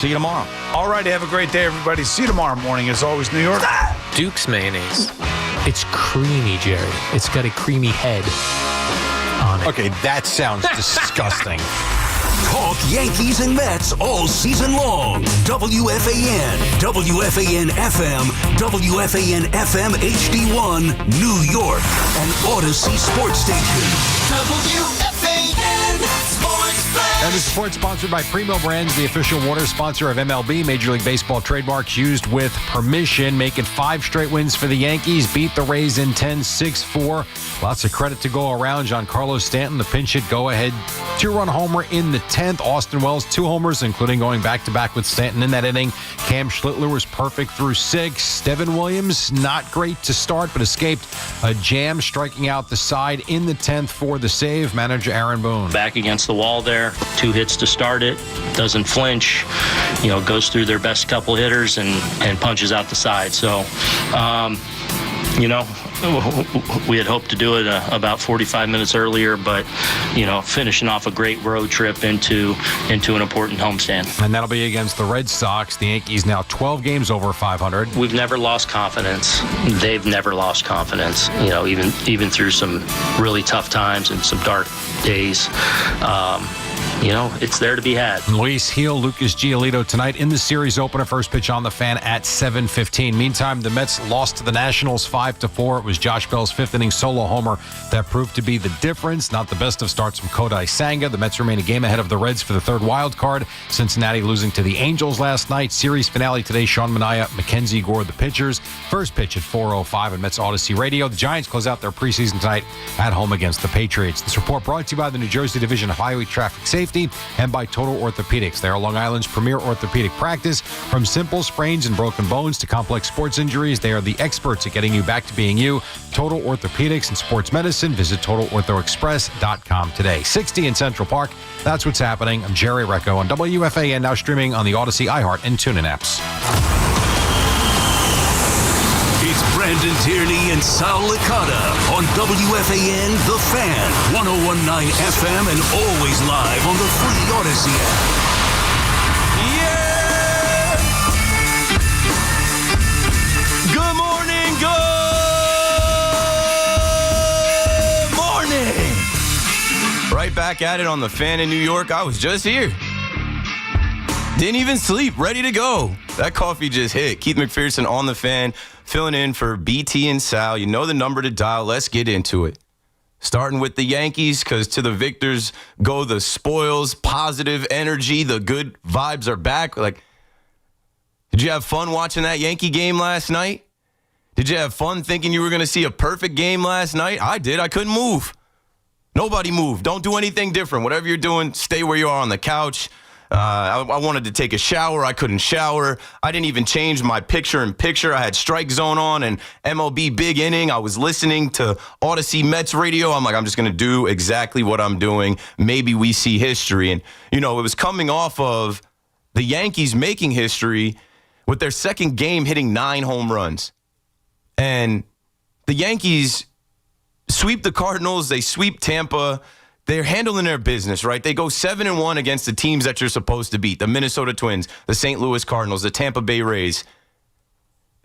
See you tomorrow. All right, have a great day, everybody. See you tomorrow morning. As always, New York. Duke's mayonnaise. It's creamy, Jerry. It's got a creamy head on it. Okay, that sounds disgusting. Talk Yankees and Mets all season long. WFAN, WFAN FM, WFAN FM HD1, New York, and Odyssey Sports Station. WFAN Sports Flash. And this report sponsored by Primo Brands, the official water sponsor of MLB. Major League Baseball trademarks used with permission. Making 5 straight wins for the Yankees. Beat the Rays in 10, 6-4. Lots of credit to go around. Giancarlo Stanton, the pinch hit go-ahead 2-run homer in the 10th. Austin Wells, 2 homers, including going back-to-back with Stanton in that inning. Cam Schlittler was perfect through 6. Devin Williams, not great to start, but escaped a jam, striking out the side in the 10th for the save. Manager Aaron Boone. Back against the wall there. 2 hits to start it. Doesn't flinch. Goes through their best couple hitters and punches out the side. So, we had hoped to do it about 45 minutes earlier, but, finishing off a great road trip into an important homestand. And that'll be against the Red Sox. The Yankees now 12 games over 500. We've never lost confidence. They've never lost confidence, even through some really tough times and some dark days. It's there to be had. Luis Gil, Lucas Giolito tonight in the series opener. First pitch on the Fan at 7:15. Meantime, the Mets lost to the Nationals 5-4. It was Josh Bell's 5th inning solo homer that proved to be the difference. Not the best of starts from Kodai Senga. The Mets remain a game ahead of the Reds for the 3rd wild card. Cincinnati losing to the Angels last night. Series finale today. Sean Manaea, Mackenzie Gore, the pitchers. First pitch at 4:05 on Mets Odyssey Radio. The Giants close out their preseason tonight at home against the Patriots. This report brought to you by the New Jersey Division of Highway Traffic Safety and by Total Orthopedics. They are Long Island's premier orthopedic practice. From simple sprains and broken bones to complex sports injuries, they are the experts at getting you back to being you. Total Orthopedics and Sports Medicine. Visit TotalOrthoExpress.com today. 60 in Central Park. That's what's happening. I'm Jerry Recco on WFAN, now streaming on the Odyssey, iHeart, and TuneIn apps. It's Brandon Tierney and Sal Licata on WFAN The Fan, 101.9 FM, and always live on the free Odyssey app. Yeah! Good morning, good morning! Right back at it on The Fan in New York. I was just here. Didn't even sleep, ready to go. That coffee just hit. Keith Mcpherson on The Fan, filling in for BT and Sal. You know the number to dial. Let's get into it. Starting with the Yankees, because to the victors go the spoils, positive energy, the good vibes are back. Did you have fun watching that Yankee game last night? Did you have fun thinking you were going to see a perfect game last night? I did. I couldn't move. Nobody moved. Don't do anything different. Whatever you're doing, stay where you are on the couch. I wanted to take a shower. I couldn't shower. I didn't even change my picture-in-picture. I had Strike Zone on and MLB Big Inning. I was listening to Odyssey Mets radio. I'm like, I'm just going to do exactly what I'm doing. Maybe we see history. And, it was coming off of the Yankees making history with their second game hitting 9 home runs. And the Yankees sweep the Cardinals. They sweep Tampa. They're handling their business, right? They go 7-1 against the teams that you're supposed to beat. The Minnesota Twins, the St. Louis Cardinals, the Tampa Bay Rays.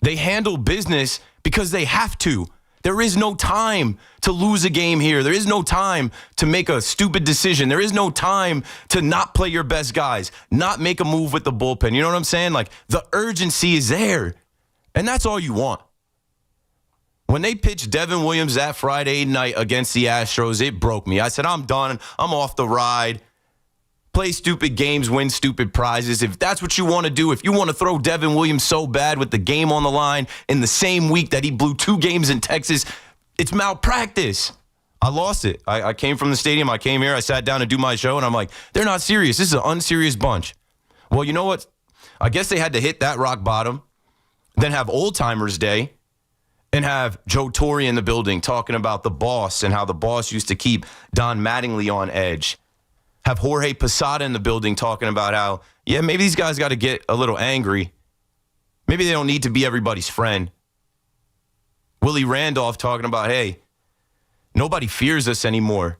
They handle business because they have to. There is no time to lose a game here. There is no time to make a stupid decision. There is no time to not play your best guys, not make a move with the bullpen. You know what I'm saying? The urgency is there. And that's all you want. When they pitched Devin Williams that Friday night against the Astros, it broke me. I said, I'm done. I'm off the ride. Play stupid games, win stupid prizes. If that's what you want to do, if you want to throw Devin Williams so bad with the game on the line in the same week that he blew 2 games in Texas, it's malpractice. I lost it. I came from the stadium. I came here. I sat down to do my show, and I'm like, they're not serious. This is an unserious bunch. Well, you know what? I guess they had to hit that rock bottom, then have Old Timers Day, and have Joe Torre in the building talking about the boss and how the boss used to keep Don Mattingly on edge. Have Jorge Posada in the building talking about how, maybe these guys got to get a little angry. Maybe they don't need to be everybody's friend. Willie Randolph talking about, hey, nobody fears us anymore.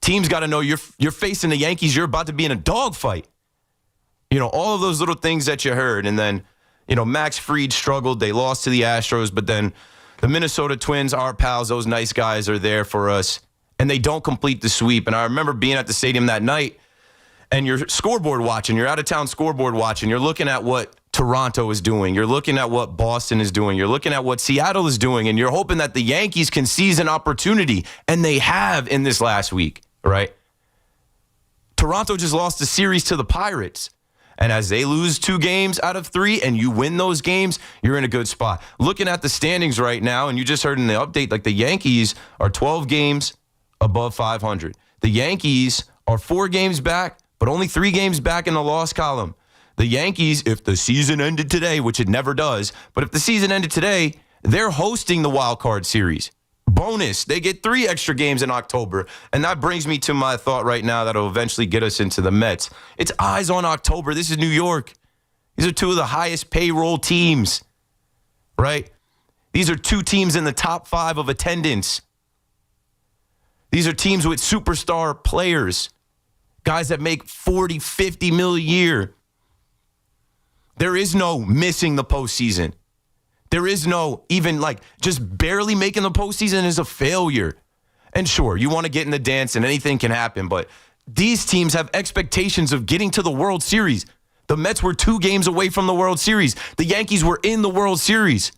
Teams got to know you're facing the Yankees. You're about to be in a dogfight. All of those little things that you heard. And then, Max Fried struggled. They lost to the Astros, but then the Minnesota Twins, our pals, those nice guys are there for us, and they don't complete the sweep. And I remember being at the stadium that night, and you're scoreboard watching, you're out-of-town scoreboard watching, you're looking at what Toronto is doing, you're looking at what Boston is doing, you're looking at what Seattle is doing, and you're hoping that the Yankees can seize an opportunity, and they have in this last week, right? Toronto just lost the series to the Pirates. And as they lose 2 games out of 3 and you win those games, you're in a good spot. Looking at the standings right now, and you just heard in the update, like the Yankees are 12 games above 500. The Yankees are 4 games back, but only 3 games back in the loss column. The Yankees, if the season ended today, which it never does, but if the season ended today, they're hosting the wild card series. Bonus, they get 3 extra games in October. And that brings me to my thought right now that'll eventually get us into the Mets. It's eyes on October. This is New York. These are 2 of the highest payroll teams, right? These are 2 teams in the top 5 of attendance. These are teams with superstar players, guys that make 40, 50 mil a year. There is no missing the postseason. There is no even just barely making the postseason is a failure. And sure, you want to get in the dance and anything can happen, but these teams have expectations of getting to the World Series. The Mets were 2 games away from the World Series. The Yankees were in the World Series.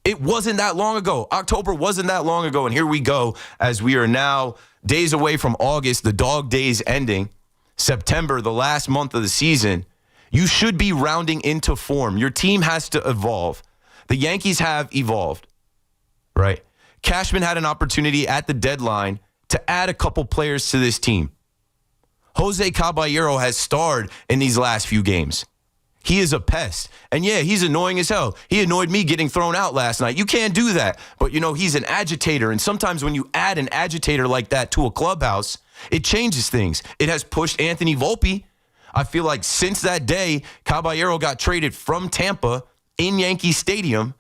It wasn't that long ago. October wasn't that long ago, and here we go as we are now days away from August, the dog days ending. September, the last month of the season. You should be rounding into form. Your team has to evolve. The Yankees have evolved, right? Cashman had an opportunity at the deadline to add a couple players to this team. Jose Caballero has starred in these last few games. He is a pest. And yeah, he's annoying as hell. He annoyed me getting thrown out last night. You can't do that. But, he's an agitator. And sometimes when you add an agitator like that to a clubhouse, it changes things. It has pushed Anthony Volpe. I feel like since that day, Caballero got traded from Tampa in Yankee Stadium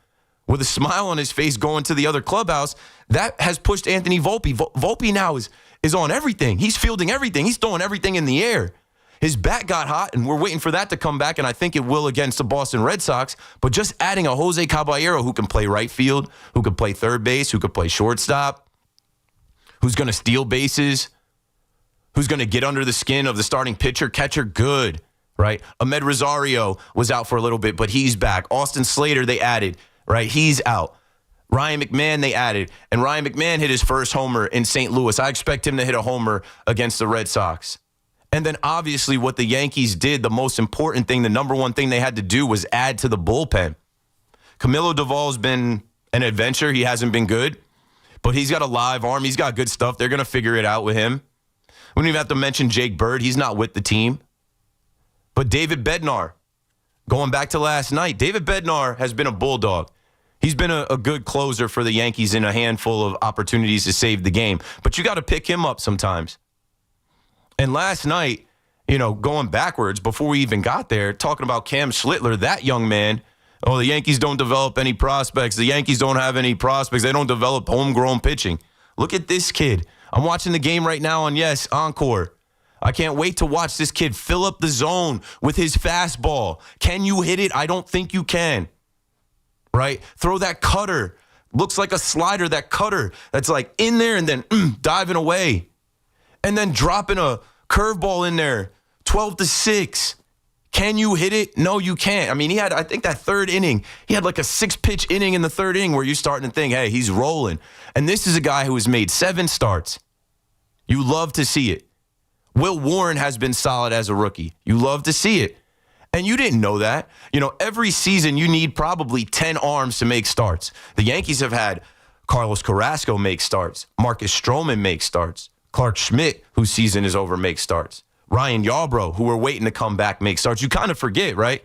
with a smile on his face going to the other clubhouse, that has pushed Anthony Volpe. Volpe now is on everything. He's fielding everything. He's throwing everything in the air. His bat got hot, and we're waiting for that to come back, and I think it will against the Boston Red Sox. But just adding a Jose Caballero who can play right field, who can play third base, who can play shortstop, who's going to steal bases, who's going to get under the skin of the starting pitcher, catcher, good. Right? Ahmed Rosario was out for a little bit, but he's back. Austin Slater, they added, right? He's out. Ryan McMahon, they added. And Ryan McMahon hit his first homer in St. Louis. I expect him to hit a homer against the Red Sox. And then obviously what the Yankees did, the most important thing, the number one thing they had to do was add to the bullpen. Camilo Doval's been an adventure. He hasn't been good, but he's got a live arm. He's got good stuff. They're going to figure it out with him. We don't even have to mention Jake Bird. He's not with the team. But David Bednar, going back to last night, David Bednar has been a bulldog. He's been a good closer for the Yankees in a handful of opportunities to save the game. But you got to pick him up sometimes. And last night, going backwards before we even got there, talking about Cam Schlittler, that young man, the Yankees don't develop any prospects. The Yankees don't have any prospects. They don't develop homegrown pitching. Look at this kid. I'm watching the game right now on, Encore. I can't wait to watch this kid fill up the zone with his fastball. Can you hit it? I don't think you can. Right? Throw that cutter. Looks like a slider, that cutter that's like in there and then diving away. And then dropping a curveball in there, 12-6. Can you hit it? No, you can't. I mean, he had, I think that third inning, he had like a 6-pitch inning in the third inning where you're starting to think, hey, he's rolling. And this is a guy who has made 7 starts. You love to see it. Will Warren has been solid as a rookie. You love to see it. And you didn't know that. Every season you need probably 10 arms to make starts. The Yankees have had Carlos Carrasco make starts. Marcus Stroman make starts. Clark Schmidt, whose season is over, make starts. Ryan Yarbrough, who we're waiting to come back, make starts. You kind of forget, right?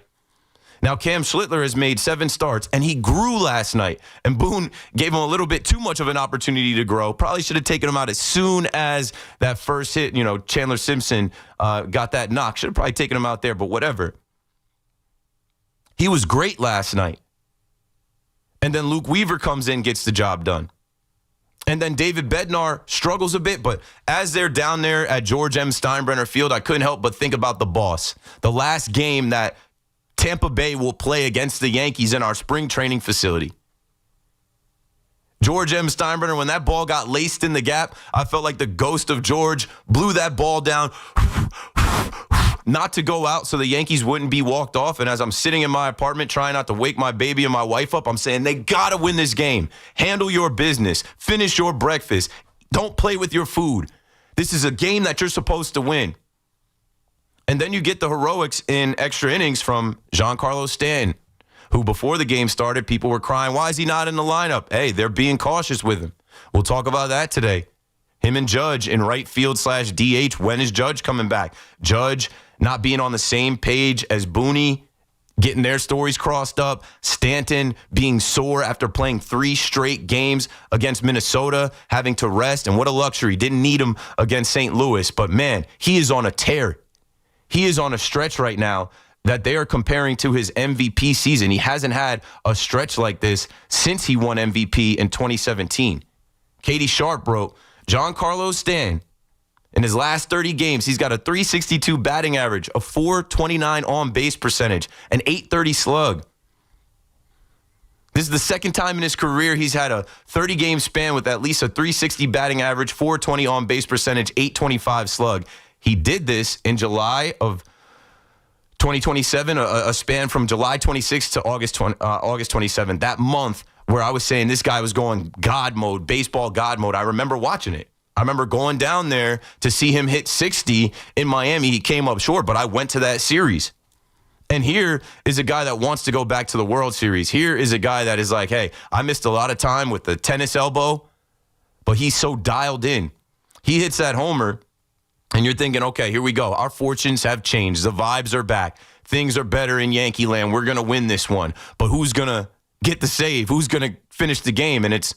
Now, Cam Schlittler has made 7 starts, and he grew last night. And Boone gave him a little bit too much of an opportunity to grow. Probably should have taken him out as soon as that first hit. Chandler Simpson got that knock. Should have probably taken him out there, but whatever. He was great last night. And then Luke Weaver comes in, gets the job done. And then David Bednar struggles a bit, but as they're down there at George M. Steinbrenner Field, I couldn't help but think about the boss. The last game that Tampa Bay will play against the Yankees in our spring training facility. George M. Steinbrenner, when that ball got laced in the gap, I felt like the ghost of George blew that ball down, not to go out so the Yankees wouldn't be walked off. And as I'm sitting in my apartment trying not to wake my baby and my wife up, I'm saying they got to win this game. Handle your business. Finish your breakfast. Don't play with your food. This is a game that you're supposed to win. And then you get the heroics in extra innings from Giancarlo Stanton, who before the game started, people were crying, why is he not in the lineup? Hey, they're being cautious with him. We'll talk about that today. Him and Judge in right field /DH. When is Judge coming back? Judge not being on the same page as Booney, getting their stories crossed up. Stanton being sore after playing 3 straight games against Minnesota, having to rest. And what a luxury. Didn't need him against St. Louis. But, man, he is on a tear. He is on a stretch right now that they are comparing to his MVP season. He hasn't had a stretch like this since he won MVP in 2017. Katie Sharp wrote, Giancarlo Stanton, in his last 30 games, he's got a .362 batting average, a .429 on-base percentage, an .830 slug. This is the second time in his career he's had a 30-game span with at least a .360 batting average, .420 on-base percentage, .825 slug. He did this in July of 2027, a span from July 26th to August 27th, that month where I was saying this guy was going God mode, baseball God mode. I remember watching it. I remember going down there to see him hit 60 in Miami. He came up short, but I went to that series. And here is a guy that wants to go back to the World Series. Here is a guy that is like, hey, I missed a lot of time with the tennis elbow, but he's so dialed in. He hits that homer, and you're thinking, okay, here we go. Our fortunes have changed. The vibes are back. Things are better in Yankee land. We're going to win this one. But who's going to get the save? Who's going to finish the game? And it's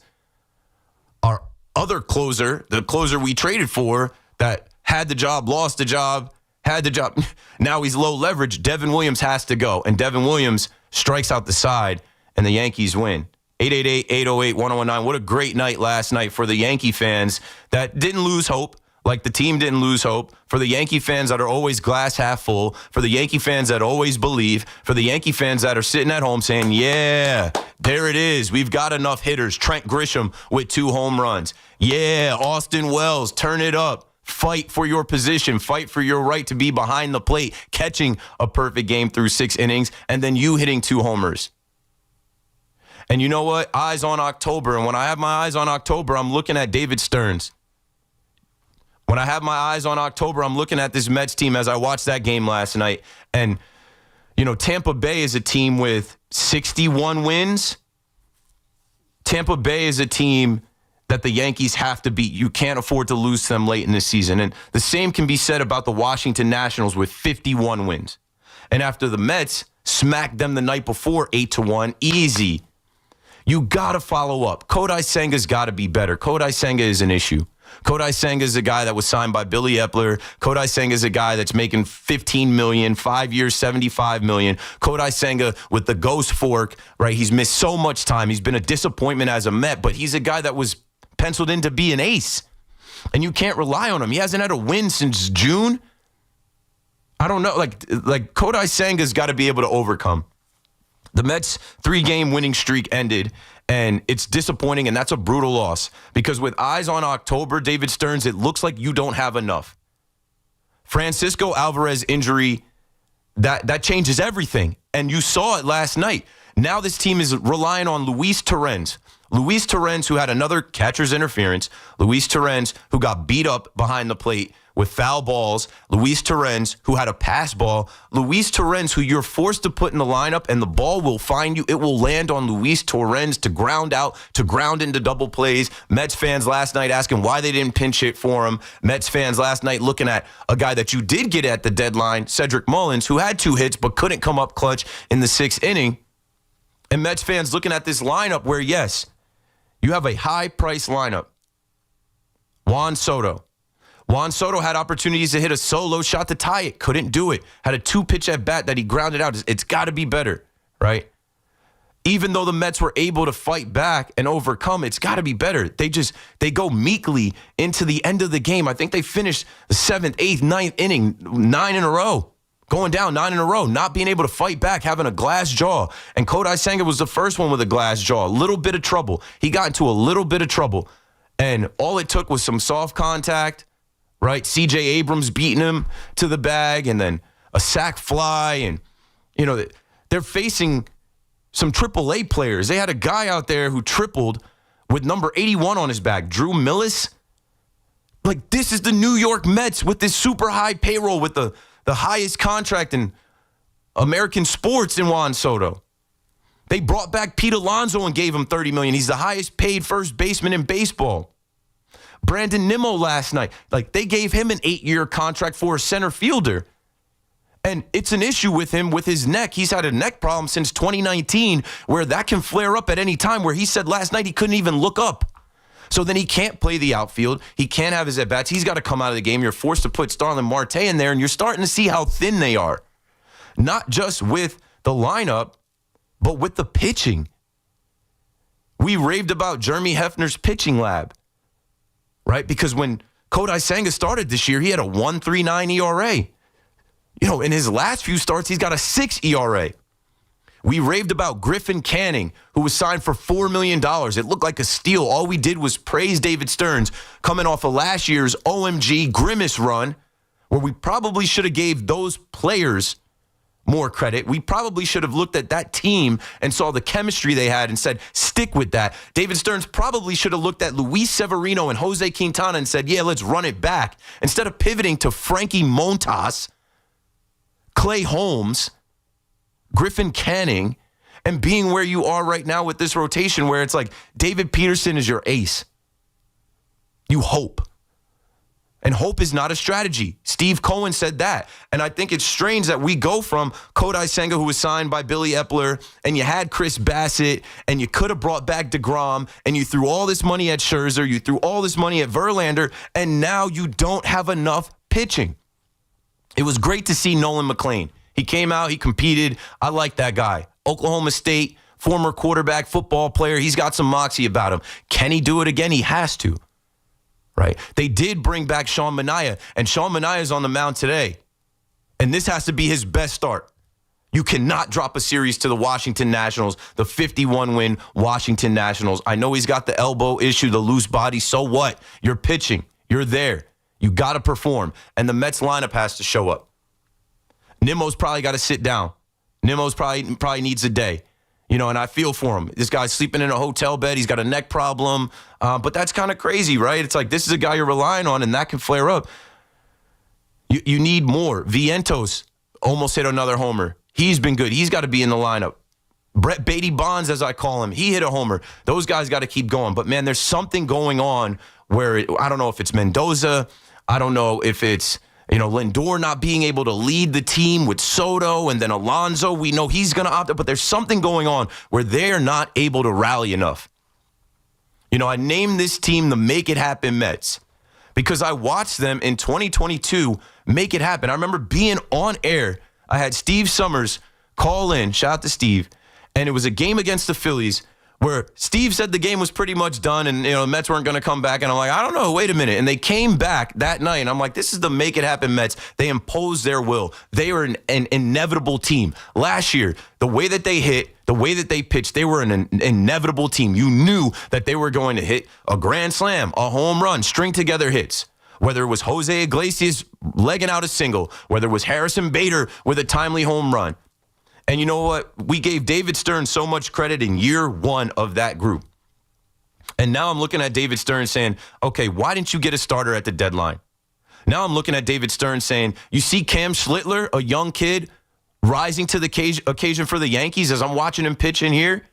our other closer, the closer we traded for, that had the job, lost the job, had the job. Now he's low leverage. Devin Williams has to go. And Devin Williams strikes out the side, and the Yankees win. 888-808-1019. What a great night last night for the Yankee fans that didn't lose hope. Like the team didn't lose hope. For the Yankee fans that are always glass half full. For the Yankee fans that always believe. For the Yankee fans that are sitting at home saying, yeah, there it is. We've got enough hitters. Trent Grisham with 2 home runs. Yeah, Austin Wells, turn it up. Fight for your position. Fight for your right to be behind the plate, catching a perfect game through 6 innings, and then you hitting 2 homers. And you know what? Eyes on October. And when I have my eyes on October, I'm looking at David Stearns. When I have my eyes on October, I'm looking at this Mets team as I watched that game last night. And, you know, Tampa Bay is a team with 61 wins. Tampa Bay is a team that the Yankees have to beat. You can't afford to lose to them late in the season. And the same can be said about the Washington Nationals with 51 wins. And after the Mets smacked them the night before 8-1, easy. You got to follow up. Kodai Senga's got to be better. Kodai Senga is an issue. Kodai Senga is a guy that was signed by Billy Epler. Kodai Senga is a guy that's making $15 million, 5 years, $75 million. Kodai Senga with the ghost fork, right? He's missed so much time. He's been a disappointment as a Met, but he's a guy that was penciled in to be an ace. And you can't rely on him. He hasn't had a win since June. I don't know. Like Kodai Senga's got to be able to overcome. The Mets' 3-game winning streak ended, and it's disappointing, and that's a brutal loss. Because with eyes on October, David Stearns, it looks like you don't have enough. Francisco Alvarez injury, that changes everything. And you saw it last night. Now this team is relying on Luis Torrens. Luis Torrens, who had another catcher's interference. Luis Torrens, who got beat up behind the plate with foul balls. Luis Torrens, who had a pass ball. Luis Torrens, who you're forced to put in the lineup, and the ball will find you. It will land on Luis Torrens to ground out, to ground into double plays. Mets fans last night asking why they didn't pinch hit for him. Mets fans last night looking at a guy that you did get at the deadline, Cedric Mullins, who had 2 hits but couldn't come up clutch in the 6th inning. And Mets fans looking at this lineup where, yes, you have a high-priced lineup. Juan Soto. Juan Soto had opportunities to hit a solo shot to tie it. Couldn't do it. Had a 2-pitch at bat that he grounded out. It's got to be better, right? even though the Mets were able to fight back and overcome, it's got to be better. They go meekly into the end of the game. I think they finished the 7th, 8th, 9th inning, 9 in a row. Going down 9 in a row, not being able to fight back, having a glass jaw. And Kodai Senga was the first one with a glass jaw. A little bit of trouble. He got into a little bit of trouble. And all it took was some soft contact, right? C.J. Abrams beating him to the bag, and then a sac fly. And, they're facing some AAA players. They had a guy out there who tripled with number 81 on his back, Drew Millis. Like, this is the New York Mets with this super high payroll with the highest contract in American sports in Juan Soto. They brought back Pete Alonso and gave him $30 million. He's the highest paid first baseman in baseball. Brandon Nimmo last night, they gave him an 8-year contract for a center fielder. And it's an issue with him with his neck. He's had a neck problem since 2019 where that can flare up at any time, where he said last night he couldn't even look up. So then he can't play the outfield. He can't have his at-bats. He's got to come out of the game. You're forced to put Starlin Marte in there, and you're starting to see how thin they are. Not just with the lineup, but with the pitching. We raved about Jeremy Hefner's pitching lab, right? Because when Kodai Senga started this year, he had a 1.39 ERA. In his last few starts, he's got a 6 ERA. We raved about Griffin Canning, who was signed for $4 million. It looked like a steal. All we did was praise David Stearns coming off of last year's OMG Grimace run, where we probably should have gave those players more credit. We probably should have looked at that team and saw the chemistry they had and said, stick with that. David Stearns probably should have looked at Luis Severino and Jose Quintana and said, yeah, let's run it back. Instead of pivoting to Frankie Montas, Clay Holmes, Griffin Canning, and being where you are right now with this rotation where it's like David Peterson is your ace. You hope. And hope is not a strategy. Steve Cohen said that. And I think it's strange that we go from Kodai Senga, who was signed by Billy Epler, and you had Chris Bassett, and you could have brought back DeGrom, and you threw all this money at Scherzer, you threw all this money at Verlander, and now you don't have enough pitching. It was great to see Nolan McLean. He came out, he competed. I like that guy. Oklahoma State, former quarterback, football player. He's got some moxie about him. Can he do it again? He has to, right? They did bring back Sean Manaea, and Sean Manaea is on the mound today. And this has to be his best start. You cannot drop a series to the Washington Nationals, the 51-win Washington Nationals. I know he's got the elbow issue, the loose body. So what? You're pitching. You're there. You got to perform. And the Mets lineup has to show up. Nimmo's probably got to sit down. Nimmo's probably needs a day. And I feel for him. This guy's sleeping in a hotel bed. He's got a neck problem. But that's kind of crazy, right? It's like this is a guy you're relying on, and that can flare up. You need more. Vientos almost hit another homer. He's been good. He's got to be in the lineup. Brett Beatty Bonds, as I call him, he hit a homer. Those guys got to keep going. But, man, there's something going on where I don't know if it's Mendoza. I don't know if it's, Lindor not being able to lead the team with Soto, and then Alonso. We know he's going to opt out, but there's something going on where they're not able to rally enough. I named this team the Make It Happen Mets because I watched them in 2022 make it happen. I remember being on air. I had Steve Summers call in, shout out to Steve, and it was a game against the Phillies where Steve said the game was pretty much done and, the Mets weren't going to come back. And I'm like, I don't know, wait a minute. And they came back that night. And I'm like, this is the Make It Happen Mets. They imposed their will. They are an inevitable team. Last year, the way that they hit, the way that they pitched, they were an inevitable team. You knew that they were going to hit a grand slam, a home run, string together hits. Whether it was Jose Iglesias legging out a single, whether it was Harrison Bader with a timely home run. And you know what? We gave David Stearns so much credit in year one of that group. And now I'm looking at David Stearns saying, okay, why didn't you get a starter at the deadline? Now I'm looking at David Stearns saying, you see Cam Schlittler, a young kid, rising to the occasion for the Yankees as I'm watching him pitch in here?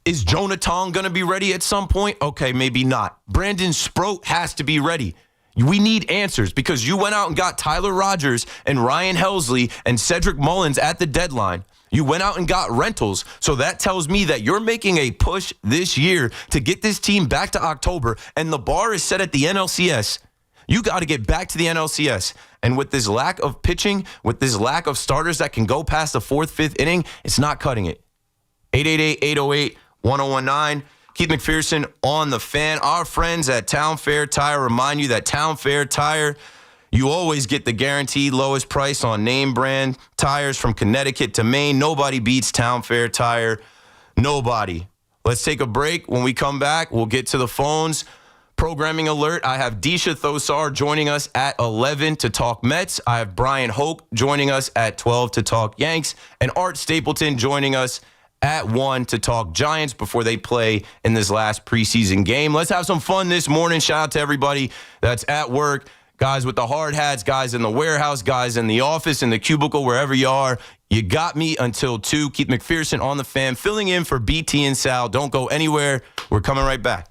Is Jonah Tong going to be ready at some point? Okay, maybe not. Brandon Sproat has to be ready. We need answers because you went out and got Tyler Rogers and Ryan Helsley and Cedric Mullins at the deadline. You went out and got rentals. So that tells me that you're making a push this year to get this team back to October, and the bar is set at the NLCS. You got to get back to the NLCS. And with this lack of pitching, with this lack of starters that can go past the fourth, fifth inning, it's not cutting it. 888-808-1019. Keith Mcpherson on the Fan. Our friends at Town Fair Tire remind you that Town Fair Tire, you always get the guaranteed lowest price on name brand tires from Connecticut to Maine. Nobody beats Town Fair Tire. Nobody. Let's take a break. When we come back, we'll get to the phones. Programming alert, I have Disha Thosar joining us at 11 to talk Mets. I have Brian Hoke joining us at 12 to talk Yanks. And Art Stapleton joining us at 1 to talk Giants before they play in this last preseason game. Let's have some fun this morning. Shout out to everybody that's at work, guys with the hard hats, guys in the warehouse, guys in the office, in the cubicle, wherever you are. You got me until 2. Keith Mcpherson on the Fan, filling in for BT and Sal. Don't go anywhere. We're coming right back.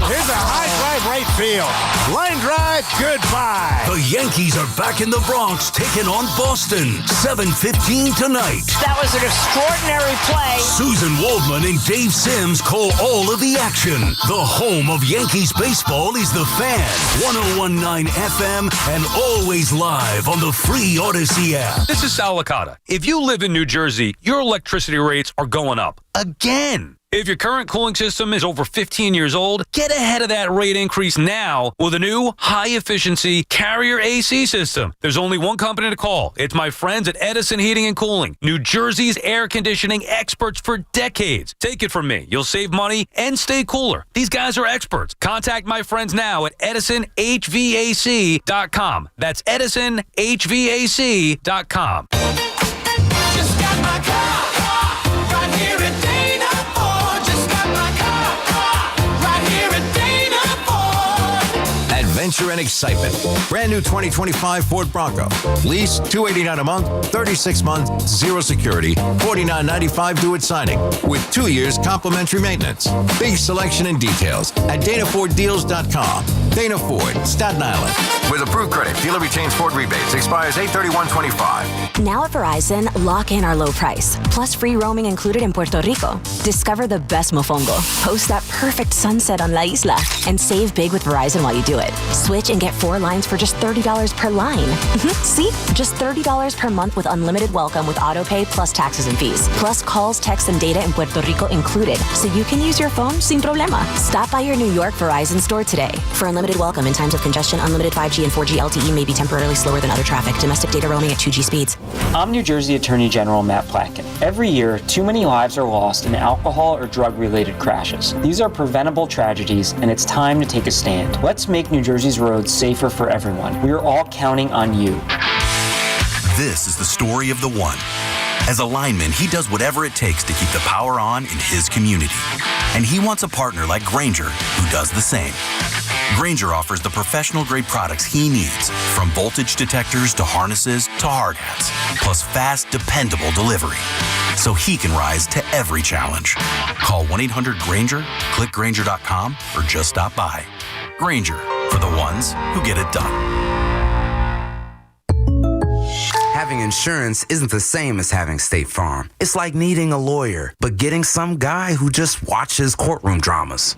Here's a high drive right field. Line drive, goodbye. The Yankees are back in the Bronx, taking on Boston. 7:15 tonight. That was an extraordinary play. Susan Waldman and Dave Sims call all of the action. The home of Yankees baseball is the Fan. 101.9 FM and always live on the free Odyssey app. This is Sal Licata. If you live in New Jersey, your electricity rates are going up again. If your current cooling system is over 15 years old, get ahead of that rate increase now with a new high-efficiency Carrier AC system. There's only one company to call. It's my friends at Edison Heating and Cooling, New Jersey's air conditioning experts for decades. Take it from me. You'll save money and stay cooler. These guys are experts. Contact my friends now at EdisonHVAC.com. That's EdisonHVAC.com. Just got my car right here at Dana Ford. Just got my car right here at Dana Ford. Adventure and excitement. Brand new 2025 Ford Bronco. Lease $289 a month, 36 months, zero security, $49.95 due at signing, with 2 years complimentary maintenance. Big selection and details at DanaFordDeals.com. Dana Ford, Staten Island. With approved credit, dealer retains Ford rebates. Expires 8/31/25. Now at Verizon, lock in our low price, plus free roaming included in Puerto Rico. Discover the best mofongo, post that perfect sunset on La Isla, and save big with Verizon while you do it. Switch and get 4 lines for just $30 per line. See? Just $30 per month with unlimited welcome with autopay plus taxes and fees. Plus calls, texts, and data in Puerto Rico included, so you can use your phone sin problema. Stop by your New York Verizon store today. For unlimited welcome in times of congestion, unlimited 5G and 4G LTE may be temporarily slower than other traffic. Domestic data roaming at 2G speeds. I'm New Jersey Attorney General Matt Platkin. Every year, too many lives are lost in alcohol or drug-related crashes. These are preventable tragedies, and it's time to take a stand. Let's make New Jersey's roads safer for everyone. We are all counting on you. This is the story of the one. As a lineman, he does whatever it takes to keep the power on in his community. And he wants a partner like Grainger who does the same. Grainger offers the professional-grade products he needs, from voltage detectors to harnesses to hard hats, plus fast, dependable delivery, so he can rise to every challenge. Call 1-800-GRAINGER, click Grainger.com, or just stop by. Grainger, for the ones who get it done. Having insurance isn't the same as having State Farm. It's like needing a lawyer, but getting some guy who just watches courtroom dramas.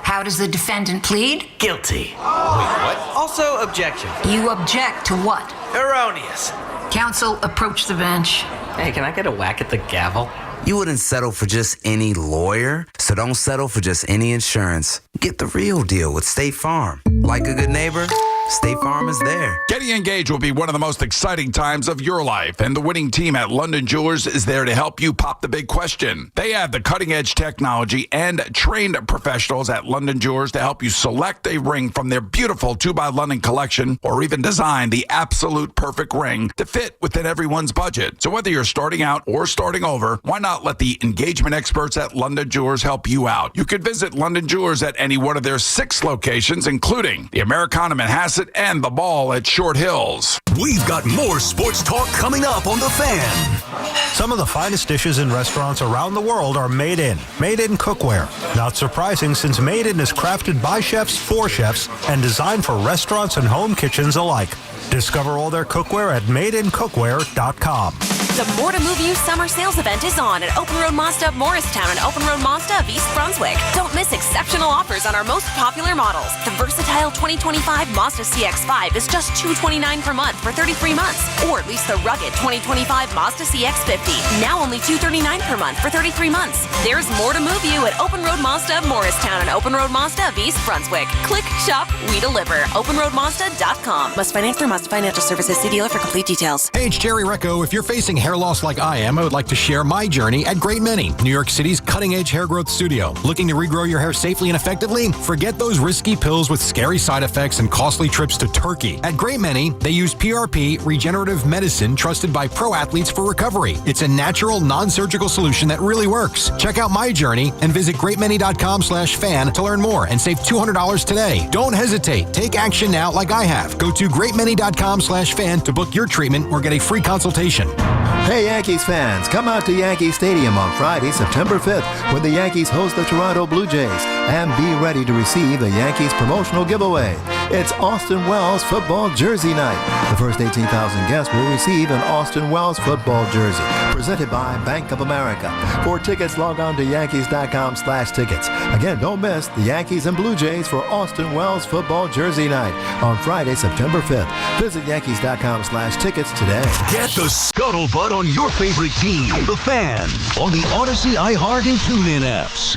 How does the defendant plead? Guilty. Wait, what? Also, objection. You object to what? Erroneous. Counsel, approach the bench. Hey, can I get a whack at the gavel? You wouldn't settle for just any lawyer, so don't settle for just any insurance. Get the real deal with State Farm. Like a good neighbor, State Farm is there. Getting engaged will be one of the most exciting times of your life, and the winning team at London Jewelers is there to help you pop the big question. They have the cutting-edge technology and trained professionals at London Jewelers to help you select a ring from their beautiful 2x London collection, or even design the absolute perfect ring to fit within everyone's budget. So whether you're starting out or starting over, why not let the engagement experts at London Jewelers help you out? You could visit London Jewelers at any one of their 6 locations, including the Americana Manhasset and the Ball at Short Hills. We've got more sports talk coming up on The Fan. Some of the finest dishes in restaurants around the world are made in cookware. Not surprising, since Made In is crafted by chefs for chefs and designed for restaurants and home kitchens alike. Discover all their cookware at madeincookware.com. The More to Move You summer sales event is on at Open Road Mazda of Morristown and Open Road Mazda of East Brunswick. Don't miss exceptional offers on our most popular models. The versatile 2025 Mazda CX-5 is just $229 per month for 33 months. Or lease the rugged 2025 Mazda CX-50, now only $239 per month for 33 months. There's more to move you at Open Road Mazda of Morristown and Open Road Mazda of East Brunswick. Click, shop, we deliver. OpenRoadMazda.com. Must finance through Mazda Financial Services. See dealer for complete details. Hey, it's Jerry Recco. If you're facing hair loss like I am, I would like to share my journey at Great Many, New York City's cutting-edge hair growth studio. Looking to regrow your hair safely and effectively? Forget those risky pills with scary side effects and costly trips to Turkey. At Great Many, they use PRP, regenerative medicine trusted by pro athletes for recovery. It's a natural, non-surgical solution that really works. Check out my journey and visit greatmany.com/fan to learn more and save $200 today. Don't hesitate. Take action now like I have. Go to greatmany.com/fan to book your treatment or get a free consultation. Hey Yankees fans, come out to Yankee Stadium on Friday, September 5th when the Yankees host the Toronto Blue Jays and be ready to receive the Yankees promotional giveaway. It's Austin Wells football jersey night. The first 18,000 guests will receive an Austin Wells football jersey presented by Bank of America. For tickets, log on to yankees.com/tickets. Again, don't miss the Yankees and Blue Jays for Austin Wells football jersey night on Friday, September 5th. Visit yankees.com/tickets today. Get the scuttlebutt on your favorite team, the Fan, on the Odyssey, iHeart, and TuneIn apps.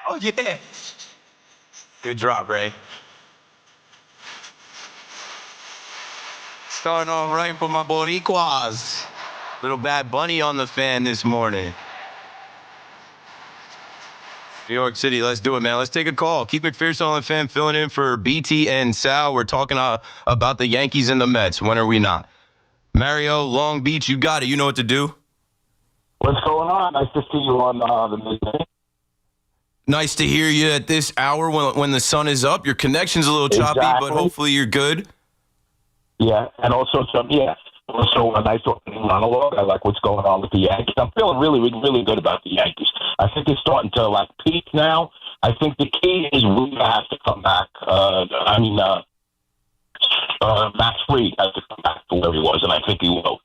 Oh, yeah. Good drop, Ray. Starting off right for my Boricuas. Little Bad Bunny on the Fan this morning. New York City, let's do it, man. Let's take a call. Keith Mcpherson on the Fan filling in for BT and Sal. We're talking about the Yankees and the Mets. When are we not? Mario, Long Beach, you got it. You know what to do. What's going on? Nice to see you on the midday. Nice to hear you at this hour when the sun is up. Your connection's a little choppy, but hopefully you're good. Yeah, and also also a nice opening monologue. I like what's going on with the Yankees. I'm feeling really, really good about the Yankees. I think it's starting to peak now. I think the key is we have to come back. Max Fried has to come back to where he was, and I think he will.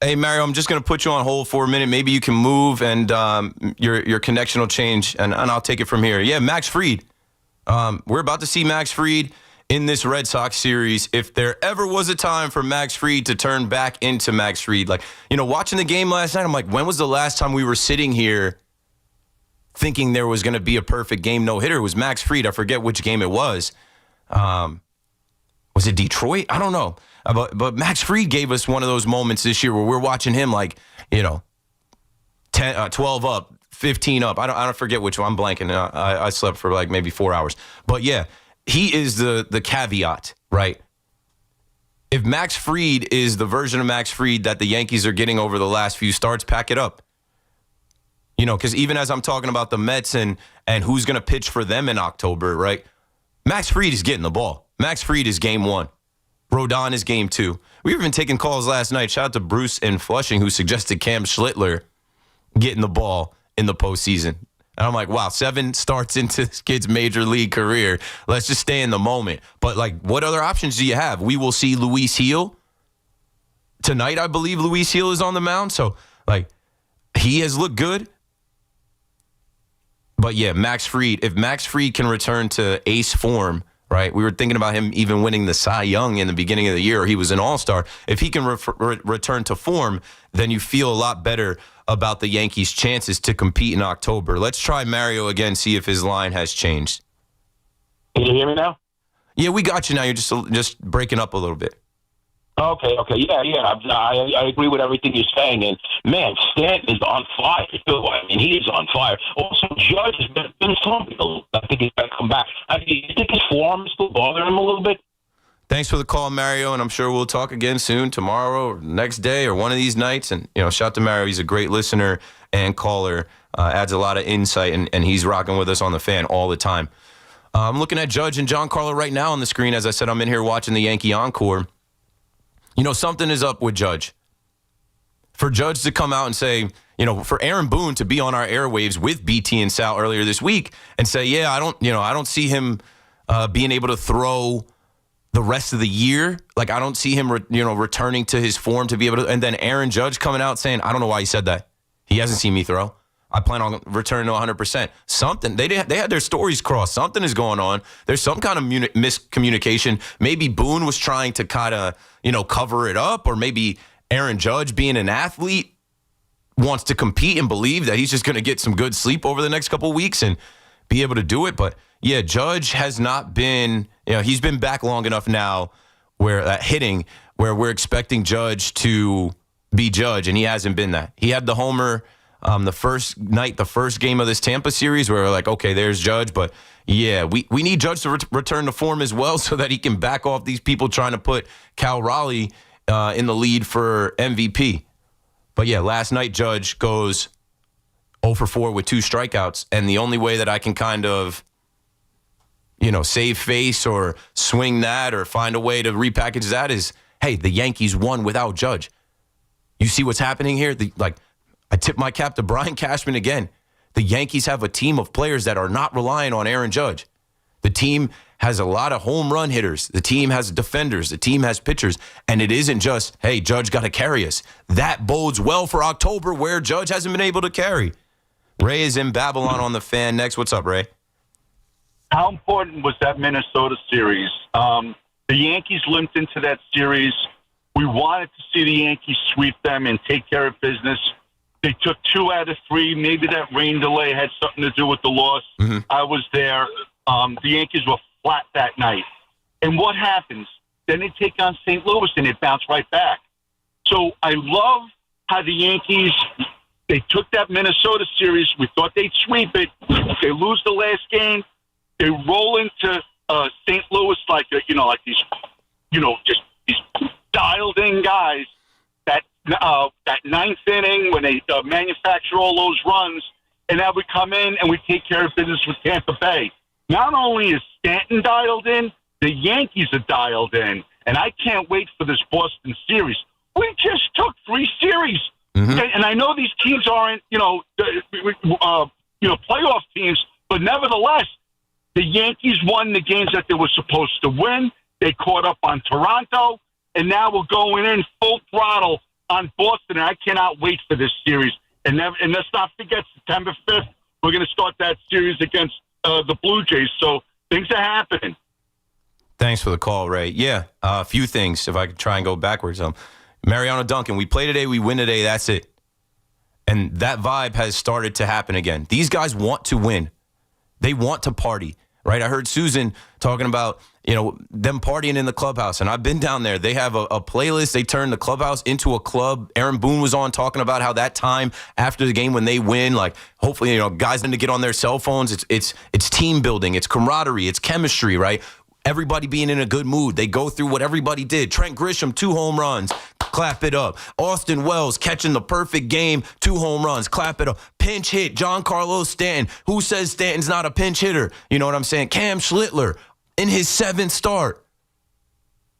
Hey, Mario, I'm just going to put you on hold for a minute. Maybe you can move and your connection will change, and I'll take it from here. Yeah, Max Fried. We're about to see Max Fried in this Red Sox series. If there ever was a time for Max Fried to turn back into Max Fried, watching the game last night, I'm like, when was the last time we were sitting here thinking there was going to be a perfect game no-hitter? It was Max Fried. I forget which game it was. Was it Detroit? I don't know. But Max Fried gave us one of those moments this year where we're watching him 12 up, 15 up. I don't forget which one. I'm blanking. I slept for maybe 4 hours. But yeah, he is the caveat, right? If Max Fried is the version of Max Fried that the Yankees are getting over the last few starts, pack it up. Because even as I'm talking about the Mets and who's going to pitch for them in October, right? Max Fried is getting the ball. Max Fried is game one. Rodon is game two. We were even taking calls last night. Shout out to Bruce in Flushing who suggested Cam Schlittler getting the ball in the postseason. And I'm like, wow, 7 starts into this kid's major league career. Let's just stay in the moment. But, what other options do you have? We will see Luis Gil. Tonight, I believe Luis Gil is on the mound. So, he has looked good. But, yeah, Max Fried. If Max Fried can return to ace form, right? We were thinking about him even winning the Cy Young in the beginning of the year. He was an all-star. If he can return to form, then you feel a lot better about the Yankees' chances to compete in October. Let's try Mario again, see if his line has changed. Can you hear me now? Yeah, we got you now. You're just breaking up a little bit. Okay. Yeah. I agree with everything you're saying. And, man, Stanton is on fire. He is on fire. Also, Judge has been slumping a little. I think he's got to come back. You think his form is still bothering him a little bit? Thanks for the call, Mario, and I'm sure we'll talk again soon, tomorrow or next day or one of these nights. And, shout out to Mario. He's a great listener and caller, adds a lot of insight, and he's rocking with us on the Fan all the time. I'm looking at Judge and Giancarlo right now on the screen. As I said, I'm in here watching the Yankee Encore. Something is up with Judge. for Judge to come out and say, for Aaron Boone to be on our airwaves with BT and Sal earlier this week and say, I don't see him being able to throw the rest of the year. Like, I don't see him, returning to his form to be able to. And then Aaron Judge coming out saying, I don't know why he said that. He hasn't seen me throw. I plan on returning to 100%. Something, they had their stories crossed. Something is going on. There's some kind of miscommunication. Maybe Boone was trying to kind of, cover it up, or maybe Aaron Judge, being an athlete, wants to compete and believe that he's just going to get some good sleep over the next couple of weeks and be able to do it. But yeah, Judge has not been, he's been back long enough now where hitting, where we're expecting Judge to be Judge, and he hasn't been that. He had the homer the first game of this Tampa series, where we're like, okay, there's Judge. But yeah, we need Judge to return to form as well, so that he can back off these people trying to put Cal Raleigh in the lead for MVP. But yeah, last night Judge goes 0 for 4 with 2 strikeouts, and the only way that I can kind of, save face or swing that or find a way to repackage that is, hey, the Yankees won without Judge. You see what's happening here? I tip my cap to Brian Cashman again. The Yankees have a team of players that are not relying on Aaron Judge. The team has a lot of home run hitters. The team has defenders. The team has pitchers. And it isn't just, hey, Judge got to carry us. That bodes well for October, where Judge hasn't been able to carry. Ray is in Babylon on the Fan next. What's up, Ray? How important was that Minnesota series? The Yankees limped into that series. We wanted to see the Yankees sweep them and take care of business. They took 2 out of 3. Maybe that rain delay had something to do with the loss. Mm-hmm. I was there. The Yankees were flat that night. And what happens? Then they take on St. Louis, and it bounced right back. So I love how the Yankees, they took that Minnesota series. We thought they'd sweep it. They lose the last game. They roll into St. Louis like these, just these dialed-in guys. That ninth inning when they manufacture all those runs, and now we come in and we take care of business with Tampa Bay. Not only is Stanton dialed in, the Yankees are dialed in, and I can't wait for this Boston series. We just took 3 series, and I know these teams aren't, playoff teams, but nevertheless, the Yankees won the games that they were supposed to win. They caught up on Toronto, and now we're going in full throttle on Boston, and I cannot wait for this series. And let's not forget, September 5th, we're going to start that series against the Blue Jays. So things are happening. Thanks for the call, Ray. Yeah, a few things, if I could try and go backwards. Mariano Duncan, we play today, we win today, that's it. And that vibe has started to happen again. These guys want to win. They want to party, right? I heard Susan talking about, them partying in the clubhouse. And I've been down there. They have a playlist. They turned the clubhouse into a club. Aaron Boone was on talking about how that time after the game when they win, like, hopefully, guys need to get on their cell phones. It's team building. It's camaraderie. It's chemistry, right? Everybody being in a good mood. They go through what everybody did. Trent Grisham, 2 home runs. Clap it up. Austin Wells catching the perfect game, 2 home runs. Clap it up. Pinch hit, Giancarlo Stanton. Who says Stanton's not a pinch hitter? You know what I'm saying? Cam Schlittler in his 7th start,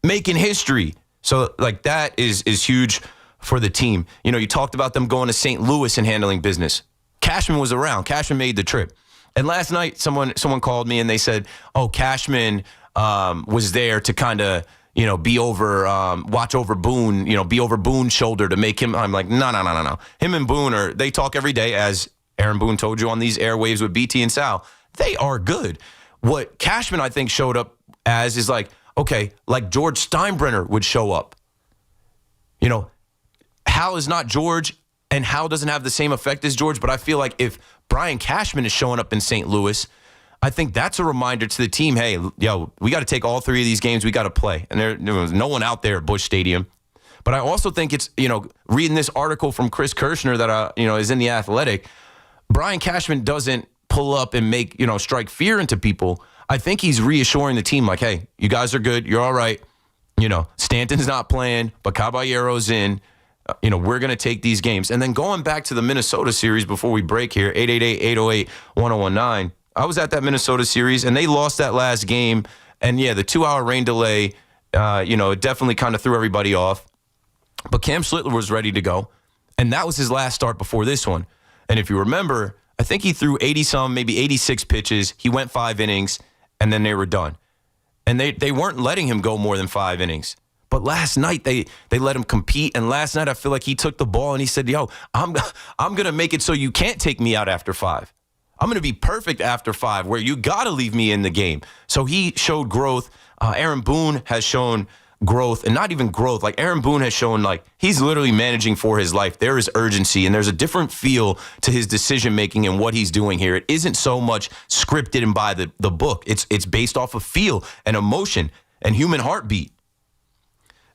making history. So, that is huge for the team. You talked about them going to St. Louis and handling business. Cashman was around. Cashman made the trip. And last night, someone called me and they said, oh, Cashman was there to kind of, be over, watch over Boone, be over Boone's shoulder to make him. I'm like, no. Him and Boone they talk every day, as Aaron Boone told you on these airwaves with BT and Sal. They are good. What Cashman, I think, showed up as is like George Steinbrenner would show up. Hal is not George, and Hal doesn't have the same effect as George, but I feel like if Brian Cashman is showing up in St. Louis, I think that's a reminder to the team, hey, we got to take all 3 of these games. We got to play. And there was no one out there at Busch Stadium. But I also think it's, reading this article from Chris Kirshner that, is in The Athletic, Brian Cashman doesn't pull up and make, strike fear into people. I think he's reassuring the team like, hey, you guys are good. You're all right. Stanton's not playing, but Caballero's in. We're going to take these games. And then going back to the Minnesota series before we break here, 888-808-1019. I was at that Minnesota series, and they lost that last game. And, yeah, the 2-hour rain delay, it definitely kind of threw everybody off. But Cam Schlittler was ready to go. And that was his last start before this one. And if you remember, I think he threw 80-some, maybe 86 pitches. He went 5 innings, and then they were done. And they weren't letting him go more than 5 innings. But last night, they let him compete. And last night, I feel like he took the ball and he said, yo, I'm going to make it so you can't take me out after 5. I'm going to be perfect after 5, where you got to leave me in the game. So he showed growth. Aaron Boone has shown growth, and not even growth. Like, Aaron Boone has shown, like, he's literally managing for his life. There is urgency, and there's a different feel to his decision-making and what he's doing here. It isn't so much scripted and by the book. It's based off of feel and emotion and human heartbeat.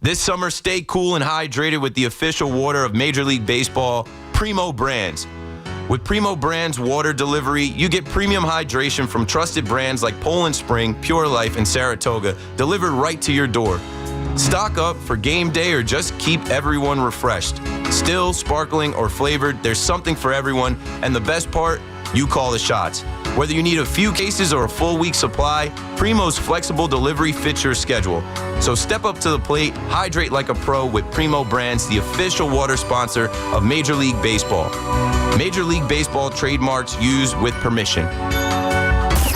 This summer, stay cool and hydrated with the official water of Major League Baseball, Primo Brands. With Primo Brands water delivery, you get premium hydration from trusted brands like Poland Spring, Pure Life, and Saratoga, delivered right to your door. Stock up for game day or just keep everyone refreshed. Still, sparkling, or flavored, there's something for everyone. And the best part, you call the shots. Whether you need a few cases or a full week supply, Primo's flexible delivery fits your schedule. So step up to the plate, hydrate like a pro with Primo Brands, the official water sponsor of Major League Baseball. Major League Baseball trademarks used with permission.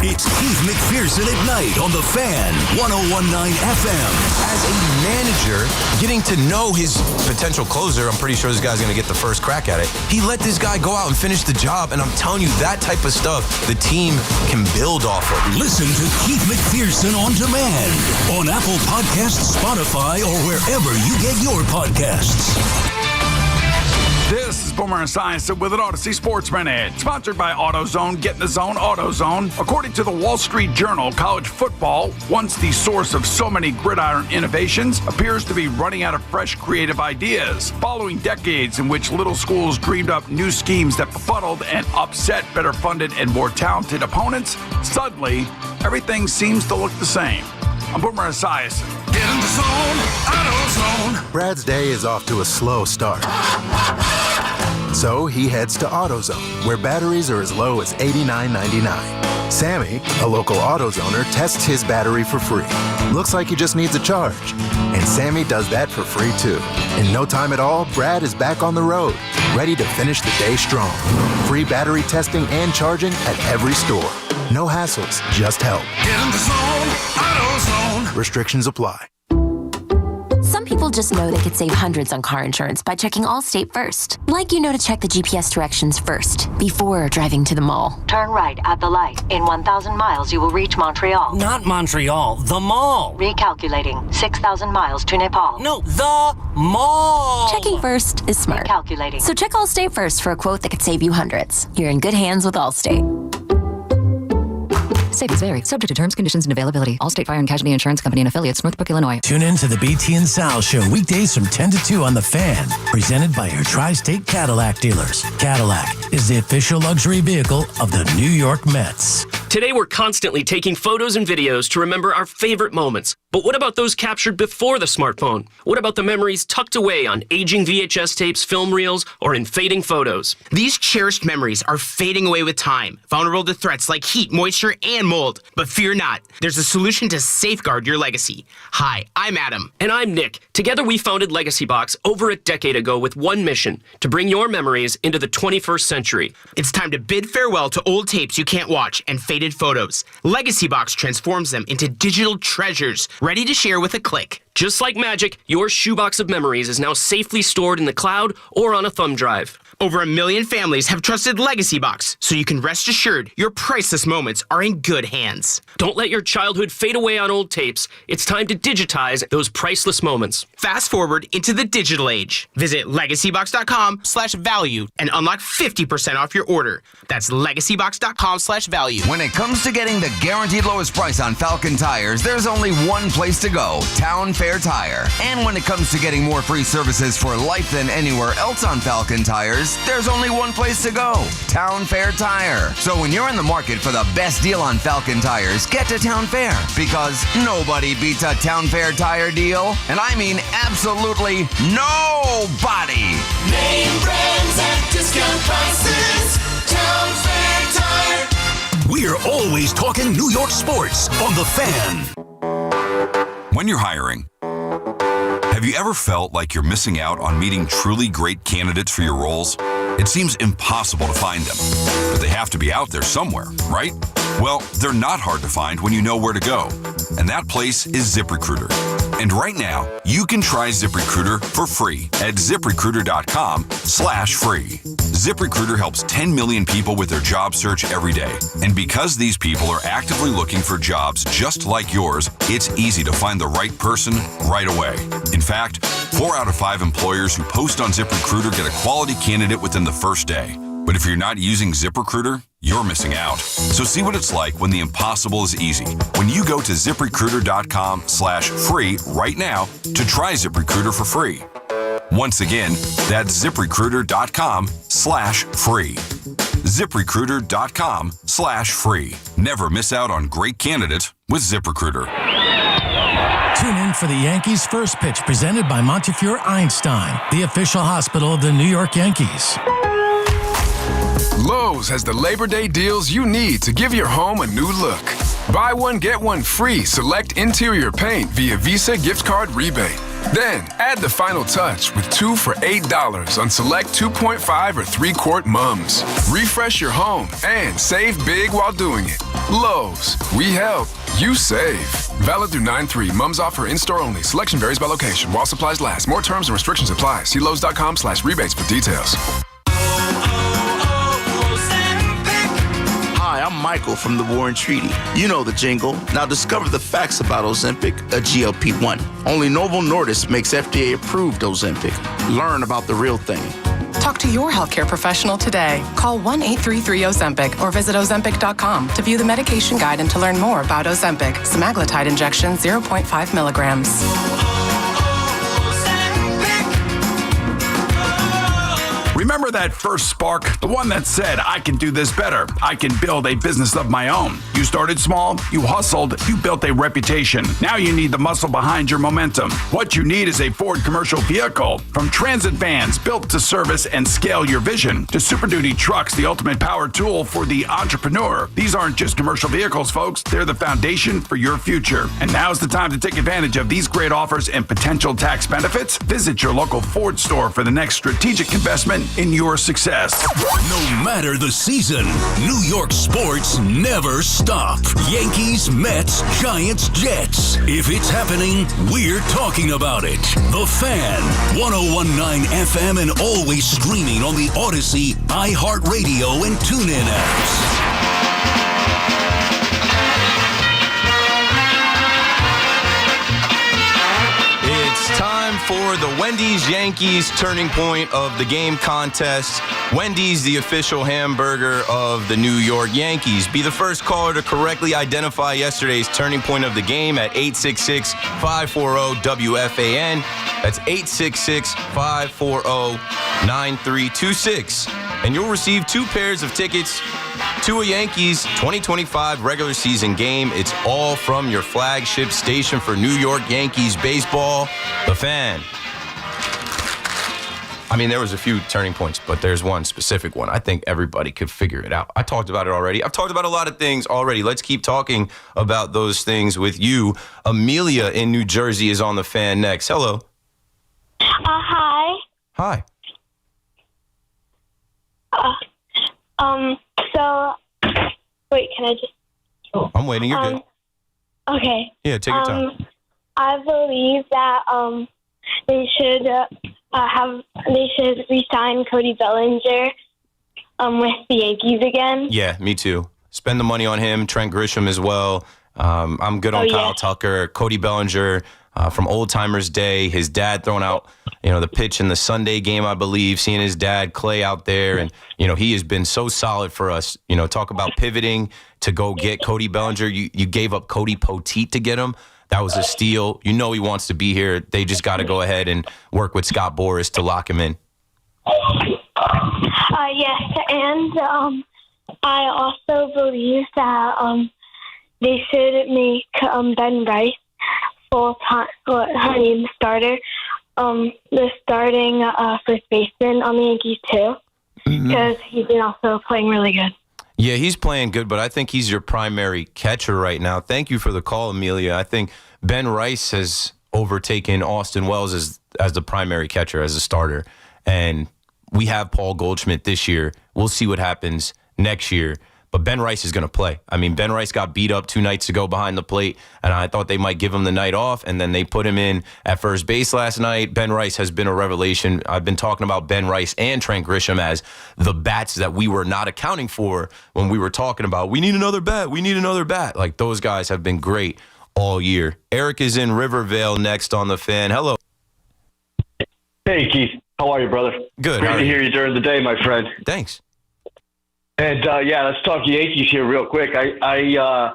It's Keith McPherson at night on the Fan, 101.9 FM. As a manager, getting to know his potential closer, I'm pretty sure this guy's going to get the first crack at it. He let this guy go out and finish the job, and I'm telling you, that type of stuff the team can build off of. Listen to Keith McPherson on demand on Apple Podcasts, Spotify, or wherever you get your podcasts. This is Boomer and Science with an Odyssey Sports Minute, sponsored by AutoZone. Get in the zone, AutoZone. According to the Wall Street Journal, college football, once the source of so many gridiron innovations, appears to be running out of fresh creative ideas. Following decades in which little schools dreamed up new schemes that befuddled and upset better funded and more talented opponents, suddenly everything seems to look the same. I'm Boomer Esiason. Get in the zone, AutoZone. Brad's day is off to a slow start. So he heads to AutoZone, where batteries are as low as $89.99. Sammy, a local AutoZoner, tests his battery for free. Looks like he just needs a charge. And Sammy does that for free too. In no time at all, Brad is back on the road, ready to finish the day strong. Free battery testing and charging at every store. No hassles, just help. Get in the zone, AutoZone. Restrictions apply. Some people just know they could save hundreds on car insurance by checking Allstate first. Like to check the GPS directions first, before driving to the mall. Turn right at the light. In 1,000 miles, you will reach Montreal. Not Montreal, the mall. Recalculating. 6,000 miles to Nepal. No, the mall. Checking first is smart. Recalculating. So check Allstate first for a quote that could save you hundreds. You're in good hands with Allstate. Savings vary. Subject to terms, conditions, and availability. Allstate Fire and Casualty Insurance Company and affiliates, Northbrook, Illinois. Tune in to the BT and Sal Show weekdays from 10 to 2 on The Fan. Presented by your Tri-State Cadillac dealers. Cadillac is the official luxury vehicle of the New York Mets. Today, we're constantly taking photos and videos to remember our favorite moments. But what about those captured before the smartphone? What about the memories tucked away on aging VHS tapes, film reels, or in fading photos? These cherished memories are fading away with time, vulnerable to threats like heat, moisture, and mold. But fear not, there's a solution to safeguard your legacy. Hi, I'm Adam. And I'm Nick. Together, we founded Legacy Box over a decade ago with one mission: to bring your memories into the 21st century. It's time to bid farewell to old tapes you can't watch and faded photos. Legacy Box transforms them into digital treasures, ready to share with a click. Just like magic, your shoebox of memories is now safely stored in the cloud or on a thumb drive. Over 1 million families have trusted Legacy Box, so you can rest assured your priceless moments are in good hands. Don't let your childhood fade away on old tapes. It's time to digitize those priceless moments. Fast forward into the digital age. Visit legacybox.com/value and unlock 50% off your order. That's legacybox.com/value. When it comes to getting the guaranteed lowest price on Falcon tires, there's only one place to go: Town Fair Tire. And when it comes to getting more free services for life than anywhere else on Falcon tires, there's only one place to go: Town Fair Tire. So when you're in the market for the best deal on Falcon tires, get to Town Fair, because nobody beats a Town Fair tire deal. And I mean absolutely nobody. Name brands at discount prices. Town Fair Tire. We're always talking New York sports on The Fan. When you're hiring, Have you ever felt like you're missing out on meeting truly great candidates for your roles? It seems impossible to find them, but they have to be out there somewhere, right? Well, they're not hard to find when you know where to go, and that place is ZipRecruiter. And right now, you can try ZipRecruiter for free at ZipRecruiter.com/free. ZipRecruiter helps 10 million people with their job search every day. And because these people are actively looking for jobs just like yours, it's easy to find the right person right away. In fact, 4 out of 5 employers who post on ZipRecruiter get a quality candidate within the first day. But if you're not using ZipRecruiter, you're missing out. So see what it's like when the impossible is easy. When you go to ZipRecruiter.com/free right now to try ZipRecruiter for free. Once again, that's ZipRecruiter.com/free. ZipRecruiter.com/free. Never miss out on great candidates with ZipRecruiter. Tune in for the Yankees' first pitch presented by Montefiore Einstein, the official hospital of the New York Yankees. Lowe's has the Labor Day deals you need to give your home a new look. Buy one, get one free select interior paint via Visa gift card rebate. Then, add the final touch with 2 for $8 on select 2.5 or 3-quart mums. Refresh your home and save big while doing it. Lowe's, we help, you save. Valid through 9/3. Mums offer in-store only. Selection varies by location. While supplies last. More terms and restrictions apply. See Lowe's.com/rebates for details. Hi, I'm Michael from the War and Treaty. You know the jingle. Now discover the facts about Ozempic, a GLP-1. Only Novo Nordisk makes FDA-approved Ozempic. Learn about the real thing. Talk to your healthcare professional today. Call 1-833-OZEMPIC or visit Ozempic.com to view the medication guide and to learn more about Ozempic, semaglutide injection 0.5 milligrams. Remember that first spark? The one that said, I can do this better. I can build a business of my own. You started small, you hustled, you built a reputation. Now you need the muscle behind your momentum. What you need is a Ford commercial vehicle. From transit vans built to service and scale your vision, to Super Duty trucks, the ultimate power tool for the entrepreneur. These aren't just commercial vehicles, folks. They're the foundation for your future. And now's the time to take advantage of these great offers and potential tax benefits. Visit your local Ford store for the next strategic investment in your success. No matter the season, New York sports never stop. Yankees, Mets, Giants, Jets. If it's happening, we're talking about it. The Fan, 101.9 FM and always streaming on the Odyssey, iHeartRadio, and TuneIn apps. It's time for the Wendy's Yankees turning point of the game contest. Wendy's, the official hamburger of the New York Yankees. Be the first caller to correctly identify yesterday's turning point of the game at 866-540-WFAN. That's 866-540-9326. And you'll receive 2 pairs of tickets to a Yankees 2025 regular season game. It's all from your flagship station for New York Yankees baseball, The Fan. I mean, there was a few turning points, but there's one specific one. I think everybody could figure it out. I talked about it already. I've talked about a lot of things already. Let's keep talking about those things with you. Amelia in New Jersey is on The Fan next. Hello. Hi. Hi. So, wait, can I just... I'm waiting. You're good. Okay. Yeah, take your time. I believe that they should re-sign Cody Bellinger with the Yankees again. Yeah, me too. Spend the money on him, Trent Grisham as well. I'm good on Kyle Tucker, Cody Bellinger from Old Timers Day. His dad throwing out, the pitch in the Sunday game, I believe, seeing his dad, Clay, out there. And, he has been so solid for us. Talk about pivoting to go get Cody Bellinger. You gave up Cody Poteet to get him. That was a steal. He wants to be here. They just got to go ahead and work with Scott Boras to lock him in. Yes, and I also believe that they should make Ben Rice starter, the starting first baseman on the Yankees too, because he's been also playing really good. Yeah, he's playing good, but I think he's your primary catcher right now. Thank you for the call, Amelia. I think Ben Rice has overtaken Austin Wells as the primary catcher, as a starter. And we have Paul Goldschmidt this year. We'll see what happens next year. But Ben Rice is going to play. I mean, Ben Rice got beat up 2 nights ago behind the plate, and I thought they might give him the night off, and then they put him in at first base last night. Ben Rice has been a revelation. I've been talking about Ben Rice and Trent Grisham as the bats that we were not accounting for when we were talking about, we need another bat, we need another bat. Like, those guys have been great all year. Eric is in Rivervale next on the Fan. Hello. Hey, Keith. How are you, brother? Good. Great to hear you during the day, my friend. Thanks. And let's talk Yankees here real quick. That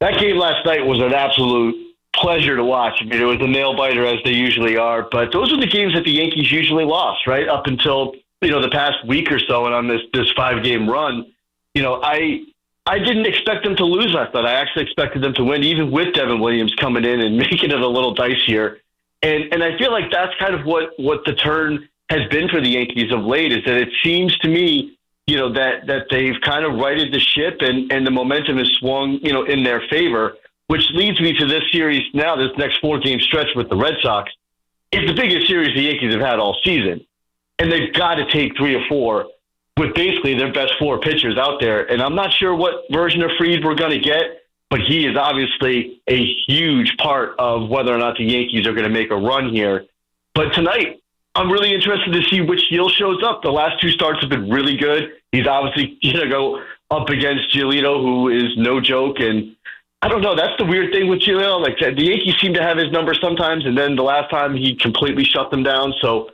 game last night was an absolute pleasure to watch. I mean, it was a nail biter as they usually are, but those are the games that the Yankees usually lost, right? Up until the past week or so, and on this 5-game run, I didn't expect them to lose last night. I actually expected them to win, even with Devin Williams coming in and making it a little dicier. And I feel like that's kind of what the turn has been for the Yankees of late. Is that it seems to me, that they've kind of righted the ship and the momentum has swung, in their favor, which leads me to this series now, this next 4-game stretch with the Red Sox. It's the biggest series the Yankees have had all season. And they've got to take 3 or 4 with basically their best 4 pitchers out there. And I'm not sure what version of Fried we're going to get, but he is obviously a huge part of whether or not the Yankees are going to make a run here. But tonight, I'm really interested to see which Yil shows up. The last 2 starts have been really good. He's obviously going to go up against Giolito, who is no joke. And I don't know. That's the weird thing with Giolito. Like, the Yankees seem to have his number sometimes, and then the last time he completely shut them down. So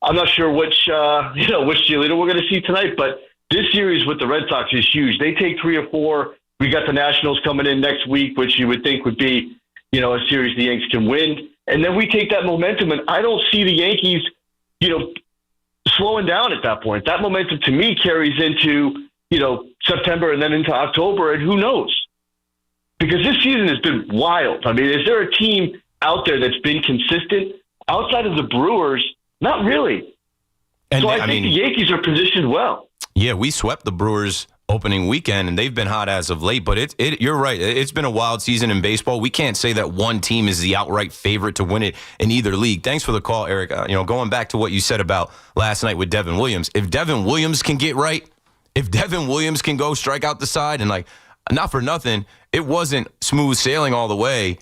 I'm not sure which Giolito we're going to see tonight. But this series with the Red Sox is huge. They take 3 or 4. We got the Nationals coming in next week, which you would think would be, a series the Yankees can win. And then we take that momentum, and I don't see the Yankees slowing down at that point. That momentum to me carries into, September and then into October, and who knows? Because this season has been wild. I mean, is there a team out there that's been consistent outside of the Brewers? Not really. And so I think the Yankees are positioned well. Yeah, we swept the Brewers opening weekend, and they've been hot as of late. But you're right. It's been a wild season in baseball. We can't say that one team is the outright favorite to win it in either league. Thanks for the call, Eric. Going back to what you said about last night with Devin Williams, if Devin Williams can get right, if Devin Williams can go strike out the side, and not for nothing, it wasn't smooth sailing all the way.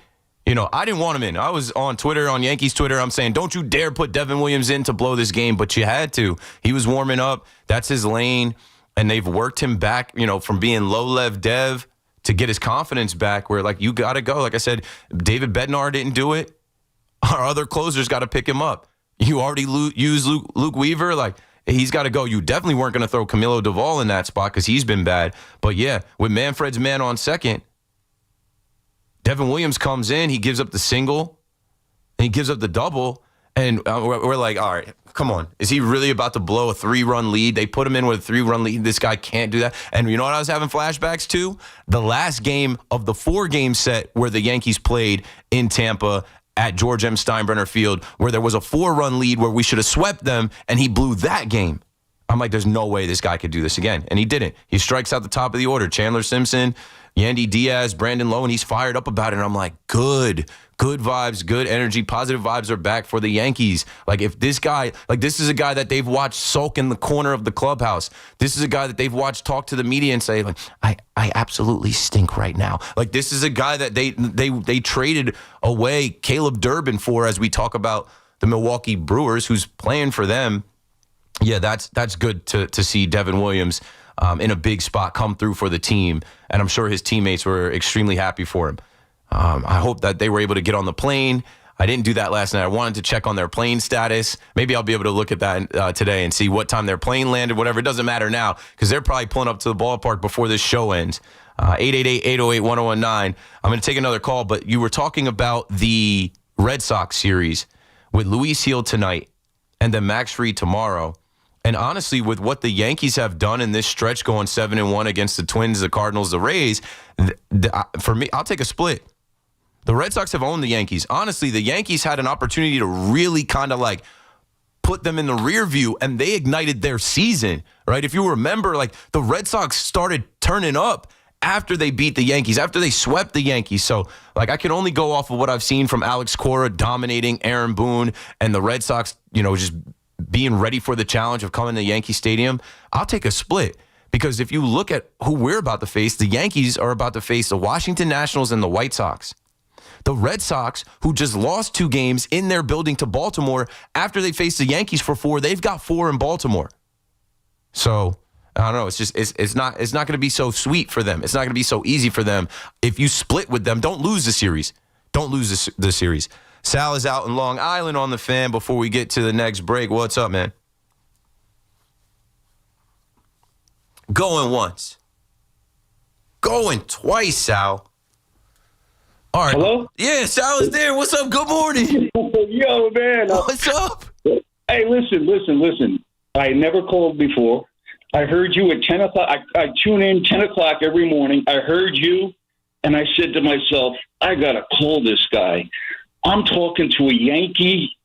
I didn't want him in. I was on Twitter, on Yankees Twitter. I'm saying, don't you dare put Devin Williams in to blow this game, but you had to. He was warming up. That's his lane. And they've worked him back, from being low-lev Dev to get his confidence back where, you got to go. Like I said, David Bednar didn't do it. Our other closers got to pick him up. You already used Luke Weaver. He's got to go. You definitely weren't going to throw Camilo Duvall in that spot because he's been bad. But, yeah, with Manfred's man on second, Devin Williams comes in. He gives up the single, and he gives up the double. And we're like, all right, come on. Is he really about to blow a 3-run lead? They put him in with a 3-run lead. This guy can't do that. And you know what I was having flashbacks to? The last game of the 4-game set where the Yankees played in Tampa at George M. Steinbrenner Field, where there was a 4-run lead where we should have swept them, and he blew that game. I'm like, there's no way this guy could do this again. And he didn't. He strikes out the top of the order. Chandler Simpson, Yandy Diaz, Brandon Lowe, and he's fired up about it. And I'm like, good vibes, good energy, positive vibes are back for the Yankees. If this guy, this is a guy that they've watched sulk in the corner of the clubhouse. This is a guy that they've watched talk to the media and say, I absolutely stink right now. This is a guy that they traded away Caleb Durbin for, as we talk about the Milwaukee Brewers, who's playing for them. Yeah, that's good to see Devin Williams in a big spot come through for the team. And I'm sure his teammates were extremely happy for him. I hope that they were able to get on the plane. I didn't do that last night. I wanted to check on their plane status. Maybe I'll be able to look at that today and see what time their plane landed, whatever. It doesn't matter now because they're probably pulling up to the ballpark before this show ends. 888-808-1019. I'm going to take another call, but you were talking about the Red Sox series with Luis Gil tonight and then Max Fried tomorrow. And honestly, with what the Yankees have done in this stretch, going 7-1 against the Twins, the Cardinals, the Rays, for me, I'll take a split. The Red Sox have owned the Yankees. Honestly, the Yankees had an opportunity to really kind of put them in the rear view, and they ignited their season, right? If you remember, the Red Sox started turning up, after they beat the Yankees, after they swept the Yankees. So, like, I can only go off of what I've seen from Alex Cora dominating Aaron Boone and the Red Sox, just being ready for the challenge of coming to Yankee Stadium. I'll take a split because if you look at who we're about to face, the Yankees are about to face the Washington Nationals and the White Sox. The Red Sox, who just lost 2 games in their building to Baltimore after they faced the Yankees for 4, they've got 4 in Baltimore. So, I don't know. It's just it's not going to be so sweet for them. It's not going to be so easy for them. If you split with them, don't lose the series. Don't lose the series. Sal is out in Long Island on the Fan before we get to the next break. What's up, man? Going once. Going twice, Sal. All right. Hello? Yeah, Sal is there. What's up? Good morning. Yo, man. What's up? Hey, listen. I never called before. I heard you at 10 o'clock. I tune in 10 o'clock every morning. I heard you, and I said to myself, I got to call this guy. I'm talking to a Yankee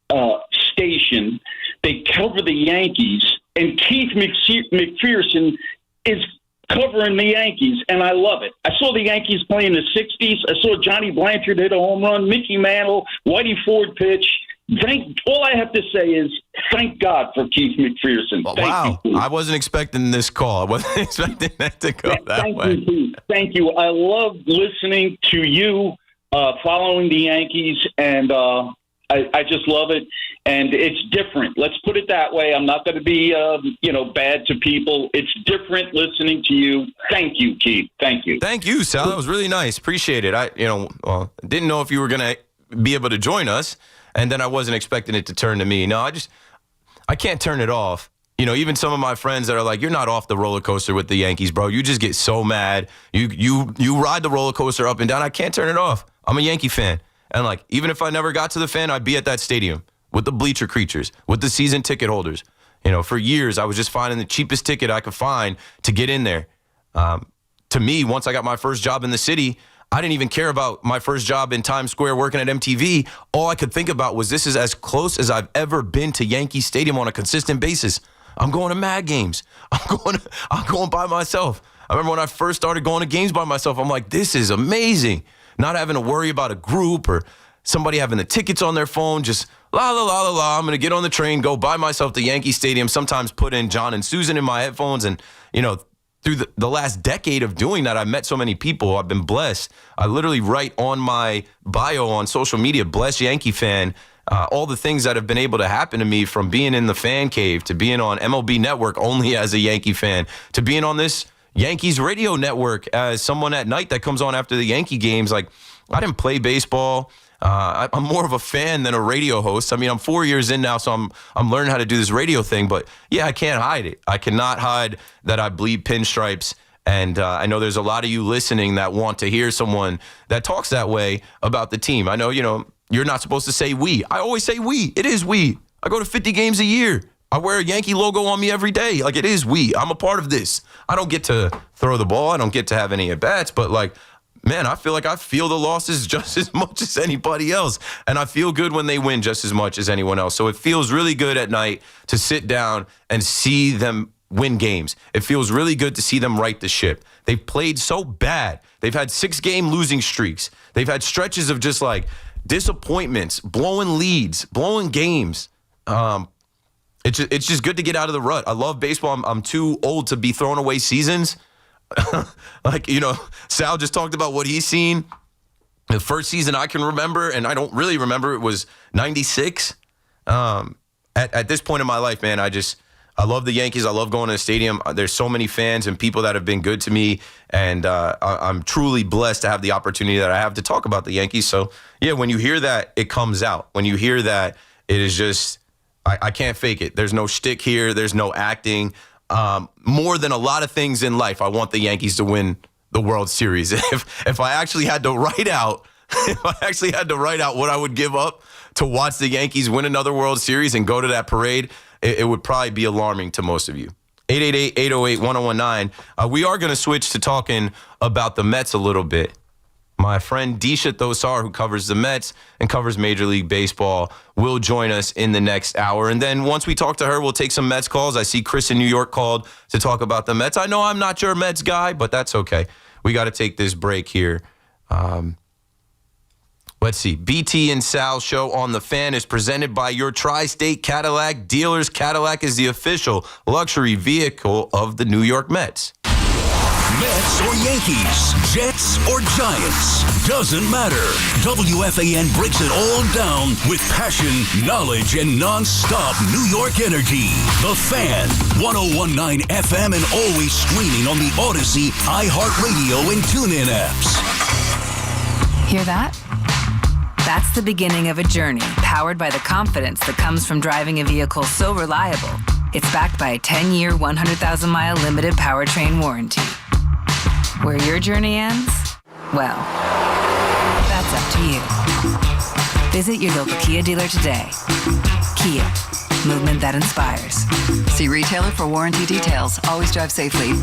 station. They cover the Yankees, and Keith Mcpherson is covering the Yankees, and I love it. I saw the Yankees play in the 60s. I saw Johnny Blanchard hit a home run, Mickey Mantle, Whitey Ford pitch. All I have to say is thank God for Keith Mcpherson. Wow. I wasn't expecting this call. I wasn't expecting that to go that way. Thank you. I love listening to you following the Yankees, and I just love it. And it's different. Let's put it that way. I'm not going to be, bad to people. It's different listening to you. Thank you, Keith. Thank you. Thank you, Sal. That was really nice. Appreciate it. I didn't know if you were going to be able to join us, and then I wasn't expecting it to turn to me. No, I can't turn it off. Even some of my friends that are like, you're not off the roller coaster with the Yankees, bro. You just get so mad. You ride the roller coaster up and down. I can't turn it off. I'm a Yankee fan. And, even if I never got to the Fan, I'd be at that stadium with the bleacher creatures, with the season ticket holders. For years, I was just finding the cheapest ticket I could find to get in there. To me, once I got my first job in the city, I didn't even care about my first job in Times Square working at MTV. All I could think about was this is as close as I've ever been to Yankee Stadium on a consistent basis. I'm going to Mad games. I'm going by myself. I remember when I first started going to games by myself, I'm like, this is amazing. Not having to worry about a group or somebody having the tickets on their phone, just la, la, la, la, la. I'm going to get on the train, go by myself to Yankee Stadium, sometimes put in John and Susan in my headphones. And, through the last decade of doing that, I've met so many people. I've been blessed. I literally write on my bio on social media, blessed Yankee fan, all the things that have been able to happen to me from being in the fan cave to being on MLB Network only as a Yankee fan to being on this Yankees radio network as someone at night that comes on after the Yankee games. I didn't play baseball. I'm more of a fan than a radio host. I mean, I'm 4 years in now, so I'm learning how to do this radio thing. But yeah, I can't hide it. I cannot hide that I bleed pinstripes. And I know there's a lot of you listening that want to hear someone that talks that way about the team. I know, you're not supposed to say we. I always say we. It is we. I go to 50 games a year. I wear a Yankee logo on me every day. It is we. I'm a part of this. I don't get to throw the ball. I don't get to have any at-bats. But, man, I feel like I feel the losses just as much as anybody else. And I feel good when they win just as much as anyone else. So it feels really good at night to sit down and see them win games. It feels really good to see them right the ship. They've played so bad. They've had 6-game losing streaks. They've had stretches of just disappointments, blowing leads, blowing games. It's just good to get out of the rut. I love baseball. I'm too old to be throwing away seasons. Sal just talked about what he's seen. The first season I can remember, and I don't really remember, it was 96. At this point in my life, man, I love the Yankees. I love going to the stadium. There's so many fans and people that have been good to me, and I'm truly blessed to have the opportunity that I have to talk about the Yankees. So, yeah, when you hear that, it comes out. When you hear that, it is just, I can't fake it. There's no shtick here. There's no acting. More than a lot of things in life, I want the Yankees to win the World Series. If I actually had to write out, what I would give up to watch the Yankees win another World Series and go to that parade, it would probably be alarming to most of you. 888-808-1019. We are going to switch to talking about the Mets a little bit. My friend Disha Thosar, who covers the Mets and covers Major League Baseball, will join us in the next hour. And then once we talk to her, we'll take some Mets calls. I see Chris in New York called to talk about the Mets. I know I'm not your Mets guy, but that's okay. we got to take this break here. Let's see. BT and Sal show on the Fan is presented by your Tri-State Cadillac dealers. Cadillac is the official luxury vehicle of the New York Mets. Mets or Yankees, Jets or Giants, doesn't matter. WFAN breaks it all down with passion, knowledge, and nonstop New York energy. The Fan, 101.9 FM and always streaming on the Odyssey, iHeartRadio, and TuneIn apps. Hear that? That's the beginning of a journey powered by the confidence that comes from driving a vehicle so reliable. It's backed by a 10-year, 100,000-mile limited powertrain warranty. Where your journey ends? Well, that's up to you. Visit your local Kia dealer today. Kia, movement that inspires. See retailer for warranty details. Always drive safely.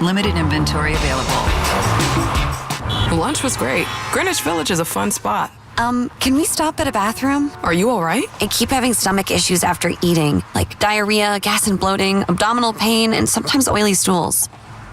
Limited inventory available. Lunch was great. Greenwich Village is a fun spot. Can we stop at a bathroom? Are you all right? I keep having stomach issues after eating, like diarrhea, gas and bloating, abdominal pain, and sometimes oily stools.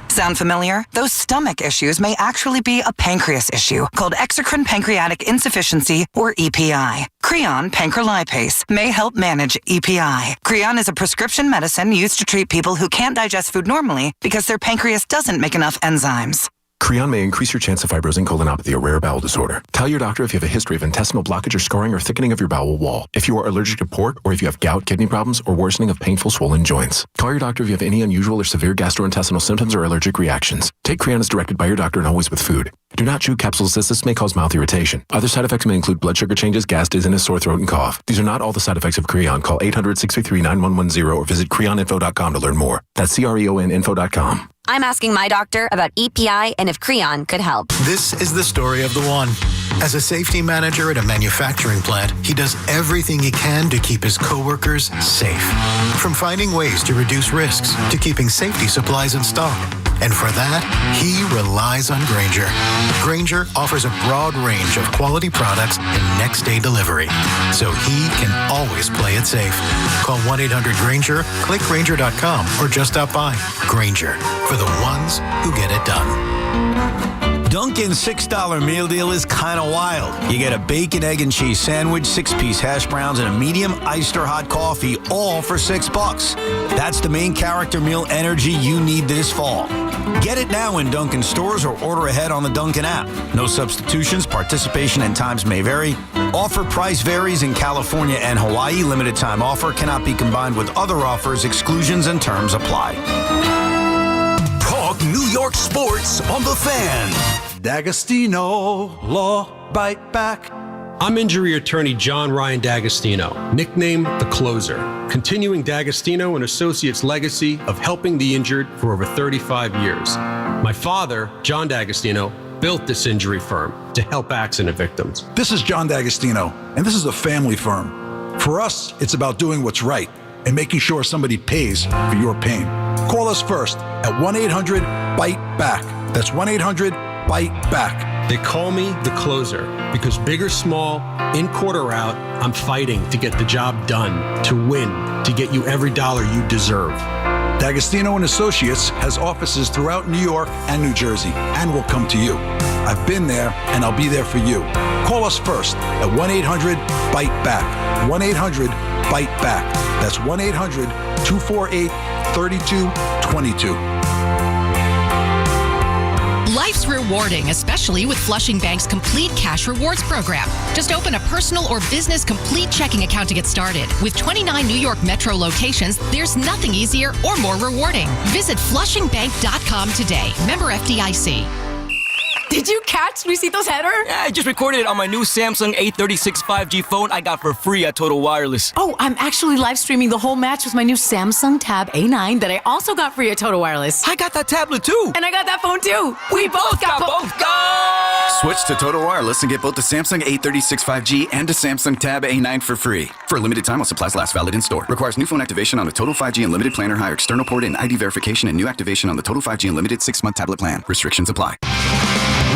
Sound familiar? Those stomach issues may actually be a pancreas issue called exocrine pancreatic insufficiency, or EPI. Creon pancrelipase may help manage EPI. Creon is a prescription medicine used to treat people who can't digest food normally because their pancreas doesn't make enough enzymes. Creon may increase your chance of fibrosing colonopathy, a rare bowel disorder. Tell your doctor if you have a history of intestinal blockage or scarring or thickening of your bowel wall, if you are allergic to pork, or if you have gout, kidney problems, or worsening of painful swollen joints. Call your doctor if you have any unusual or severe gastrointestinal symptoms or allergic reactions. Take Creon as directed by your doctor and always with food. Do not chew capsules as this may cause mouth irritation. Other side effects may include blood sugar changes, gas, dizziness, sore throat, and cough. These are not all the side effects of Creon. Call 800-633-9110 or visit creoninfo.com to learn more. That's CREONinfo.com. I'm asking my doctor about EPI and if Creon could help. This is the story of the one. As a safety manager at a manufacturing plant, he does everything he can to keep his coworkers safe. From finding ways to reduce risks to keeping safety supplies in stock. And for that, he relies on Grainger. Grainger offers a broad range of quality products and next-day delivery, so he can always play it safe. Call 1-800-GRAINGER, click Grainger.com, or just stop by. Grainger, for the ones who get it done. Dunkin's $6 meal deal is kind of wild. You get a bacon, egg, and cheese sandwich, 6-piece hash browns, and a medium iced or hot coffee, all for $6. That's the main character meal energy you need this fall. Get it now in Dunkin' stores or order ahead on the Dunkin' app. No substitutions, participation and times may vary. Offer price varies in California and Hawaii. Limited time offer cannot be combined with other offers. Exclusions and terms apply. Talk New York sports on the Fan. D'Agostino, Law, Bite Back. I'm injury attorney John Ryan D'Agostino, nicknamed The Closer, continuing D'Agostino and Associates' legacy of helping the injured for over 35 years. My father, John D'Agostino, built this injury firm to help accident victims. This is John D'Agostino, and this is a family firm. For us, it's about doing what's right and making sure somebody pays for your pain. Call us first at 1-800-BITE-BACK. That's 1-800-BITE-BACK. They call me The Closer because big or small, in court or out, I'm fighting to get the job done, to win, to get you every dollar you deserve. D'Agostino and Associates has offices throughout New York and New Jersey and will come to you. I've been there and I'll be there for you. Call us first at 1-800-BITE-BACK. 1-800-BITE-BACK. That's 1-800-248-3222. Life's rewarding, especially with Flushing Bank's Complete Cash Rewards program. Just open a personal or business complete checking account to get started. With 29 New York Metro locations, there's nothing easier or more rewarding. Visit flushingbank.com today. Member FDIC. Did you catch Luisito's header? Yeah, I just recorded it on my new Samsung A36 5G phone I got for free at Total Wireless. Oh, I'm actually live streaming the whole match with my new Samsung Tab A9 that I also got free at Total Wireless. I got that tablet too. And I got that phone too. We both got both. Go! Switch to Total Wireless and get both the Samsung A36 5G and the Samsung Tab A9 for free. For a limited time while supplies last, valid in store. Requires new phone activation on a Total 5G Unlimited plan or higher external port and ID verification and new activation on the Total 5G Unlimited 6-month tablet plan. Restrictions apply.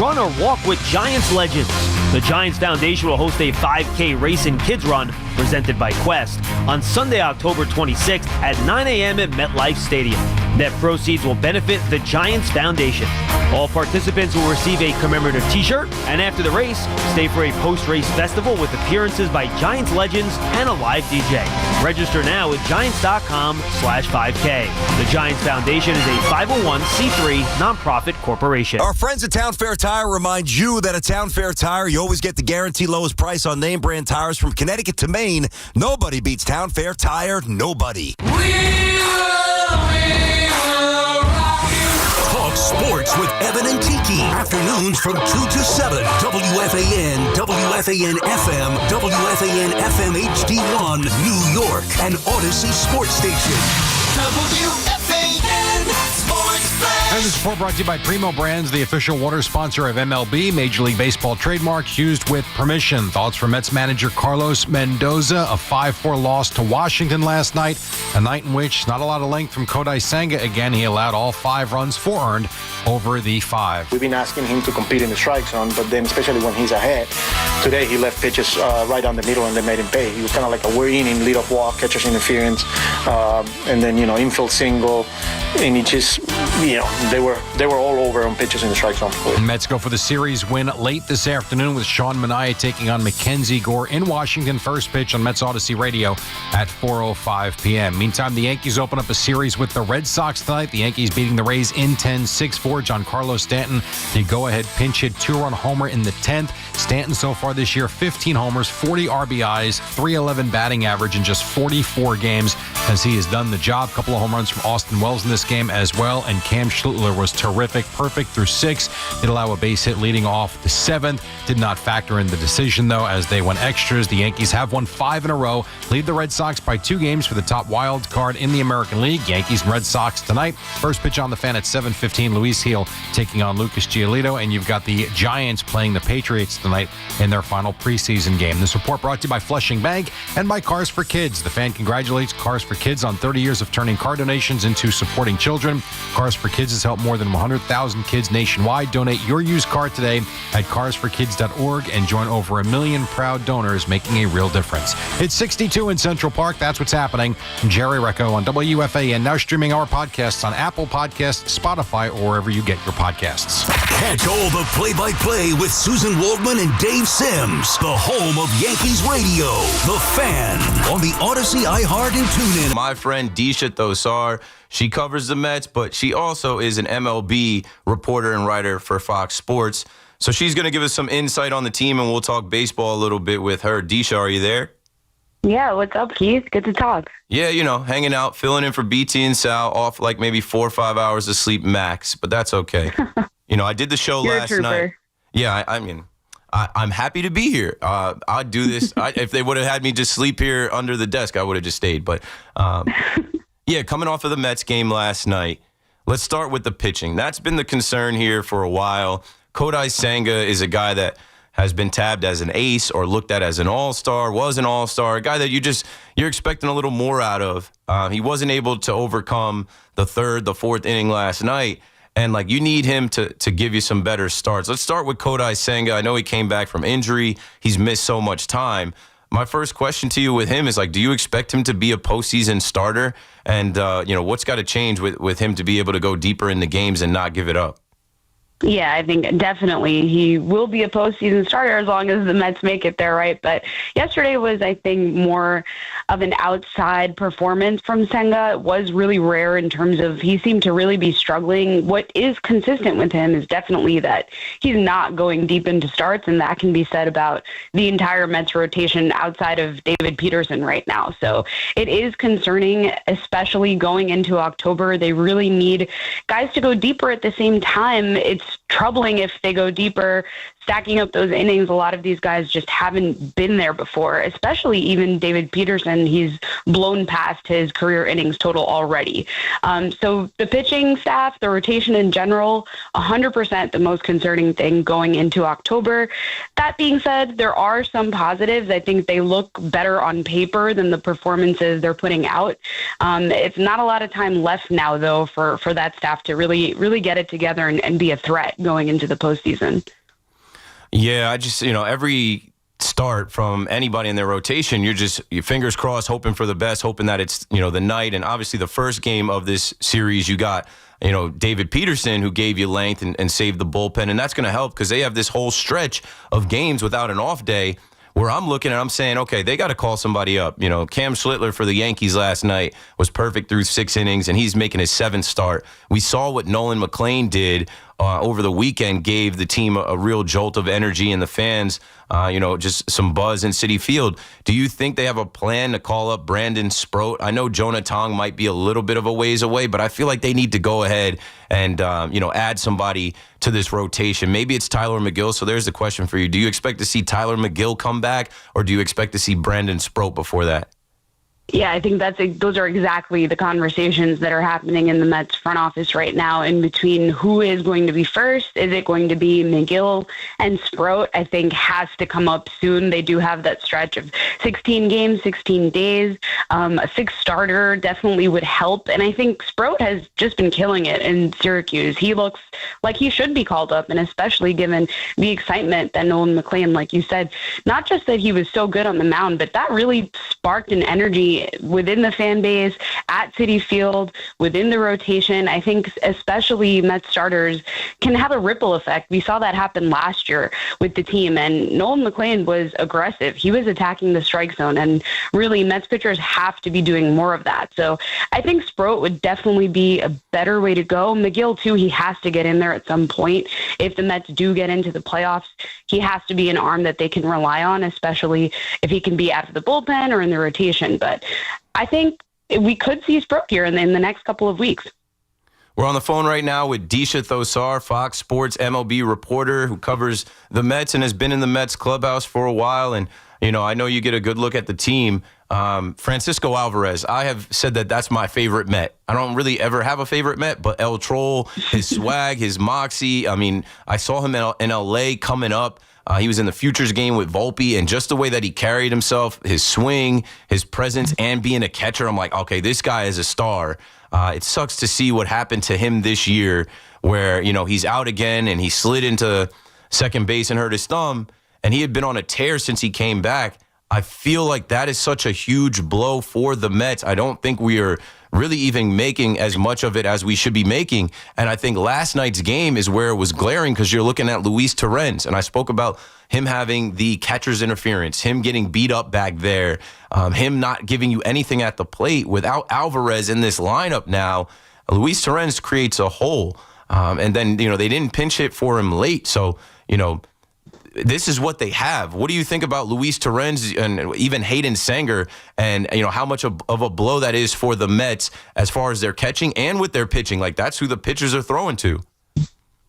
Run or walk with Giants legends. The Giants Foundation will host a 5K race and kids run presented by Quest on Sunday, October 26th at 9 a.m. at MetLife Stadium. Net proceeds will benefit the Giants Foundation. All participants will receive a commemorative t-shirt, and after the race, stay for a post-race festival with appearances by Giants legends and a live DJ. Register now at Giants.com/5K. The Giants Foundation is a 501c3 nonprofit corporation. Our friends at Town Fair Tire remind you that at Town Fair Tire, you always get the guaranteed lowest price on name brand tires from Connecticut to Maine. Nobody beats Town Fair Tire. Nobody. Talk sports with Evan and Tiki. Afternoons from 2 to 7. WFAN, WFAN FM, WFAN FM HD1, New York, and Odyssey Sports Station. WFAN Sports Flash. And this report brought to you by Primo Brands, the official water sponsor of MLB. Major League Baseball trademarks used with permission. Thoughts from Mets manager Carlos Mendoza. A 5-4 loss to Washington last night. A night in which not a lot of length from Kodai Senga. Again, he allowed all 5 runs, 4 earned over the 5. We've been asking him to compete in the strike zone, but then especially when he's ahead. Today he left pitches right down the middle and they made him pay. He was kind of like a we're inning leadoff walk, catcher's interference, and then infield single, and he just they were all over on pitches in the strike zone. Mets go for the series win late this afternoon with Sean Manaea taking on Mackenzie Gore in Washington. First pitch on Mets Odyssey Radio at 4:05 p.m. Meantime, the Yankees open up a series with the Red Sox tonight. The Yankees beating the Rays in 10-6-4. Giancarlo Stanton, the go-ahead pinch hit 2-run homer in the 10th. Stanton so far this year, 15 homers, 40 RBIs, .311 batting average in just 44 games as he has done the job. Couple of home runs from Austin Wells in this game as well, and Cam Schluttler was terrific, perfect through 6. Did allow a base hit leading off the 7th. Did not factor in the decision, though, as they went extras. The Yankees have won 5 in a row, lead the Red Sox by 2 games for the top wild card in the American League. Yankees and Red Sox tonight. First pitch on the fan at 7:15. Luis Gil taking on Lucas Giolito, and you've got the Giants playing the Patriots tonight in their final preseason game. This report brought to you by Flushing Bank and by Cars for Kids. The Fan congratulates Cars for Kids on 30 years of turning car donations into supporting children. Cars for Kids has helped more than 100,000 kids nationwide. Donate your used car today at carsforkids.org and join over 1 million proud donors making a real difference. It's 62 in Central Park. That's what's happening. I'm Jerry Recco on WFAN, now streaming our podcasts on Apple Podcasts, Spotify, or wherever you get your podcasts. Catch all the play-by-play with Susan Waldman and Dave Sims. The home of Yankees Radio. The Fan on the Odyssey, iHeart, and TuneIn. My friend Disha Thosar, she covers the Mets, but she also is an MLB reporter and writer for Fox Sports. So she's going to give us some insight on the team, and we'll talk baseball a little bit with her. Disha, are you there? Yeah, what's up, Keith? Good to talk. Yeah, hanging out, filling in for BT and Sal, off like maybe 4 or 5 hours of sleep max, but that's okay. I did the show You're last a trooper. night. Yeah, I'm happy to be here. I'd do this. If they would have had me just sleep here under the desk, I would have just stayed. But, yeah, coming off of the Mets game last night, let's start with the pitching. That's been the concern here for a while. Kodai Senga is a guy that has been tabbed as an ace or looked at as an all-star, was an all-star, a guy that you're expecting a little more out of. He wasn't able to overcome the 3rd, the 4th inning last night. And, you need him to give you some better starts. Let's start with Kodai Senga. I know he came back from injury. He's missed so much time. My first question to you with him is, do you expect him to be a postseason starter? And, what's got to change with him to be able to go deeper in the games and not give it up? Yeah, I think definitely he will be a postseason starter as long as the Mets make it there, right? But yesterday was, I think, more of an outside performance from Senga. It was really rare in terms of he seemed to really be struggling. What is consistent with him is definitely that he's not going deep into starts, and that can be said about the entire Mets rotation outside of David Peterson right now. So it is concerning, especially going into October. They really need guys to go deeper at the same time. It's troubling if they go deeper, stacking up those innings. A lot of these guys just haven't been there before, especially even David Peterson. He's blown past his career innings total already. So the pitching staff, the rotation in general, 100% the most concerning thing going into October. That being said, there are some positives. I think they look better on paper than the performances they're putting out. It's not a lot of time left now, though, for that staff to really get it together and be a threat going into the postseason. Yeah, I just, every start from anybody in their rotation, your fingers crossed, hoping for the best, hoping that it's, the night. And obviously the first game of this series, you got, David Peterson, who gave you length and saved the bullpen. And that's going to help because they have this whole stretch of games without an off day where I'm looking and I'm saying, okay, they got to call somebody up. Cam Schlittler for the Yankees last night was perfect through 6 innings, and he's making his 7th start. We saw what Nolan McLean did over the weekend, gave the team a real jolt of energy, and the fans, just some buzz in Citi Field. Do you think they have a plan to call up Brandon Sproat? I know Jonah Tong might be a little bit of a ways away, but I feel like they need to go ahead and, add somebody to this rotation. Maybe it's Tyler McGill. So there's the question for you. Do you expect to see Tyler McGill come back, or do you expect to see Brandon Sproat before that? Yeah, I think those are exactly the conversations that are happening in the Mets front office right now in between who is going to be first. Is it going to be McGill and Sproat? I think has to come up soon. They do have that stretch of 16 games, 16 days. A 6th starter definitely would help. And I think Sproat has just been killing it in Syracuse. He looks like he should be called up, and especially given the excitement that Nolan McLean, like you said, not just that he was so good on the mound, but that really sparked an energy within the fan base, at Citi Field, within the rotation. I think especially Mets starters can have a ripple effect. We saw that happen last year with the team, and Nolan McLean was aggressive. He was attacking the strike zone, and really Mets pitchers have to be doing more of that. So I think Sproat would definitely be a better way to go. McGill, too, he has to get in there at some point. If the Mets do get into the playoffs, he has to be an arm that they can rely on, especially if he can be out of the bullpen or in the rotation. But I think we could see Sproat here in the next couple of weeks. We're on the phone right now with Disha Thosar, Fox Sports MLB reporter who covers the Mets and has been in the Mets clubhouse for a while. And, I know you get a good look at the team. Francisco Alvarez, I have said that that's my favorite Met. I don't really ever have a favorite Met, but El Troll, his swag, his moxie. I mean, I saw him in L.A. coming up. He was in the Futures game with Volpe, and just the way that he carried himself, his swing, his presence, and being a catcher, I'm like, okay, this guy is a star. It sucks to see what happened to him this year where, he's out again and he slid into second base and hurt his thumb, and he had been on a tear since he came back. I feel like that is such a huge blow for the Mets. I don't think we are really even making as much of it as we should be making. And I think last night's game is where it was glaring because you're looking at Luis Torrens. And I spoke about him having the catcher's interference, him getting beat up back there, him not giving you anything at the plate. Without Alvarez in this lineup now, Luis Torrens creates a hole. And then, they didn't pinch hit for him late. So, this is what they have. What do you think about Luis Torrens and even Hayden Sanger and, how much of a blow that is for the Mets as far as their catching and with their pitching? Like, that's who the pitchers are throwing to.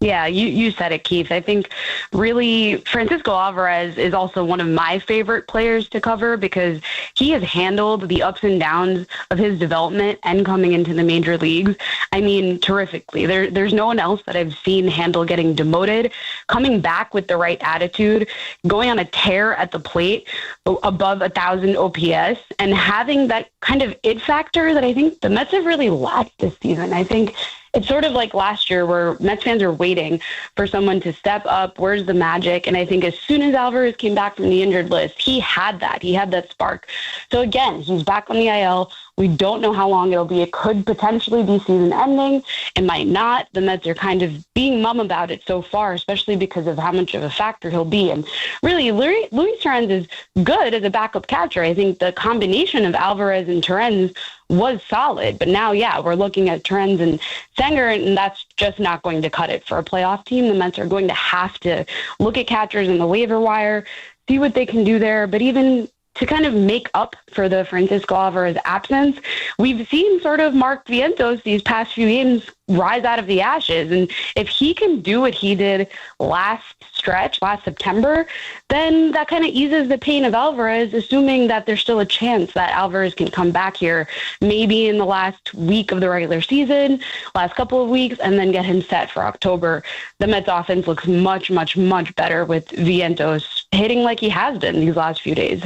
Yeah, you said it, Keith. I think really Francisco Alvarez is also one of my favorite players to cover because he has handled the ups and downs of his development and coming into the major leagues. I mean, terrifically. There's no one else that I've seen handle getting demoted, coming back with the right attitude, going on a tear at the plate above 1,000 OPS, and having that kind of it factor that I think the Mets have really lacked this season. I think it's sort of like last year where Mets fans are waiting for someone to step up. Where's the magic? And I think as soon as Alvarez came back from the injured list, he had that. He had that spark. So again, he's back on the IL. We don't know how long it'll be. It could potentially be season ending. It might not. The Mets are kind of being mum about it so far, especially because of how much of a factor he'll be. And really, Luis Torrens is good as a backup catcher. I think the combination of Alvarez and Torrens was solid. But now, we're looking at Torrens and Sanger, and that's just not going to cut it for a playoff team. The Mets are going to have to look at catchers in the waiver wire, see what they can do there. But even to kind of make up for the Francisco Alvarez absence, we've seen sort of Mark Vientos these past few games rise out of the ashes. And if he can do what he did last September, then that kind of eases the pain of Alvarez, assuming that there's still a chance that Alvarez can come back here maybe in the last week of the regular season, last couple of weeks, and then get him set for October. The Mets offense looks much, much, much better with Vientos hitting like he has been these last few days.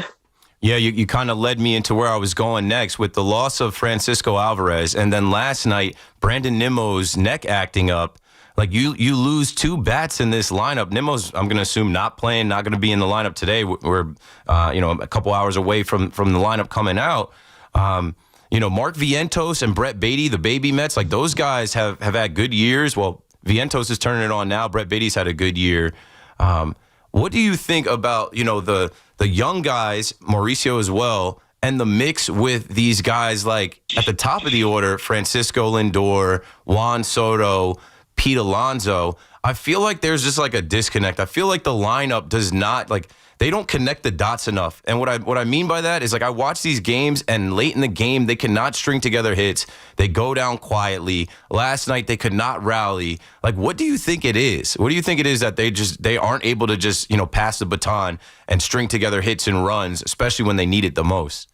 Yeah, you kind of led me into where I was going next with the loss of Francisco Alvarez. And then last night, Brandon Nimmo's neck acting up. Like you lose 2 bats in this lineup. Nimmo's, I'm going to assume, not playing, not going to be in the lineup today. We're a couple hours away from the lineup coming out. Mark Vientos and Brett Beatty, the baby Mets, like those guys have had good years. Well, Vientos is turning it on now. Brett Beatty's had a good year. What do you think about, the young guys, Mauricio as well, and the mix with these guys like at the top of the order, Francisco Lindor, Juan Soto, Pete Alonso? I feel like there's just like a disconnect. I feel like the lineup does not, like, they don't connect the dots enough. And what I mean by that is, like, I watch these games, and late in the game, they cannot string together hits. They go down quietly. Last night, they could not rally. Like, what do you think it is? What do you think it is that they aren't able to just, pass the baton and string together hits and runs, especially when they need it the most?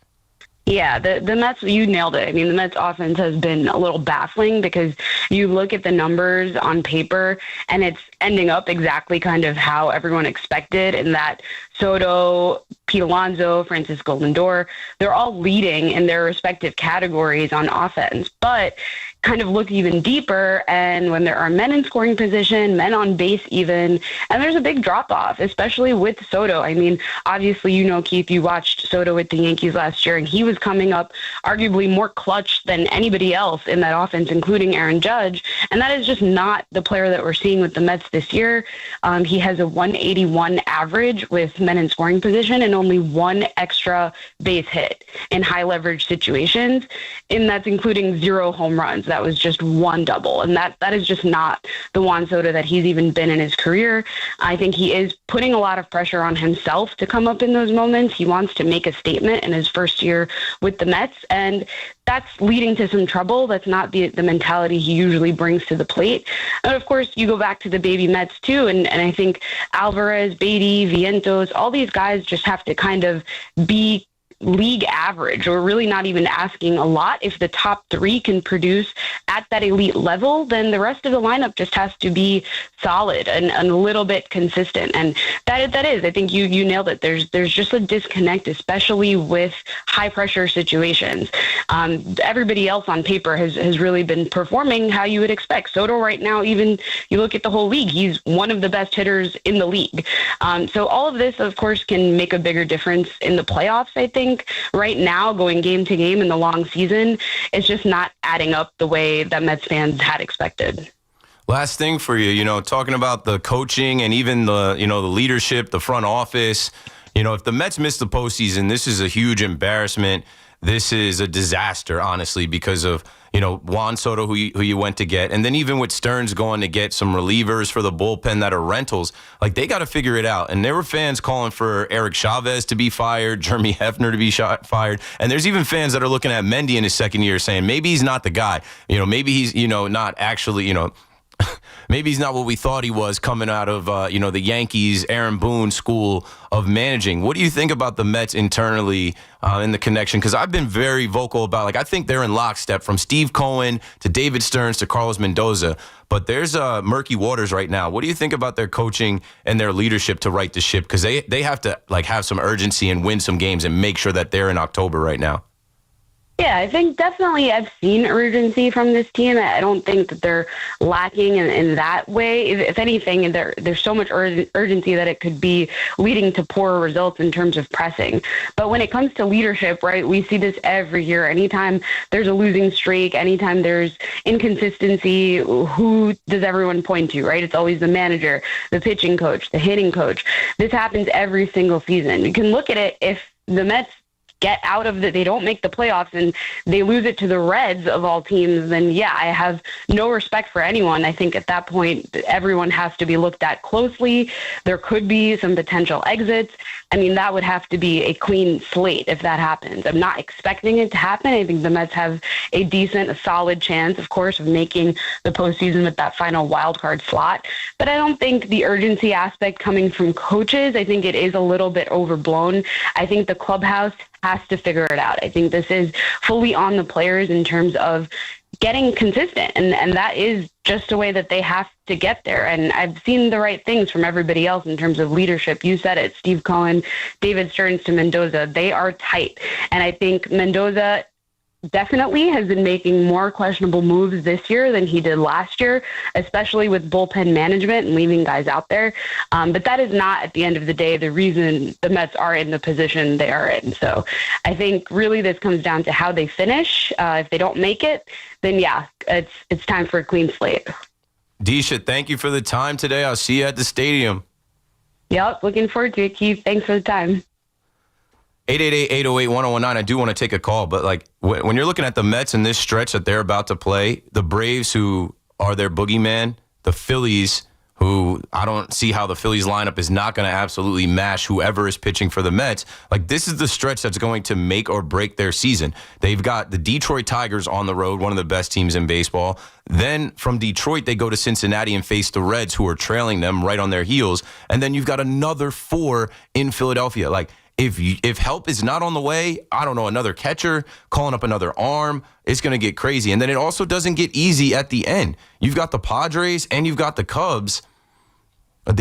Yeah, the Mets, you nailed it. I mean, the Mets offense has been a little baffling because you look at the numbers on paper and it's ending up exactly kind of how everyone expected, in that Soto, Pete Alonso, Francisco Lindor, they're all leading in their respective categories on offense. But kind of look even deeper, and when there are men in scoring position, men on base even, and there's a big drop-off, especially with Soto. I mean, obviously, Keith, you watched Soto with the Yankees last year, and he was coming up arguably more clutch than anybody else in that offense, including Aaron Judge, and that is just not the player that we're seeing with the Mets this year. He has a 181 average with men in scoring position and only 1 extra base hit in high-leverage situations, and that's including 0 home runs. That was just 1 double. And that is just not the Juan Soto that he's even been in his career. I think he is putting a lot of pressure on himself to come up in those moments. He wants to make a statement in his first year with the Mets, and that's leading to some trouble. That's not the mentality he usually brings to the plate. And of course, you go back to the baby Mets too, and I think Alvarez, Beatty, Vientos, all these guys just have to kind of be league average, or really not even asking a lot. If the top 3 can produce at that elite level, then the rest of the lineup just has to be solid and a little bit consistent. And that is, I think you nailed it. There's just a disconnect, especially with high pressure situations. Everybody else on paper has really been performing how you would expect. Soto right now, even you look at the whole league, he's one of the best hitters in the league. So all of this, of course, can make a bigger difference in the playoffs, I think. Right now, going game to game in the long season, it's just not adding up the way that Mets fans had expected. Last thing for you, talking about the coaching and even the leadership, the front office. If the Mets miss the postseason, this is a huge embarrassment. This is a disaster, honestly, because of, Juan Soto, who you went to get. And then even with Stearns going to get some relievers for the bullpen that are rentals, like, they got to figure it out. And there were fans calling for Eric Chavez to be fired, Jeremy Hefner to be fired. And there's even fans that are looking at Mendy in his second year saying maybe he's not the guy. Maybe he's, not actually, maybe he's not what we thought he was coming out of, the Yankees, Aaron Boone school of managing. What do you think about the Mets internally in the connection? Because I've been very vocal about, I think they're in lockstep from Steve Cohen to David Stearns to Carlos Mendoza. But there's murky waters right now. What do you think about their coaching and their leadership to right the ship? Because they have to, have some urgency and win some games and make sure that they're in October right now. Yeah, I think definitely I've seen urgency from this team. I don't think that they're lacking in that way. If anything, there's so much urgency that it could be leading to poor results in terms of pressing. But when it comes to leadership, right, we see this every year. Anytime there's a losing streak, anytime there's inconsistency, who does everyone point to, right? It's always the manager, the pitching coach, the hitting coach. This happens every single season. You can look at it if the Mets get out of they don't make the playoffs and they lose it to the Reds of all teams, then yeah, I have no respect for anyone. I think at that point, everyone has to be looked at closely. There could be some potential exits. I mean, that would have to be a clean slate if that happens. I'm not expecting it to happen. I think the Mets have a solid chance, of course, of making the postseason with that final wild card slot. But I don't think the urgency aspect coming from coaches, I think it is a little bit overblown. I think the clubhouse has to figure it out. I think this is fully on the players in terms of getting consistent, and that is just a way that they have to get there. And I've seen the right things from everybody else in terms of leadership. You said it, Steve Cohen, David Stearns to Mendoza, they are tight. And I think Mendoza definitely has been making more questionable moves this year than he did last year, especially with bullpen management and leaving guys out there. But that is not, at the end of the day, the reason the Mets are in the position they are in. So I think really this comes down to how they finish. If they don't make it, then yeah, it's time for a clean slate. Disha, thank you for the time today. I'll see you at the stadium. Yep, looking forward to it, Keith. Thanks for the time. 888-808-1019. I do want to take a call, but like when you're looking at the Mets in this stretch that they're about to play, the Braves, who are their boogeyman, the Phillies, who I don't see how the Phillies lineup is not going to absolutely mash whoever is pitching for the Mets. Like, this is the stretch that's going to make or break their season. They've got the Detroit Tigers on the road, one of the best teams in baseball. Then from Detroit, they go to Cincinnati and face the Reds, who are trailing them right on their heels. And then you've got another 4 in Philadelphia. Like, if help is not on the way, I don't know, another catcher, calling up another arm, it's going to get crazy. And then it also doesn't get easy at the end. You've got the Padres and you've got the Cubs.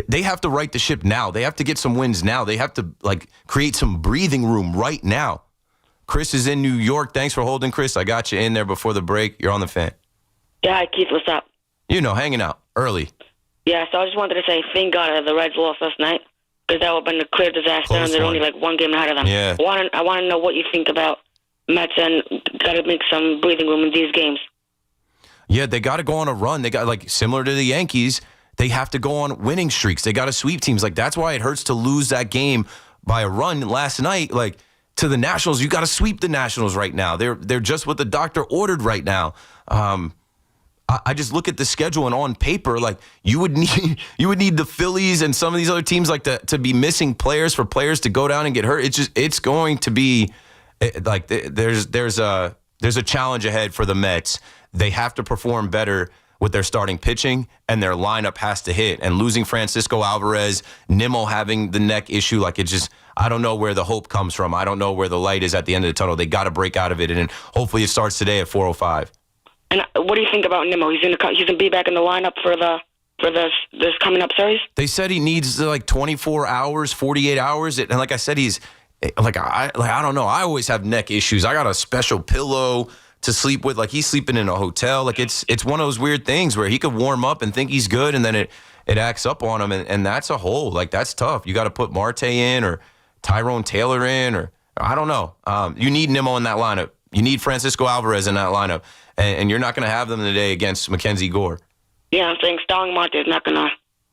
They have to right the ship now. They have to get some wins now. They have to, like, create some breathing room right now. Chris is in New York. Thanks for holding, Chris. I got you in there before the break. You're on the Fan. Yeah, hi, Keith. What's up? You know, hanging out early. Yeah, so I just wanted to say thank God the Reds lost last night, because that would have been a clear disaster, and they're only like one game ahead of them. Yeah. I want to know what you think about Mets, and got to make some breathing room in these games. Yeah, they got to go on a run. They got, like, similar to the Yankees, they have to go on winning streaks. They got to sweep teams. Like, that's why it hurts to lose that game by a run last night. Like, to the Nationals, you got to sweep the Nationals right now. They're just what the doctor ordered right now. I just look at the schedule, and on paper, like, you would need the Phillies and some of these other teams like to be missing players for players to go down and get hurt. It's going to be like there's a challenge ahead for the Mets. They have to perform better with their starting pitching, and their lineup has to hit. And losing Francisco Alvarez, Nimmo having the neck issue, like, it just, I don't know where the hope comes from. I don't know where the light is at the end of the tunnel. They got to break out of it, and hopefully it starts today at 4:05. And what do you think about Nimmo? He's gonna be back in the lineup for this coming up series? They said he needs like 24 hours, 48 hours, and like I said, he's like I don't know. I always have neck issues. I got a special pillow to sleep with. Like, he's sleeping in a hotel. Like, it's one of those weird things where he could warm up and think he's good, and then it acts up on him, and that's a hole. Like, that's tough. You got to put Marte in or Tyrone Taylor in, or I don't know. You need Nimmo in that lineup. You need Francisco Alvarez in that lineup, and you're not going to have them today against Mackenzie Gore. Yeah, I'm saying Starling Marte is not going to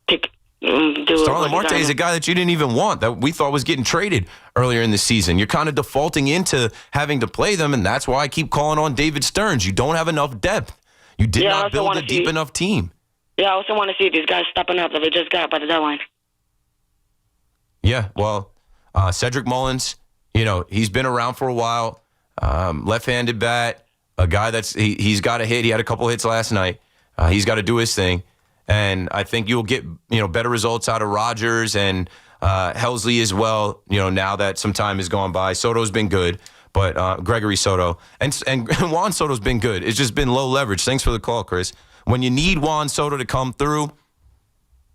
do Starling Marte is a guy that you didn't even want, that we thought was getting traded earlier in the season. You're kind of defaulting into having to play them, and that's why I keep calling on David Stearns. You don't have enough depth. You did not build a deep enough team. Yeah, I also want to see these guys stepping up that they just got by the deadline. Yeah, well, Cedric Mullins, he's been around for a while. Left-handed bat, a guy he's got a hit. He had a couple hits last night. He's got to do his thing. And I think you'll get, better results out of Rogers and Helsley as well, now that some time has gone by. Soto's been good, but Gregory Soto. And Juan Soto's been good. It's just been low leverage. Thanks for the call, Chris. When you need Juan Soto to come through,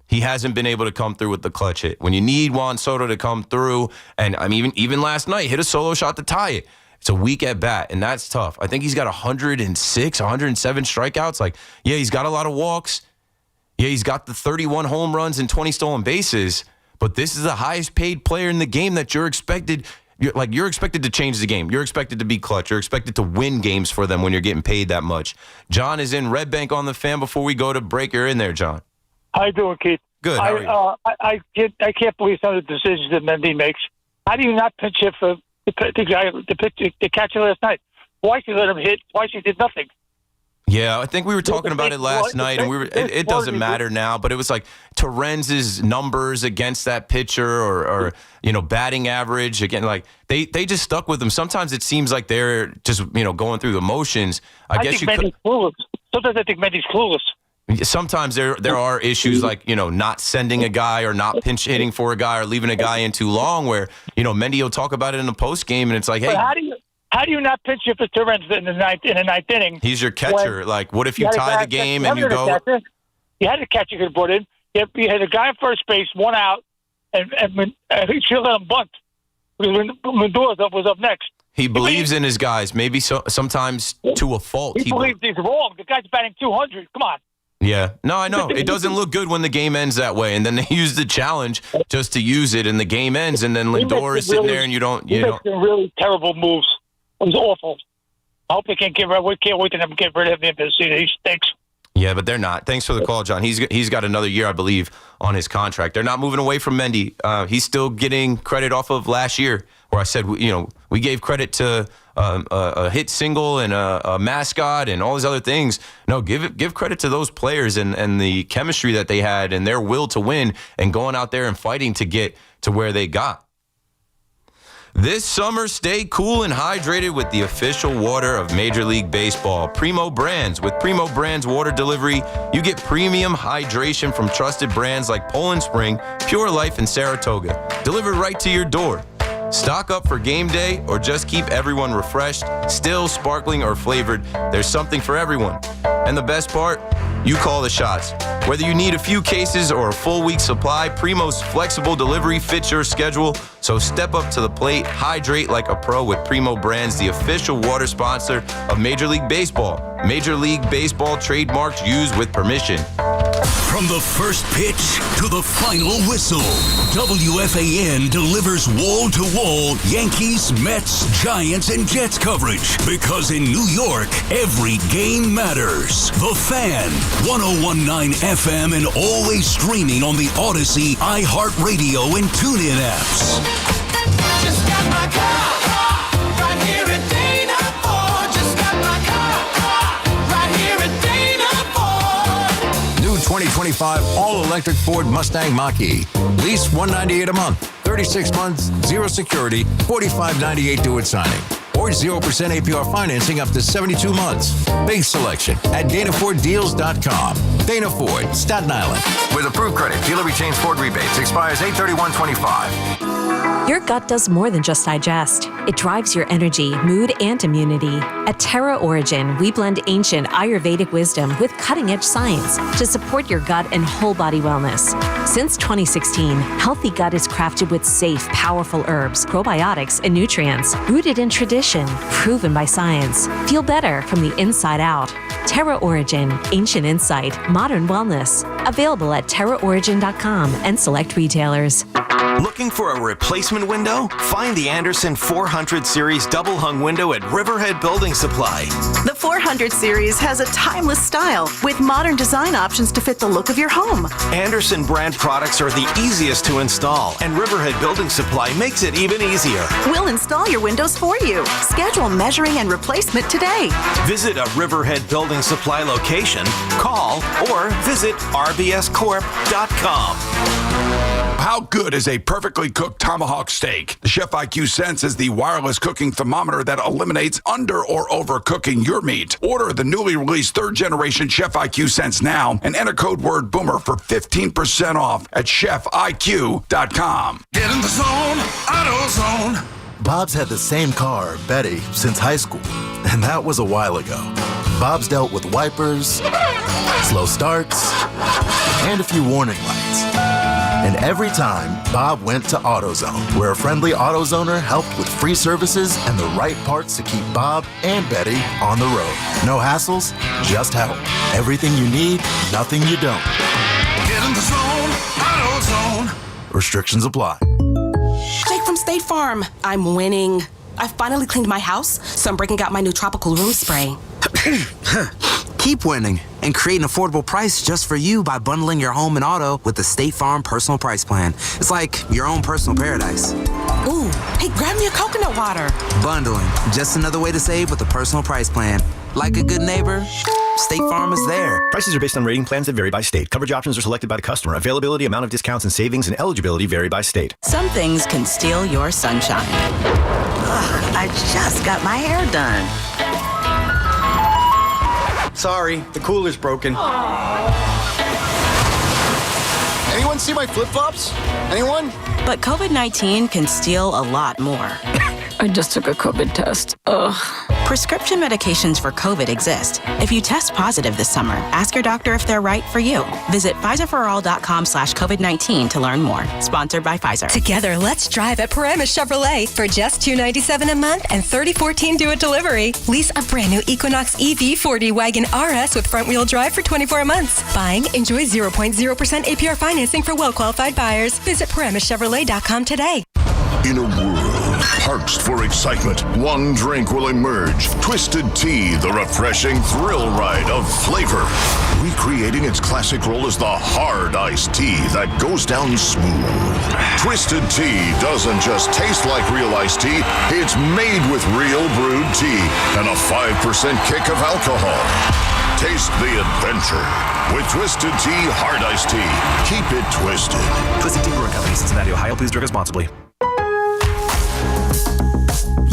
he hasn't been able to come through with the clutch hit. When you need Juan Soto to come through, and I mean, even last night, hit a solo shot to tie it. It's a weak at bat, and that's tough. I think he's got 106, 107 strikeouts. Like, yeah, he's got a lot of walks. Yeah, he's got the 31 home runs and 20 stolen bases, but this is the highest paid player in the game that you're expected to change the game. You're expected to be clutch. You're expected to win games for them when you're getting paid that much. John is in Red Bank on the Fan. Before we go to break, you're in there, John. How you doing, Keith? Good. How are you? I can't believe some of the decisions that Mendy makes. How do you not pinch hit for the catcher last night? Why should you let him hit? Why should you did nothing? Yeah, I think we were talking about it last night, and it doesn't matter now, but it was like Torrens's numbers against that pitcher or batting average. Again, like they just stuck with him. Sometimes it seems like they're just, going through the motions. I guess think Mendy's clueless. Sometimes I think Mendy's clueless. Sometimes there are issues like, not sending a guy or not pinch hitting for a guy or leaving a guy in too long where, Mendy will talk about it in the post game, and it's like, hey. But how do you not pinch hit for Torrens in the ninth inning? He's your catcher. Like, what if you tie the game and you go? You had a catcher you could put in. You had a guy on first base, one out, and he should let him bunt because Mendoza was up next. He believes in his guys, maybe sometimes to a fault. He believes he's wrong. The guy's batting 200. Come on. Yeah. No, I know. It doesn't look good when the game ends that way. And then they use the challenge just to use it, and the game ends, and then Lindor is sitting there, and you don't. He makes some really terrible moves. It was awful. I hope they can't get rid of him. We can't wait to get rid of him this season. He stinks. Yeah, but they're not. Thanks for the call, John. He's got another year, I believe, on his contract. They're not moving away from Mendy. He's still getting credit off of last year, where I said, we gave credit to a hit single and a mascot and all these other things. No, give credit to those players and the chemistry that they had and their will to win and going out there and fighting to get to where they got. This summer, stay cool and hydrated with the official water of Major League Baseball, Primo Brands. With Primo Brands water delivery, you get premium hydration from trusted brands like Poland Spring, Pure Life, and Saratoga, delivered right to your door. Stock up for game day or just keep everyone refreshed, still, sparkling, or flavored. There's something for everyone. And the best part? You call the shots. Whether you need a few cases or a full week supply, Primo's flexible delivery fits your schedule. So step up to the plate, hydrate like a pro with Primo Brands, the official water sponsor of Major League Baseball. Major League Baseball trademarks used with permission. From the first pitch to the final whistle, WFAN delivers wall-to-wall Yankees, Mets, Giants, and Jets coverage. Because in New York, every game matters. The Fan, 101.9 FM, and always streaming on the Odyssey, iHeartRadio, and TuneIn apps. Just got my car right here at Dana Ford. Just got my car right here at Dana Ford. New 2025 all-electric Ford Mustang Mach-E. Lease $198 a month, 36 months, zero security, $45.98 due at signing. Or 0% APR financing up to 72 months. Big selection at DanaFordDeals.com. Dana Ford, Staten Island. With approved credit, dealer retains Ford rebates. Expires 8/31/25. Your gut does more than just digest. It drives your energy, mood, and immunity. At Terra Origin, we blend ancient Ayurvedic wisdom with cutting-edge science to support your gut and whole body wellness. Since 2016, Healthy Gut is crafted with safe, powerful herbs, probiotics, and nutrients rooted in tradition, proven by science. Feel better from the inside out. Terra Origin, ancient insight, modern wellness. Available at terraorigin.com and select retailers. Looking for a replacement window? Find the Anderson 400 Series double hung window at Riverhead Building Supply. The 400 Series has a timeless style with modern design options to fit the look of your home. Anderson brand products are the easiest to install, and Riverhead Building Supply makes it even easier. We'll install your windows for you. Schedule measuring and replacement today. Visit a Riverhead Building Supply location, call, or visit rbscorp.com. How good is a perfectly cooked tomahawk steak? The Chef IQ Sense is the wireless cooking thermometer that eliminates under or overcooking your meat. Order the newly released third generation Chef IQ Sense now and enter code word BOOMER for 15% off at chefiq.com. Get in the zone, AutoZone. Bob's had the same car, Betty, since high school, and that was a while ago. Bob's dealt with wipers, slow starts, and a few warning lights. And every time, Bob went to AutoZone, where a friendly AutoZoner helped with free services and the right parts to keep Bob and Betty on the road. No hassles, just help. Everything you need, nothing you don't. Get in the zone, AutoZone. Restrictions apply. Jake from State Farm. I'm winning. I finally cleaned my house, so I'm breaking out my new tropical room spray. Keep winning and create an affordable price just for you by bundling your home and auto with the State Farm Personal Price Plan. It's like your own personal paradise. Ooh, hey, grab me a coconut water. Bundling, just another way to save with the Personal Price Plan. Like a good neighbor, State Farm is there. Prices are based on rating plans that vary by state. Coverage options are selected by the customer. Availability, amount of discounts and savings, and eligibility vary by state. Some things can steal your sunshine. Ugh, I just got my hair done. Sorry, the cooler's broken. Anyone see my flip-flops? Anyone? But COVID-19 can steal a lot more. I just took a COVID test. Ugh. Prescription medications for COVID exist. If you test positive this summer, ask your doctor if they're right for you. Visit PfizerForAll.com/COVID-19 to learn more. Sponsored by Pfizer. Together, let's drive at Paramus Chevrolet for just $297 a month and $3014 due at delivery. Lease a brand new Equinox EV 4D Wagon RS with front-wheel drive for 24 months. Buying, enjoy 0.0% APR financing for well-qualified buyers. Visit ParamusChevrolet.com today. In a world parched for excitement, one drink will emerge. Twisted Tea, the refreshing thrill ride of flavor. Recreating its classic role as the hard iced tea that goes down smooth. Twisted Tea doesn't just taste like real iced tea, it's made with real brewed tea and a 5% kick of alcohol. Taste the adventure with Twisted Tea Hard Iced Tea. Keep it twisted. Twisted Tea Brewing Company, Cincinnati, Ohio. Please drink responsibly.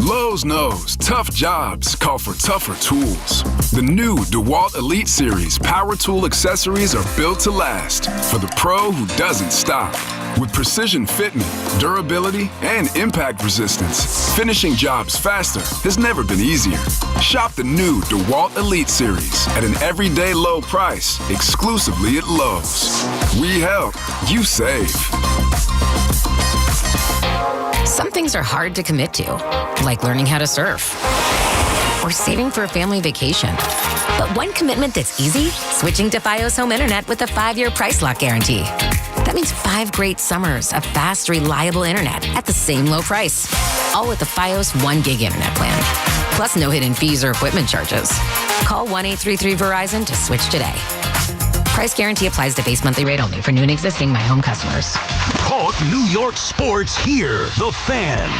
Lowe's knows tough jobs call for tougher tools. The new DeWalt Elite Series power tool accessories are built to last for the pro who doesn't stop. With precision fitment, durability, and impact resistance, finishing jobs faster has never been easier. Shop the new DeWalt Elite Series at an everyday low price exclusively at Lowe's. We help, you save. Some things are hard to commit to, like learning how to surf or saving for a family vacation. But one commitment that's easy, switching to Fios Home Internet with a 5-year price lock guarantee. That means 5 great summers of fast, reliable internet at the same low price. All with the Fios 1 gig internet plan. Plus no hidden fees or equipment charges. Call 1-833-VERIZON to switch today. Price guarantee applies to base monthly rate only for new and existing My Home customers. Talk New York sports here. The Fan.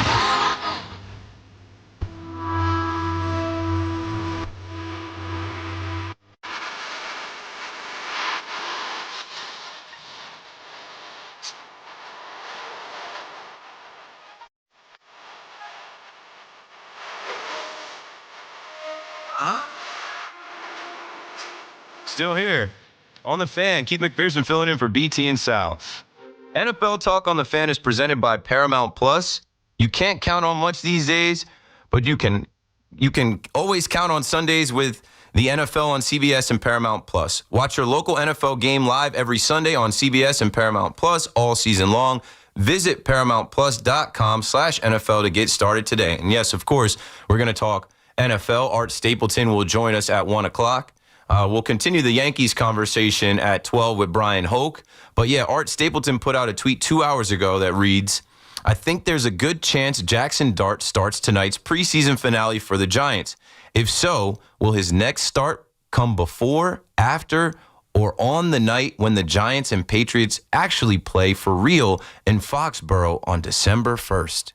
Still here. On the Fan, Keith Mcpherson filling in for BT and Sal. NFL Talk on the Fan is presented by Paramount Plus. You can't count on much these days, but you can always count on Sundays with the NFL on CBS and Paramount Plus. Watch your local NFL game live every Sunday on CBS and Paramount Plus all season long. Visit ParamountPlus.com/NFL to get started today. And yes, of course, we're going to talk NFL. Art Stapleton will join us at 1 o'clock. We'll continue the Yankees conversation at 12 with Brian Hoke. But yeah, Art Stapleton put out a tweet 2 hours ago that reads, I think there's a good chance Jackson Dart starts tonight's preseason finale for the Giants. If so, will his next start come before, after, or on the night when the Giants and Patriots actually play for real in Foxborough on December 1st?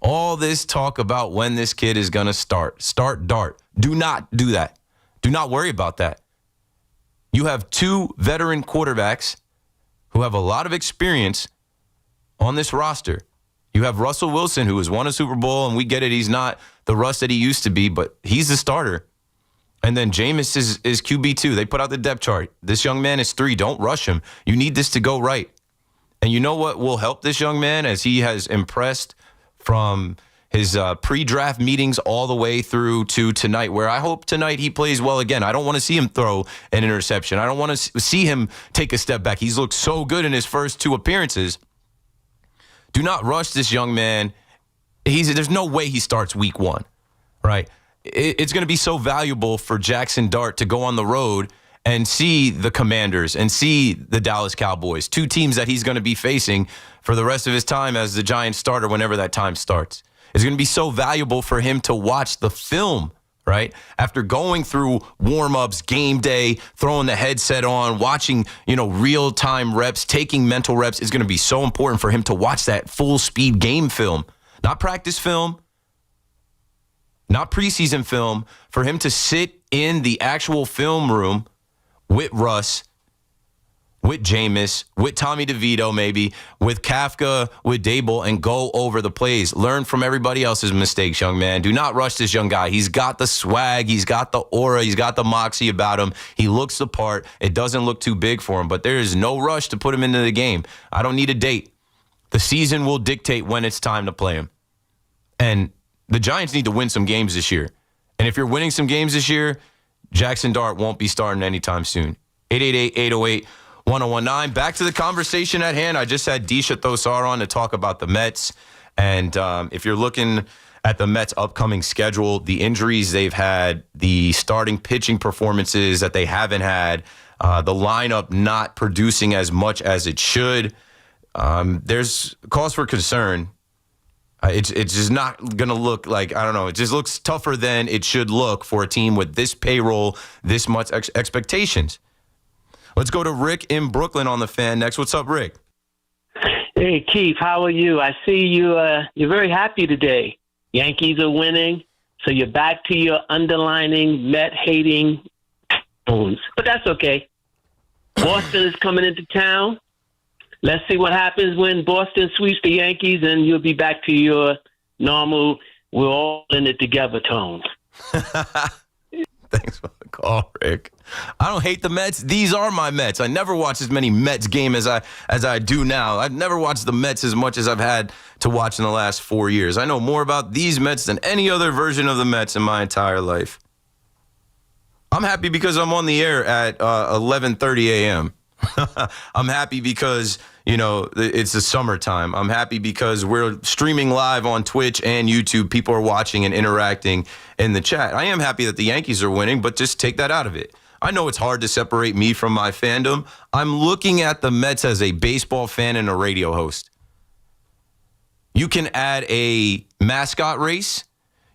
All this talk about when this kid is going to start Dart. Do not do that. Do not worry about that. You have 2 veteran quarterbacks who have a lot of experience on this roster. You have Russell Wilson, who has won a Super Bowl, and we get it. He's not the Russ that he used to be, but he's the starter. And then Jameis is QB2. They put out the depth chart. This young man is 3. Don't rush him. You need this to go right. And you know what will help this young man as he has impressed from his pre-draft meetings all the way through to tonight, where I hope tonight he plays well again. I don't want to see him throw an interception. I don't want to see him take a step back. He's looked so good in his first 2 appearances. Do not rush this young man. There's no way he starts week 1, right? It's going to be so valuable for Jackson Dart to go on the road and see the Commanders and see the Dallas Cowboys, 2 teams that he's going to be facing for the rest of his time as the Giants starter whenever that time starts. It's going to be so valuable for him to watch the film, right? After going through warm-ups, game day, throwing the headset on, watching, real-time reps, taking mental reps, is going to be so important for him to watch that full-speed game film. Not practice film, not preseason film, for him to sit in the actual film room with Russ, with Jameis, with Tommy DeVito maybe, with Kafka, with Dable, and go over the plays. Learn from everybody else's mistakes, young man. Do not rush this young guy. He's got the swag. He's got the aura. He's got the moxie about him. He looks the part. It doesn't look too big for him, but there is no rush to put him into the game. I don't need a date. The season will dictate when it's time to play him. And the Giants need to win some games this year. And if you're winning some games this year, Jackson Dart won't be starting anytime soon. 888-808-1019. Back to the conversation at hand. I just had Disha Thosar on to talk about the Mets. And if you're looking at the Mets' upcoming schedule, the injuries they've had, the starting pitching performances that they haven't had, the lineup not producing as much as it should, there's cause for concern. It's just not going to look like, I don't know, it just looks tougher than it should look for a team with this payroll, this much expectations. Let's go to Rick in Brooklyn on the Fan next. What's up, Rick? Hey, Keith, how are you? I see you're very happy today. Yankees are winning, so you're back to your underlining, Met-hating tones. But that's okay. Boston is coming into town. Let's see what happens when Boston sweeps the Yankees, and you'll be back to your normal, we're all in it together tone. Thanks for the call, Rick. I don't hate the Mets. These are my Mets. I never watched as many Mets games as I do now. I've never watched the Mets as much as I've had to watch in the last 4 years. I know more about these Mets than any other version of the Mets in my entire life. I'm happy because I'm on the air at 11:30 a.m. I'm happy because, it's the summertime. I'm happy because we're streaming live on Twitch and YouTube. People are watching and interacting in the chat. I am happy that the Yankees are winning, but just take that out of it. I know it's hard to separate me from my fandom. I'm looking at the Mets as a baseball fan and a radio host. You can add a mascot race.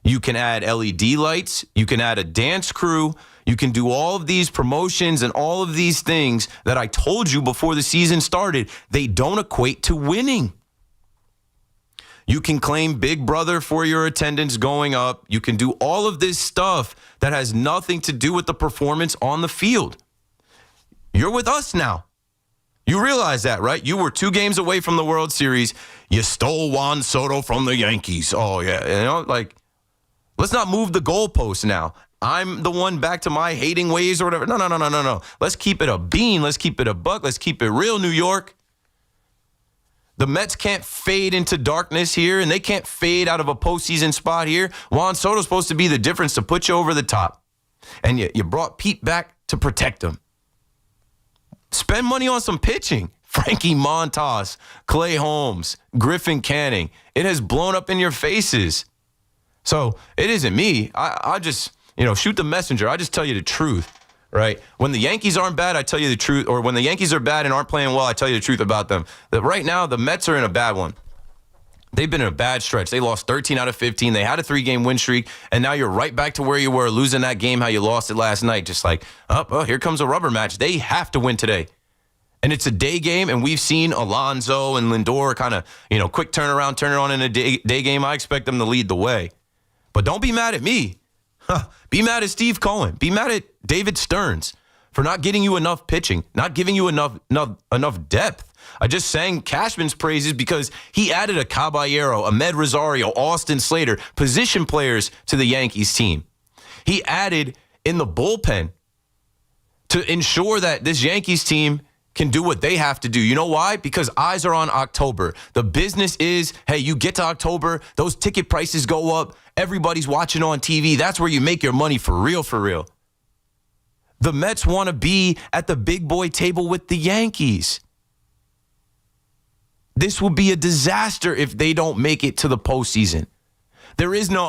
You can add LED lights. You can add a dance crew. You can do all of these promotions and all of these things that I told you before the season started. They don't equate to winning. You can claim Big Brother for your attendance going up. You can do all of this stuff that has nothing to do with the performance on the field. You're with us now. You realize that, right? You were 2 games away from the World Series. You stole Juan Soto from the Yankees. Oh, yeah. Let's not move the goalposts now. I'm the one back to my hating ways or whatever. No. Let's keep it a bean. Let's keep it a buck. Let's keep it real, New York. The Mets can't fade into darkness here, and they can't fade out of a postseason spot here. Juan Soto's supposed to be the difference to put you over the top. And you brought Pete back to protect him. Spend money on some pitching. Frankie Montas, Clay Holmes, Griffin Canning. It has blown up in your faces. So it isn't me. I just... shoot the messenger. I just tell you the truth, right? When the Yankees aren't bad, I tell you the truth. Or when the Yankees are bad and aren't playing well, I tell you the truth about them. That right now, the Mets are in a bad one. They've been in a bad stretch. They lost 13 out of 15. They had a 3-game win streak, and now you're right back to where you were, losing that game how you lost it last night. Just like, here comes a rubber match. They have to win today. And it's a day game, and we've seen Alonso and Lindor kind of, quick turnaround, turn it on in a day game. I expect them to lead the way. But don't be mad at me. Be mad at Steve Cohen. Be mad at David Stearns for not getting you enough pitching, not giving you enough depth. I just sang Cashman's praises because he added a Caballero, Ahmed Rosario, Austin Slater, position players to the Yankees team. He added in the bullpen to ensure that this Yankees team can do what they have to do. You know why? Because eyes are on October. The business is, hey, you get to October, those ticket prices go up, everybody's watching on TV. That's where you make your money for real, for real. The Mets want to be at the big boy table with the Yankees. This will be a disaster if they don't make it to the postseason. There is no,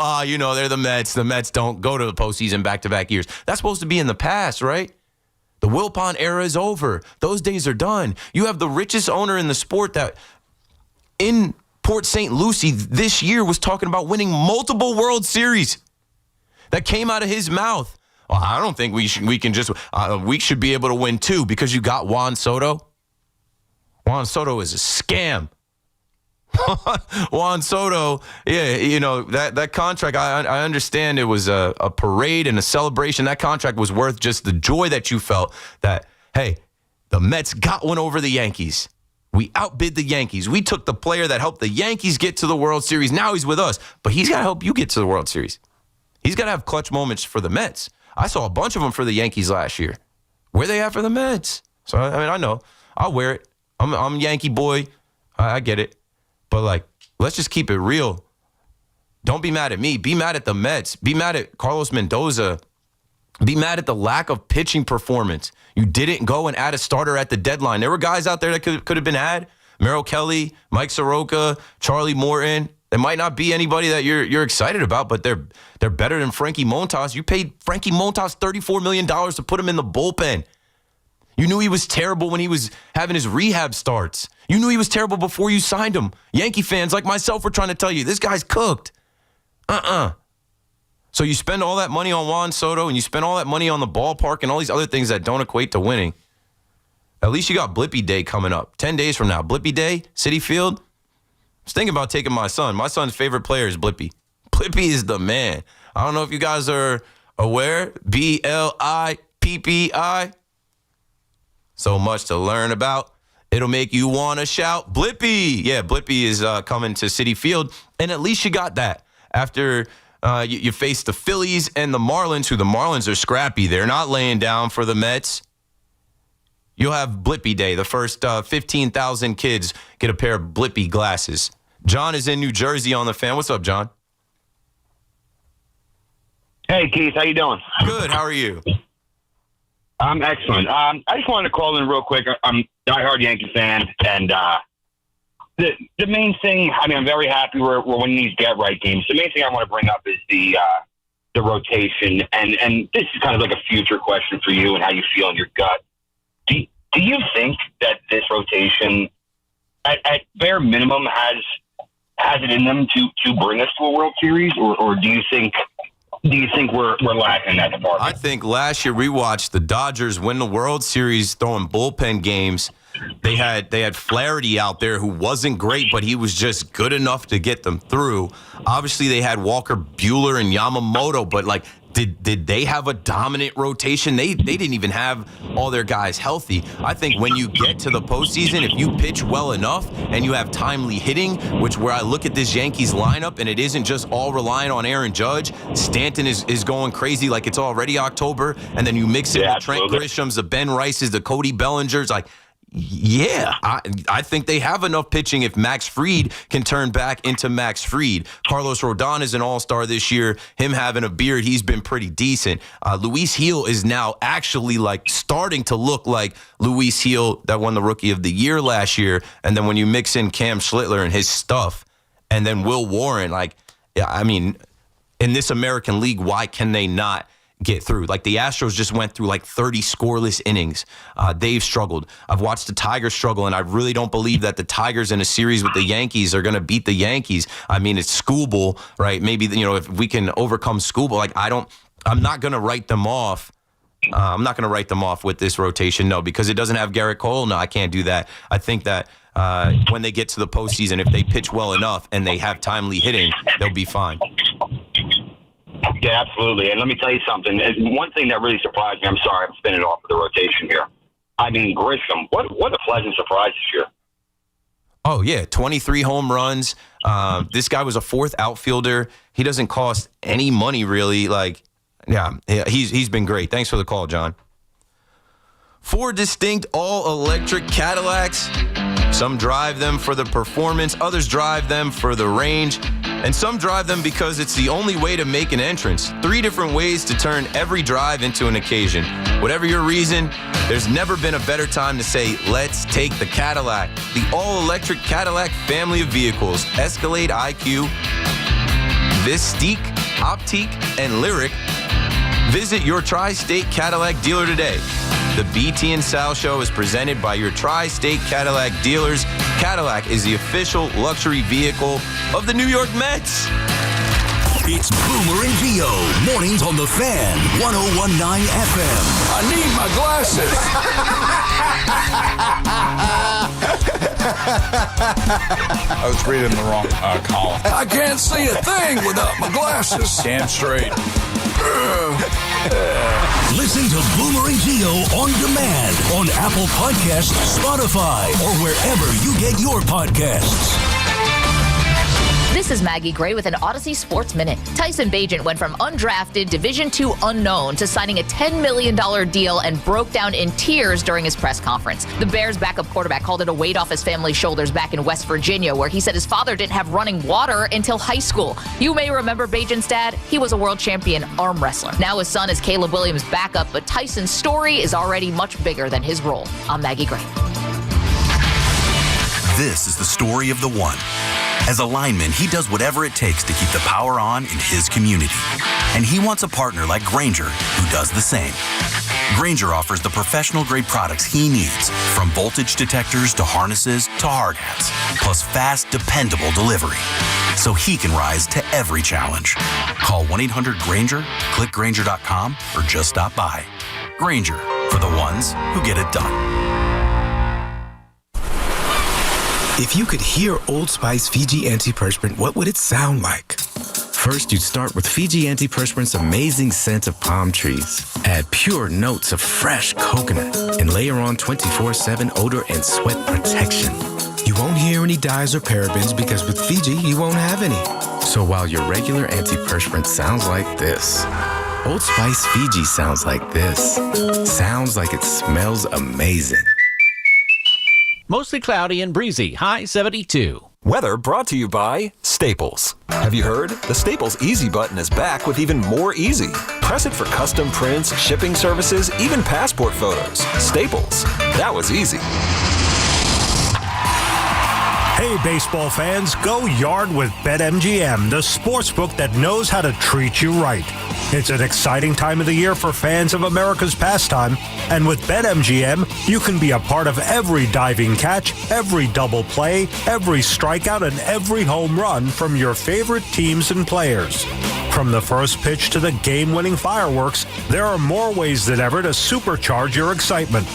they're the Mets. The Mets don't go to the postseason back-to-back years. That's supposed to be in the past, right? The Wilpon era is over. Those days are done. You have the richest owner in the sport that in Port St. Lucie this year was talking about winning multiple World Series. That came out of his mouth. Well, I don't think we should be able to win 2 because you got Juan Soto. Juan Soto is a scam. Juan Soto, that contract, I understand it was a parade and a celebration. That contract was worth just the joy that you felt that, hey, the Mets got one over the Yankees. We outbid the Yankees. We took the player that helped the Yankees get to the World Series. Now he's with us, but he's got to help you get to the World Series. He's got to have clutch moments for the Mets. I saw a bunch of them for the Yankees last year. Where they at for the Mets? So, I know. I'll wear it. I'm Yankee boy. I get it. But, let's just keep it real. Don't be mad at me. Be mad at the Mets. Be mad at Carlos Mendoza. Be mad at the lack of pitching performance. You didn't go and add a starter at the deadline. There were guys out there that could have been had. Merrill Kelly, Mike Soroka, Charlie Morton. There might not be anybody that you're excited about, but they're better than Frankie Montas. You paid Frankie Montas $34 million to put him in the bullpen. You knew he was terrible when he was having his rehab starts. You knew he was terrible before you signed him. Yankee fans like myself were trying to tell you, this guy's cooked. So you spend all that money on Juan Soto and you spend all that money on the ballpark and all these other things that don't equate to winning. At least you got Blippy Day coming up. 10 days from now. Blippy Day, Citi Field. I was thinking about taking my son. My son's favorite player is Blippy. Blippy is the man. I don't know if you guys are aware. Blippi. So much to learn about. It'll make you want to shout, Blippy. Yeah, Blippy is coming to Citi Field. And at least you got that. After you face the Phillies and the Marlins, who the Marlins are scrappy. They're not laying down for the Mets. You'll have Blippy Day. The first 15,000 kids get a pair of Blippy glasses. John is in New Jersey on the Fan. What's up, John? Hey, Keith. How you doing? Good. How are you? I'm excellent. I just wanted to call in real quick. I'm a diehard Yankee fan, and the main thing, I mean, I'm very happy we're winning these get-right games. The main thing I want to bring up is the rotation, and this is kind of like a future question for you and how you feel in your gut. Do you think that this rotation, at bare minimum, has it in them to bring us to a World Series, or do you think we're lacking that department? I think last year we watched the Dodgers win the World Series throwing bullpen games. They had Flaherty out there who wasn't great, but he was just good enough to get them through. Obviously, they had Walker Buehler and Yamamoto, but like, did they have a dominant rotation? They didn't even have all their guys healthy. I think when you get to the postseason, if you pitch well enough and you have timely hitting, where I look at this Yankees lineup and it isn't just all relying on Aaron Judge. Stanton is going crazy like it's already October, and then you mix in the Trent Grishams, the Ben Rices, the Cody Bellingers, like. Yeah, I think they have enough pitching if Max Fried can turn back into Max Fried. Carlos Rodon is an all-star this year. Him having a beard, he's been pretty decent. Luis Gil is now actually like starting to look like Luis Gil that won the Rookie of the Year last year. And then when you mix in Cam Schlittler and his stuff, and then Will Warren, like, yeah, I mean, in this American League, why can they not get through? Like, the Astros just went through like 30 scoreless innings. They've struggled. I've watched the Tigers struggle, and I really don't believe that the Tigers in a series with the Yankees are going to beat the Yankees. I mean, it's Skubal, right? Maybe, if we can overcome Skubal, like, I'm not going to write them off. I'm not going to write them off with this rotation, no, because it doesn't have Garrett Cole. No, I can't do that. I think that when they get to the postseason, if they pitch well enough and they have timely hitting, they'll be fine. Yeah, absolutely. And let me tell you something. One thing that really surprised me, I'm sorry, I'm spinning off of the rotation here. I mean, Grisham, what a pleasant surprise this year. Oh, yeah, 23 home runs. This guy was a fourth outfielder. He doesn't cost any money, really. Like, yeah, he's been great. Thanks for the call, John. 4 distinct all-electric Cadillacs. Some drive them for the performance. Others drive them for the range. And some drive them because it's the only way to make an entrance. 3 different ways to turn every drive into an occasion. Whatever your reason, there's never been a better time to say, let's take the Cadillac. The all-electric Cadillac family of vehicles. Escalade IQ, Vistique, Optique, and Lyric. Visit your Tri-State Cadillac dealer today. The BT and Sal Show is presented by your Tri-State Cadillac dealers. Cadillac is the official luxury vehicle of the New York Mets. It's Boomer and Gio, mornings on the Fan, 101.9 FM. I need my glasses. I was reading the wrong column. I can't see a thing without my glasses. Damn straight. Listen to Boomer and Gio on demand on Apple Podcasts, Spotify, or wherever you get your podcasts. This is Maggie Gray with an Odyssey Sports Minute. Tyson Bagent went from undrafted Division II unknown to signing a $10 million deal and broke down in tears during his press conference. The Bears' backup quarterback called it a weight off his family's shoulders back in West Virginia, where he said his father didn't have running water until high school. You may remember Bagent's dad. He was a world champion arm wrestler. Now his son is Caleb Williams' backup, but Tyson's story is already much bigger than his role. I'm Maggie Gray. This is the story of the one. As a lineman, he does whatever it takes to keep the power on in his community. And he wants a partner like Grainger who does the same. Grainger offers the professional-grade products he needs, from voltage detectors to harnesses to hard hats, plus fast, dependable delivery, so he can rise to every challenge. Call 1-800-GRAINGER, click Grainger.com, or just stop by. Grainger, for the ones who get it done. If you could hear Old Spice Fiji Antiperspirant, what would it sound like? First, you'd start with Fiji Antiperspirant's amazing scent of palm trees. Add pure notes of fresh coconut and layer on 24/7 odor and sweat protection. You won't hear any dyes or parabens because with Fiji, you won't have any. So while your regular antiperspirant sounds like this, Old Spice Fiji sounds like this. Sounds like it smells amazing. Mostly cloudy and breezy, high 72. Weather brought to you by Staples. Have you heard? The Staples Easy button is back with even more easy. Press it for custom prints, shipping services, even passport photos. Staples. That was easy. Hey, baseball fans, go yard with BetMGM, the sportsbook that knows how to treat you right. It's an exciting time of the year for fans of America's pastime, and with BetMGM, you can be a part of every diving catch, every double play, every strikeout, and every home run from your favorite teams and players. From the first pitch to the game-winning fireworks, there are more ways than ever to supercharge your excitement.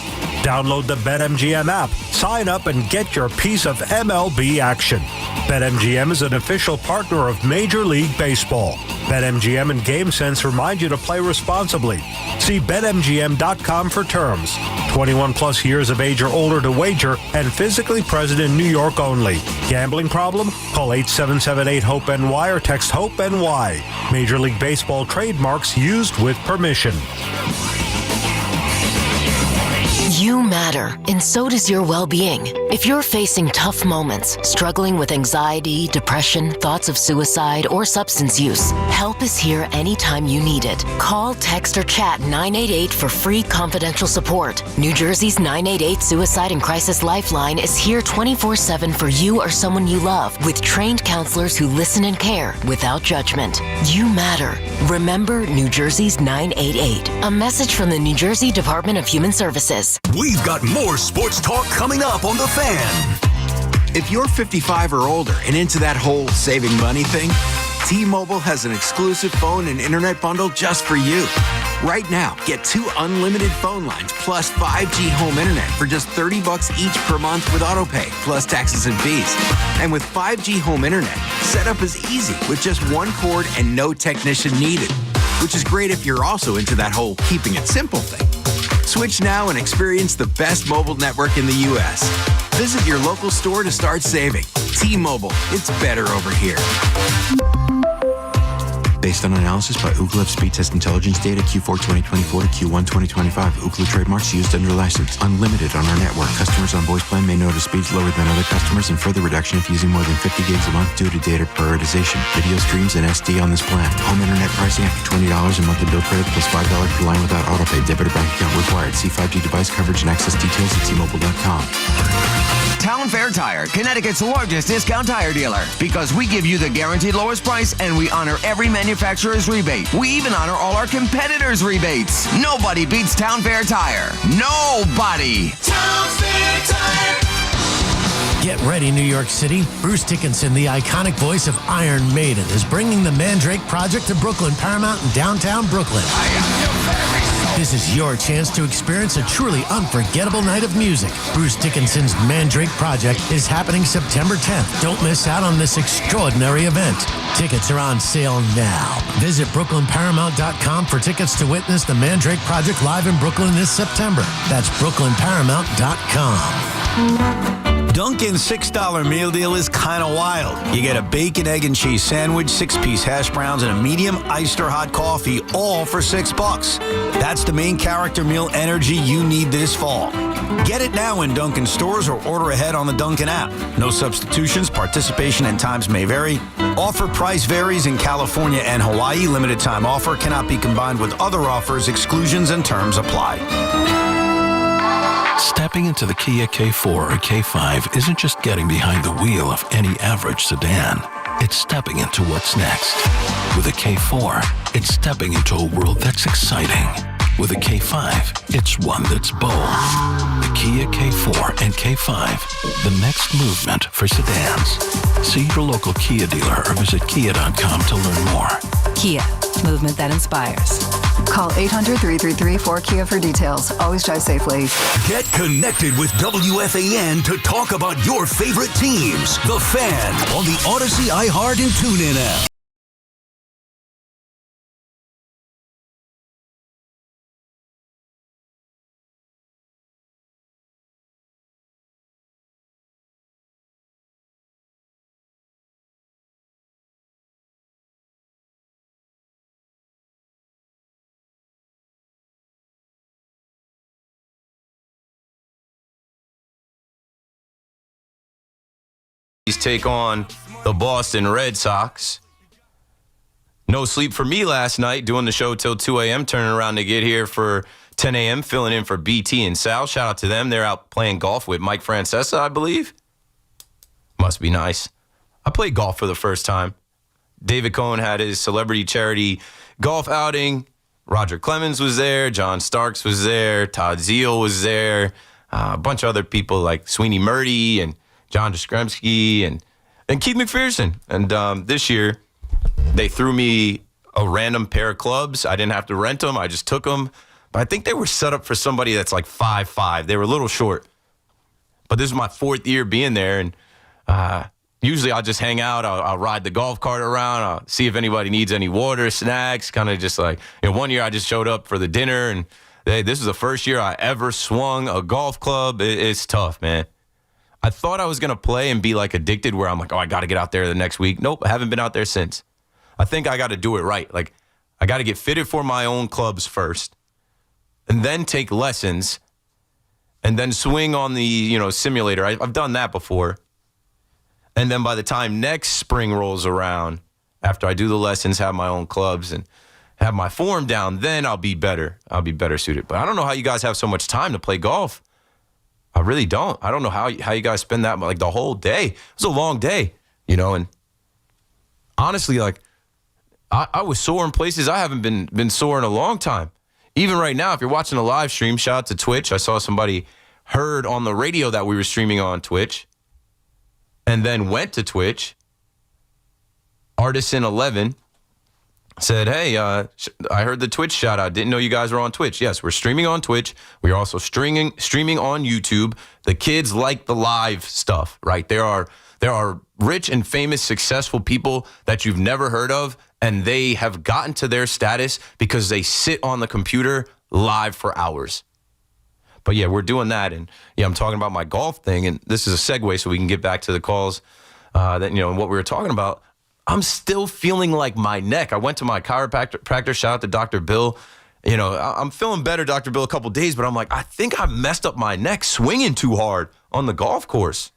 Download the BetMGM app, sign up, and get your piece of MLB action. BetMGM is an official partner of Major League Baseball. BetMGM and GameSense remind you to play responsibly. See BetMGM.com for terms. 21 plus years of age or older to wager and physically present in New York only. Gambling problem? Call 877-8-HOPE-NY or text HOPE-NY. Major League Baseball trademarks used with permission. You matter, and so does your well-being. If you're facing tough moments, struggling with anxiety, depression, thoughts of suicide, or substance use, help is here anytime you need it. Call, text, or chat 988 for free confidential support. New Jersey's 988 Suicide and Crisis Lifeline is here 24/7 for you or someone you love, with trained counselors who listen and care without judgment. You matter. Remember New Jersey's 988. A message from the New Jersey Department of Human Services. We've got more sports talk coming up on The Fan. If you're 55 or older and into that whole saving money thing, T-Mobile has an exclusive phone and internet bundle just for you. Right now, get 2 unlimited phone lines plus 5G home internet for just $30 each per month with autopay, plus taxes and fees. And with 5G home internet, setup is easy with just 1 cord and no technician needed, which is great if you're also into that whole keeping it simple thing. Switch now and experience the best mobile network in the U.S. Visit your local store to start saving. T-Mobile, it's better over here. Based on analysis by Ookla of speed test intelligence data Q4 2024 to Q1 2025. Ookla trademarks used under license. Unlimited on our network. Customers on voice plan may notice speeds lower than other customers and further reduction if using more than 50 gigs a month due to data prioritization. Video streams and SD on this plan. Home internet pricing after $20 a monthly bill credit plus $5 per line without autopay. Debit or bank account required. See 5G device coverage and access details at T-Mobile.com. Town Fair Tire, Connecticut's largest discount tire dealer. Because we give you the guaranteed lowest price and we honor every manufacturer's rebate. We even honor all our competitors' rebates. Nobody beats Town Fair Tire. Nobody. Town Fair Tire. Get ready, New York City. Bruce Dickinson, the iconic voice of Iron Maiden, is bringing the Mandrake Project to Brooklyn Paramount in downtown Brooklyn. This is your chance to experience a truly unforgettable night of music. Bruce Dickinson's Mandrake Project is happening September 10th. Don't miss out on this extraordinary event. Tickets are on sale now. Visit BrooklynParamount.com for tickets to witness the Mandrake Project live in Brooklyn this September. That's BrooklynParamount.com. Dunkin's $6 meal deal is kind of wild. You get a bacon, egg, and cheese sandwich, 6-piece hash browns, and a medium iced or hot coffee, all for $6. That's the main character meal energy you need this fall. Get it now in Dunkin' stores or order ahead on the Dunkin' app. No substitutions, participation and times may vary. Offer price varies in California and Hawaii. Limited time offer cannot be combined with other offers. Exclusions and terms apply. Stepping into the Kia K4 or K5 isn't just getting behind the wheel of any average sedan. It's stepping into what's next. With a K4, it's stepping into a world that's exciting. With a K5, it's one that's bold. The Kia K4 and K5, the next movement for sedans. See your local Kia dealer or visit kia.com to learn more. Kia, movement that inspires. Call 800-333-4KIA for details. Always drive safely. Get connected with WFAN to talk about your favorite teams. The Fan on the Odyssey, iHeart, and TuneIn app. Take on the Boston Red Sox. No sleep for me last night, doing the show till 2 a.m., turning around to get here for 10 a.m., filling in for BT and Sal. Shout out to them. They're out playing golf with Mike Francesa, I believe. Must be nice. I played golf for the first time. David Cohen had his celebrity charity golf outing. Roger Clemens was there. John Starks was there. Todd Zeal was there. A bunch of other people like Sweeney Murdy and John Jastrzemski and Keith McPherson. And this year, they threw me a random pair of clubs. I didn't have to rent them. I just took them. But I think they were set up for somebody that's like 5'5". They were a little short. But this is my 4th year being there. And usually I'll just hang out. I'll ride the golf cart around. I'll see if anybody needs any water, snacks, kind of just like, one year I just showed up for the dinner. And this is the first year I ever swung a golf club. It's tough, man. I thought I was going to play and be like addicted where I'm like, I got to get out there the next week. Nope, I haven't been out there since. I think I got to do it right. Like, I got to get fitted for my own clubs first and then take lessons and then swing on the, simulator. I've done that before. And then by the time next spring rolls around, after I do the lessons, have my own clubs and have my form down, then I'll be better. I'll be better suited. But I don't know how you guys have so much time to play golf. I really don't. I don't know how you guys spend that, like the whole day. It was a long day, and honestly, like I was sore in places I haven't been sore in a long time. Even right now, if you're watching a live stream, shout out to Twitch. I saw somebody heard on the radio that we were streaming on Twitch and then went to Twitch. Artisan11 said, hey, I heard the Twitch shout out. Didn't know you guys were on Twitch. Yes, we're streaming on Twitch. We are also streaming on YouTube. The kids like the live stuff, right? There are rich and famous, successful people that you've never heard of, and they have gotten to their status because they sit on the computer live for hours. But yeah, we're doing that. And yeah, I'm talking about my golf thing, and this is a segue so we can get back to the calls and what we were talking about. I'm still feeling like my neck. I went to my chiropractor. Shout out to Dr. Bill. I'm feeling better, Dr. Bill, a couple days, but I'm like, I think I messed up my neck swinging too hard on the golf course.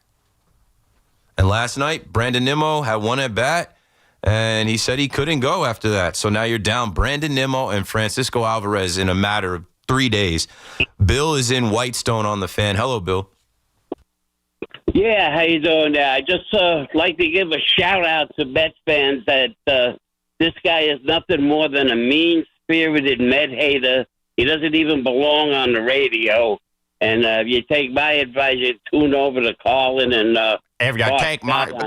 And last night, Brandon Nimmo had one at bat, and he said he couldn't go after that. So now you're down Brandon Nimmo and Francisco Alvarez in a matter of 3 days. Bill is in Whitestone on the Fan. Hello, Bill. Yeah, how you doing there? I just like to give a shout-out to Mets fans that this guy is nothing more than a mean-spirited Met hater. He doesn't even belong on the radio. And if you take my advice, you tune over to Carlin and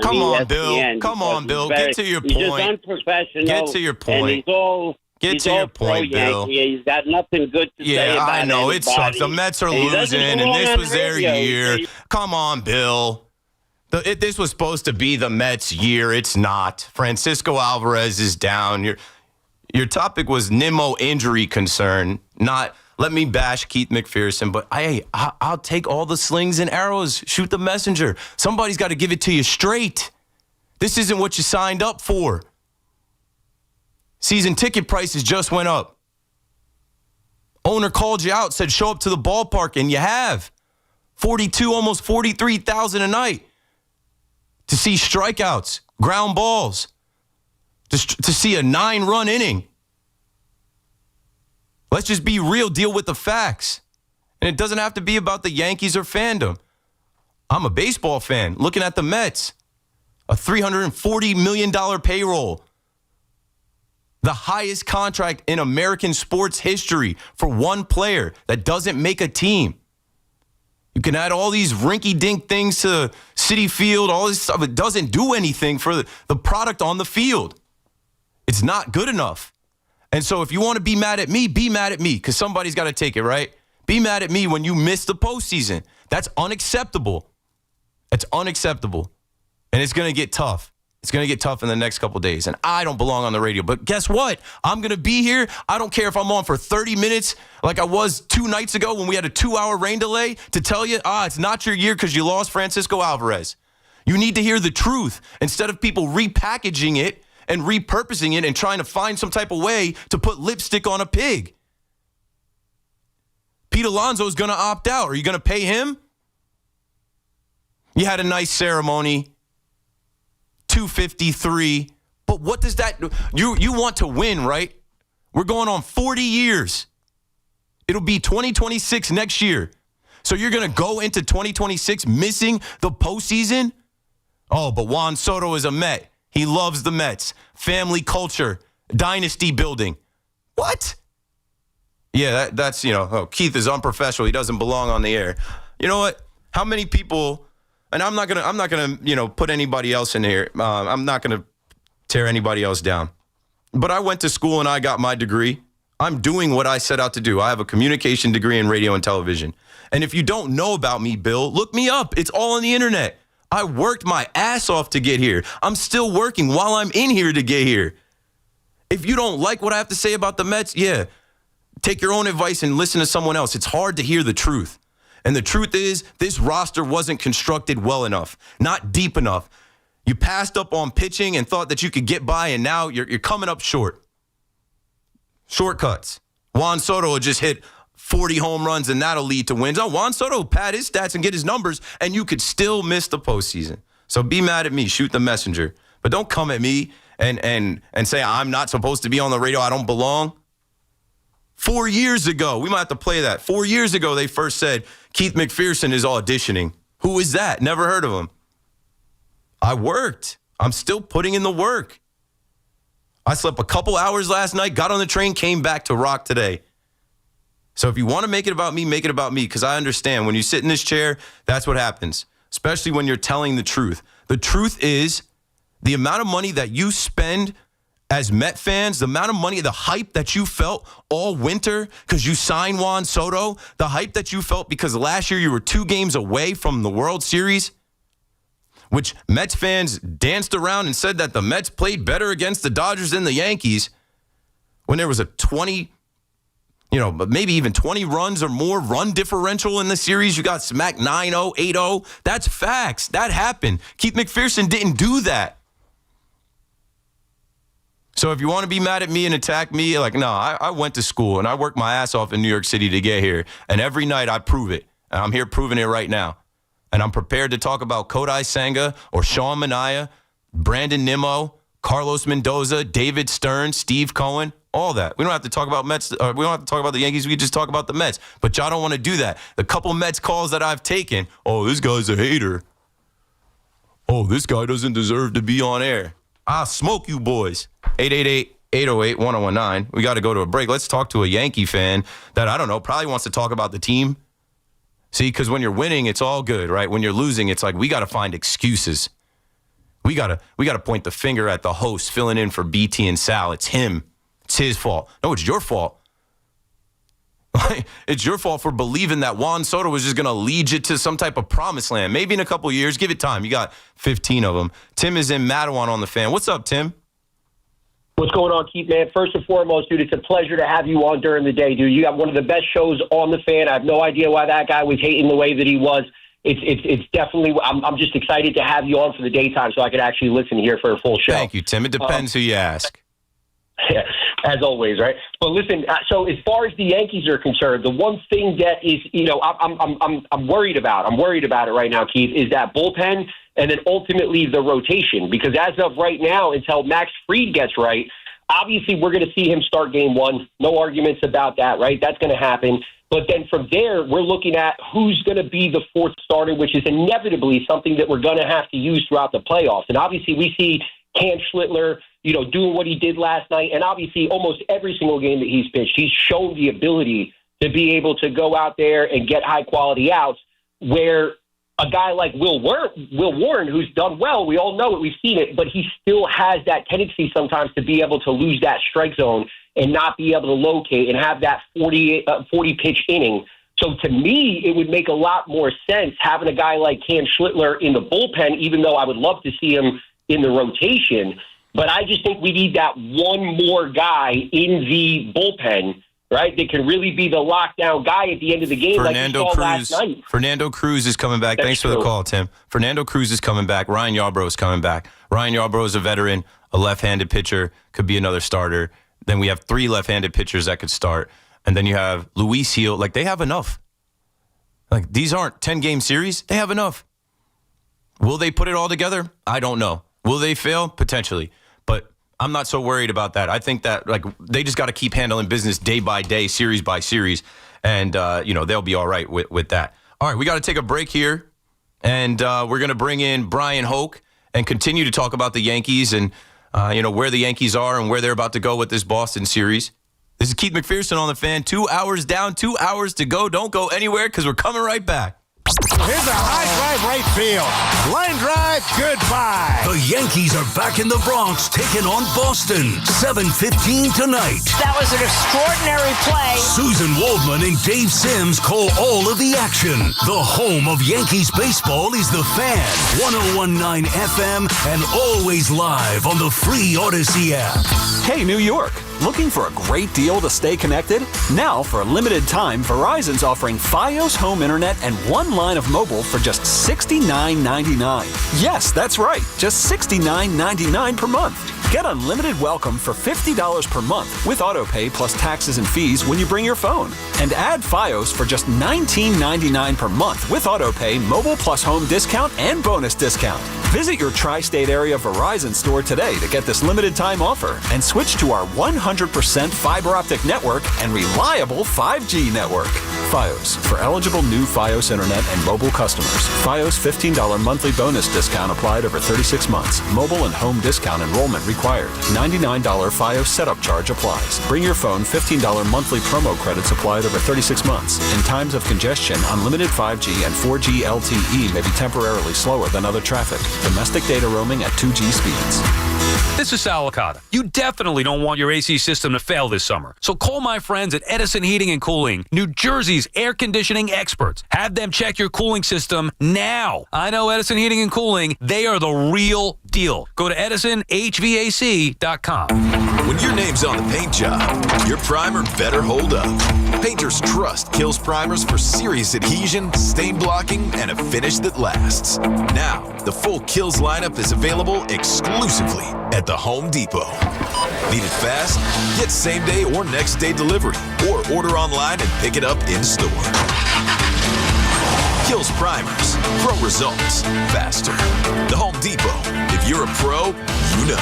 Come on, Bill. Come on, Bill. Get to your point. He's just unprofessional. Get to your point. And Get to your point, Bill. He's got nothing good to say about I know. anybody. It sucks. The Mets are losing, and this was their year. Come on, Bill. This was supposed to be the Mets' year. It's not. Francisco Alvarez is down. Your topic was Nimmo injury concern, not let me bash Keith McPherson, but I'll take all the slings and arrows. Shoot the messenger. Somebody's got to give it to you straight. This isn't what you signed up for. Season ticket prices just went up. Owner called you out, said show up to the ballpark, and you have. 42, almost 43,000 a night to see strikeouts, ground balls, to see a 9-run inning. Let's just be real, deal with the facts. And it doesn't have to be about the Yankees or fandom. I'm a baseball fan looking at the Mets. A $340 million payroll. The highest contract in American sports history for one player that doesn't make a team. You can add all these rinky-dink things to Citi Field, all this stuff. It doesn't do anything for the product on the field. It's not good enough. And so if you want to be mad at me, because somebody's got to take it, right? Be mad at me when you miss the postseason. That's unacceptable. It's unacceptable. And it's going to get tough. It's going to get tough in the next couple days. And I don't belong on the radio. But guess what? I'm going to be here. I don't care if I'm on for 30 minutes like I was 2 nights ago when we had a 2-hour rain delay to tell you, it's not your year because you lost Francisco Alvarez. You need to hear the truth instead of people repackaging it and repurposing it and trying to find some type of way to put lipstick on a pig. Pete Alonso is going to opt out. Are you going to pay him? You had a nice ceremony. 253. But what does that do? You want to win, right? We're going on 40 years. It'll be 2026 next year. So you're going to go into 2026 missing the postseason? Oh, but Juan Soto is a Met. He loves the Mets. Family culture. Dynasty building. What? Yeah, that's, Keith is unprofessional. He doesn't belong on the air. You know what? How many people... And I'm not gonna, put anybody else in here. I'm not gonna tear anybody else down. But I went to school and I got my degree. I'm doing what I set out to do. I have a communication degree in radio and television. And if you don't know about me, Bill, look me up. It's all on the internet. I worked my ass off to get here. I'm still working while I'm in here to get here. If you don't like what I have to say about the Mets, take your own advice and listen to someone else. It's hard to hear the truth. And the truth is, this roster wasn't constructed well enough, not deep enough. You passed up on pitching and thought that you could get by, and now you're coming up short. Shortcuts. Juan Soto will just hit 40 home runs, and that'll lead to wins. Oh, Juan Soto will pad his stats and get his numbers, and you could still miss the postseason. So be mad at me. Shoot the messenger. But don't come at me and say I'm not supposed to be on the radio. I don't belong. 4 years ago, we might have to play that. 4 years ago, they first said, Keith McPherson is auditioning. Who is that? Never heard of him. I worked. I'm still putting in the work. I slept a couple hours last night, got on the train, came back to rock today. So if you want to make it about me, make it about me, because I understand when you sit in this chair, that's what happens, especially when you're telling the truth. The truth is the amount of money that you spend as Met fans, the amount of money, the hype that you felt all winter because you signed Juan Soto, the hype that you felt because last year you were 2 games away from the World Series, which Mets fans danced around and said that the Mets played better against the Dodgers than the Yankees when there was a 20, maybe even 20 runs or more run differential in the series. You got smacked 9-0, 8-0. That's facts. That happened. Keith McPherson didn't do that. So if you want to be mad at me and attack me, I went to school and I worked my ass off in New York City to get here. And every night I prove it. And I'm here proving it right now. And I'm prepared to talk about Kodai Senga or Sean Manaea, Brandon Nimmo, Carlos Mendoza, David Stern, Steve Cohen, all that. We don't have to talk about Mets. We don't have to talk about the Yankees. We can just talk about the Mets. But y'all don't want to do that. The couple Mets calls that I've taken, this guy's a hater. This guy doesn't deserve to be on air. I'll smoke you boys. 888-808-1019. We got to go to a break. Let's talk to a Yankee fan that, I don't know, probably wants to talk about the team. See, because when you're winning, it's all good, right? When you're losing, it's like we got to find excuses. We got to point the finger at the host filling in for BT and Sal. It's him. It's his fault. No, it's your fault. It's your fault for believing that Juan Soto was just going to lead you to some type of promised land. Maybe in a couple of years. Give it time. You got 15 of them. Tim is in Mattawan on the Fan. What's up, Tim? What's going on, Keith, man? First and foremost, dude, it's a pleasure to have you on during the day, dude. You got one of the best shows on the Fan. I have no idea why that guy was hating the way that he was. It's definitely. I'm just excited to have you on for the daytime so I could actually listen here for a full show. Thank you, Tim. It depends who you ask. As always, right? But listen, so as far as the Yankees are concerned, the one thing that is, I'm worried about. I'm worried about it right now, Keith, is that bullpen and then ultimately the rotation. Because as of right now, until Max Fried gets right, obviously we're going to see him start game one. No arguments about that, right? That's going to happen. But then from there, we're looking at who's going to be the fourth starter, which is inevitably something that we're going to have to use throughout the playoffs. And obviously we see Cam Schlittler, doing what he did last night. And obviously almost every single game that he's pitched, he's shown the ability to be able to go out there and get high-quality outs, where a guy like Will Warren, who's done well, we all know it, we've seen it, but he still has that tendency sometimes to be able to lose that strike zone and not be able to locate and have that 40-pitch inning. So to me, it would make a lot more sense having a guy like Cam Schlittler in the bullpen, even though I would love to see him in the rotation. But I just think we need that one more guy in the bullpen, right, that can really be the lockdown guy at the end of the game like we saw last night. Fernando Cruz is coming back. Thanks for the call, Tim. Fernando Cruz is coming back. Ryan Yarbrough is coming back. Ryan Yarbrough is a veteran, a left-handed pitcher, could be another starter. Then we have 3 left-handed pitchers that could start. And then you have Luis Gil. Like, they have enough. Like, these aren't 10-game series. They have enough. Will they put it all together? I don't know. Will they fail? Potentially. But I'm not so worried about that. I think that they just got to keep handling business day by day, series by series, and they'll be all right with that. All right, we got to take a break here, and we're going to bring in Brian Hoke and continue to talk about the Yankees and where the Yankees are and where they're about to go with this Boston series. This is Keith McPherson on the Fan. 2 hours down, 2 hours to go. Don't go anywhere because we're coming right back. Here's a high drive right field. Line drive, goodbye. The Yankees are back in the Bronx, taking on Boston. 7:15 tonight. That was an extraordinary play. Susan Waldman and Dave Sims call all of the action. The home of Yankees baseball is the Fan. 101.9 FM and always live on the free Odyssey app. Hey, New York. Looking for a great deal to stay connected? Now, for a limited time, Verizon's offering Fios home internet and 1 line of mobile for just $69.99. Yes, that's right, just $69.99 per month. Get unlimited welcome for $50 per month with autopay plus taxes and fees when you bring your phone. And add Fios for just $19.99 per month with autopay, mobile plus home discount, and bonus discount. Visit your tri-state area Verizon store today to get this limited time offer and switch to our 100% fiber optic network and reliable 5G network. Fios, for eligible new Fios internet and mobile customers. Fios $15 monthly bonus discount applied over 36 months. Mobile and home discount enrollment required. $99 Fios setup charge applies. Bring your phone. $15 monthly promo credits applied over 36 months. In times of congestion, unlimited 5G and 4G LTE may be temporarily slower than other traffic. Domestic data roaming at 2G speeds. This is Sal Licata. You definitely don't want your AC system to fail this summer. So call my friends at Edison Heating and Cooling, New Jersey's air conditioning experts. Have them check your cooling system now. I know Edison Heating and Cooling, they are the real deal. Go to EdisonHVAC.com. When your name's on the paint job, your primer better hold up. Painters trust Kills primers for serious adhesion, stain blocking, and a finish that lasts. Now, the full Kills lineup is available exclusively at the Home Depot. Need it fast? Get same-day or next-day delivery, or order online and pick it up in-store. Kills primers. Pro results faster. The Home Depot. If you're a pro, you know.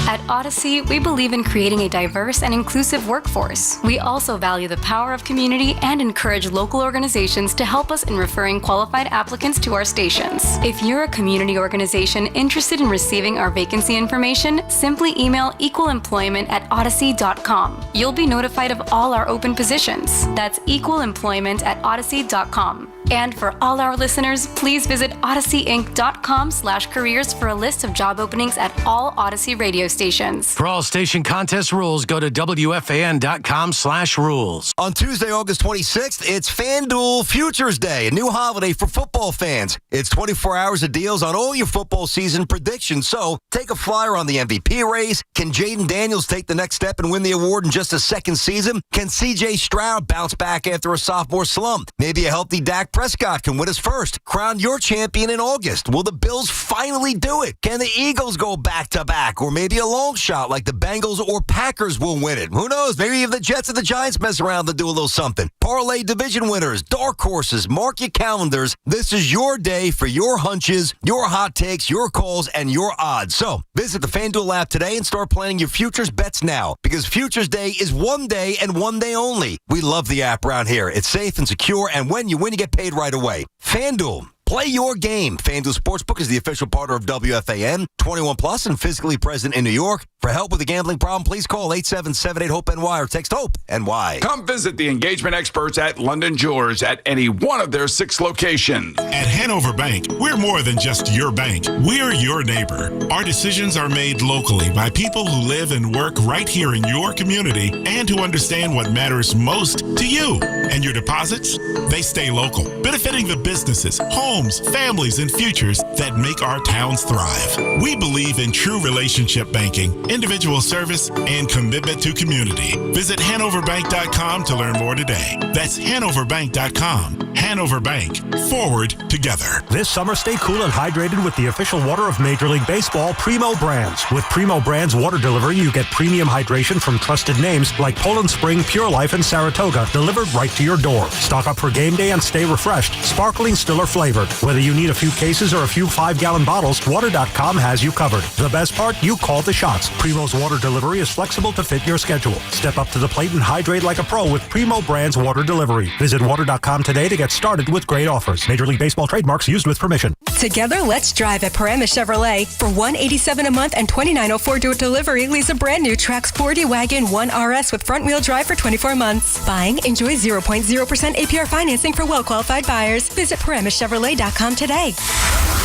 At Odyssey, we believe in creating a diverse and inclusive workforce. We also value the power of community and encourage local organizations to help us in referring qualified applicants to our stations. If you're a community organization interested in receiving our vacancy information, simply email equalemployment@odyssey.com. You'll be notified of all our open positions. That's equalemployment@odyssey.com. And for all our listeners, please visit odysseyinc.com/careers for a list of job openings at all Odyssey radio stations. For all station contest rules, go to WFAN.com/rules. On Tuesday, August 26th, it's FanDuel Futures Day, a new holiday for football fans. It's 24 hours of deals on all your football season predictions. So take a flyer on the MVP race. Can Jaden Daniels take the next step and win the award in just a second season? Can C.J. Stroud bounce back after a sophomore slump? Maybe a healthy Dak Prescott can win his first. Crown your champion in August. Will the Bills finally do it? Can the Eagles go back-to-back? Or maybe a long shot like the Bengals or Packers will win it. Who knows? Maybe even the Jets and the Giants mess around to do a little something. Parlay division winners, dark horses, mark your calendars. This is your day for your hunches, your hot takes, your calls, and your odds. So visit the FanDuel app today and start planning your futures bets now, because Futures Day is one day and one day only. We love the app around here. It's safe and secure, and when you win, you get paid right away. FanDuel. Play your game. FanDuel Sportsbook is the official partner of WFAN, 21 plus and physically present in New York. For help with a gambling problem, please call 877-8-HOPE-NY or text HOPE-NY. Come visit the engagement experts at London Jewelers at any one of their 6 locations. At Hanover Bank, we're more than just your bank. We're your neighbor. Our decisions are made locally by people who live and work right here in your community and who understand what matters most to you. And your deposits, they stay local, benefiting the businesses, homes, families, and futures that make our towns thrive. We believe in true relationship banking, individual service, and commitment to community. Visit HanoverBank.com to learn more today. That's HanoverBank.com. Hanover Bank. Forward together. This summer, stay cool and hydrated with the official water of Major League Baseball, Primo Brands. With Primo Brands water delivery, you get premium hydration from trusted names like Poland Spring, Pure Life, and Saratoga, delivered right to your door. Stock up for game day and stay refreshed, sparkling, still or flavored. Whether you need a few cases or a few 5-gallon bottles, Water.com has you covered. The best part, you call the shots. Primo's water delivery is flexible to fit your schedule. Step up to the plate and hydrate like a pro with Primo Brands water delivery. Visit Water.com today to get started with great offers. Major League Baseball trademarks used with permission. Together, let's drive at Paramus Chevrolet. For $187 a month and $29.04 door delivery, lease a brand new Trax 4D Wagon 1RS with front-wheel drive for 24 months. Buying, enjoy 0.0% APR financing for well-qualified buyers. Visit ParamusChevrolet.com today.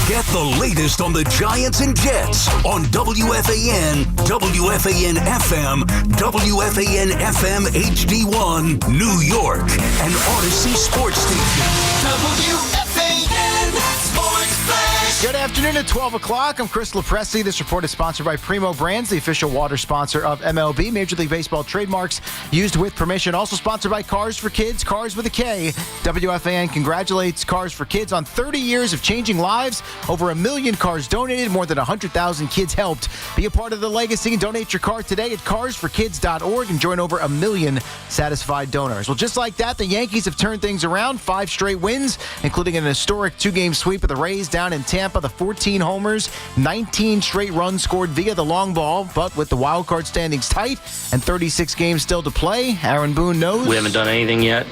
Get the latest on the Giants and Jets on WFAN, WFAN FM, WFAN FM HD1, New York, and Odyssey Sports Station. WFAN Sports Flash. Good afternoon at 12 o'clock. I'm Chris Lopresti. This report is sponsored by Primo Brands, the official water sponsor of MLB. Major League Baseball trademarks used with permission. Also sponsored by Cars for Kids, Cars with a K. WFAN congratulates Cars for Kids on 30 years of changing lives. Over 1 million cars donated, more than 100,000 kids helped. Be a part of the legacy and donate your car today at carsforkids.org and join over 1 million satisfied donors. Well, just like that, the Yankees have turned things around. 5 straight wins, including an historic 2-game sweep of the Rays down in Tampa. The 14 homers, 19 straight runs scored via the long ball, but with the wild card standings tight and 36 games still to play, Aaron Boone knows. We haven't done anything yet.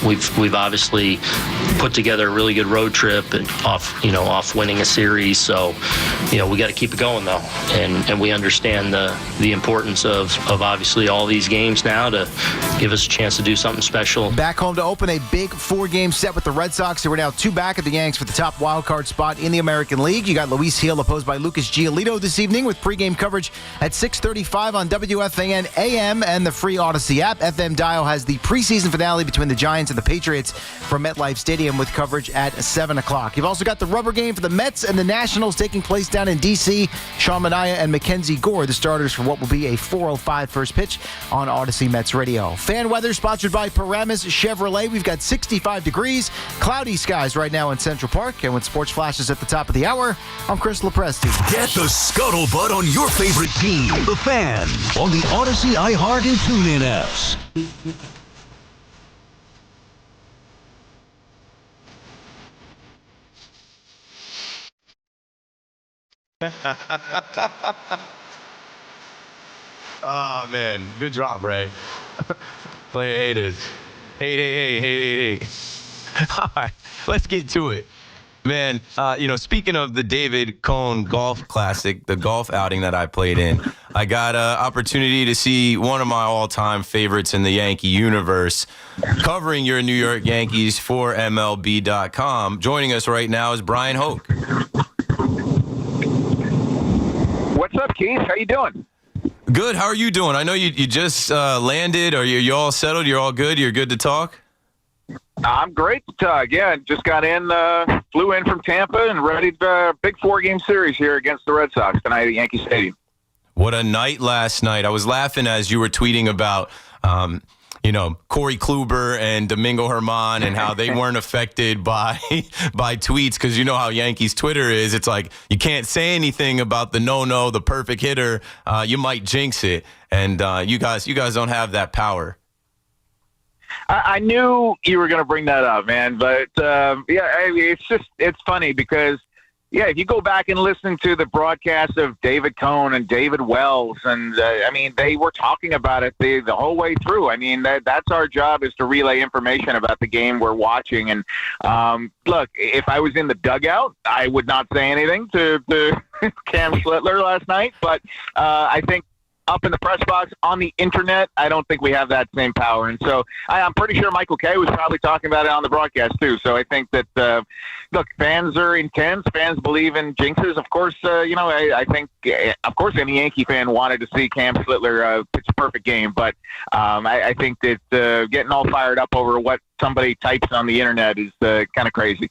We've obviously put together a really good road trip and off winning a series. So, we got to keep it going though, and we understand the importance of obviously all these games now to give us a chance to do something special. Back home to open a big 4-game set with the Red Sox, who are now 2 back of the Yanks for the top wild card spot in the American League. You got Luis Gil opposed by Lucas Giolito this evening with pregame coverage at 6:35 on WFAN AM and the free Odyssey app. FM Dial has the preseason finale between the Giants and the Patriots from MetLife Stadium with coverage at 7 o'clock. You've also got the rubber game for the Mets and the Nationals taking place down in D.C. Sean Manaea and Mackenzie Gore, the starters for what will be a 4:05 first pitch on Odyssey Mets Radio. Fan weather sponsored by Paramus Chevrolet. We've got 65 degrees, cloudy skies right now in Central Park, and with sports flashes at the top of the hour, I'm Chris Lopresti. Get the scuttlebutt on your favorite team, the Fan, on the Odyssey, iHeart, and TuneIn apps. Oh, man. Good job, Ray. Play haters. Hey. All right, let's get to it. Man, speaking of the David Cohn Golf Classic, the golf outing that I played in, I got an opportunity to see one of my all-time favorites in the Yankee universe, covering your New York Yankees for MLB.com. Joining us right now is Brian Hoke. What's up, Keith? How you doing? Good. How are you doing? I know you just landed. Are you all settled? You're all good? You're good to talk? I'm great to talk. Yeah, just got in, flew in from Tampa and ready for a big 4-game series here against the Red Sox tonight at Yankee Stadium. What a night last night. I was laughing as you were tweeting about, Corey Kluber and Domingo Germán and how they weren't affected by tweets, because you know how Yankees Twitter is. It's like you can't say anything about the no-no, the perfect hitter. You might jinx it. And you guys don't have that power. I knew you were going to bring that up, man. But, it's funny because, if you go back and listen to the broadcast of David Cohn and David Wells, and, they were talking about it the whole way through. I mean, that's our job, is to relay information about the game we're watching. And, look, if I was in the dugout, I would not say anything to Cam Schlittler last night. But I think up in the press box, on the internet, I don't think we have that same power. And so I'm pretty sure Michael Kay was probably talking about it on the broadcast too. So I think that, look, fans are intense. Fans believe in jinxes. Of course, I think, of course, any Yankee fan wanted to see Cam Schlittler pitch a perfect game. But I think that getting all fired up over what somebody types on the internet is kind of crazy.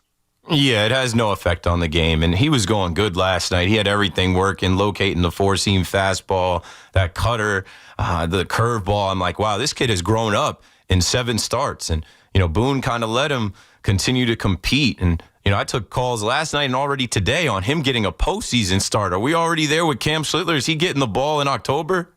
Yeah, it has no effect on the game, and he was going good last night. He had everything working, locating the four-seam fastball, that cutter, the curveball. I'm like, wow, this kid has grown up in 7 starts, and Boone kind of let him continue to compete. And I took calls last night and already today on him getting a postseason start. Are we already there with Cam Schlittler? Is he getting the ball in October?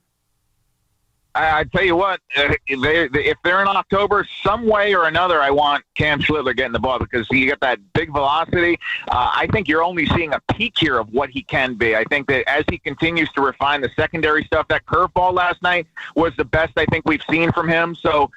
I tell you what, if they're in October, some way or another, I want Cam Schlittler getting the ball, because you get that big velocity. I think you're only seeing a peak here of what he can be. I think that as he continues to refine the secondary stuff, that curveball last night was the best I think we've seen from him. So,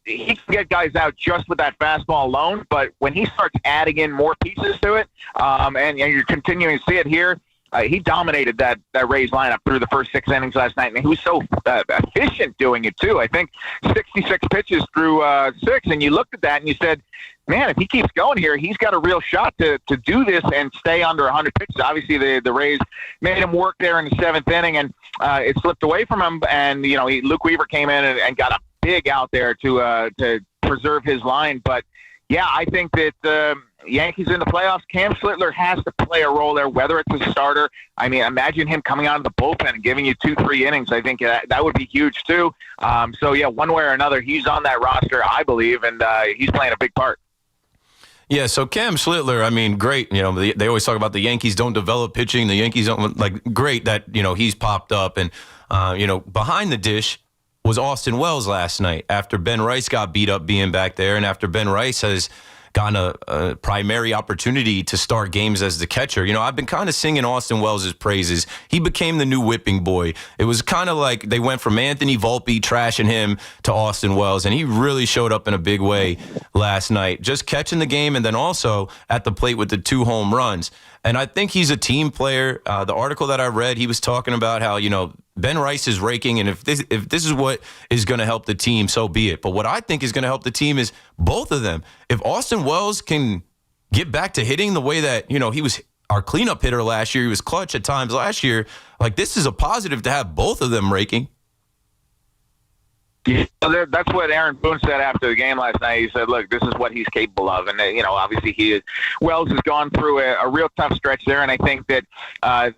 he can get guys out just with that fastball alone, but when he starts adding in more pieces to it, and you're continuing to see it here, he dominated that Rays lineup through the first 6 innings last night, and he was so efficient doing it too. I think 66 pitches through 6, and you looked at that and you said, man, if he keeps going here, he's got a real shot to do this and stay under 100 pitches. Obviously, the Rays made him work there in the 7th inning, and it slipped away from him. And Luke Weaver came in and got a big out there to preserve his line. But yeah, I think that Yankees in the playoffs, Cam Schlittler has to play a role there, whether it's a starter. I mean, imagine him coming out of the bullpen and giving you 2-3 innings. I think that would be huge too. So yeah, one way or another, he's on that roster, I believe, and he's playing a big part. Yeah, so Cam Schlittler, I mean, great. They always talk about the Yankees don't develop pitching. The Yankees don't, great that, he's popped up. And, behind the dish was Austin Wells last night after Ben Rice got beat up being back there, and after Ben Rice has gotten a primary opportunity to start games as the catcher. I've been kind of singing Austin Wells' praises. He became the new whipping boy. It was kind of like they went from Anthony Volpe trashing him to Austin Wells, and he really showed up in a big way last night, just catching the game and then also at the plate with the 2 home runs. And I think he's a team player. The article that I read, he was talking about how, Ben Rice is raking, and if this is what is going to help the team, so be it. But what I think is going to help the team is both of them. If Austin Wells can get back to hitting the way that, he was our cleanup hitter last year, he was clutch at times last year, this is a positive to have both of them raking. Yeah, that's what Aaron Boone said after the game last night. He said, look, this is what he's capable of. And, obviously Wells has gone through a real tough stretch there. And I think that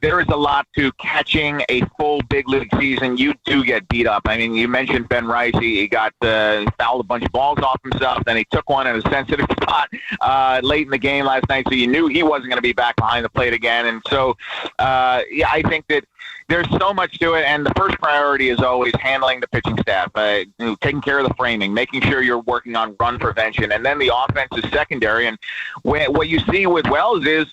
there is a lot to catching a full big league season. You do get beat up. I mean, you mentioned Ben Rice. He got fouled a bunch of balls off himself. Then he took one in a sensitive spot late in the game last night. So you knew he wasn't going to be back behind the plate again. And so, I think that there's so much to it, and the first priority is always handling the pitching staff, taking care of the framing, making sure you're working on run prevention, and then the offense is secondary. And what you see with Wells is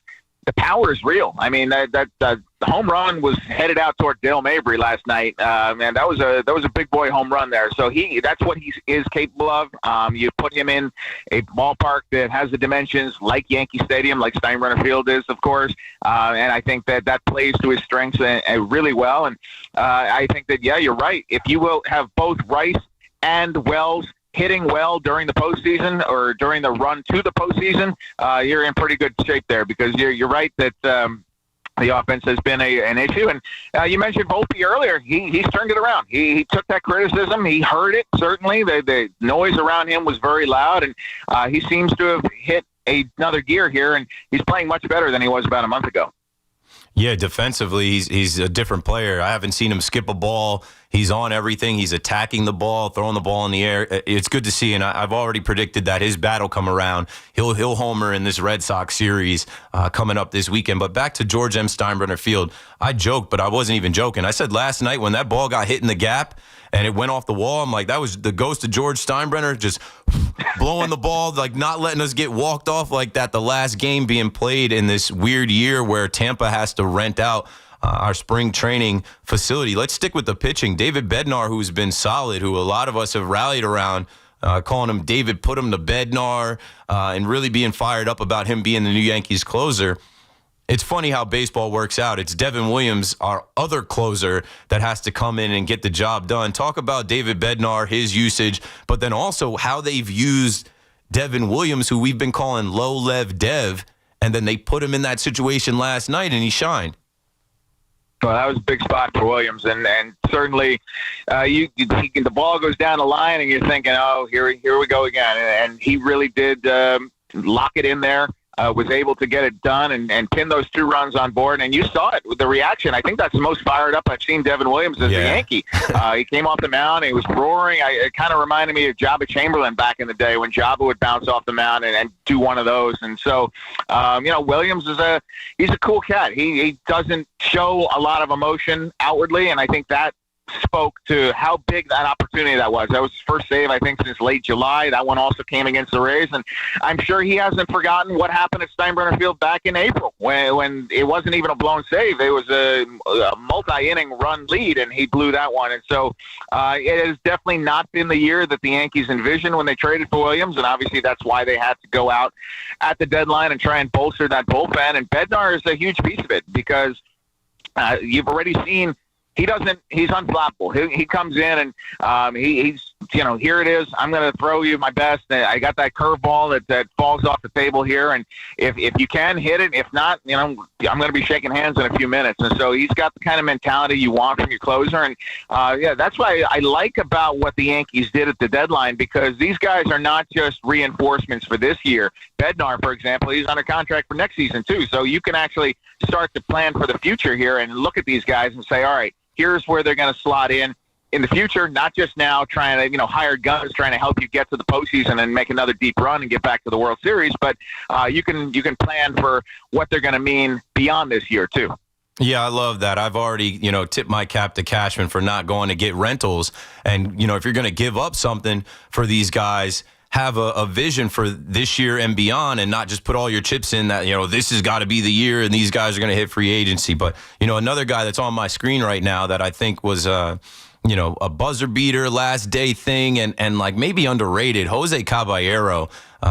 the power is real. I mean, that home run was headed out toward Dale Mabry last night, and that was a big boy home run there. So that's what he is capable of. You put him in a ballpark that has the dimensions like Yankee Stadium, like Steinbrenner Field is, of course, and I think that plays to his strengths really well. And I think that you're right. If you will have both Rice and Wells hitting well during the postseason or during the run to the postseason, you're in pretty good shape there, because you're right that the offense has been an issue. And you mentioned Volpe earlier. He's turned it around. He took that criticism. He heard it, certainly. The noise around him was very loud, and he seems to have hit another gear here, and he's playing much better than he was about a month ago. Yeah, defensively, he's a different player. I haven't seen him skip a ball. He's on everything. He's attacking the ball, throwing the ball in the air. It's good to see, and I've already predicted that his bat will come around. He'll homer in this Red Sox series coming up this weekend. But back to George M. Steinbrenner Field, I joked, but I wasn't even joking. I said last night when that ball got hit in the gap and it went off the wall, I'm like, that was the ghost of George Steinbrenner just blowing the ball, like not letting us get walked off like that. The last game being played in this weird year where Tampa has to rent out our spring training facility. Let's stick with the pitching. David Bednar, who's been solid, who a lot of us have rallied around, calling him David put him to Bednar, and really being fired up about him being the new Yankees closer. It's funny how baseball works out. It's Devin Williams, our other closer, that has to come in and get the job done. Talk about David Bednar, his usage, but then also how they've used Devin Williams, who we've been calling low-lev Dev, and then they put him in that situation last night, and he shined. Well, that was a big spot for Williams, and certainly the ball goes down the line, and you're thinking, oh, here we go again. And he really did lock it in there, was able to get it done and pin those 2 runs on board. And you saw it with the reaction. I think that's the most fired up I've seen Devin Williams as a Yankee. He came off the mound, he was roaring. It kind of reminded me of Jabba Chamberlain back in the day when Jabba would bounce off the mound and do one of those. And so, Williams he's a cool cat. He doesn't show a lot of emotion outwardly, and I think that spoke to how big that opportunity that was. That was his first save, I think, since late July. That one also came against the Rays, and I'm sure he hasn't forgotten what happened at Steinbrenner Field back in April when it wasn't even a blown save. It was a multi-inning run lead, and he blew that one. And so it has definitely not been the year that the Yankees envisioned when they traded for Williams, and obviously that's why they had to go out at the deadline and try and bolster that bullpen. And Bednar is a huge piece of it, because you've already seen he's unflappable. He comes in and he's here it is. I'm going to throw you my best. I got that curveball that falls off the table here, and if you can hit it, if not, I'm going to be shaking hands in a few minutes. And so he's got the kind of mentality you want from your closer, and that's why I like about what the Yankees did at the deadline, because these guys are not just reinforcements for this year. Bednar, for example, he's under contract for next season too, so you can actually start to plan for the future here and look at these guys and say, all right, here's where they're going to slot in the future, not just now trying to, hire guns, trying to help you get to the postseason and make another deep run and get back to the World Series, but you can plan for what they're going to mean beyond this year too. Yeah, I love that. I've already, tipped my cap to Cashman for not going to get rentals. And, if you're going to give up something for these guys, have a vision for this year and beyond, and not just put all your chips in that, this has got to be the year and these guys are going to hit free agency. But, another guy that's on my screen right now that I think was, a buzzer beater last day thing and like maybe underrated, Jose Caballero.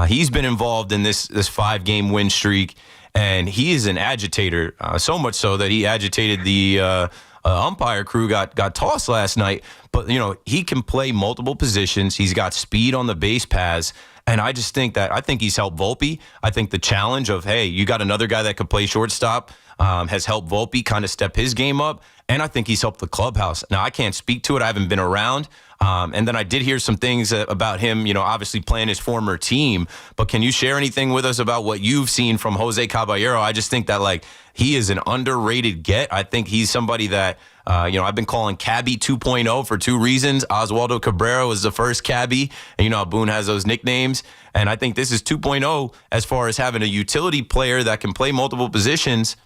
He's been involved in this 5-game win streak, and he is an agitator, so much so that he agitated the umpire crew, got tossed last night. But, he can play multiple positions. He's got speed on the base paths. And I just think I think he's helped Volpe. I think the challenge of, hey, you got another guy that could play shortstop has helped Volpe kind of step his game up. And I think he's helped the clubhouse. Now, I can't speak to it. I haven't been around. And then I did hear some things about him, obviously playing his former team. But can you share anything with us about what you've seen from Jose Caballero? I just think that, he is an underrated get. I think he's somebody that, I've been calling Cabby 2.0 for 2 reasons. Oswaldo Cabrera was the first Cabby, and how Boone has those nicknames. And I think this is 2.0 as far as having a utility player that can play multiple positions.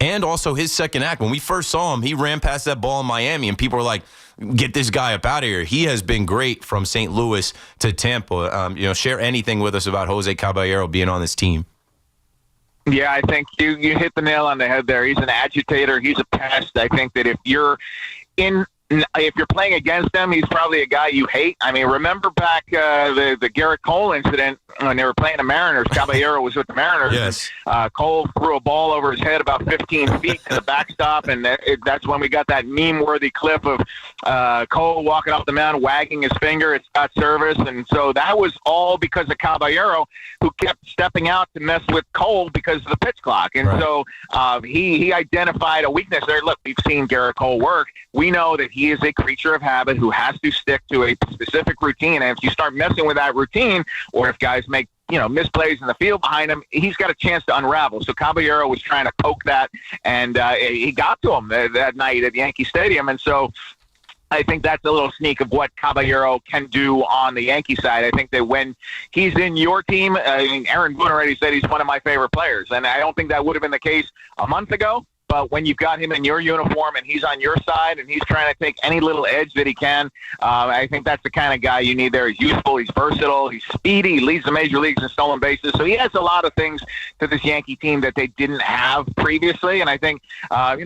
And also his second act. When we first saw him, he ran past that ball in Miami, and people were like, get this guy up out of here. He has been great from St. Louis to Tampa. Share anything with us about Jose Caballero being on this team. Yeah, I think you hit the nail on the head there. He's an agitator. He's a pest. I think that if you're playing against him, he's probably a guy you hate. I mean, remember back the Garrett Cole incident when they were playing the Mariners. Caballero was with the Mariners. Yes. Cole threw a ball over his head about 15 feet to the backstop, and that's when we got that meme-worthy clip of Cole walking up the mound, wagging his finger at Scott Service. And so that was all because of Caballero, who kept stepping out to mess with Cole because of the pitch clock. And so he identified a weakness there. Look, we've seen Garrett Cole work. We know that he is a creature of habit who has to stick to a specific routine. And if you start messing with that routine, or if guys make misplays in the field behind him, he's got a chance to unravel. So Caballero was trying to poke that, and he got to him that night at Yankee Stadium. And so I think that's a little sneak of what Caballero can do on the Yankee side. I think that when he's in your team, Aaron Boone already said he's one of my favorite players, and I don't think that would have been the case a month ago. But when you've got him in your uniform and he's on your side and he's trying to take any little edge that he can, I think that's the kind of guy you need there. He's useful, he's versatile, he's speedy, he leads the major leagues in stolen bases. So he has a lot of things to this Yankee team that they didn't have previously. And I think, I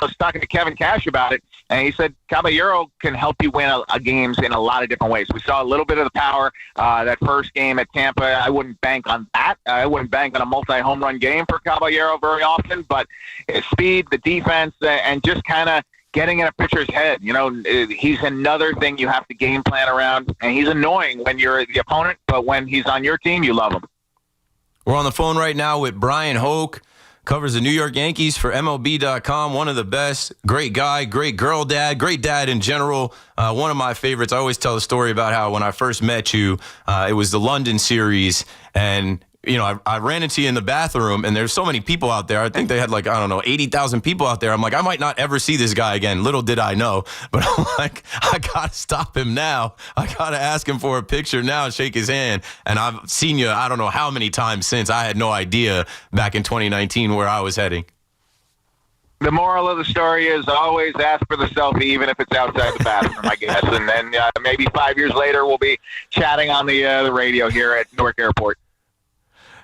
was talking to Kevin Cash about it, and he said Caballero can help you win a games in a lot of different ways. We saw a little bit of the power that first game at Tampa. I wouldn't bank on that. I wouldn't bank on a multi-home run game for Caballero very often, but his speed, the defense, and just kind of getting in a pitcher's head. He's another thing you have to game plan around, and he's annoying when you're the opponent, but when he's on your team, you love him. We're on the phone right now with Brian Hoke, covers the New York Yankees for MLB.com, one of the best, great guy, great girl dad, great dad in general, one of my favorites. I always tell the story about how when I first met you, it was the London series, and I ran into you in the bathroom, and there's so many people out there. I think they had 80,000 people out there. I'm like, I might not ever see this guy again. Little did I know. But I'm like, I got to stop him now. I got to ask him for a picture now and shake his hand. And I've seen you, I don't know how many times since. I had no idea back in 2019 where I was heading. The moral of the story is always ask for the selfie, even if it's outside the bathroom, I guess. And then maybe 5 years later, we'll be chatting on the radio here at Newark Airport.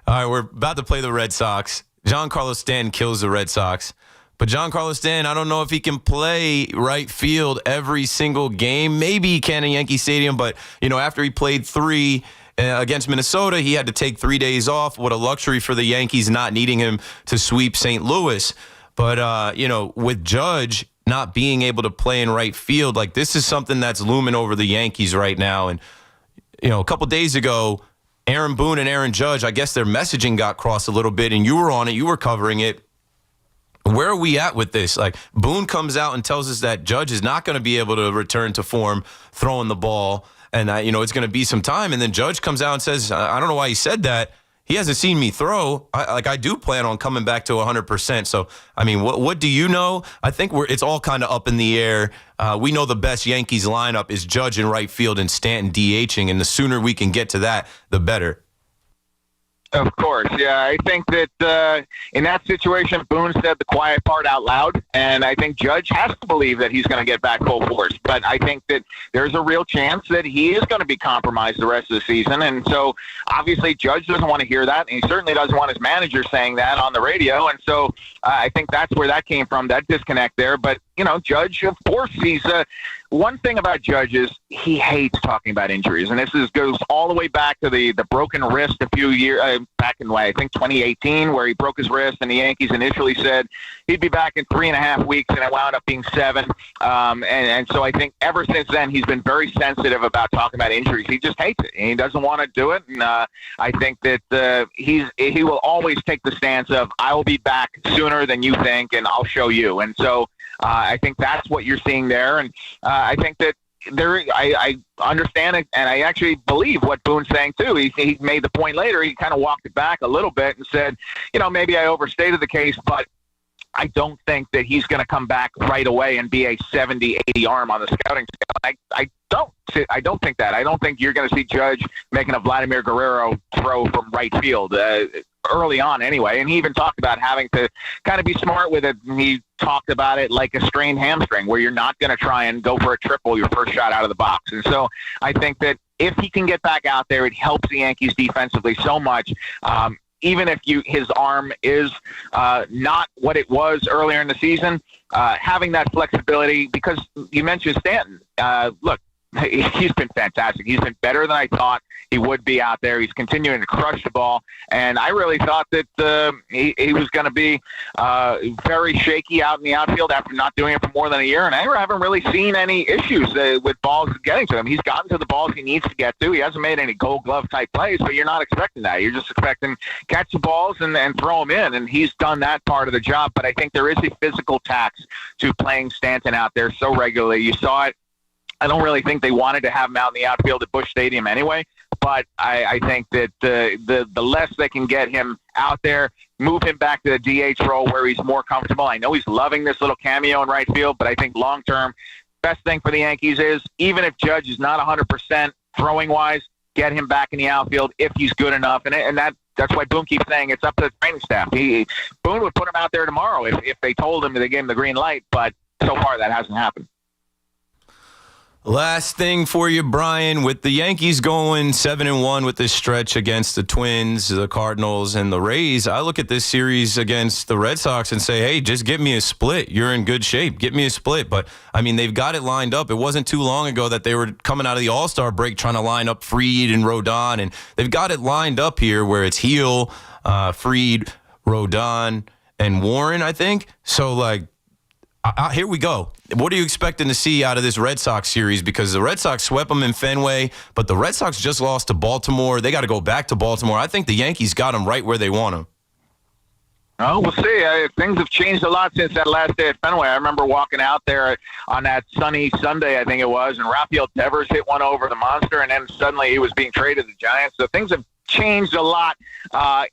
All right, we're about to play the Red Sox. Giancarlo Stanton kills the Red Sox. But Giancarlo Stanton, I don't know if he can play right field every single game. Maybe he can in Yankee Stadium, but, after he played 3 against Minnesota, he had to take 3 days off. What a luxury for the Yankees not needing him to sweep St. Louis. But, with Judge not being able to play in right field, this is something that's looming over the Yankees right now. And, a couple days ago, Aaron Boone and Aaron Judge, I guess their messaging got crossed a little bit, and you were on it. You were covering it. Where are we at with this? Boone comes out and tells us that Judge is not going to be able to return to form throwing the ball, and it's going to be some time. And then Judge comes out and says, I don't know why he said that. He hasn't seen me throw. I do plan on coming back to 100%. So, what do you know? I think it's all kind of up in the air. We know the best Yankees lineup is Judge in right field and Stanton DHing, and the sooner we can get to that, the better. Of course, yeah. I think that in that situation, Boone said the quiet part out loud, and I think Judge has to believe that he's going to get back full force. But I think that there's a real chance that he is going to be compromised the rest of the season, and so obviously Judge doesn't want to hear that, and he certainly doesn't want his manager saying that on the radio, and so I think that's where that came from, that disconnect there. But, Judge, of course, he's one thing about Judge is he hates talking about injuries, and this goes all the way back to the broken wrist a few years back in, I think, 2018, where he broke his wrist, and the Yankees initially said he'd be back in 3.5 weeks, and it wound up being 7. And so I think ever since then he's been very sensitive about talking about injuries. He just hates it, and he doesn't want to do it. And I think that he will always take the stance of, I will be back sooner than you think, and I'll show you. And so I think that's what you're seeing there. And I think that I understand it, and I actually believe what Boone's saying, too. He made the point later. He kind of walked it back a little bit and said, maybe I overstated the case, but I don't think that he's going to come back right away and be a 70, 80 arm on the scouting scale. I don't think that. I don't think you're going to see Judge making a Vladimir Guerrero throw from right field early on anyway. And he even talked about having to kind of be smart with it. And he talked about it like a strained hamstring, where you're not going to try and go for a triple your first shot out of the box. And so I think that if he can get back out there, it helps the Yankees defensively so much. even if his arm is not what it was earlier in the season, having that flexibility, because you mentioned Stanton. Look, he's been fantastic. He's been better than I thought he would be out there. He's continuing to crush the ball, and I really thought that he was going to be very shaky out in the outfield after not doing it for more than a year, and I haven't really seen any issues with balls getting to him. He's gotten to the balls he needs to get to. He hasn't made any gold glove type plays, but you're not expecting that. You're just expecting catch the balls and throw them in, and he's done that part of the job, but I think there is a physical tax to playing Stanton out there so regularly. You saw it. I don't really think they wanted to have him out in the outfield at Busch Stadium anyway, but I think that the less they can get him out there, move him back to the DH role where he's more comfortable. I know he's loving this little cameo in right field, but I think long-term, best thing for the Yankees is, even if Judge is not 100% throwing-wise, get him back in the outfield if he's good enough. And that's why Boone keeps saying it's up to the training staff. Boone would put him out there tomorrow if they told him, they gave him the green light, but so far that hasn't happened. Last thing for you, Brian, with the Yankees going 7-1 with this stretch against the Twins, the Cardinals, and the Rays, I look at this series against the Red Sox and say, hey, just get me a split. You're in good shape. Get me a split. But, I mean, they've got it lined up. It wasn't too long ago that they were coming out of the All-Star break trying to line up Fried and Rodon, and they've got it lined up here where it's Heel, Fried, Rodon, and Warren, I think. So, like, here we go. What are you expecting to see out of this Red Sox series? Because the Red Sox swept them in Fenway, but the Red Sox just lost to Baltimore. They got to go back to Baltimore. I think the Yankees got them right where they want them. Oh, we'll see. Things have changed a lot since that last day at Fenway. I remember walking out there on that sunny Sunday, I think it was, and Rafael Devers hit one over the monster, and then suddenly he was being traded to the Giants. So things have changed a lot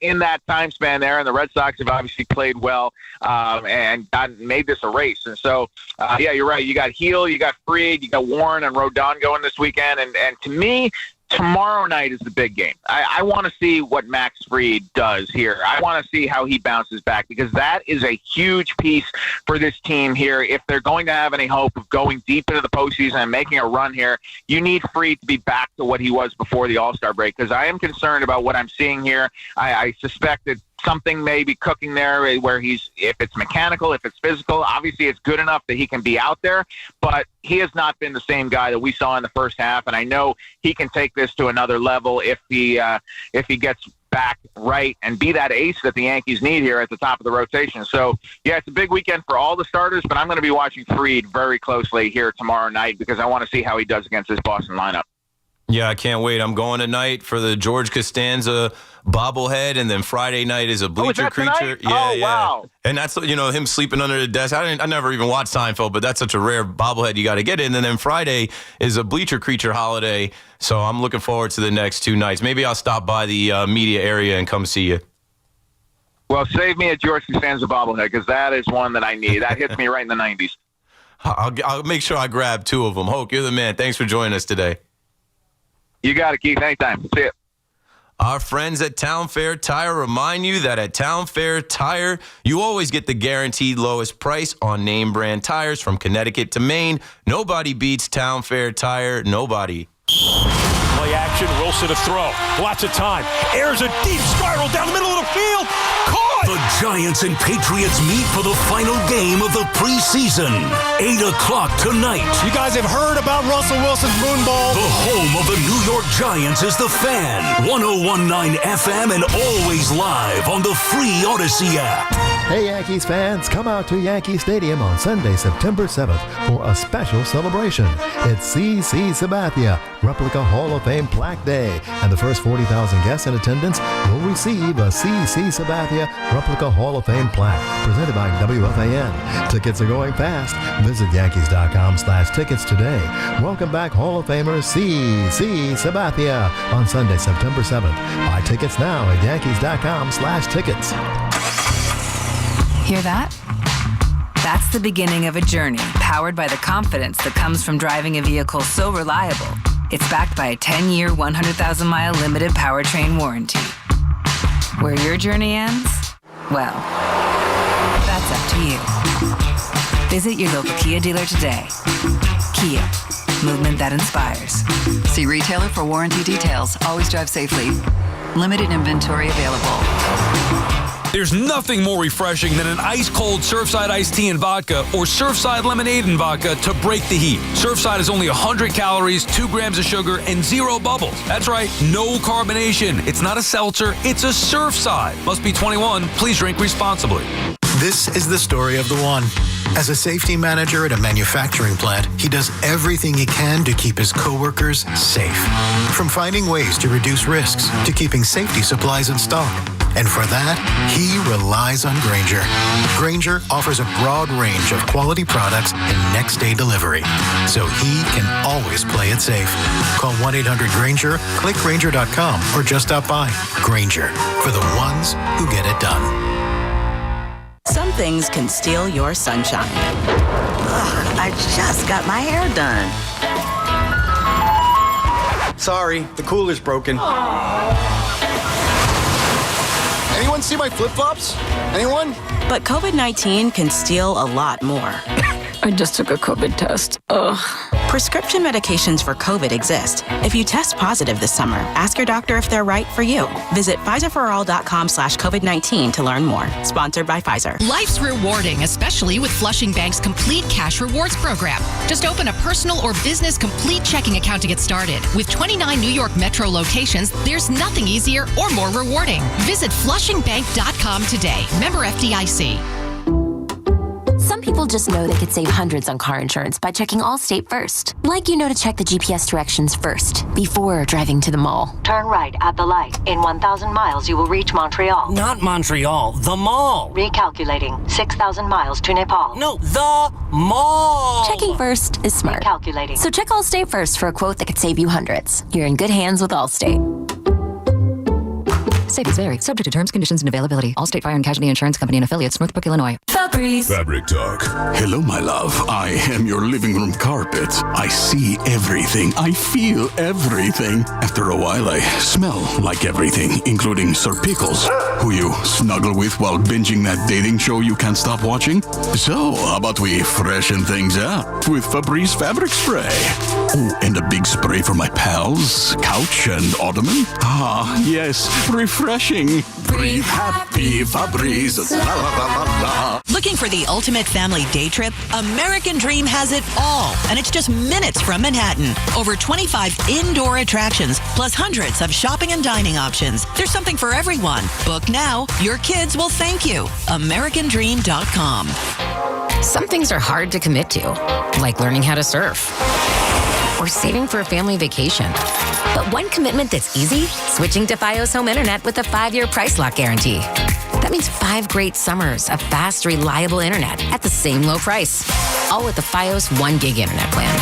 in that time span there, and the Red Sox have obviously played well and made this a race. And so, yeah, you're right. You got Heel, you got Fried, you got Warren and Rodon going this weekend, and to me, tomorrow night is the big game. I want to see what Max Fried does here. I want to see how he bounces back, because that is a huge piece for this team here. If they're going to have any hope of going deep into the postseason and making a run here, you need Fried to be back to what he was before the All-Star break, because I am concerned about what I'm seeing here. I suspect that something may be cooking there where if it's mechanical, if it's physical, obviously it's good enough that he can be out there, but he has not been the same guy that we saw in the first half, and I know he can take this to another level if he gets back right and be that ace that the Yankees need here at the top of the rotation. So, yeah, it's a big weekend for all the starters, but I'm going to be watching Fried very closely here tomorrow night because I want to see how he does against this Boston lineup. Yeah, I can't wait. I'm going tonight for the George Costanza bobblehead, and then Friday night is a bleacher creature. Yeah, wow. And that's, him sleeping under the desk. I never even watched Seinfeld, but that's such a rare bobblehead you got to get in. And then Friday is a bleacher creature holiday, so I'm looking forward to the next 2 nights. Maybe I'll stop by the media area and come see you. Well, save me a George Costanza bobblehead, because that is one that I need. That hits me right in the 90s. I'll make sure I grab 2 of them. Hoke, you're the man. Thanks for joining us today. You got it, Keith. Anytime. See it. Our friends at Town Fair Tire remind you that at Town Fair Tire, you always get the guaranteed lowest price on name brand tires from Connecticut to Maine. Nobody beats Town Fair Tire. Nobody. Play action. Wilson to throw. Lots of time. Airs a deep spiral down the middle of the field. Caught! The Giants and Patriots meet for the final game of the preseason. 8 o'clock tonight. You guys have heard about Russell Wilson's moonball. The home of the New York Giants is the Fan. 101.9 FM and always live on the free Odyssey app. Hey, Yankees fans, come out to Yankee Stadium on Sunday, September 7th for a special celebration. It's C.C. Sabathia, Replica Hall of Fame Plaque Day, and the first 40,000 guests in attendance will receive a C.C. Sabathia Replica Hall of Fame plaque presented by WFAN. Tickets are going fast. Visit Yankees.com/tickets today. Welcome back, Hall of Famer C.C. Sabathia on Sunday, September 7th. Buy tickets now at Yankees.com/tickets. Hear that? That's the beginning of a journey powered by the confidence that comes from driving a vehicle so reliable. It's backed by a 10-year, 100,000-mile limited powertrain warranty. Where your journey ends? Well, that's up to you. Visit your local Kia dealer today. Kia, movement that inspires. See retailer for warranty details. Always drive safely. Limited inventory available. There's nothing more refreshing than an ice-cold Surfside iced tea and vodka or Surfside lemonade and vodka to break the heat. Surfside is only 100 calories, 2 grams of sugar, and 0 bubbles. That's right, no carbonation. It's not a seltzer, it's a Surfside. Must be 21. Please drink responsibly. This is the story of the one. As a safety manager at a manufacturing plant, he does everything he can to keep his coworkers safe. From finding ways to reduce risks to keeping safety supplies in stock. And for that, he relies on Grainger. Grainger offers a broad range of quality products and next-day delivery, so he can always play it safe. Call 1-800-GRAINGER, click Grainger.com, or just stop by. Grainger, for the ones who get it done. Some things can steal your sunshine. Ugh, I just got my hair done. Sorry, the cooler's broken. Anyone see my flip-flops? Anyone? But COVID-19 can steal a lot more. I just took a COVID test. Ugh. Prescription medications for COVID exist. If you test positive this summer, ask your doctor if they're right for you. Visit PfizerForAll.com/COVID-19 to learn more. Sponsored by Pfizer. Life's rewarding, especially with Flushing Bank's Complete Cash Rewards program. Just open a personal or business complete checking account to get started. With 29 New York Metro locations, there's nothing easier or more rewarding. Visit FlushingBank.com today. Member FDIC. Some people just know they could save hundreds on car insurance by checking Allstate first. Like you know to check the GPS directions first, before driving to the mall. Turn right at the light. In 1,000 miles, you will reach Montreal. Not Montreal, the mall. Recalculating. 6,000 miles to Nepal. No, the mall. Checking first is smart. Recalculating. So check Allstate first for a quote that could save you hundreds. You're in good hands with Allstate. Savings vary. Subject to terms, conditions, and availability. Allstate Fire and Casualty Insurance Company and affiliates, Northbrook, Illinois. Fabric Talk. Hello, my love. I am your living room carpet. I see everything. I feel everything. After a while, I smell like everything, including Sir Pickles, who you snuggle with while binging that dating show you can't stop watching. So, how about we freshen things up with Febreze Fabric Spray? Oh, and a big spray for my pals, couch and ottoman. Ah, yes, refreshing. Breathe happy, Febreze. La, la, la, la, la. Looking for the ultimate family day trip? American Dream has it all, and it's just minutes from Manhattan. Over 25 indoor attractions, plus hundreds of shopping and dining options. There's something for everyone. Book now. Your kids will thank you. AmericanDream.com. Some things are hard to commit to, like learning how to surf or saving for a family vacation. But one commitment that's easy, switching to Fios Home Internet with a 5-year price lock guarantee. That means 5 great summers of fast, reliable internet at the same low price. All with the Fios 1 gig internet plan.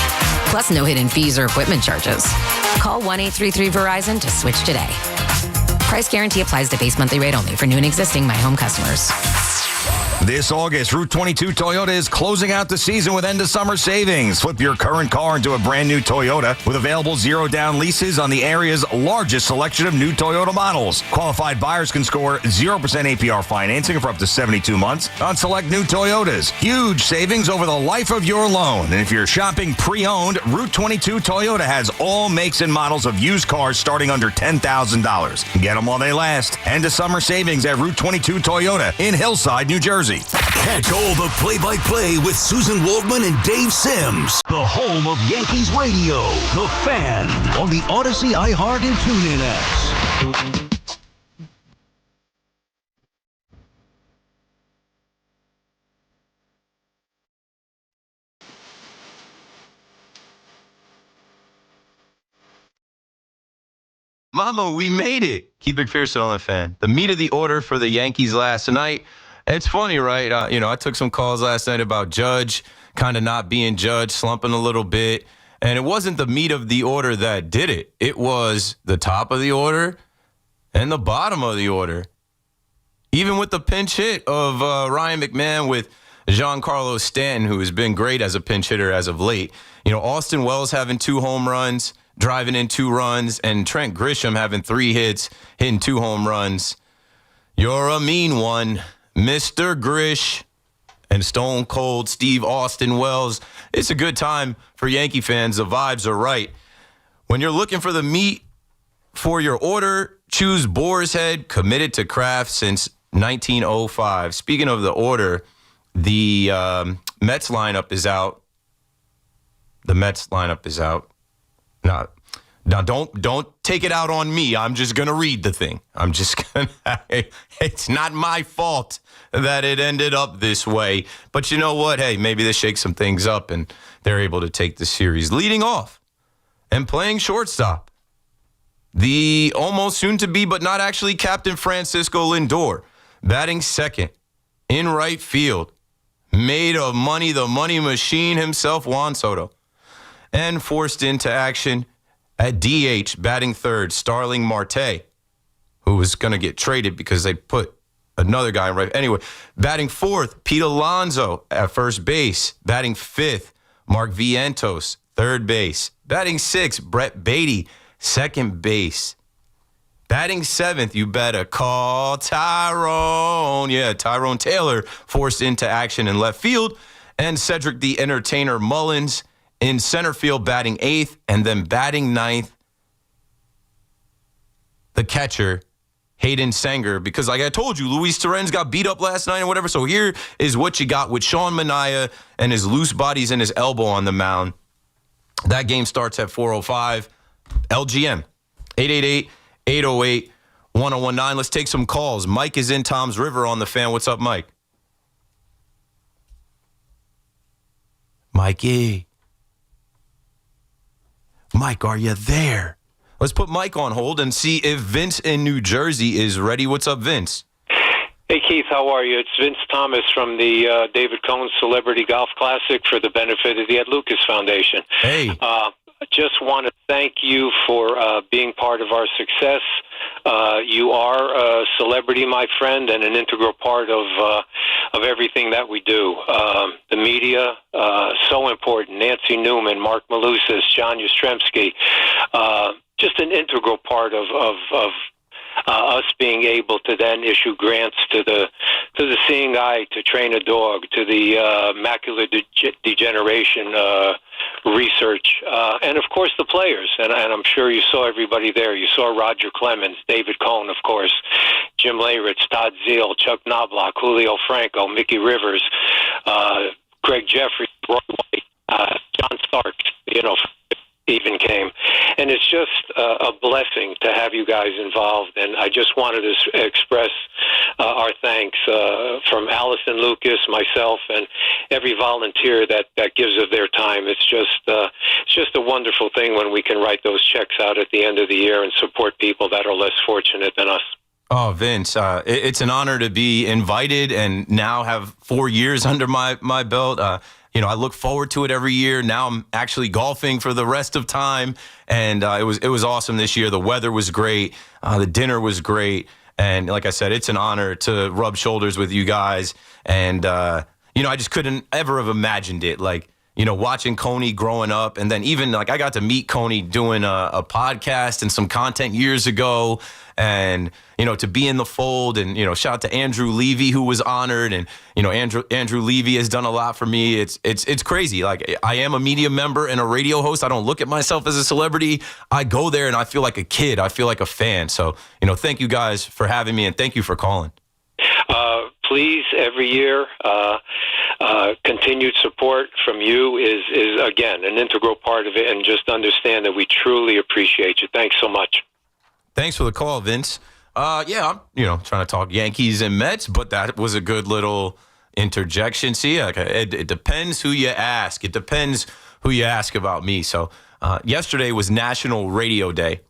Plus no hidden fees or equipment charges. Call 1-833-VERIZON to switch today. Price guarantee applies to base monthly rate only for new and existing My Home customers. This August, Route 22 Toyota is closing out the season with end-of-summer savings. Flip your current car into a brand-new Toyota with available zero-down leases on the area's largest selection of new Toyota models. Qualified buyers can score 0% APR financing for up to 72 months on select new Toyotas. Huge savings over the life of your loan. And if you're shopping pre-owned, Route 22 Toyota has all makes and models of used cars starting under $10,000. Get them while they last. End-of-summer savings at Route 22 Toyota in Hillside, New Jersey. Catch all the play-by-play with Susan Waldman and Dave Sims. The home of Yankees radio, The Fan, on the Odyssey, iHeart, and TuneIn apps. Mama, we made it. Keith Mcpherson on The Fan. The meat of the order for the Yankees last night. It's funny, right? I took some calls last night about Judge kind of not being Judge, slumping a little bit. And it wasn't the meat of the order that did it. It was the top of the order and the bottom of the order. Even with the pinch hit of Ryan McMahon with Giancarlo Stanton, who has been great as a pinch hitter as of late. Austin Wells having 2 home runs, driving in 2 runs, and Trent Grisham having 3 hits, hitting 2 home runs. You're a mean one, Mr. Grish, and Stone Cold Steve Austin Wells. It's a good time for Yankee fans. The vibes are right. When you're looking for the meat for your order, choose Boar's Head, committed to craft since 1905. Speaking of the order, the Mets lineup is out. The Mets lineup is out. Now don't take it out on me. I'm just going to read the thing. It's not my fault that it ended up this way. But you know what? Hey, maybe this shakes some things up and they're able to take the series. Leading off and playing shortstop, the almost soon-to-be but not actually captain Francisco Lindor. Batting second in right field, made of money, the money machine himself, Juan Soto. And forced into action at DH, batting third, Starling Marte, who was going to get traded because they put another guy in right. Anyway, batting fourth, Pete Alonso at first base. Batting fifth, Mark Vientos, third base. Batting sixth, Brett Beatty, second base. Batting seventh, you better call Tyrone. Yeah, Tyrone Taylor forced into action in left field. And Cedric the Entertainer Mullins in center field, batting eighth, and then batting ninth, the catcher, Hayden Sanger, because like I told you, Luis Torrens got beat up last night or whatever, so here is what you got with Sean Manaea and his loose bodies and his elbow on the mound. That game starts at 4:05. LGM, 888-808-1019. Let's take some calls. Mike is in Tom's River on the Fan. What's up, Mike? Mikey. Mike, are you there? Let's put Mike on hold and see if Vince in New Jersey is ready. What's up, Vince? Hey, Keith, how are you? It's Vince Thomas from the David Cohn Celebrity Golf Classic for the benefit of the Ed Lucas Foundation. Hey. I just want to thank you for being part of our success. You are a celebrity, my friend, and an integral part of everything that we do. The media, so important. Nancy Newman, Mark Malusis, John Yastrzemski, just an integral part of us being able to then issue grants to the seeing eye to train a dog, to the macular degeneration research, and of course the players. And I'm sure you saw everybody there. You saw Roger Clemens, David Cohn, of course, Jim Leyritz, Todd Zeal, Chuck Knobloch, Julio Franco, Mickey Rivers, Greg Jeffries, Roy White, John Stark, even came. And it's just a blessing to have you guys involved. And I just wanted to express our thanks from Allison Lucas, myself, and every volunteer that gives of their time. It's just a wonderful thing when we can write those checks out at the end of the year and support people that are less fortunate than us. Oh, Vince, it's an honor to be invited and now have 4 years under my belt. I look forward to it every year. Now I'm actually golfing for the rest of time, and it was awesome this year. The weather was great. The dinner was great. And like I said, it's an honor to rub shoulders with you guys. And, I just couldn't ever have imagined it. Like, watching Coney growing up, and then even like I got to meet Coney doing a podcast and some content years ago, and to be in the fold, and shout out to Andrew Levy, who was honored, and Andrew Levy has done a lot for me. It's crazy. Like, I am a media member and a radio host. I don't look at myself as a celebrity. I go there and I feel like a kid. I feel like a fan. So thank you guys for having me, and thank you for calling. Please, every year, continued support from you is again an integral part of it, and just understand that we truly appreciate you. Thanks so much. Thanks for the call, Vince. I'm trying to talk Yankees and Mets, but that was a good little interjection. See, it depends who you ask. It depends who you ask about me. So yesterday was National Radio Day,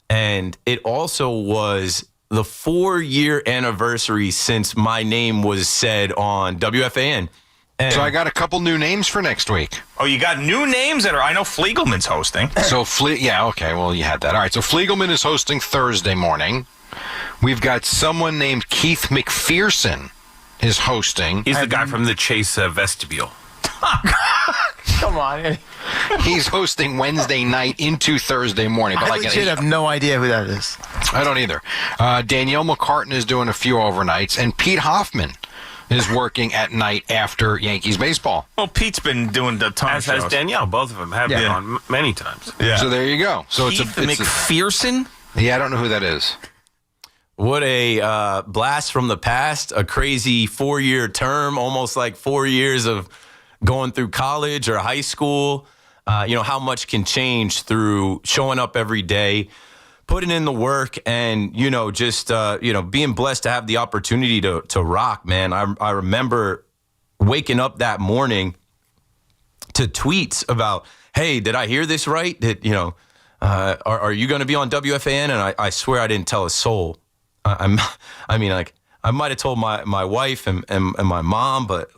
and it also was the 4-year anniversary since my name was said on WFAN. And so I got a couple new names for next week. Oh, you got new names I know Fliegelman's hosting. So, okay, well, you had that. All right, so Fliegelman is hosting Thursday morning. We've got someone named Keith Mcpherson is hosting. He's the guy from the Chase vestibule. Come on. He's hosting Wednesday night into Thursday morning. But I legit have no idea who that is. I don't either. Danielle McCartan is doing a few overnights, and Pete Hoffman is working at night after Yankees baseball. Well, Pete's been doing a ton of shows. As has Danielle. Both of them have been on many times. Yeah. So there you go. So Keith Mcpherson? Yeah, I don't know who that is. What a blast from the past, a crazy 4-year term, almost like 4 years of going through college or high school. How much can change through showing up every day, putting in the work, and, just being blessed to have the opportunity to rock, man. I remember waking up that morning to tweets about, hey, did I hear this right? Are you going to be on WFAN? And I swear I didn't tell a soul. I might have told my wife and my mom, but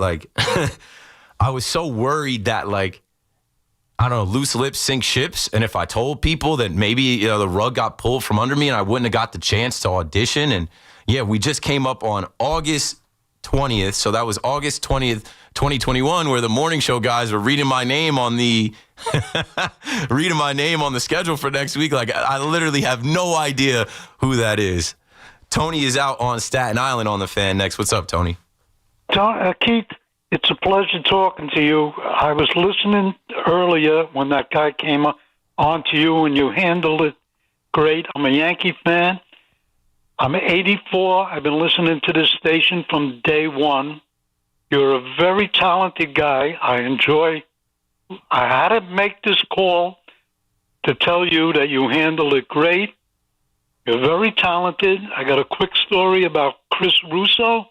I was so worried that I don't know, loose lips sink ships. And if I told people that maybe the rug got pulled from under me and I wouldn't have got the chance to audition. And yeah, we just came up on August 20th. So that was August 20th, 2021, where the morning show guys were reading my name on the schedule for next week. I literally have no idea who that is. Tony is out on Staten Island on the Fan next. What's up, Tony? Keith, it's a pleasure talking to you. I was listening earlier when that guy came on to you and you handled it great. I'm a Yankee fan. I'm 84. I've been listening to this station from day one. You're a very talented guy. I had to make this call to tell you that you handled it great. You're very talented. I got a quick story about Chris Russo.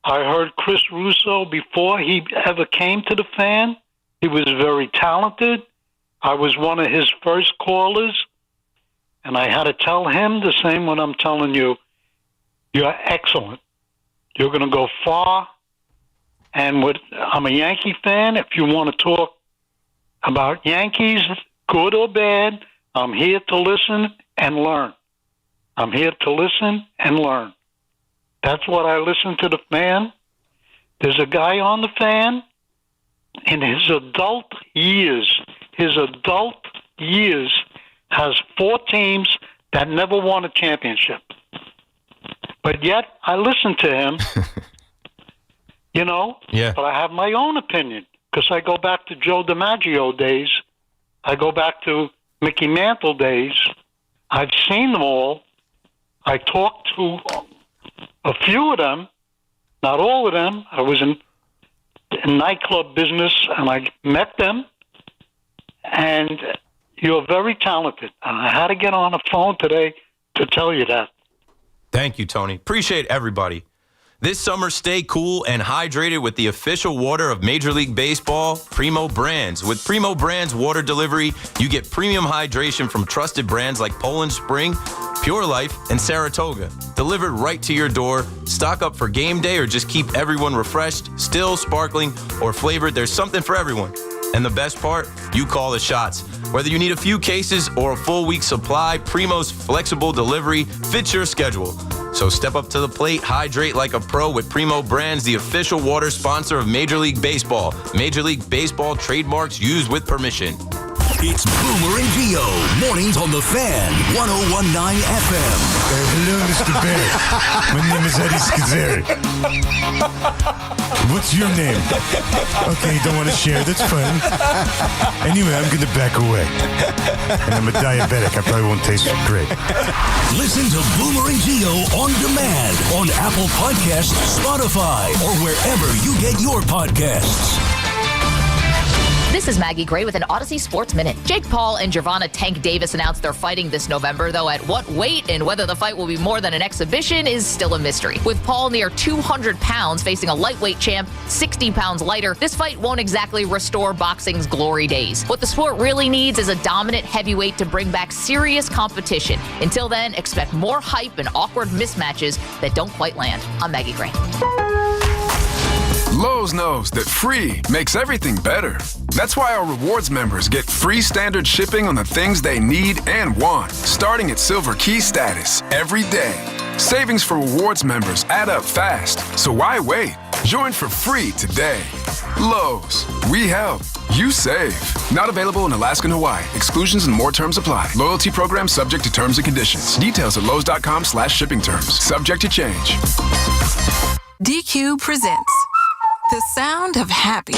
I heard Chris Russo before he ever came to the Fan. He was very talented. I was one of his first callers, and I had to tell him the same what I'm telling you. You're excellent. You're going to go far. And I'm a Yankee fan. If you want to talk about Yankees, good or bad, I'm here to listen and learn. I'm here to listen and learn. That's what I listen to the Fan. There's a guy on the Fan in his adult years has 4 teams that never won a championship. But yet I listen to him, Yeah. But I have my own opinion because I go back to Joe DiMaggio days. I go back to Mickey Mantle days. I've seen them all. I talked to a few of them, not all of them. I was in nightclub business, and I met them. And you're very talented. And I had to get on the phone today to tell you that. Thank you, Tony. Appreciate everybody. This summer, stay cool and hydrated with the official water of Major League Baseball, Primo Brands. With Primo Brands water delivery, you get premium hydration from trusted brands like Poland Spring, Pure Life, and Saratoga. Delivered right to your door. Stock up for game day or just keep everyone refreshed, still, sparkling, or flavored. There's something for everyone. And the best part, you call the shots. Whether you need a few cases or a full week supply, Primo's flexible delivery fits your schedule. So step up to the plate, hydrate like a pro with Primo Brands, the official water sponsor of Major League Baseball. Major League Baseball trademarks used with permission. It's Boomer and Gio, mornings on the Fan, 101.9 FM. Hello, Mr. Bear. My name is Eddie Schizzeri. What's your name? Okay, you don't want to share. That's fine. Anyway, I'm going to back away. And I'm a diabetic. I probably won't taste great. Listen to Boomer and Gio on demand on Apple Podcasts, Spotify, or wherever you get your podcasts. This is Maggie Gray with an Odyssey Sports Minute. Jake Paul and Gervonta Tank Davis announced they're fighting this November, though at what weight and whether the fight will be more than an exhibition is still a mystery. With Paul near 200 pounds facing a lightweight champ 60 pounds lighter, this fight won't exactly restore boxing's glory days. What the sport really needs is a dominant heavyweight to bring back serious competition. Until then, expect more hype and awkward mismatches that don't quite land. I'm Maggie Gray. Lowe's knows that free makes everything better. That's why our rewards members get free standard shipping on the things they need and want, starting at Silver Key status every day. Savings for rewards members add up fast, so why wait? Join for free today. Lowe's, we help, you save. Not available in Alaska and Hawaii. Exclusions and more terms apply. Loyalty program subject to terms and conditions. Details at lowes.com/shipping terms. Subject to change. DQ presents The Sound of Happy.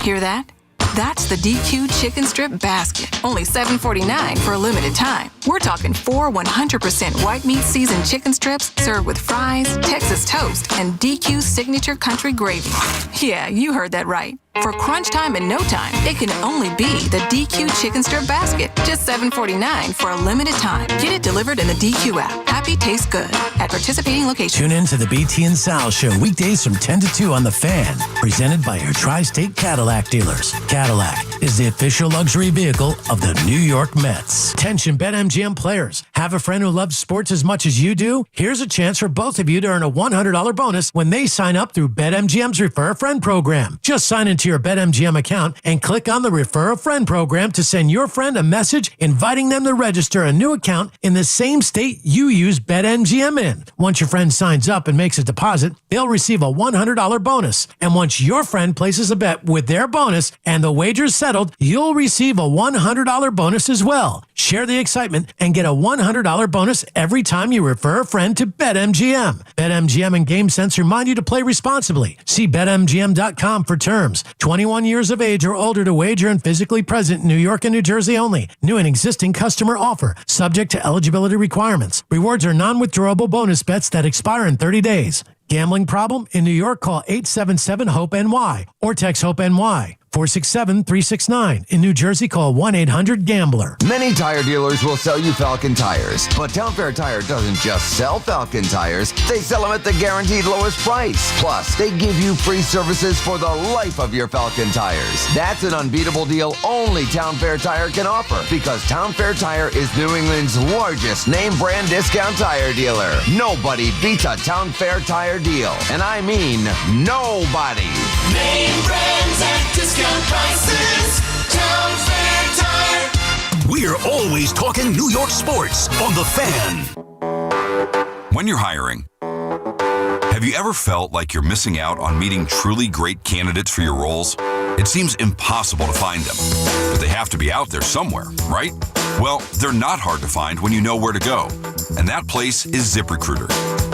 Hear that? That's the DQ Chicken Strip Basket. Only $7.49 for a limited time. We're talking 4 100% white meat seasoned chicken strips served with fries, Texas toast, and DQ's signature country gravy. Yeah, you heard that right. For crunch time and no time, it can only be the DQ Chicken Strip Basket. Just $7.49 for a limited time. Get it delivered in the DQ app. Happy tastes good at participating locations. Tune in to the BT and Sal Show weekdays from 10 to 2 on The Fan. Presented by your Tri-State Cadillac dealers. Cadillac is the official luxury vehicle of the New York Mets. Attention BetMGM players. Have a friend who loves sports as much as you do? Here's a chance for both of you to earn a $100 bonus when they sign up through BetMGM's Refer a Friend program. Just sign into your BetMGM account and click on the Refer a Friend program to send your friend a message inviting them to register a new account in the same state you use BetMGM in. Once your friend signs up and makes a deposit, they'll receive a $100 bonus. And once your friend places a bet with their bonus and the wager's settled, you'll receive a $100 bonus as well. Share the excitement and get a $100 bonus every time you refer a friend to BetMGM. BetMGM and GameSense remind you to play responsibly. See BetMGM.com for terms. 21 years of age or older to wager and physically present in New York and New Jersey only. New and existing customer offer. Subject to eligibility requirements. Rewards are non-withdrawable bonus bets that expire in 30 days. Gambling problem? In New York, call 877-HOPE-NY or text HOPE-NY. 467-369. In New Jersey, call 1-800-GAMBLER. Many tire dealers will sell you Falcon tires, but Town Fair Tire doesn't just sell Falcon tires. They sell them at the guaranteed lowest price. Plus, they give you free services for the life of your Falcon tires. That's an unbeatable deal only Town Fair Tire can offer, because Town Fair Tire is New England's largest name brand discount tire dealer. Nobody beats a Town Fair Tire deal, and I mean nobody. Name brands at discount prices. Town Fair Tire. We're always talking New York sports on The Fan. When you're hiring, have you ever felt like you're missing out on meeting truly great candidates for your roles? It seems impossible to find them, but they have to be out there somewhere, right? Well, they're not hard to find when you know where to go, and that place is ZipRecruiter.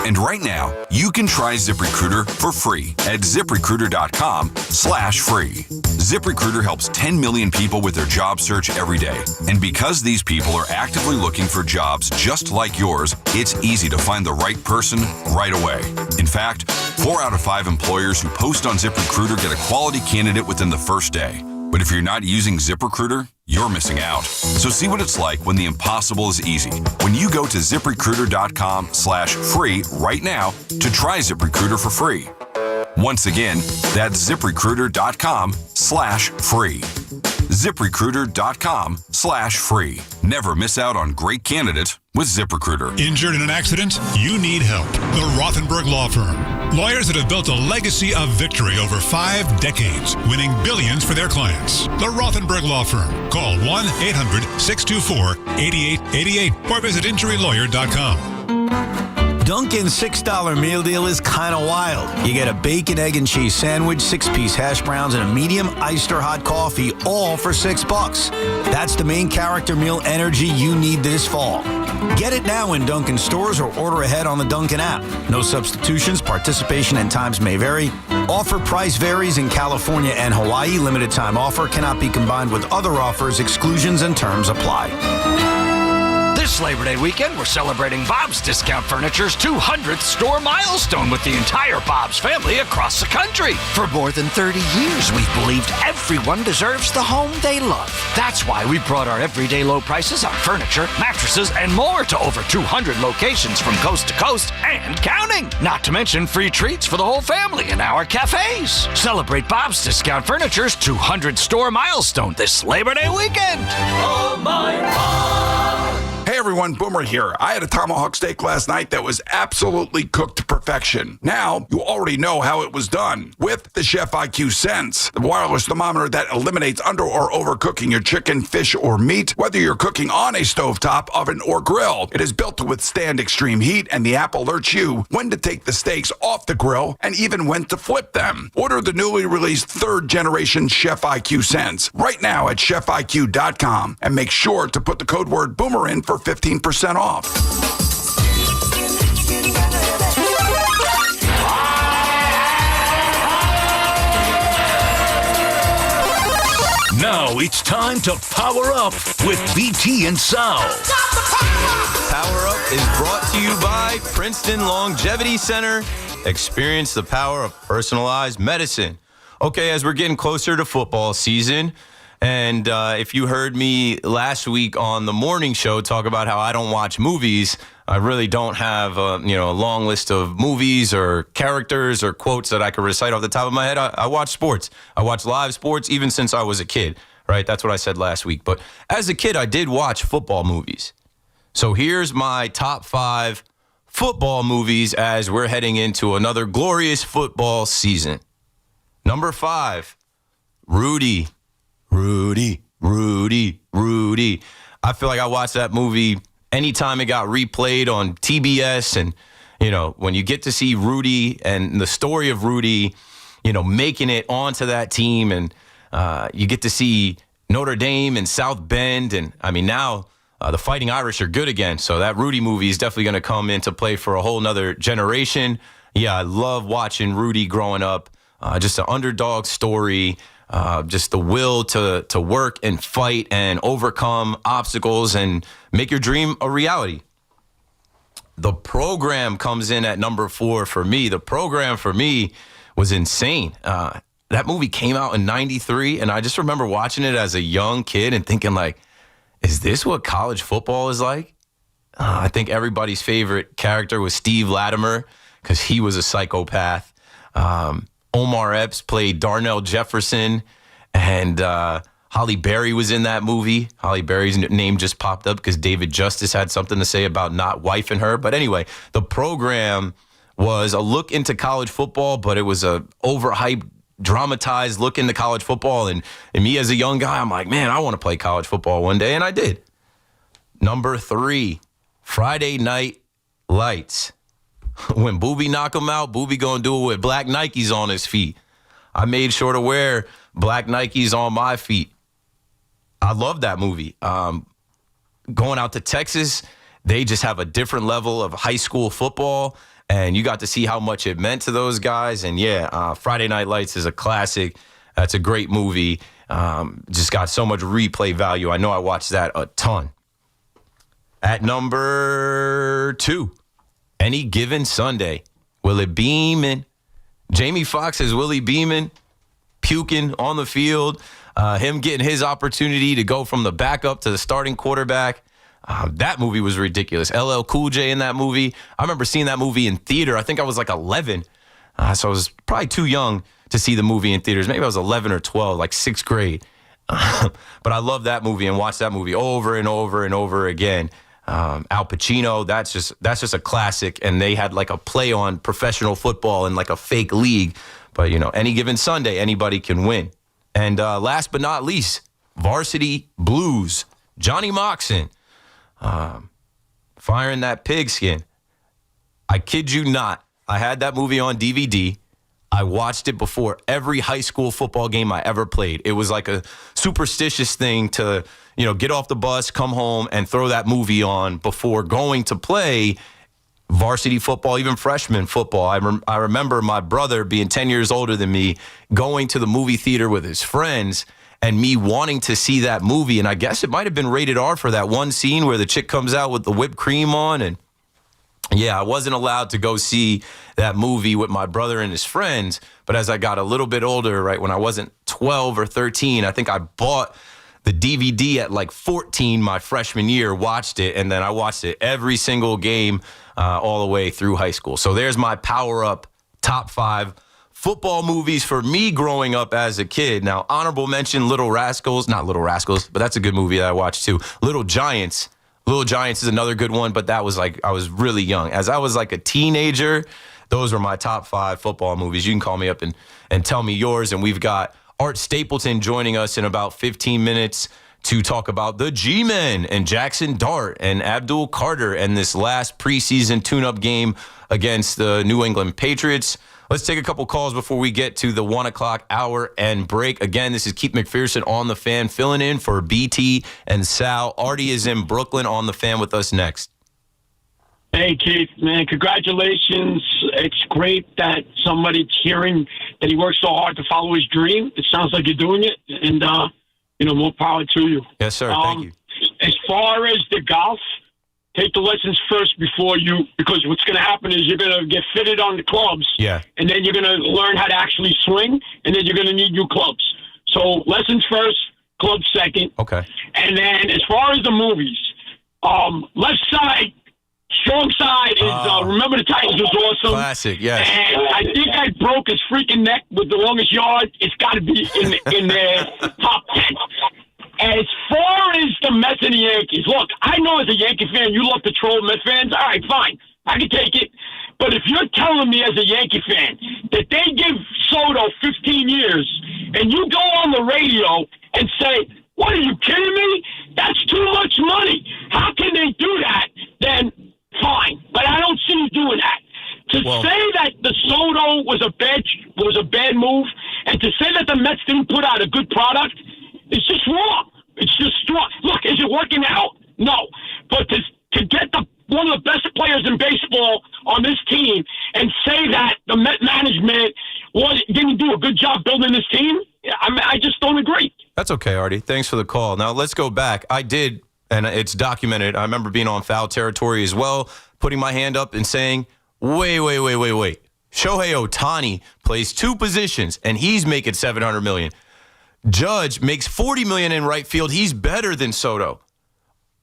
And right now, you can try ZipRecruiter for free at ZipRecruiter.com/free. ZipRecruiter helps 10 million people with their job search every day. And because these people are actively looking for jobs just like yours, it's easy to find the right person right away. In fact, 4 out of 5 employers who post on ZipRecruiter get a quality candidate within the first day. But if you're not using ZipRecruiter, you're missing out. So see what it's like when the impossible is easy. When you go to ZipRecruiter.com/free right now to try ZipRecruiter for free. Once again, that's ZipRecruiter.com/free. ZipRecruiter.com/free. Never miss out on great candidates with ZipRecruiter. Injured in an accident? You need help. The Rothenberg Law Firm. Lawyers that have built a legacy of victory over 5 decades, winning billions for their clients. The Rothenberg Law Firm. Call 1-800-624-8888 or visit injurylawyer.com. Dunkin's $6 meal deal is kind of wild. You get a bacon, egg, and cheese sandwich, 6-piece hash browns, and a medium iced or hot coffee, all for $6. That's the main character meal energy you need this fall. Get it now in Dunkin' stores or order ahead on the Dunkin' app. No substitutions, participation and times may vary. Offer price varies in California and Hawaii. Limited time offer cannot be combined with other offers. Exclusions and terms apply. This Labor Day weekend, we're celebrating Bob's Discount Furniture's 200th store milestone with the entire Bob's family across the country. For more than 30 years, we've believed everyone deserves the home they love. That's why we brought our everyday low prices on furniture, mattresses, and more to over 200 locations from coast to coast and counting. Not to mention free treats for the whole family in our cafes. Celebrate Bob's Discount Furniture's 200 store milestone this Labor Day weekend. Oh, my God. Hey everyone, Boomer here. I had a tomahawk steak last night that was absolutely cooked to perfection. Now, you already know how it was done. With the Chef IQ Sense, the wireless thermometer that eliminates under or overcooking your chicken, fish, or meat, whether you're cooking on a stovetop, oven, or grill. It is built to withstand extreme heat, and the app alerts you when to take the steaks off the grill and even when to flip them. Order the newly released 3rd generation Chef IQ Sense right now at chefiq.com and make sure to put the code word Boomer in for 15% off. Now it's time to power up with BT and Sal. Power Up is brought to you by Princeton Longevity Center. Experience the power of personalized medicine. Okay, as we're getting closer to football season, and if you heard me last week on the morning show talk about how I don't watch movies, I really don't have a long list of movies or characters or quotes that I could recite off the top of my head. I watch sports. I watch live sports even since I was a kid, right? That's what I said last week. But as a kid, I did watch football movies. So here's my top 5 football movies as we're heading into another glorious football season. Number 5, Rudy. I feel like I watched that movie anytime it got replayed on TBS. And, when you get to see Rudy and the story of Rudy, making it onto that team, and you get to see Notre Dame and South Bend. And, now the Fighting Irish are good again. So that Rudy movie is definitely going to come into play for a whole nother generation. Yeah, I love watching Rudy growing up. Just an underdog story. Just the will to work and fight and overcome obstacles and make your dream a reality. The Program comes in at number 4 for me. The Program for me was insane. That movie came out in 93, and I just remember watching it as a young kid and thinking, is this what college football is like? I think everybody's favorite character was Steve Latimer because he was a psychopath. Omar Epps played Darnell Jefferson, and Holly Berry was in that movie. Holly Berry's name just popped up because David Justice had something to say about not wifing her. But anyway, The Program was a look into college football, but it was a overhyped, dramatized look into college football. And me as a young guy, I'm like, man, I want to play college football one day, and I did. Number 3, Friday Night Lights. When Boobie knock him out, Boobie gonna do it with black Nikes on his feet. I made sure to wear black Nikes on my feet. I love that movie. Going out to Texas, they just have a different level of high school football, and you got to see how much it meant to those guys. And Friday Night Lights is a classic. That's a great movie. Just got so much replay value. I know I watched that a ton. At number 2, Any Given Sunday. Willie Beeman. Jamie Foxx as Willie Beeman, puking on the field. Him getting his opportunity to go from the backup to the starting quarterback. That movie was ridiculous. LL Cool J in that movie. I remember seeing that movie in theater. I think I was 11. So I was probably too young to see the movie in theaters. Maybe I was 11 or 12, 6th grade. But I love that movie and watched that movie over and over and over again. Al Pacino, that's just a classic, and they had a play on professional football in a fake league. But Any Given Sunday, anybody can win. And last but not least, Varsity Blues, Johnny Moxon, firing that pigskin. I kid you not, I had that movie on DVD. I watched it before every high school football game I ever played. It was like a superstitious thing to, get off the bus, come home, and throw that movie on before going to play varsity football, even freshman football. I remember my brother being 10 years older than me, going to the movie theater with his friends, and me wanting to see that movie. And I guess it might have been rated R for that one scene where the chick comes out with the whipped cream on. And I wasn't allowed to go see that movie with my brother and his friends. But as I got a little bit older, right, when I wasn't 12 or 13, I think I bought the DVD at 14 my freshman year, watched it, and then I watched it every single game all the way through high school. So there's my Power Up top 5 football movies for me growing up as a kid. Now, honorable mention, Little Rascals. Not Little Rascals, but that's a good movie that I watched too. Little Giants. Little Giants is another good one, but that was I was really young. As I was a teenager, those were my top 5 football movies. You can call me up and tell me yours. And we've got Art Stapleton joining us in about 15 minutes to talk about the G-Men and Jackson Dart and Abdul Carter and this last preseason tune-up game against the New England Patriots. Let's take a couple calls before we get to the 1 o'clock hour and break. Again, this is Keith Mcpherson on The Fan, filling in for BT and Sal. Artie is in Brooklyn on The Fan with us next. Hey, Keith, man, congratulations. It's great that somebody's hearing that he worked so hard to follow his dream. It sounds like you're doing it. And more power to you. Yes, sir. Thank you. As far as the golf, take the lessons first because what's going to happen is you're going to get fitted on the clubs. Yeah. And then you're going to learn how to actually swing, and then you're going to need new clubs. So lessons first, clubs second. Okay. And then as far as the movies, left side, strong side is Remember the Titans was awesome. Classic, yes. And I think I broke his freaking neck with the longest yard. It's got to be in their top 10. As far as the Mets and the Yankees, look, I know as a Yankee fan, you love to troll Mets fans. All right, fine. I can take it. But if you're telling me as a Yankee fan that they give Soto 15 years and you go on the radio and say, what, are you kidding me? That's too much money. How can they do that? Then fine. But I don't see you doing that. To say that the Soto was a bad move and to say that the Mets didn't put out a good product, it's just wrong. It's just wrong. Look, is it working out? No. But to get one of the best players in baseball on this team and say that the Met management didn't do a good job building this team, I just don't agree. That's okay, Artie. Thanks for the call. Now, let's go back. I did, and it's documented. I remember being on foul territory as well, putting my hand up and saying, wait. Shohei Ohtani plays two positions, and he's making $700 million. Judge makes $40 million in right field. He's better than Soto.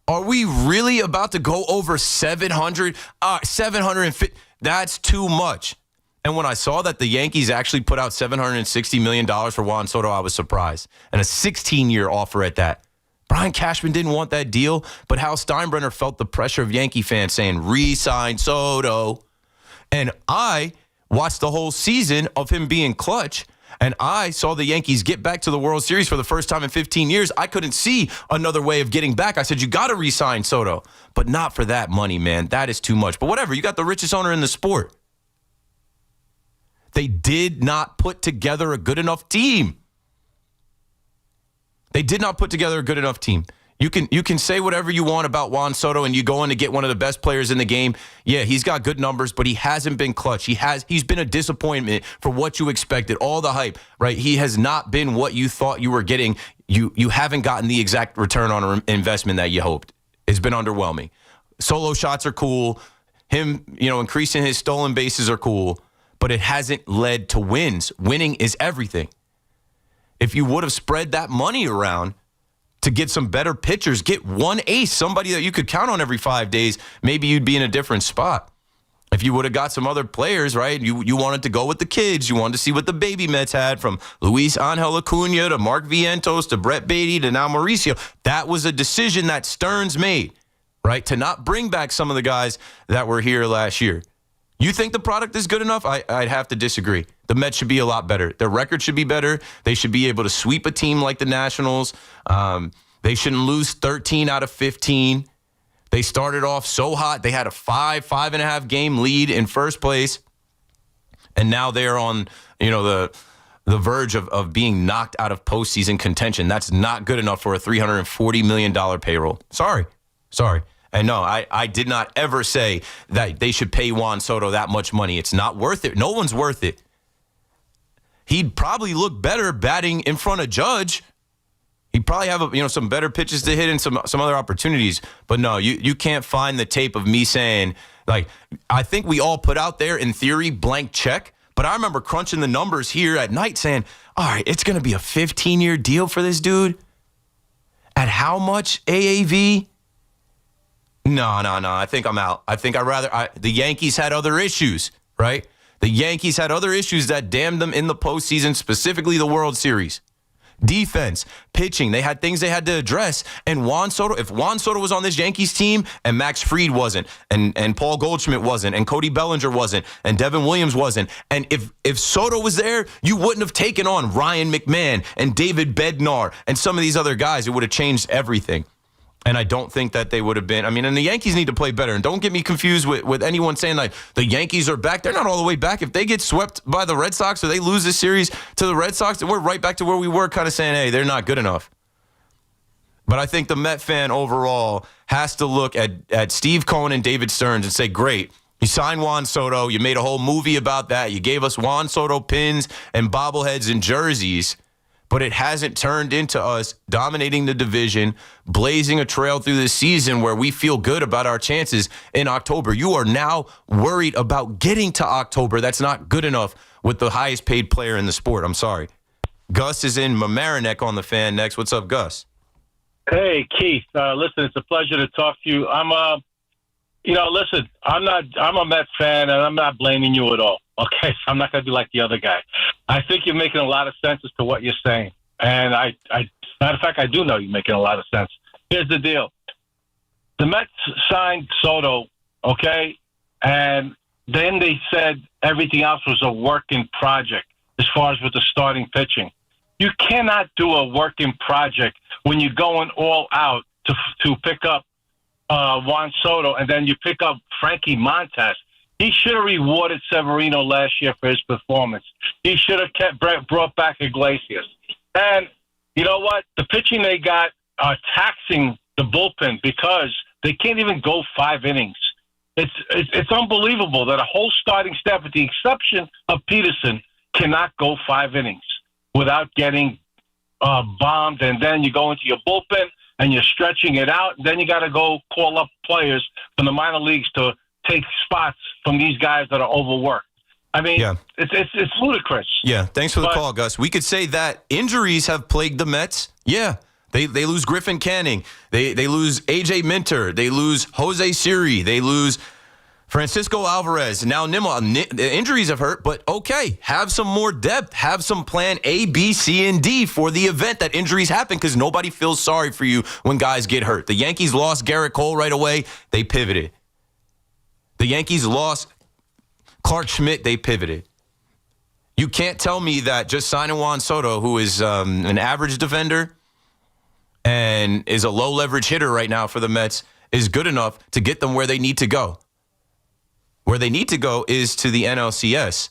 Are we really about to go over 700? 750? That's too much. And when I saw that the Yankees actually put out $760 million for Juan Soto, I was surprised. And a 16-year offer at that. Brian Cashman didn't want that deal, but Hal Steinbrenner felt the pressure of Yankee fans saying, re-sign Soto. And I watched the whole season of him being clutch. And I saw the Yankees get back to the World Series for the first time in 15 years. I couldn't see another way of getting back. I said, you got to re-sign Soto. But not for that money, man. That is too much. But whatever. You got the richest owner in the sport. They did not put together a good enough team. They did not put together a good enough team. You can say whatever you want about Juan Soto, and you go in to get one of the best players in the game. Yeah, he's got good numbers, but he hasn't been clutch. He's been a disappointment for what you expected. All the hype, right? He has not been what you thought you were getting. You haven't gotten the exact return on investment that you hoped. It's been underwhelming. Solo shots are cool. Him, increasing his stolen bases are cool, but it hasn't led to wins. Winning is everything. If you would have spread that money around to get some better pitchers, get one ace, somebody that you could count on every 5 days, maybe you'd be in a different spot. If you would have got some other players, right, you wanted to go with the kids. You wanted to see what the baby Mets had, from Luis Angel Acuna to Mark Vientos to Brett Beatty to now Mauricio. That was a decision that Stearns made, right, to not bring back some of the guys that were here last year. You think the product is good enough? I'd have to disagree. The Mets should be a lot better. Their record should be better. They should be able to sweep a team like the Nationals. They shouldn't lose 13 out of 15. They started off so hot. They had a 5.5 game lead in first place. And now they're on, the verge of being knocked out of postseason contention. That's not good enough for a $340 million payroll. Sorry. And no, I did not ever say that they should pay Juan Soto that much money. It's not worth it. No one's worth it. He'd probably look better batting in front of Judge. He'd probably have some better pitches to hit and some other opportunities. But no, you can't find the tape of me saying, I think we all put out there in theory blank check. But I remember crunching the numbers here at night saying, all right, it's going to be a 15-year deal for this dude. At how much AAV? No. I think I'm out. I think the Yankees had other issues, right? The Yankees had other issues that damned them in the postseason, specifically the World Series. Defense, pitching, they had things they had to address. And if Juan Soto was on this Yankees team and Max Fried wasn't, and Paul Goldschmidt wasn't, and Cody Bellinger wasn't, and Devin Williams wasn't, and if Soto was there, you wouldn't have taken on Ryan McMahon and David Bednar and some of these other guys. It would have changed everything. And I don't think that they would have been. And the Yankees need to play better. And don't get me confused with anyone saying the Yankees are back. They're not all the way back. If they get swept by the Red Sox or they lose this series to the Red Sox, then we're right back to where we were, kind of saying, hey, they're not good enough. But I think the Met fan overall has to look at Steve Cohen and David Stearns and say, great, you signed Juan Soto. You made a whole movie about that. You gave us Juan Soto pins and bobbleheads and jerseys. but it hasn't turned into us dominating the division, blazing a trail through the season where we feel good about our chances in October. You are now worried about getting to October. That's not good enough with the highest paid player in the sport. I'm sorry. Gus is in Mamaroneck on the Fan next. What's up, Gus? Hey, Keith. Listen, it's a pleasure to talk to you. I'm a Met fan, and I'm not blaming you at all. Okay, so I'm not going to be like the other guy. I think you're making a lot of sense as to what you're saying, and matter of fact, I do know you're making a lot of sense. Here's the deal: the Mets signed Soto, okay, and then they said everything else was a working project as far as with the starting pitching. You cannot do a working project when you're going all out to pick up Juan Soto, and then you pick up Frankie Montas. He should have rewarded Severino last year for his performance. He should have brought back Iglesias. And you know what? The pitching they got are taxing the bullpen because they can't even go 5 innings. It's unbelievable that a whole starting staff, with the exception of Peterson, cannot go 5 innings without getting bombed. And then you go into your bullpen and you're stretching it out. Then you got to go call up players from the minor leagues to take spots from these guys that are overworked. I mean, it's ludicrous. Yeah, thanks for the call, Gus. We could say that injuries have plagued the Mets. Yeah, they lose Griffin Canning. They lose A.J. Minter. They lose Jose Siri. They lose Francisco Alvarez. Now Nimmo. Injuries have hurt, but okay, have some more depth. Have some plan A, B, C, and D for the event that injuries happen, because nobody feels sorry for you when guys get hurt. The Yankees lost Garrett Cole right away. They pivoted. The Yankees lost Clark Schmidt. They pivoted. You can't tell me that just signing Juan Soto, who is an average defender and is a low-leverage hitter right now for the Mets, is good enough to get them where they need to go. Where they need to go is to the NLCS,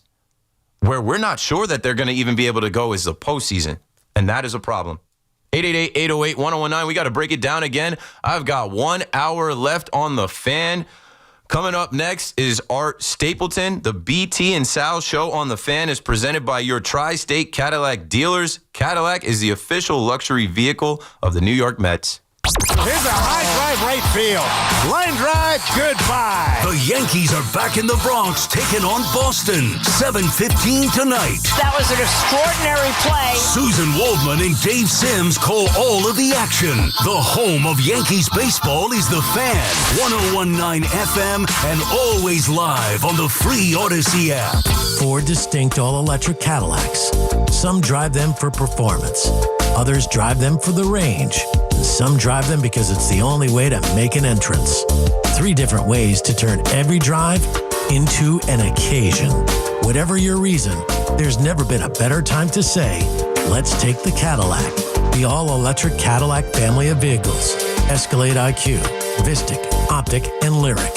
where we're not sure that they're going to even be able to go is the postseason, and that is a problem. 888-808-1019. We got to break it down again. I've got 1 hour left on the Fan. Coming up next is Art Stapleton. The BT and Sal show on the Fan is presented by your Tri-State Cadillac dealers. Cadillac is the official luxury vehicle of the New York Mets. Here's a high drive right field. Line drive, goodbye. The Yankees are back in the Bronx, taking on Boston. 7:15 tonight. That was an extraordinary play. Susan Waldman and Dave Sims call all of the action. The home of Yankees baseball is the Fan. 101.9 FM and always live on the free Odyssey app. 4 distinct all-electric Cadillacs. Some drive them for performance. Others drive them for the range. Some drive them because it's the only way to make an entrance. 3 different ways to turn every drive into an occasion. Whatever your reason, there's never been a better time to say, let's take the Cadillac. The all-electric Cadillac family of vehicles. Escalade IQ, Vistic, Optic, and Lyric.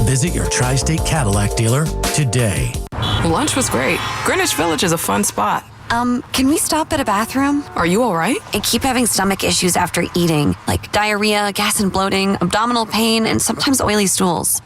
Visit your Tri-State Cadillac dealer today. Lunch was great. Greenwich Village is a fun spot. Can we stop at a bathroom? Are you all right? I keep having stomach issues after eating, like diarrhea, gas and bloating, abdominal pain, and sometimes oily stools.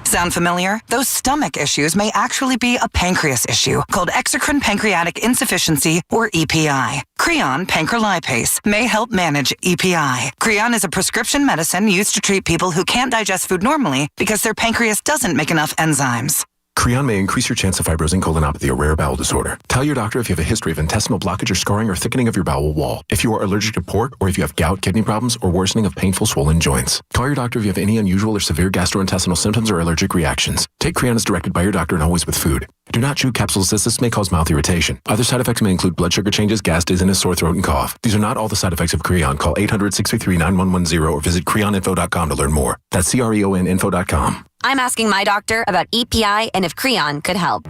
Sound familiar? Those stomach issues may actually be a pancreas issue called exocrine pancreatic insufficiency, or EPI. Creon pancrelipase may help manage EPI. Creon is a prescription medicine used to treat people who can't digest food normally because their pancreas doesn't make enough enzymes. Creon may increase your chance of fibrosing colonopathy, a rare bowel disorder. Tell your doctor if you have a history of intestinal blockage or scarring or thickening of your bowel wall. If you are allergic to pork, or if you have gout, kidney problems, or worsening of painful swollen joints. Call your doctor if you have any unusual or severe gastrointestinal symptoms or allergic reactions. Take Creon as directed by your doctor and always with food. Do not chew capsules as this may cause mouth irritation. Other side effects may include blood sugar changes, gas, dizziness, sore throat, and cough. These are not all the side effects of Creon. Call 800-633-9110 or visit creoninfo.com to learn more. That's CREONinfo.com. I'm asking my doctor about EPI and if Creon could help.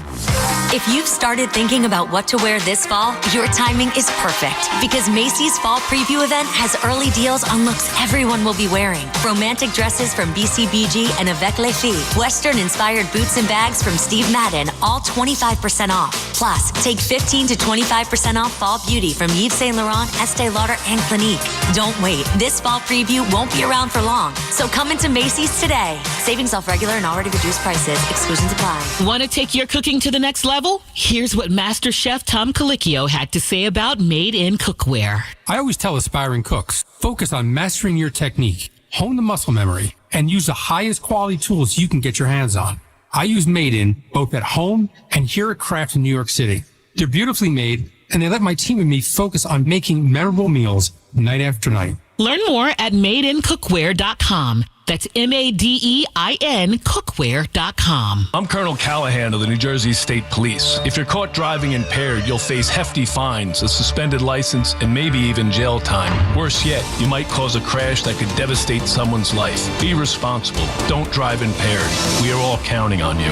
If you've started thinking about what to wear this fall, your timing is perfect because Macy's Fall Preview event has early deals on looks everyone will be wearing. Romantic dresses from BCBG and Avec Les Filles. Western-inspired boots and bags from Steve Madden, all 25% off. Plus, take 15 to 25% off fall beauty from Yves Saint Laurent, Estee Lauder, and Clinique. Don't wait. This fall preview won't be around for long. So come into Macy's today. Savings off regular and already reduced prices. Exclusions apply. Want to take your cooking to the next level? Here's what Master Chef Tom Colicchio had to say about made-in cookware. I always tell aspiring cooks, focus on mastering your technique, hone the muscle memory, and use the highest quality tools you can get your hands on. I use Made In both at home and here at Kraft in New York City. They're beautifully made, and they let my team and me focus on making memorable meals night after night. Learn more at madeincookware.com. That's MADEIN cookware.com. I'm Colonel Callahan of the New Jersey State Police. If you're caught driving impaired, you'll face hefty fines, a suspended license, and maybe even jail time. Worse yet, you might cause a crash that could devastate someone's life. Be responsible. Don't drive impaired. We are all counting on you.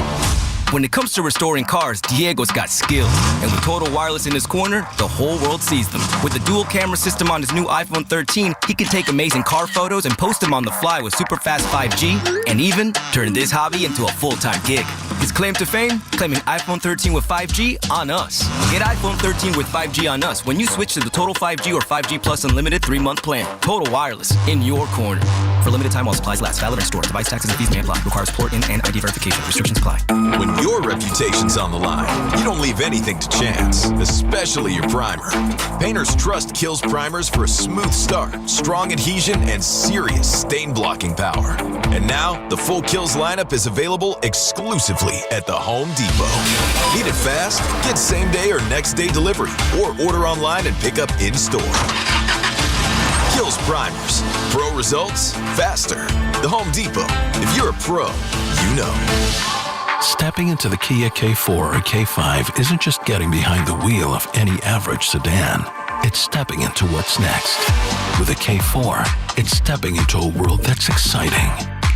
When it comes to restoring cars, Diego's got skills. And with Total Wireless in his corner, the whole world sees them. With the dual camera system on his new iPhone 13, he can take amazing car photos and post them on the fly with super fast 5G, and even turn this hobby into a full-time gig. His claim to fame? Claiming iPhone 13 with 5G on us. Get iPhone 13 with 5G on us when you switch to the Total 5G or 5G Plus Unlimited 3-month plan. Total Wireless, in your corner. For limited time while supplies last. Valid in store. Device taxes and fees may apply. Requires port in and ID verification. Restrictions apply. When your reputation's on the line, you don't leave anything to chance, especially your primer. Painters trust Kills primers for a smooth start, strong adhesion, and serious stain-blocking power. And now, the full Kills lineup is available exclusively at the Home Depot. Need it fast? Get same-day or next-day delivery, or order online and pick up in-store. Kills primers. Pro results faster. The Home Depot. If you're a pro, you know. Stepping into the Kia K4 or K5 isn't just getting behind the wheel of any average sedan. It's stepping into what's next. With a K4, it's stepping into a world that's exciting.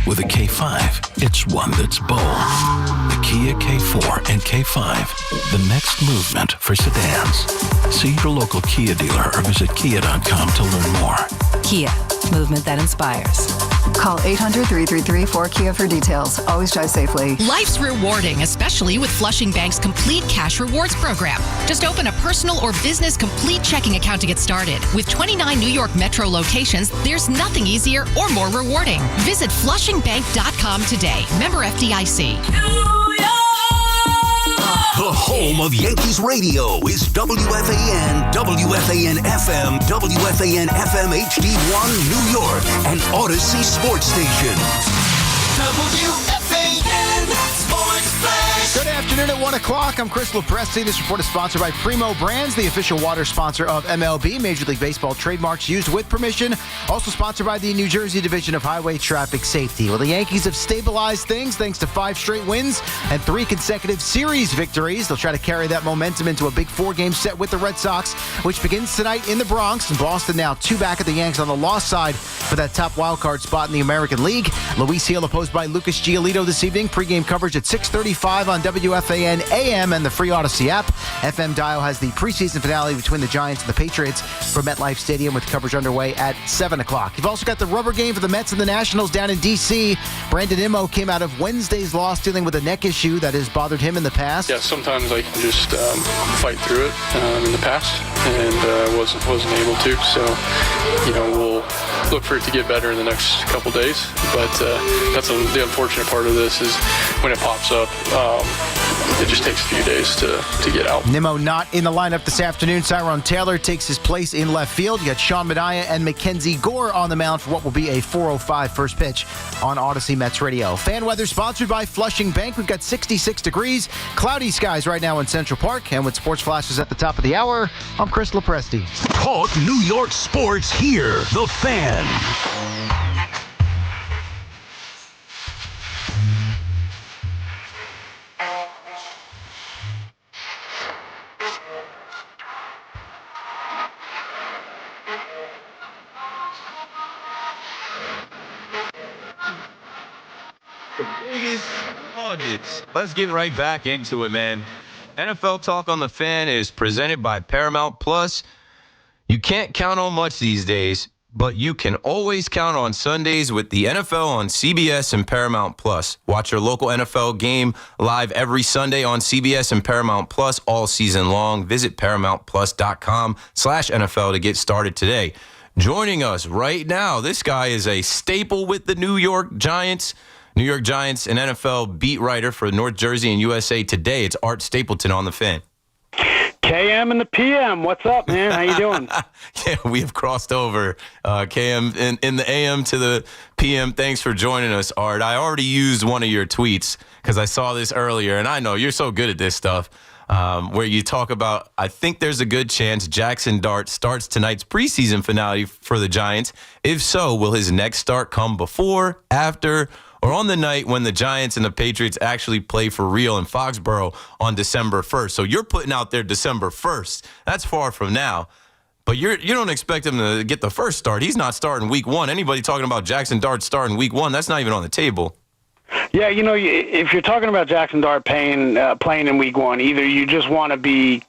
With a K5, it's one that's bold. The Kia K4 and K5, the next movement for sedans. See your local Kia dealer or visit kia.com to learn more. Kia, movement that inspires. Call 800-333-4KIA for details. Always drive safely. Life's rewarding, especially with Flushing Bank's Complete Cash Rewards program. Just open a personal or business complete checking account to get started. With 29 New York Metro locations, there's nothing easier or more rewarding. Visit flushingbank.com today. Member FDIC. The home of Yankees radio is WFAN, WFAN FM, WFAN FM HD1 New York, and Odyssey Sports Station. WFAN Sports Flash. Good afternoon at 1 o'clock. I'm Chris Lopresti. This report is sponsored by Primo Brands, the official water sponsor of MLB. Major League Baseball trademarks used with permission. Also sponsored by the New Jersey Division of Highway Traffic Safety. Well, the Yankees have stabilized things thanks to 5 straight wins and 3 consecutive series victories. They'll try to carry that momentum into a big 4-game set with the Red Sox, which begins tonight in the Bronx. And Boston now 2 back at the Yanks on the loss side for that top wildcard spot in the American League. Luis Gil opposed by Lucas Giolito this evening. Pre-game coverage at 6:35 on WFAN AM and the free Odyssey app. FM Dial has the preseason finale between the Giants and the Patriots from MetLife Stadium with coverage underway at 7 o'clock. You've also got the rubber game for the Mets and the Nationals down in D.C. Brandon Nimmo came out of Wednesday's loss dealing with a neck issue that has bothered him in the past. Yeah, sometimes I can just fight through it in the past, and wasn't able to. So, we'll look for it to get better in the next couple days. But that's the unfortunate part of this is when it pops up, it just takes a few days to get out. Nimmo not in the lineup this afternoon. Tyrone Taylor takes his place in left field. You got Sean Manaea and Mackenzie Gore on the mound for what will be a 4:05 first pitch on Odyssey Mets Radio. Fan weather sponsored by Flushing Bank. We've got 66 degrees, cloudy skies right now in Central Park. And with sports flashes at the top of the hour, I'm Chris Lopresti. Talk New York sports here. The Fan. Let's get right back into it, man. NFL Talk on the Fan is presented by Paramount Plus. You can't count on much these days, But you can always count on Sundays with the NFL on CBS and Paramount Plus. Watch your local NFL game live every Sunday on CBS and Paramount Plus all season long. Visit ParamountPlus.com/NFL to get started today. Joining us right now, this guy is a staple with the New York Giants. New York Giants, an NFL beat writer for North Jersey and USA Today. It's Art Stapleton on the Fan. KM and the PM. What's up, man? How you doing? Yeah, we have crossed over, KM, in the AM to the PM. Thanks for joining us, Art. I already used one of your tweets because I saw this earlier, and I know you're so good at this stuff, where you talk about, I think there's a good chance Jackson Dart starts tonight's preseason finale for the Giants. If so, will his next start come before, after, or on the night when the Giants and the Patriots actually play for real in Foxborough on December 1st. So you're putting out there December 1st. That's far from now. But you don't expect him to get the first start. He's not starting week one. Anybody talking about Jackson Dart starting week one, that's not even on the table. Yeah, if you're talking about Jackson Dart playing in week one, either you just want to be,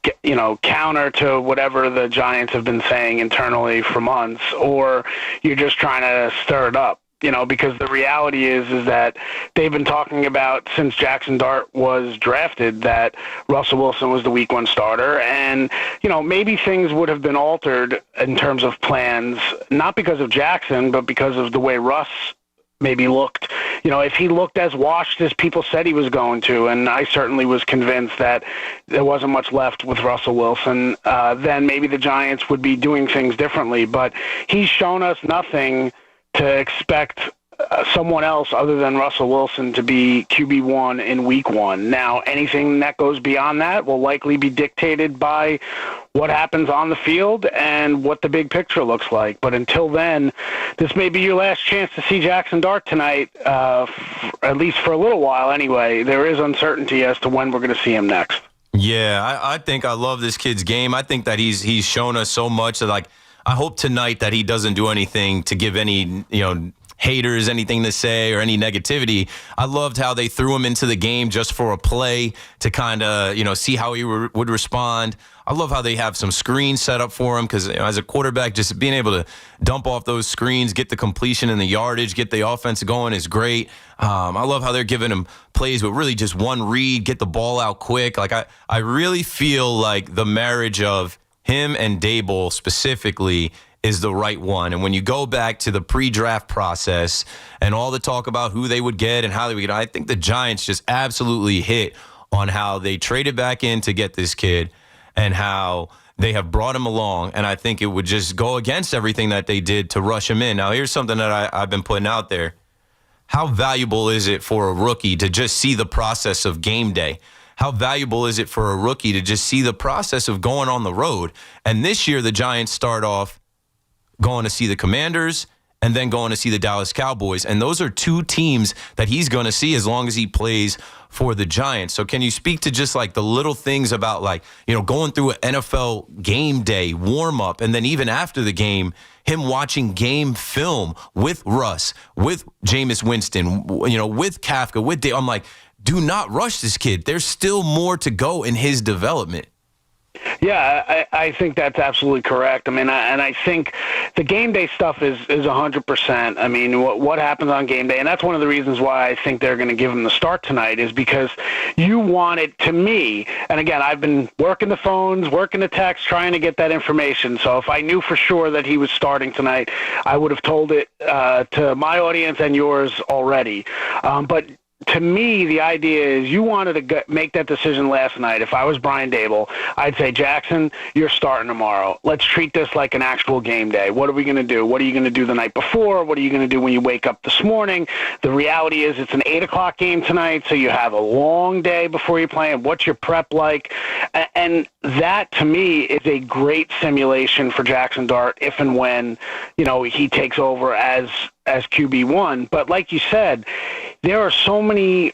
counter to whatever the Giants have been saying internally for months, or you're just trying to stir it up. Because the reality is that they've been talking about since Jackson Dart was drafted that Russell Wilson was the week one starter. And, maybe things would have been altered in terms of plans, not because of Jackson, but because of the way Russ maybe looked. If he looked as washed as people said he was going to, and I certainly was convinced that there wasn't much left with Russell Wilson, then maybe the Giants would be doing things differently. But he's shown us nothing to expect someone else other than Russell Wilson to be QB1 in week one. Now, anything that goes beyond that will likely be dictated by what happens on the field and what the big picture looks like. But until then, this may be your last chance to see Jackson Dart tonight, at least for a little while anyway. There is uncertainty as to when we're going to see him next. Yeah, I think I love this kid's game. I think that he's shown us so much that, I hope tonight that he doesn't do anything to give any, haters anything to say or any negativity. I loved how they threw him into the game just for a play to kind of, see how he would respond. I love how they have some screens set up for him because as a quarterback, just being able to dump off those screens, get the completion and the yardage, get the offense going is great. I love how they're giving him plays with really just one read, get the ball out quick. I really feel like the marriage of him and Dable specifically is the right one. And when you go back to the pre-draft process and all the talk about who they would get and how they would get, I think the Giants just absolutely hit on how they traded back in to get this kid and how they have brought him along. And I think it would just go against everything that they did to rush him in. Now, here's something that I've been putting out there. How valuable is it for a rookie to just see the process of game day? How valuable is it for a rookie to just see the process of going on the road? And this year, the Giants start off going to see the Commanders and then going to see the Dallas Cowboys. And those are two teams that he's going to see as long as he plays for the Giants. So can you speak to just the little things about going through an NFL game day warm-up and then even after the game, him watching game film with Russ, with Jameis Winston, with Kafka, with Dave. I'm like, do not rush this kid. There's still more to go in his development. Yeah, I think that's absolutely correct. I think the game day stuff is 100%. What happens on game day, and that's one of the reasons why I think they're going to give him the start tonight, is because you want it to me. And again, I've been working the phones, working the text, trying to get that information. So if I knew for sure that he was starting tonight, I would have told it to my audience and yours already. But to me, the idea is you wanted to make that decision last night. If I was Brian Dable, I'd say, Jackson, you're starting tomorrow. Let's treat this like an actual game day. What are we going to do? What are you going to do the night before? What are you going to do when you wake up this morning? The reality is it's an 8 o'clock game tonight, so you have a long day before you play. And what's your prep like? And that, to me, is a great simulation for Jackson Dart if and when, he takes over as QB1. But like you said, there are so many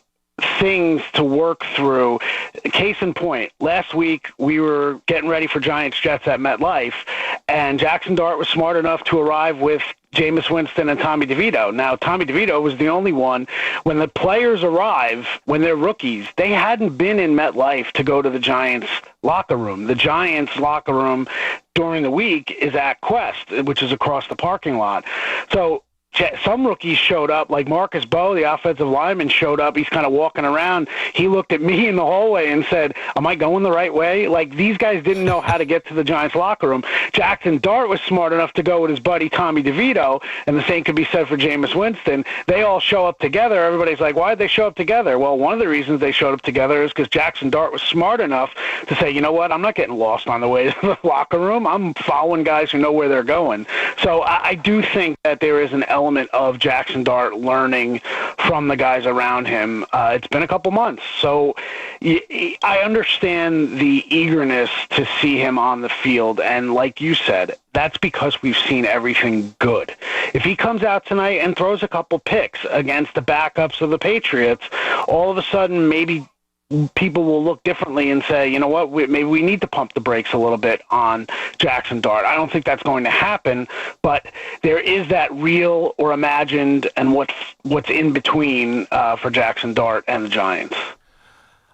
things to work through. Case in point, last week we were getting ready for Giants-Jets at MetLife, and Jackson Dart was smart enough to arrive with Jameis Winston and Tommy DeVito. Now, Tommy DeVito was the only one. When the players arrive, when they're rookies, they hadn't been in MetLife to go to the Giants locker room. The Giants locker room during the week is at Quest, which is across the parking lot. So some rookies showed up, like Marcus Bowe, the offensive lineman, showed up. He's kind of walking around. He looked at me in the hallway and said, am I going the right way? Like, these guys didn't know how to get to the Giants locker room. Jackson Dart was smart enough to go with his buddy Tommy DeVito, and the same could be said for Jameis Winston. They all show up together. Everybody's like, why did they show up together? Well, one of the reasons they showed up together is because Jackson Dart was smart enough to say, you know what, I'm not getting lost on the way to the locker room. I'm following guys who know where they're going. So I do think that there is an element of Jackson Dart learning from the guys around him. It's been a couple months, so I understand the eagerness to see him on the field, and like you said, that's because we've seen everything good. If he comes out tonight and throws a couple picks against the backups of the Patriots, all of a sudden maybe people will look differently and say, you know what, maybe we need to pump the brakes a little bit on Jackson Dart. I don't think that's going to happen, but there is that real or imagined and what's in between for Jackson Dart and the Giants.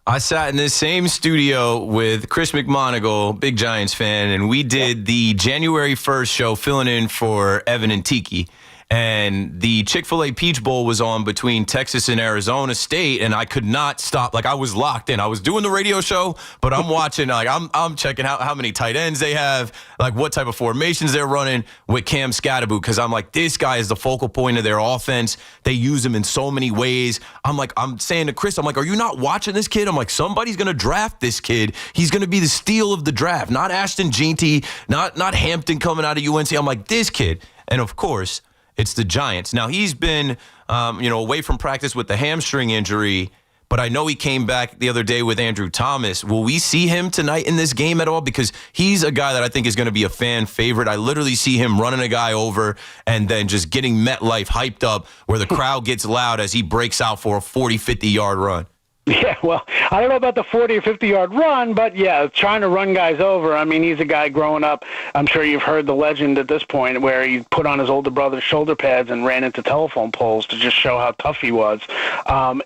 I sat in this same studio with Chris McMonagle, big Giants fan, and we did the January 1st show filling in for Evan and Tiki. And the Chick-fil-A Peach Bowl was on between Texas and Arizona State, and I could not stop. Like, I was locked in. I was doing the radio show, but I'm watching. Like, I'm checking out how many tight ends they have, like what type of formations they're running with Cam Scatterbo, because I'm like, this guy is the focal point of their offense. They use him in so many ways. I'm saying to Chris, I'm like, are you not watching this kid? I'm like, somebody's going to draft this kid. He's going to be the steal of the draft, not Ashton Jeanty, not Hampton coming out of UNC. I'm like, this kid. And, of course, it's the Giants. Now, he's been, away from practice with the hamstring injury, but I know he came back the other day with Andrew Thomas. Will we see him tonight in this game at all? Because he's a guy that I think is going to be a fan favorite. I literally see him running a guy over and then just getting MetLife hyped up where the crowd gets loud as he breaks out for a 40, 50-yard run. Yeah, well, I don't know about the 40 or 50-yard run, but, yeah, trying to run guys over. I mean, he's a guy growing up. I'm sure you've heard the legend at this point where he put on his older brother's shoulder pads and ran into telephone poles to just show how tough he was.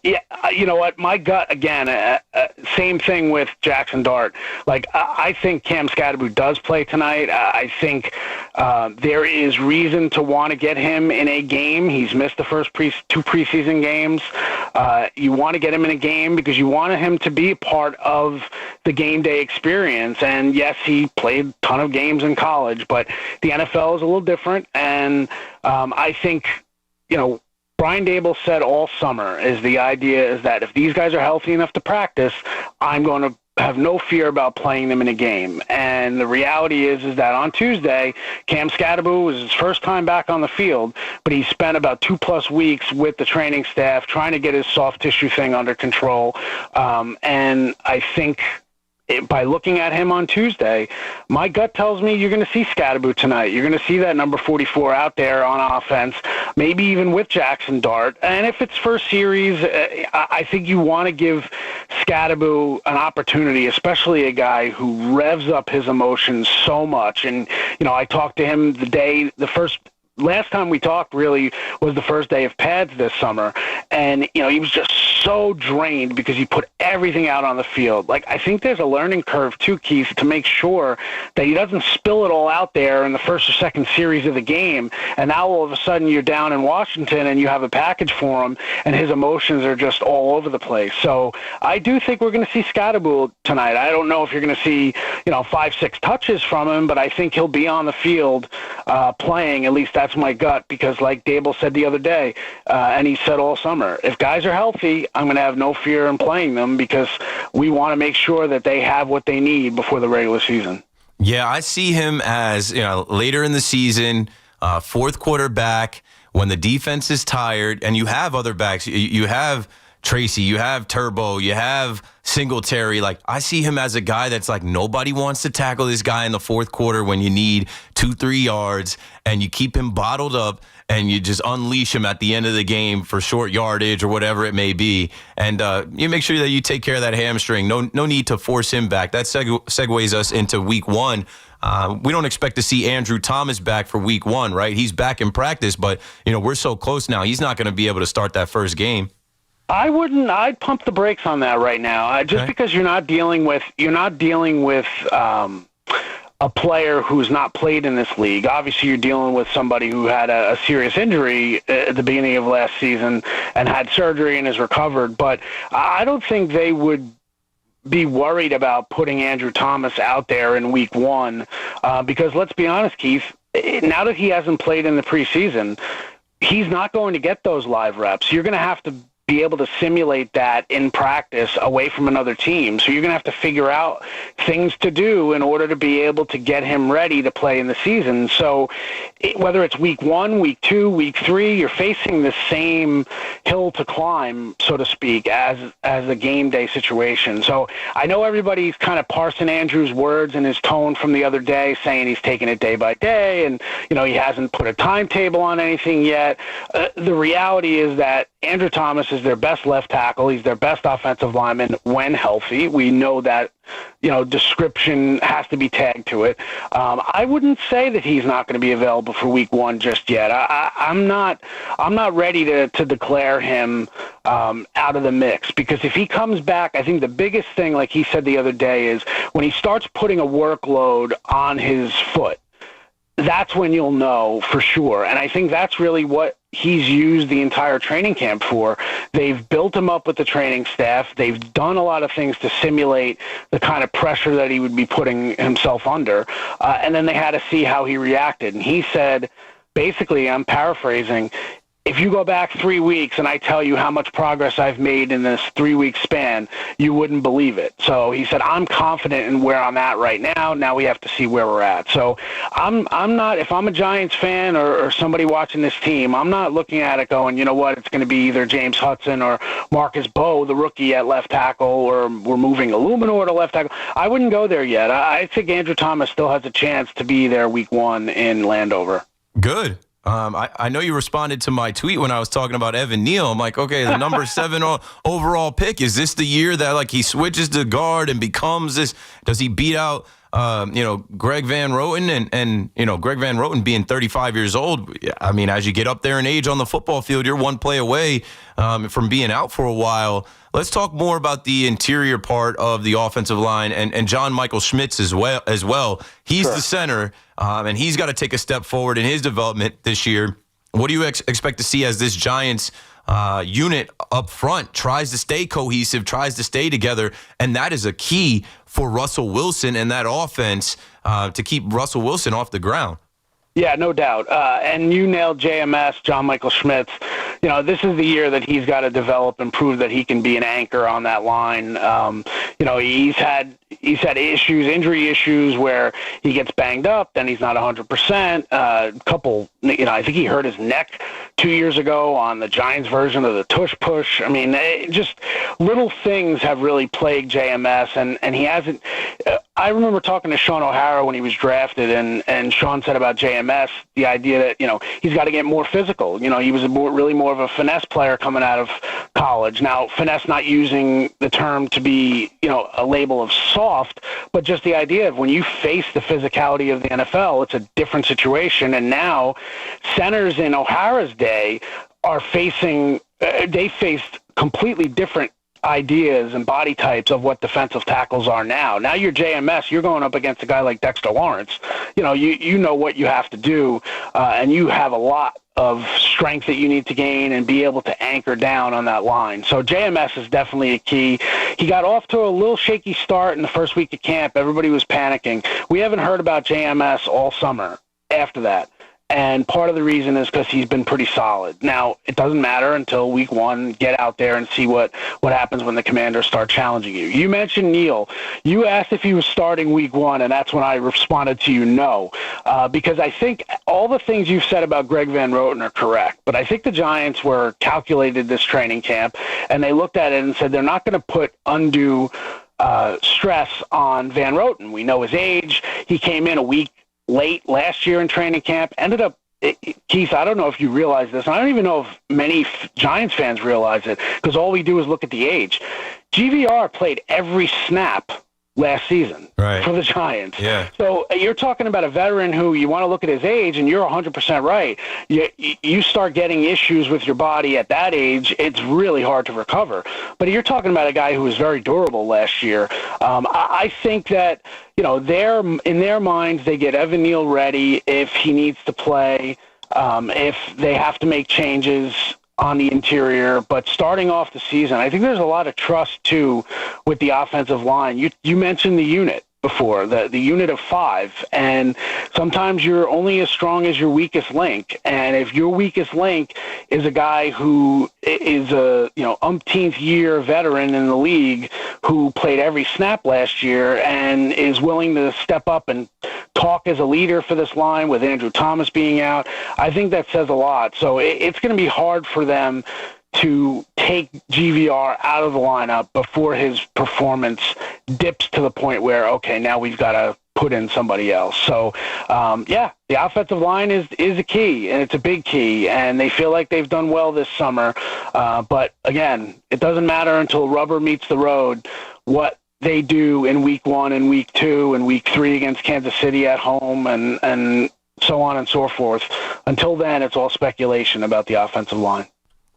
Yeah, you know what? My gut, again, same thing with Jackson Dart. Like, I think Cam Scatterbo does play tonight. I think there is reason to want to get him in a game. He's missed the first two preseason games. You want to get him in a game because you want him to be part of the game day experience. And yes, he played a ton of games in college, but the NFL is a little different. And I think, Brian Daboll said all summer is the idea is that if these guys are healthy enough to practice, I'm going to have no fear about playing them in a game. And the reality is that on Tuesday, Cam Scatterbo was his first time back on the field, but he spent about 2+ weeks with the training staff trying to get his soft tissue thing under control. And I think by looking at him on Tuesday, my gut tells me you're going to see Scatterbo tonight. You're going to see that number 44 out there on offense, maybe even with Jackson Dart. And if it's first series, I think you want to give Scatterbo an opportunity, especially a guy who revs up his emotions so much. And, I talked to him last time we talked really was the first day of pads this summer. And, he was just so drained because he put everything out on the field. Like, I think there's a learning curve too, Keith, to make sure that he doesn't spill it all out there in the first or second series of the game. And now all of a sudden you're down in Washington and you have a package for him and his emotions are just all over the place. So I do think we're going to see Scatterbo tonight. I don't know if you're going to see, 5-6 touches from him, but I think he'll be on the field playing. At least that's my gut, because like Daboll said the other day, and he said all summer, if guys are healthy, I'm going to have no fear in playing them because we want to make sure that they have what they need before the regular season. Yeah, I see him as, later in the season, fourth quarterback, when the defense is tired, and you have other backs. You have Tracy, you have Turbo, you have Singletary. Like, I see him as a guy that's like, nobody wants to tackle this guy in the fourth quarter when you need 2-3 yards, and you keep him bottled up and you just unleash him at the end of the game for short yardage or whatever it may be. And you make sure that you take care of that hamstring. No need to force him back. That segues us into week one. We don't expect to see Andrew Thomas back for week one, right? He's back in practice, but we're so close now. He's not going to be able to start that first game. I'd pump the brakes on that right now. Just because you're not dealing with a player who's not played in this league. Obviously, you're dealing with somebody who had a serious injury at the beginning of last season and had surgery and is recovered. But I don't think they would be worried about putting Andrew Thomas out there in week one because let's be honest, Keith, now that he hasn't played in the preseason, he's not going to get those live reps. You're going to have to be able to simulate that in practice away from another team. So you're going to have to figure out things to do in order to be able to get him ready to play in the season. So whether it's week 1, week 2, week 3, you're facing the same hill to climb, so to speak, as a game day situation. So I know everybody's kind of parsing Andrew's words and his tone from the other day, saying he's taking it day by day and, he hasn't put a timetable on anything yet. The reality is that Andrew Thomas is their best left tackle. He's their best offensive lineman when healthy. We know that, description has to be tagged to it. I wouldn't say that he's not going to be available for week 1 just yet. I'm not ready to declare him out of the mix, because if he comes back, I think the biggest thing, like he said the other day, is when he starts putting a workload on his foot, that's when you'll know for sure. And I think that's really what he's used the entire training camp for. They've built him up with the training staff. They've done a lot of things to simulate the kind of pressure that he would be putting himself under. And then they had to see how he reacted. And he said, basically, I'm paraphrasing, if you go back 3 weeks and I tell you how much progress I've made in this 3-week span, you wouldn't believe it. So he said, I'm confident in where I'm at right now. Now we have to see where we're at. So I'm not, if I'm a Giants fan or somebody watching this team, I'm not looking at it going, you know what, it's going to be either James Hudson or Marcus Bowe, the rookie at left tackle, or we're moving Illuminor to left tackle. I wouldn't go there yet. I think Andrew Thomas still has a chance to be there week 1 in Landover. Good. I know you responded to my tweet when I was talking about Evan Neal. I'm like, okay, the number 7 overall pick, is this the year that he switches to guard and becomes this? Does he beat out Greg Van Roten and Greg Van Roten being 35 years old? I mean, as you get up there in age on the football field, you're one play away from being out for a while. Let's talk more about the interior part of the offensive line and John Michael Schmitz as well. He's the center, and he's got to take a step forward in his development this year. What do you expect to see as this Giants unit up front tries to stay cohesive, tries to stay together, and that is a key for Russell Wilson and that offense to keep Russell Wilson off the ground? Yeah, no doubt. And you nailed JMS, John Michael Schmitz. This is the year that he's got to develop and prove that he can be an anchor on that line. He's had injury issues where he gets banged up, then he's not 100%. I think he hurt his neck 2 years ago on the Giants version of the tush push. I mean, just little things have really plagued JMS, and he hasn't. I remember talking to Sean O'Hara when he was drafted, and Sean said about JMS the idea that he's got to get more physical. He was really more of a finesse player coming out of college. Now, finesse not using the term to be a label of soft, but just the idea of when you face the physicality of the NFL, it's a different situation. And now centers in O'Hara's day are faced completely different ideas and body types of what defensive tackles are now. Now you're JMS, you're going up against a guy like Dexter Lawrence. You know what you have to do, and you have a lot of strength that you need to gain and be able to anchor down on that line. So JMS is definitely a key. He got off to a little shaky start in the first week of camp. Everybody was panicking. We haven't heard about JMS all summer after that. And part of the reason is because he's been pretty solid. Now, it doesn't matter until week 1. Get out there and see what happens when the Commanders start challenging you. You mentioned Neal. You asked if he was starting week 1, and that's when I responded to you no. Because I think all the things you've said about Greg Van Roten are correct. But I think the Giants were calculated this training camp, and they looked at it and said they're not going to put undue stress on Van Roten. We know his age. He came in a week late last year in training camp, ended up, Keith, I don't know if you realize this, and I don't even know if many Giants fans realize it, because all we do is look at the age. GVR played every snap last season for the Giants. Yeah. So you're talking about a veteran who you want to look at his age, and you're 100% right. You start getting issues with your body at that age, it's really hard to recover. But you're talking about a guy who was very durable last year. I think that, in their minds, they get Evan Neal ready if he needs to play, if they have to make changes on the interior, but starting off the season, I think there's a lot of trust too with the offensive line. You mentioned the unit before, the unit of 5, and sometimes you're only as strong as your weakest link. And if your weakest link is a guy who is a umpteenth year veteran in the league who played every snap last year and is willing to step up and talk as a leader for this line with Andrew Thomas being out, I think that says a lot. So it's going to be hard for them to take GVR out of the lineup before his performance dips to the point where, okay, now we've got to put in somebody else. So, the offensive line is a key, and it's a big key, and they feel like they've done well this summer. But, again, it doesn't matter until rubber meets the road what they do in week 1 and week 2 and week 3 against Kansas City at home and so on and so forth. Until then, it's all speculation about the offensive line.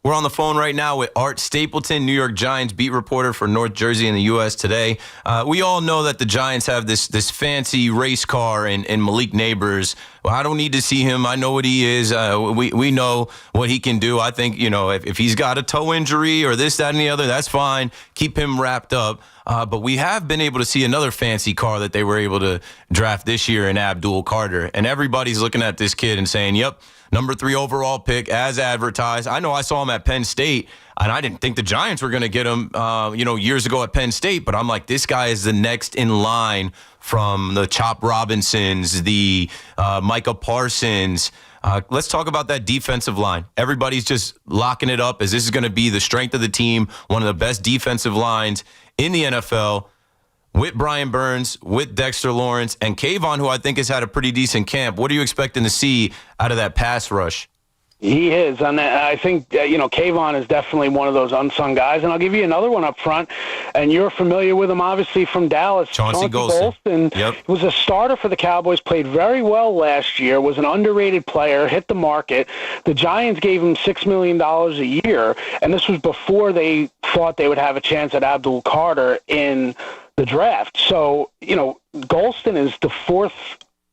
We're on the phone right now with Art Stapleton, New York Giants beat reporter for North Jersey and the U.S. Today. We all know that the Giants have this fancy race car in Malik Neighbors. Well, I don't need to see him. I know what he is. We know what he can do. I think, if he's got a toe injury or this, that, and the other, that's fine. Keep him wrapped up. But we have been able to see another fancy car that they were able to draft this year in Abdul Carter. And everybody's looking at this kid and saying, yep, number 3 overall pick as advertised. I know I saw him at Penn State, and I didn't think the Giants were going to get him, years ago at Penn State. But I'm like, this guy is the next in line from the Chop Robinsons, the Micah Parsons. Let's talk about that defensive line. Everybody's just locking it up as this is going to be the strength of the team, one of the best defensive lines in the NFL, with Brian Burns, with Dexter Lawrence, and Kayvon, who I think has had a pretty decent camp. What are you expecting to see out of that pass rush? He is, and I think, Kayvon is definitely one of those unsung guys. And I'll give you another one up front, and you're familiar with him, obviously, from Dallas. Chauncey Golston. Yep. Was a starter for the Cowboys, played very well last year, was an underrated player, hit the market. The Giants gave him $6 million a year, and this was before they thought they would have a chance at Abdul Carter in the draft. So, Golston is the 4th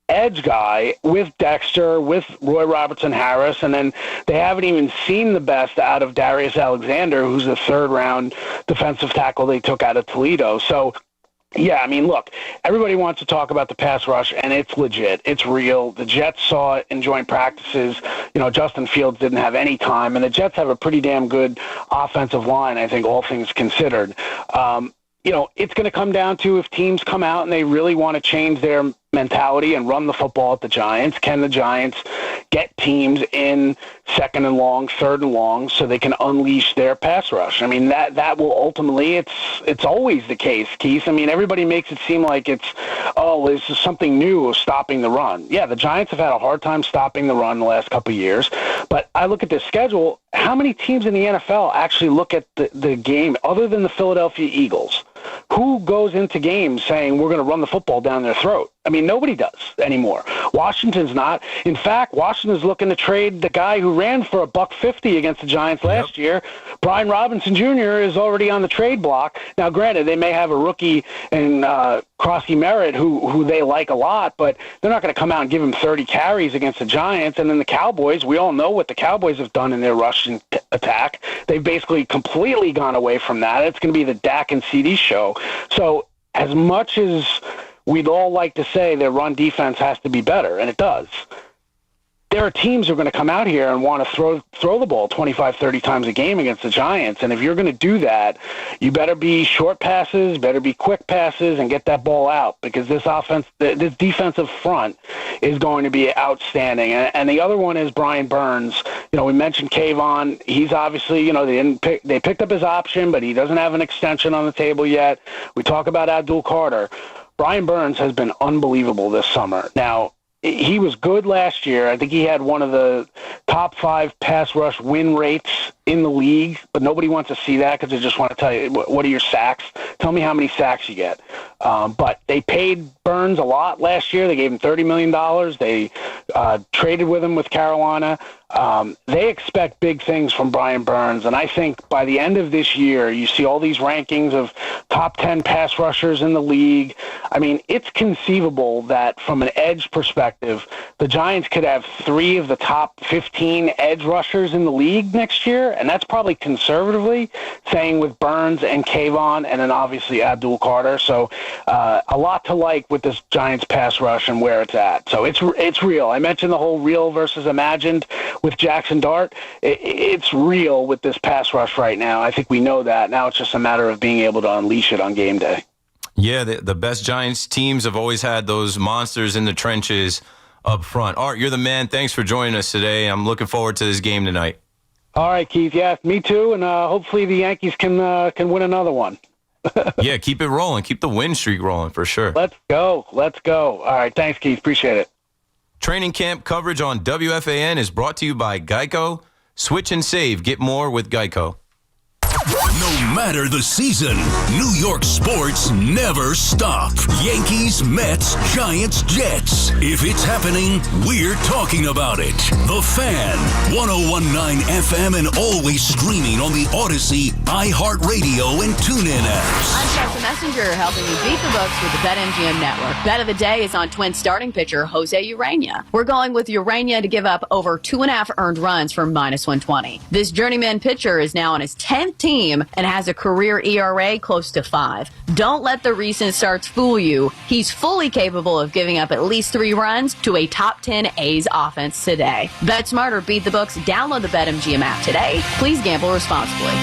edge guy with Dexter, with Roy Robertson Harris, and then they haven't even seen the best out of Darius Alexander, who's the 3rd-round defensive tackle they took out of Toledo. So, look, everybody wants to talk about the pass rush, and it's legit. It's real. The Jets saw it in joint practices. Justin Fields didn't have any time, and the Jets have a pretty damn good offensive line, I think, all things considered. It's going to come down to if teams come out and they really want to change their mentality and run the football at the Giants. Can the Giants get teams in 2nd and long, 3rd and long, so they can unleash their pass rush? I mean, that will ultimately, it's always the case, Keith. I mean, everybody makes it seem like this is something new of stopping the run. Yeah, the Giants have had a hard time stopping the run the last couple of years, but I look at the schedule. How many teams in the NFL actually look at the game other than the Philadelphia Eagles? Who goes into games saying we're going to run the football down their throat? I mean, nobody does anymore. Washington's not. In fact, Washington's looking to trade the guy who ran for $150 against the Giants last year. Brian Robinson Jr. is already on the trade block. Now, granted, they may have a rookie in Crossy Merritt who they like a lot, but they're not going to come out and give him 30 carries against the Giants. And then the Cowboys, we all know what the Cowboys have done in their rushing attack. They've basically completely gone away from that. It's going to be the Dak and CD show. So as much as we'd all like to say their run defense has to be better, and it does, there are teams who are going to come out here and want to throw the ball 25, 30 times a game against the Giants. And if you're going to do that, you better be short passes, better be quick passes, and get that ball out, because this defensive front is going to be outstanding. And the other one is Brian Burns. We mentioned Kayvon. He's obviously, they picked up his option, but he doesn't have an extension on the table yet. We talk about Abdul Carter. Brian Burns has been unbelievable this summer. Now, he was good last year. I think he had one of the top 5 pass rush win rates in the league, but nobody wants to see that because they just want to tell you, what are your sacks? Tell me how many sacks you get. But they paid Burns a lot last year. They gave him $30 million. They traded with him with Carolina. They expect big things from Brian Burns, and I think by the end of this year, you see all these rankings of top 10 pass rushers in the league. I mean, it's conceivable that from an edge perspective, the Giants could have 3 of the top 15 edge rushers in the league next year, and that's probably conservatively saying with Burns and Kayvon and then obviously Abdul Carter. So a lot to like with this Giants pass rush and where it's at. So it's real. I mentioned the whole real versus imagined with Jackson Dart. It's real with this pass rush right now. I think we know that. Now it's just a matter of being able to unleash it on game day. Yeah, the best Giants teams have always had those monsters in the trenches up front. Art, you're the man. Thanks for joining us today. I'm looking forward to this game tonight. All right, Keith. Yeah, me too. And hopefully the Yankees can win another one. Yeah, keep it rolling. Keep the win streak rolling for sure. Let's go. All right, thanks, Keith. Appreciate it. Training camp coverage on WFAN is brought to you by Geico. Switch and save. Get more with Geico. No matter the season, New York sports never stop. Yankees, Mets, Giants, Jets. If it's happening, we're talking about it. The Fan, 101.9 FM and always streaming on the Odyssey, iHeartRadio, and TuneIn apps. I'm Chelsea Messenger, helping you beat the books with the BetMGM Network. Bet of the day is on Twins starting pitcher Jose Urena. We're going with Urena to give up over 2.5 earned runs for -120. This journeyman pitcher is now on his 10th team and has a career ERA close to 5. Don't let the recent starts fool you. He's fully capable of giving up at least 3 runs to a top 10 A's offense today. Bet smarter, beat the books. Download the BetMGM app today. Please gamble responsibly.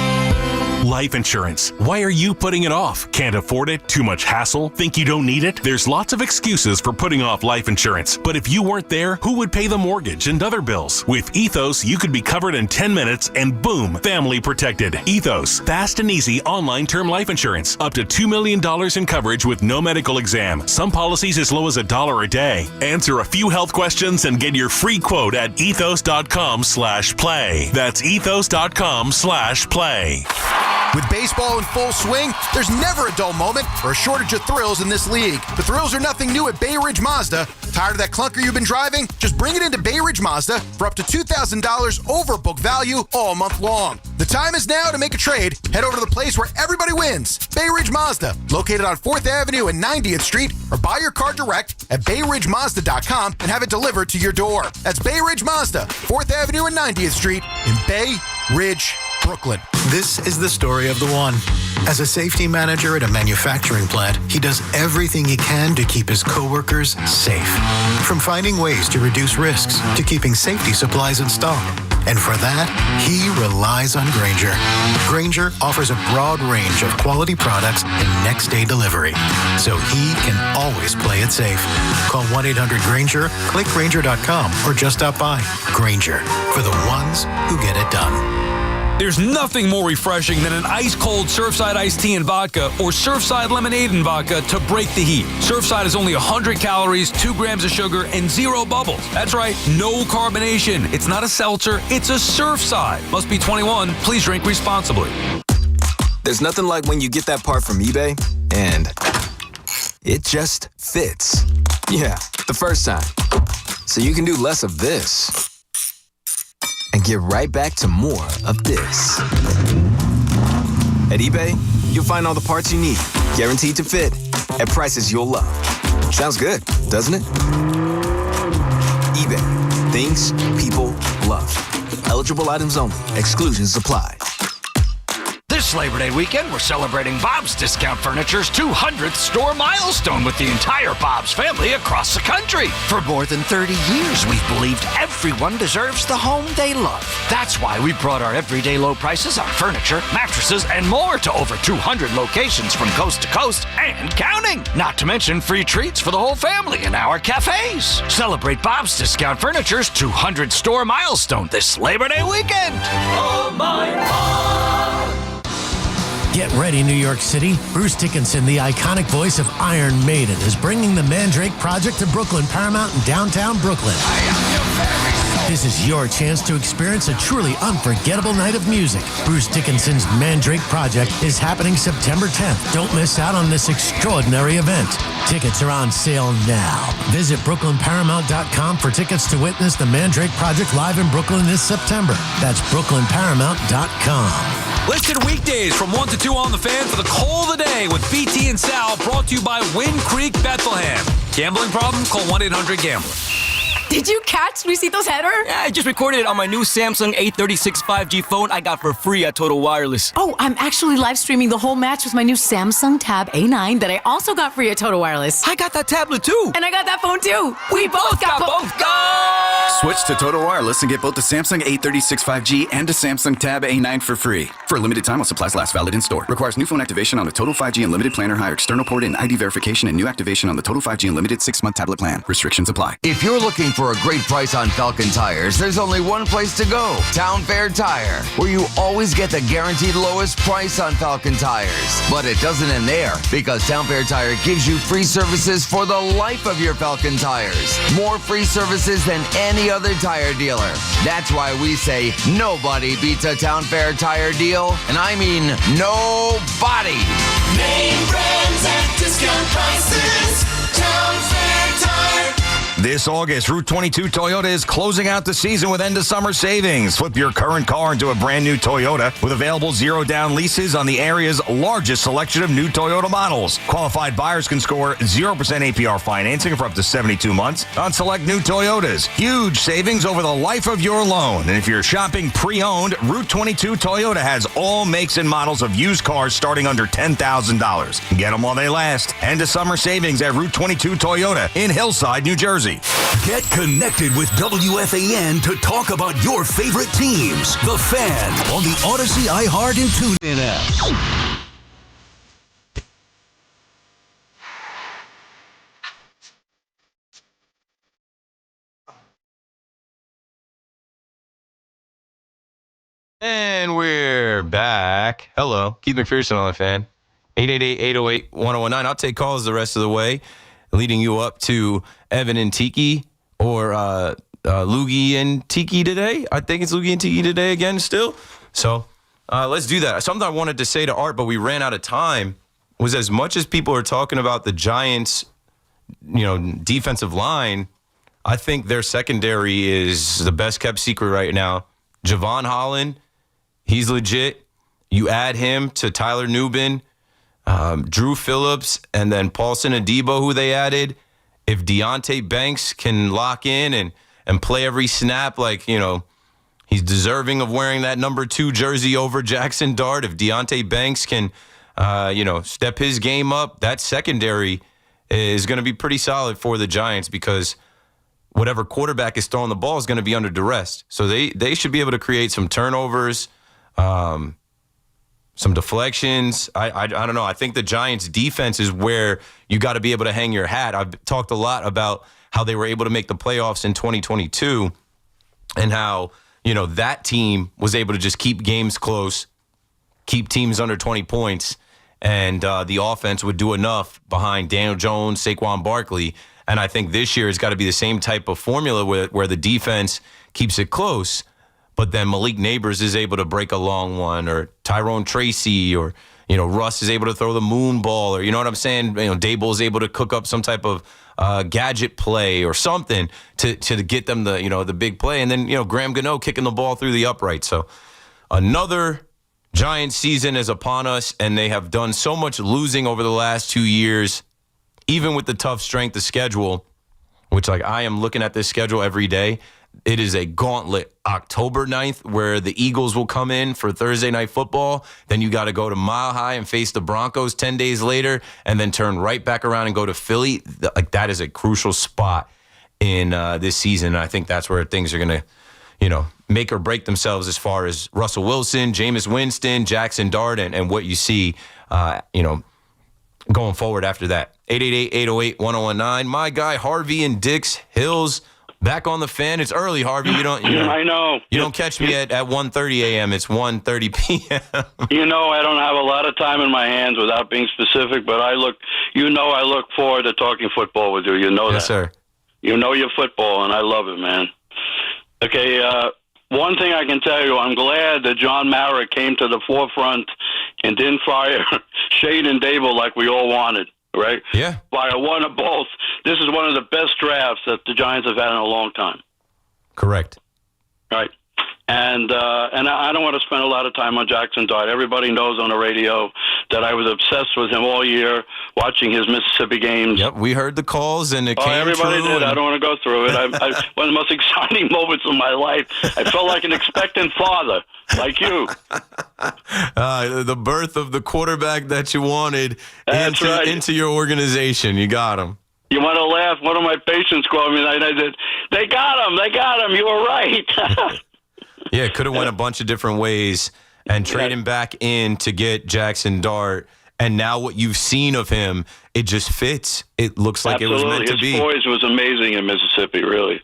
Life insurance. Why are you putting it off? Can't afford it? Too much hassle? Think you don't need it? There's lots of excuses for putting off life insurance. But if you weren't there, who would pay the mortgage and other bills? With Ethos, you could be covered in 10 minutes and boom, family protected. Ethos, fast and easy online term life insurance. Up to $2 million in coverage with no medical exam. Some policies as low as $1 a day. Answer a few health questions and get your free quote at ethos.com/play. That's ethos.com/play. With baseball in full swing, there's never a dull moment or a shortage of thrills in this league. The thrills are nothing new at Bay Ridge Mazda. Tired of that clunker you've been driving? Just bring it into Bay Ridge Mazda for up to $2,000 over book value all month long. The time is now to make a trade. Head over to the place where everybody wins, Bay Ridge Mazda, located on 4th Avenue and 90th Street, or buy your car direct at BayRidgeMazda.com and have it delivered to your door. That's Bay Ridge Mazda, 4th Avenue and 90th Street in Bay Ridge, Brooklyn. This is the story of the one. As a safety manager at a manufacturing plant, he does everything he can to keep his coworkers safe. From finding ways to reduce risks to keeping safety supplies in stock. And for that, he relies on Grainger. Grainger offers a broad range of quality products and next-day delivery, so he can always play it safe. Call 1-800-GRAINGER, click Grainger.com, or just stop by. Grainger, for the ones who get it done. There's nothing more refreshing than an ice-cold Surfside iced tea and vodka or Surfside lemonade and vodka to break the heat. Surfside is only 100 calories, 2 grams of sugar, and 0 bubbles. That's right, no carbonation. It's not a seltzer, it's a Surfside. Must be 21. Please drink responsibly. There's nothing like when you get that part from eBay and it just fits. Yeah, the first time. So you can do less of this and get right back to more of this. At eBay, you'll find all the parts you need, guaranteed to fit, at prices you'll love. Sounds good, doesn't it? eBay, things people love. Eligible items only. Exclusions apply. This Labor Day weekend, we're celebrating Bob's Discount Furniture's 200th store milestone with the entire Bob's family across the country. For more than 30 years, we've believed everyone deserves the home they love. That's why we brought our everyday low prices on furniture, mattresses, and more to over 200 locations from coast to coast and counting. Not to mention free treats for the whole family in our cafes. Celebrate Bob's Discount Furniture's 200 store milestone this Labor Day weekend. Oh, my God. Get ready, New York City. Bruce Dickinson, the iconic voice of Iron Maiden, is bringing the Mandrake Project to Brooklyn Paramount in downtown Brooklyn. This is your chance to experience a truly unforgettable night of music. Bruce Dickinson's Mandrake Project is happening September 10th. Don't miss out on this extraordinary event. Tickets are on sale now. Visit BrooklynParamount.com for tickets to witness the Mandrake Project live in Brooklyn this September. That's BrooklynParamount.com. Listen weekdays from 1 to 2 on The Fan for the call of the day with BT and Sal, brought to you by Wind Creek Bethlehem. Gambling problem? Call 1-800-GAMBLER. Did you catch Luisito's header? Yeah, I just recorded it on my new Samsung A36 5G phone I got for free at Total Wireless. Oh, I'm actually live streaming the whole match with my new Samsung Tab A9 that I also got free at Total Wireless. I got that tablet too. And I got that phone too. We both got both. Go! Switch to Total Wireless and get both the Samsung A36 5G and the Samsung Tab A9 for free. For a limited time while supplies last, valid in store. Requires new phone activation on the Total 5G Unlimited plan or higher external port and ID verification and new activation on the Total 5G Unlimited 6-month tablet plan. Restrictions apply. If you're looking for a great price on Falcon tires, there's only one place to go. Town Fair Tire, where you always get the guaranteed lowest price on Falcon tires. But it doesn't end there, because Town Fair Tire gives you free services for the life of your Falcon tires. More free services than any other tire dealer. That's why we say nobody beats a Town Fair Tire deal, and I mean nobody. Name brands at discount prices. Town Fair Tire. This August, Route 22 Toyota is closing out the season with end-of-summer savings. Flip your current car into a brand-new Toyota with available zero-down leases on the area's largest selection of new Toyota models. Qualified buyers can score 0% APR financing for up to 72 months on select new Toyotas. Huge savings over the life of your loan. And if you're shopping pre-owned, Route 22 Toyota has all makes and models of used cars starting under $10,000. Get them while they last. End-of-summer savings at Route 22 Toyota in Hillside, New Jersey. Get connected with WFAN to talk about your favorite teams. The Fan on the Odyssey, iHeart, and TuneIn apps. And we're back. Hello. Keith Mcpherson on The Fan. 888-808-1019. I'll take calls the rest of the way, leading you up to Evan and Tiki, or Loogie and Tiki today. I think it's Loogie and Tiki today again still. So let's do that. Something I wanted to say to Art, but we ran out of time, was as much as people are talking about the Giants, defensive line, I think their secondary is the best kept secret right now. Javon Holland, he's legit. You add him to Tyler Nubin, Drew Phillips, and then Paulson Adebo, who they added. If Deonte Banks can lock in and play every snap, he's deserving of wearing that number 2 jersey over Jackson Dart. If Deonte Banks can, step his game up, that secondary is going to be pretty solid for the Giants, because whatever quarterback is throwing the ball is going to be under duress. So they should be able to create some turnovers, some deflections. I don't know. I think the Giants' defense is where you got to be able to hang your hat. I've talked a lot about how they were able to make the playoffs in 2022 and how, that team was able to just keep games close, keep teams under 20 points, and the offense would do enough behind Daniel Jones, Saquon Barkley. And I think this year has got to be the same type of formula where the defense keeps it close, but then Malik Neighbors is able to break a long one, or Tyrone Tracy, or, Russ is able to throw the moon ball, or, you know what I'm saying? Dable is able to cook up some type of gadget play or something to get them the big play. And then, Graham Gano kicking the ball through the upright. So another Giants season is upon us, and they have done so much losing over the last 2 years, even with the tough strength of schedule, which I am looking at this schedule every day. It is a gauntlet. October 9th, where the Eagles will come in for Thursday Night Football. Then you got to go to Mile High and face the Broncos 10 days later, and then turn right back around and go to Philly. That is a crucial spot in this season. And I think that's where things are going to, make or break themselves as far as Russell Wilson, Jameis Winston, Jackson Dart, and what you see, going forward after that. 888-808-1019. My guy Harvey in Dix Hills, back on the Fan. It's early, Harvey. You don't. I know. You don't catch me at 1:30 a.m. It's 1:30 p.m. I don't have a lot of time in my hands without being specific, but I look forward to talking football with you. You know that. Yes, sir. You know your football, and I love it, man. Okay, one thing I can tell you, I'm glad that John Mara came to the forefront and didn't fire Shade and Dable like we all wanted, right? Yeah. Fire one or both. This is one of the best drafts that the Giants have had in a long time. Correct. Right. And I don't want to spend a lot of time on Jackson Dart. Everybody knows on the radio that I was obsessed with him all year, watching his Mississippi games. Yep, we heard the calls, and it came everybody true. did. I don't want to go through it. One of the most exciting moments of my life. I felt like an expectant father, like you. The birth of the quarterback that you wanted That's into your organization. You got him. You want to laugh? One of my patients called me and I said, they got him. You were right. Yeah, it could have went a bunch of different ways, and trade him back in to get Jackson Dart. And now what you've seen of him, it just fits. It looks like Absolutely. it was meant to be. His poise was amazing in Mississippi, really.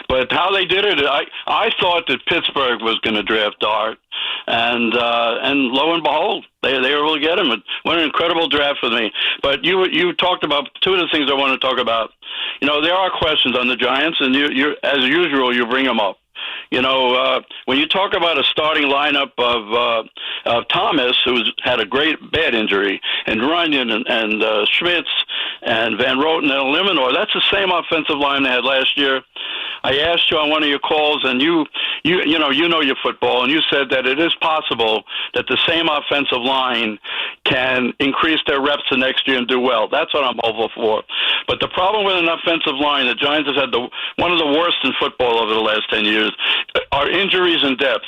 But how they did it, I thought that Pittsburgh was going to draft Dart, and lo and behold, they were able to get him. What an incredible draft for me. But you talked about two of the things I want to talk about. You know, there are questions on the Giants, and you as usual, you bring them up. You know, when you talk about a starting lineup of Thomas, who's had a bad injury, and Runyon and Schmitz and Van Roten and Liminor, that's the same offensive line they had last year. I asked you on one of your calls, and you know your football, and you said that it is possible that the same offensive line can increase their reps the next year and do well. That's what I'm hopeful for. But the problem with an offensive line, the Giants have had one of the worst in football over the last 10 years, are injuries and depth.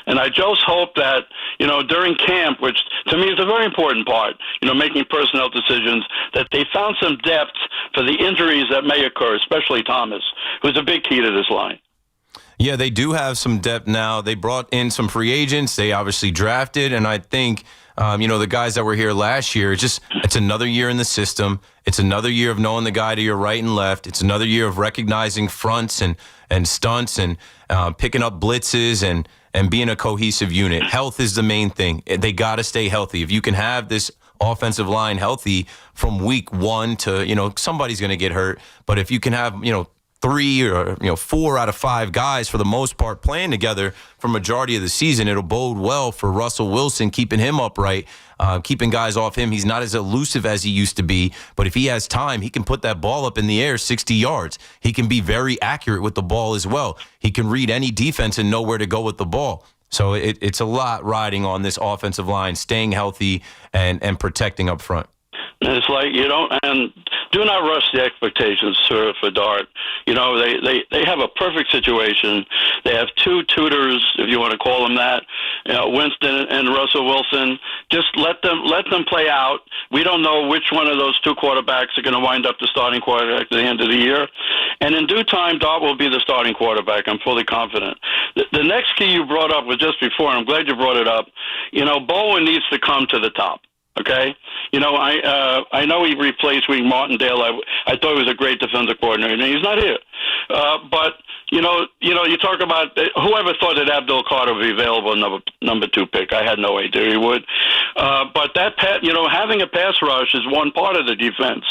And I just hope that, you know, during camp, which to me is a very important part, you know, making personnel decisions, that they found some depth for the injuries that may occur, especially Thomas, who's a big key to this line. Yeah, they do have some depth now. They brought in some free agents. They obviously drafted, and I think, you know, the guys that were here last year, it's another year in the system. It's another year of knowing the guy to your right and left. It's another year of recognizing fronts and stunts and picking up blitzes and being a cohesive unit. Health is the main thing. They got to stay healthy. If you can have this offensive line healthy from week 1 to, you know, somebody's going to get hurt. But if you can have, you know, 3 or, you know, 4 out of 5 guys for the most part playing together for majority of the season, it'll bode well for Russell Wilson, keeping him upright, keeping guys off him. He's not as elusive as he used to be, but if he has time, he can put that ball up in the air 60 yards. He can be very accurate with the ball as well. He can read any defense and know where to go with the ball. So it's a lot riding on this offensive line, staying healthy and protecting up front. And it's like and do not rush the expectations for Dart. You know, they have a perfect situation. They have 2 tutors, if you want to call them that, you know, Winston and Russell Wilson. Just let them play out. We don't know which one of those 2 quarterbacks are going to wind up the starting quarterback at the end of the year. And in due time, Dart will be the starting quarterback. I'm fully confident. The next key you brought up was just before, and I'm glad you brought it up. You know, Bowen needs to come to the top. Okay, you know, I know he replaced Wink Martindale. I thought he was a great defensive coordinator, and he's not here. But you know, you talk about whoever thought that Abdul Carter would be available number 2 pick. I had no idea he would. But having a pass rush is one part of the defense.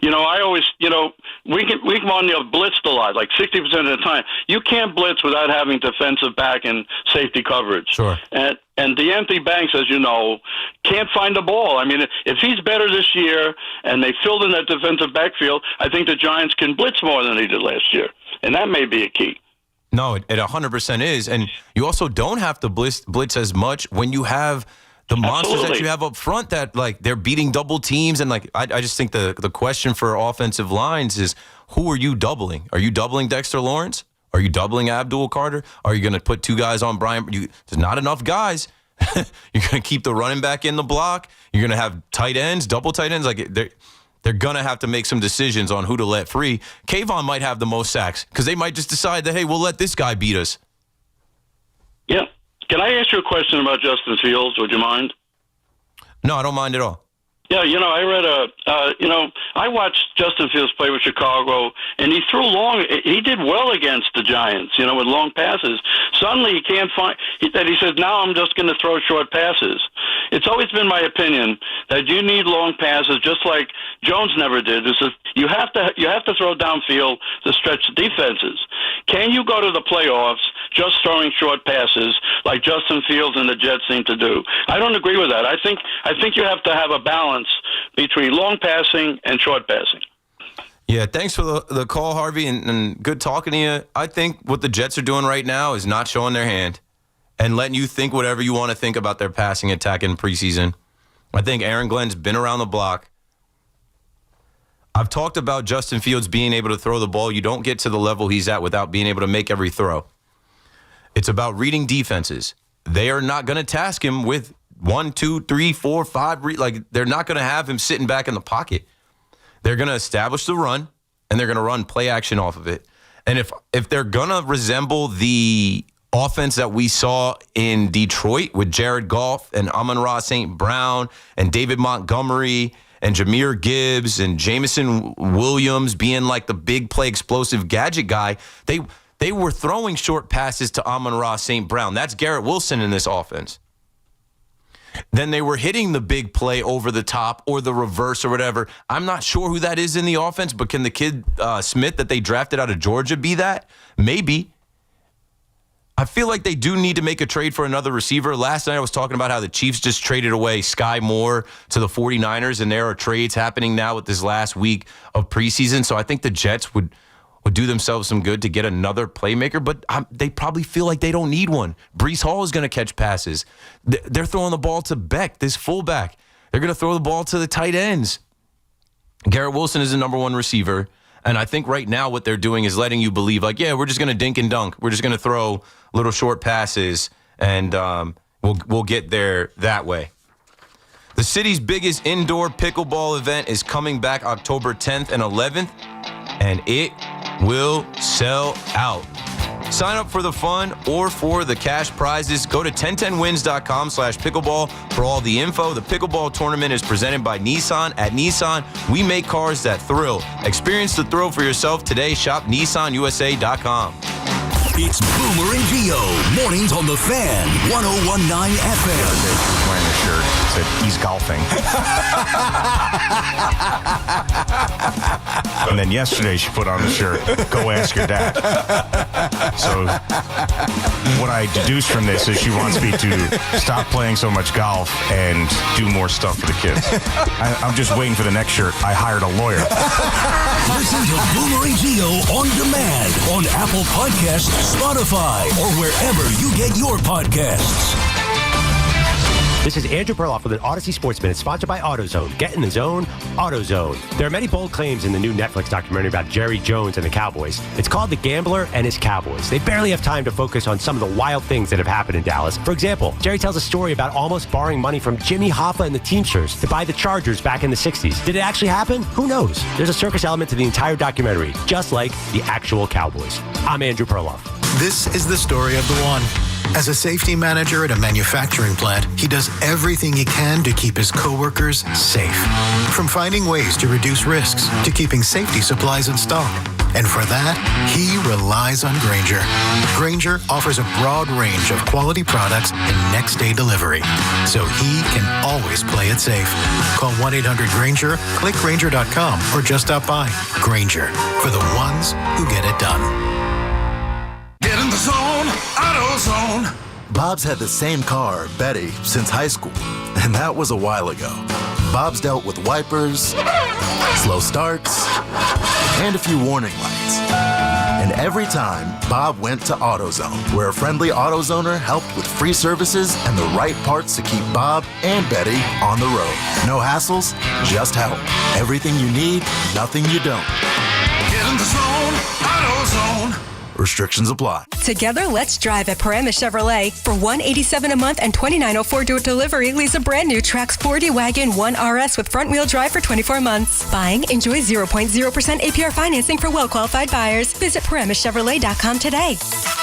You know, I always, you know, Wink Martindale blitzed a lot, like 60% of the time. You can't blitz without having defensive back and safety coverage. Sure. And De'Anthony Banks, as you know, can't find the ball. I mean, if he's better this year and they filled in that defensive backfield, I think the Giants can blitz more than they did last year. And that may be a key. No, it 100% is. And you also don't have to blitz as much when you have the monsters that you have up front that, like, they're beating double teams. And, like, I just think the question for offensive lines is, who are you doubling? Are you doubling Dexter Lawrence? Are you doubling Abdul Carter? Are you going to put 2 guys on Brian? There's not enough guys. You're going to keep the running back in the block. You're going to have tight ends, double tight ends. Like, they're going to have to make some decisions on who to let free. Kayvon might have the most sacks because they might just decide that, hey, we'll let this guy beat us. Yeah. Can I ask you a question about Justin Fields? Would you mind? No, I don't mind at all. Yeah, you know, I read I watched Justin Fields play with Chicago, and he threw long. He did well against the Giants, you know, with long passes. Suddenly he can't find that. He says, now I'm just going to throw short passes. It's always been my opinion that you need long passes, just like Jones never did. You have to throw downfield to stretch the defenses. Can you go to the playoffs just throwing short passes like Justin Fields and the Jets seem to do? I don't agree with that. I think you have to have a balance between long passing and short passing. Yeah, thanks for the call, Harvey, and good talking to you. I think what the Jets are doing right now is not showing their hand and letting you think whatever you want to think about their passing attack in preseason. I think Aaron Glenn's been around the block. I've talked about Justin Fields being able to throw the ball. You don't get to the level he's at without being able to make every throw. It's about reading defenses. They are not going to task him with 1, 2, 3, 4, 5. They're not going to have him sitting back in the pocket. They're going to establish the run, and they're going to run play action off of it. And if they're going to resemble the offense that we saw in Detroit with Jared Goff and Amon-Ra St. Brown and David Montgomery and Jahmyr Gibbs and Jameson Williams being like the big play explosive gadget guy, they were throwing short passes to Amon-Ra St. Brown. That's Garrett Wilson in this offense. Then they were hitting the big play over the top or the reverse or whatever. I'm not sure who that is in the offense, but can the kid Smith that they drafted out of Georgia be that? Maybe. I feel like they do need to make a trade for another receiver. Last night I was talking about how the Chiefs just traded away Sky Moore to the 49ers, and there are trades happening now with this last week of preseason. So I think the Jets would do themselves some good to get another playmaker, but they probably feel like they don't need one. Breece Hall is going to catch passes. They're throwing the ball to Beck, this fullback. They're going to throw the ball to the tight ends. Garrett Wilson is the number one receiver, and I think right now what they're doing is letting you believe, like, yeah, we're just going to dink and dunk. We're just going to throw little short passes, and we'll get there that way. The city's biggest indoor pickleball event is coming back October 10th and 11th, and it will sell out. Sign up for the fun or for the cash prizes. Go to 1010wins.com/pickleball for all the info. The pickleball tournament is presented by Nissan. At Nissan, we make cars that thrill. Experience the thrill for yourself today. Shop nissanusa.com. It's Boomer and Gio. Mornings on the Fan. 101.9 FM. He's wearing a shirt that said he's golfing. And then yesterday she put on the shirt, go ask your dad. So what I deduced from this is she wants me to stop playing so much golf and do more stuff for the kids. I'm just waiting for the next shirt. I hired a lawyer. Listen to Boomer and Gio on demand on Apple Podcasts, Spotify, or wherever you get your podcasts. This is Andrew Perloff with an Odyssey Sports Minute, sponsored by AutoZone. Get in the zone, AutoZone. There are many bold claims in the new Netflix documentary about Jerry Jones and the Cowboys. It's called The Gambler and His Cowboys. They barely have time to focus on some of the wild things that have happened in Dallas. For example, Jerry tells a story about almost borrowing money from Jimmy Hoffa and the Teamsters to buy the Chargers back in the 60s. Did it actually happen? Who knows? There's a circus element to the entire documentary, just like the actual Cowboys. I'm Andrew Perloff. This is the story of the one. As a safety manager at a manufacturing plant, he does everything he can to keep his coworkers safe. From finding ways to reduce risks to keeping safety supplies in stock. And for that, he relies on Grainger. Grainger offers a broad range of quality products and next-day delivery, so he can always play it safe. Call 1-800-GRAINGER, click Grainger.com, or just stop by. Grainger, for the ones who get it done. Get in the zone, AutoZone. Bob's had the same car, Betty, since high school, and that was a while ago. Bob's dealt with wipers, slow starts, and a few warning lights. And every time, Bob went to AutoZone, where a friendly AutoZoner helped with free services and the right parts to keep Bob and Betty on the road. No hassles, just help. Everything you need, nothing you don't. Get in the zone, AutoZone. Restrictions apply. Together, let's drive at Paramus Chevrolet. For $187 a month and $29.04 door delivery, lease a brand new Trax 4D Wagon 1RS with front-wheel drive for 24 months. Buying, enjoy 0.0% APR financing for well-qualified buyers. Visit ParamusChevrolet.com today.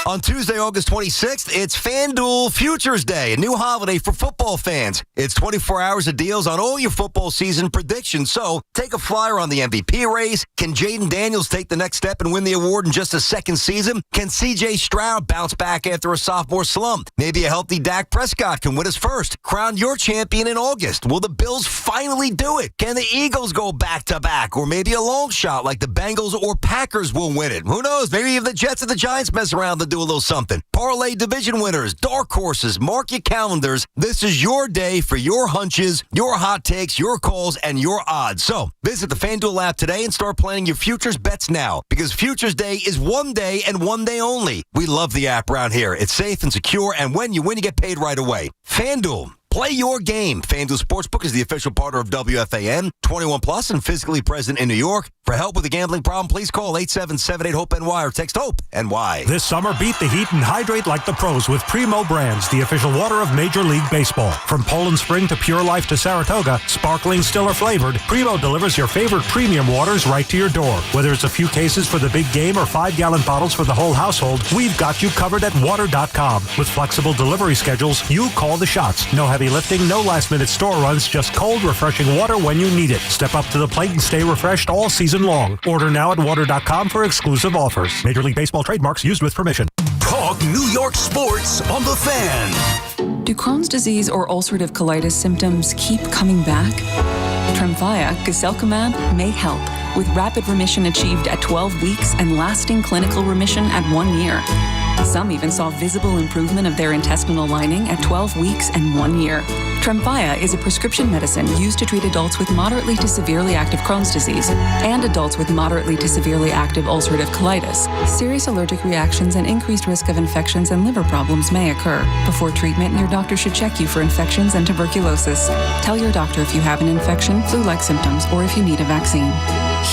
On Tuesday, August 26th, it's FanDuel Futures Day, a new holiday for football fans. It's 24 hours of deals on all your football season predictions. So take a flyer on the MVP race. Can Jaden Daniels take the next step and win the award in just a second season? Can C.J. Stroud bounce back after a sophomore slump? Maybe a healthy Dak Prescott can win his first. Crown your champion in August. Will the Bills finally do it? Can the Eagles go back-to-back? Or maybe a long shot like the Bengals or Packers will win it? Who knows? Maybe even the Jets and the Giants mess around to do a little something. Parlay division winners, dark horses, mark your calendars. This is your day for your hunches, your hot takes, your calls, and your odds. So visit the FanDuel app today and start planning your futures bets now, because Futures Day is one day and one day only. We love the app around here. It's safe and secure, and when you win, you get paid right away. FanDuel. Play your game. FanDuel Sportsbook is the official partner of WFAN, 21 plus and physically present in New York. For help with a gambling problem, please call 877-8-HOPE-NY or text HOPE-NY. This summer, beat the heat and hydrate like the pros with Primo Brands, the official water of Major League Baseball. From Poland Spring to Pure Life to Saratoga, sparkling, still, or flavored, Primo delivers your favorite premium waters right to your door. Whether it's a few cases for the big game or 5-gallon bottles for the whole household, we've got you covered at water.com. With flexible delivery schedules, you call the shots. No heavy lifting, no last-minute store runs, just cold, refreshing water when you need it. Step up to the plate and stay refreshed all season long. Order now at water.com for exclusive offers. Major League Baseball trademarks used with permission. Talk New York sports on the Fan. Do Crohn's disease or ulcerative colitis symptoms keep coming back? Tremfya, guselkumab, may help, with rapid remission achieved at 12 weeks and lasting clinical remission at 1 year. Some even saw visible improvement of their intestinal lining at 12 weeks and 1 year. Tremfya is a prescription medicine used to treat adults with moderately to severely active Crohn's disease and adults with moderately to severely active ulcerative colitis. Serious allergic reactions and increased risk of infections and liver problems may occur. Before treatment, your doctor should check you for infections and tuberculosis. Tell your doctor if you have an infection, flu-like symptoms, or if you need a vaccine.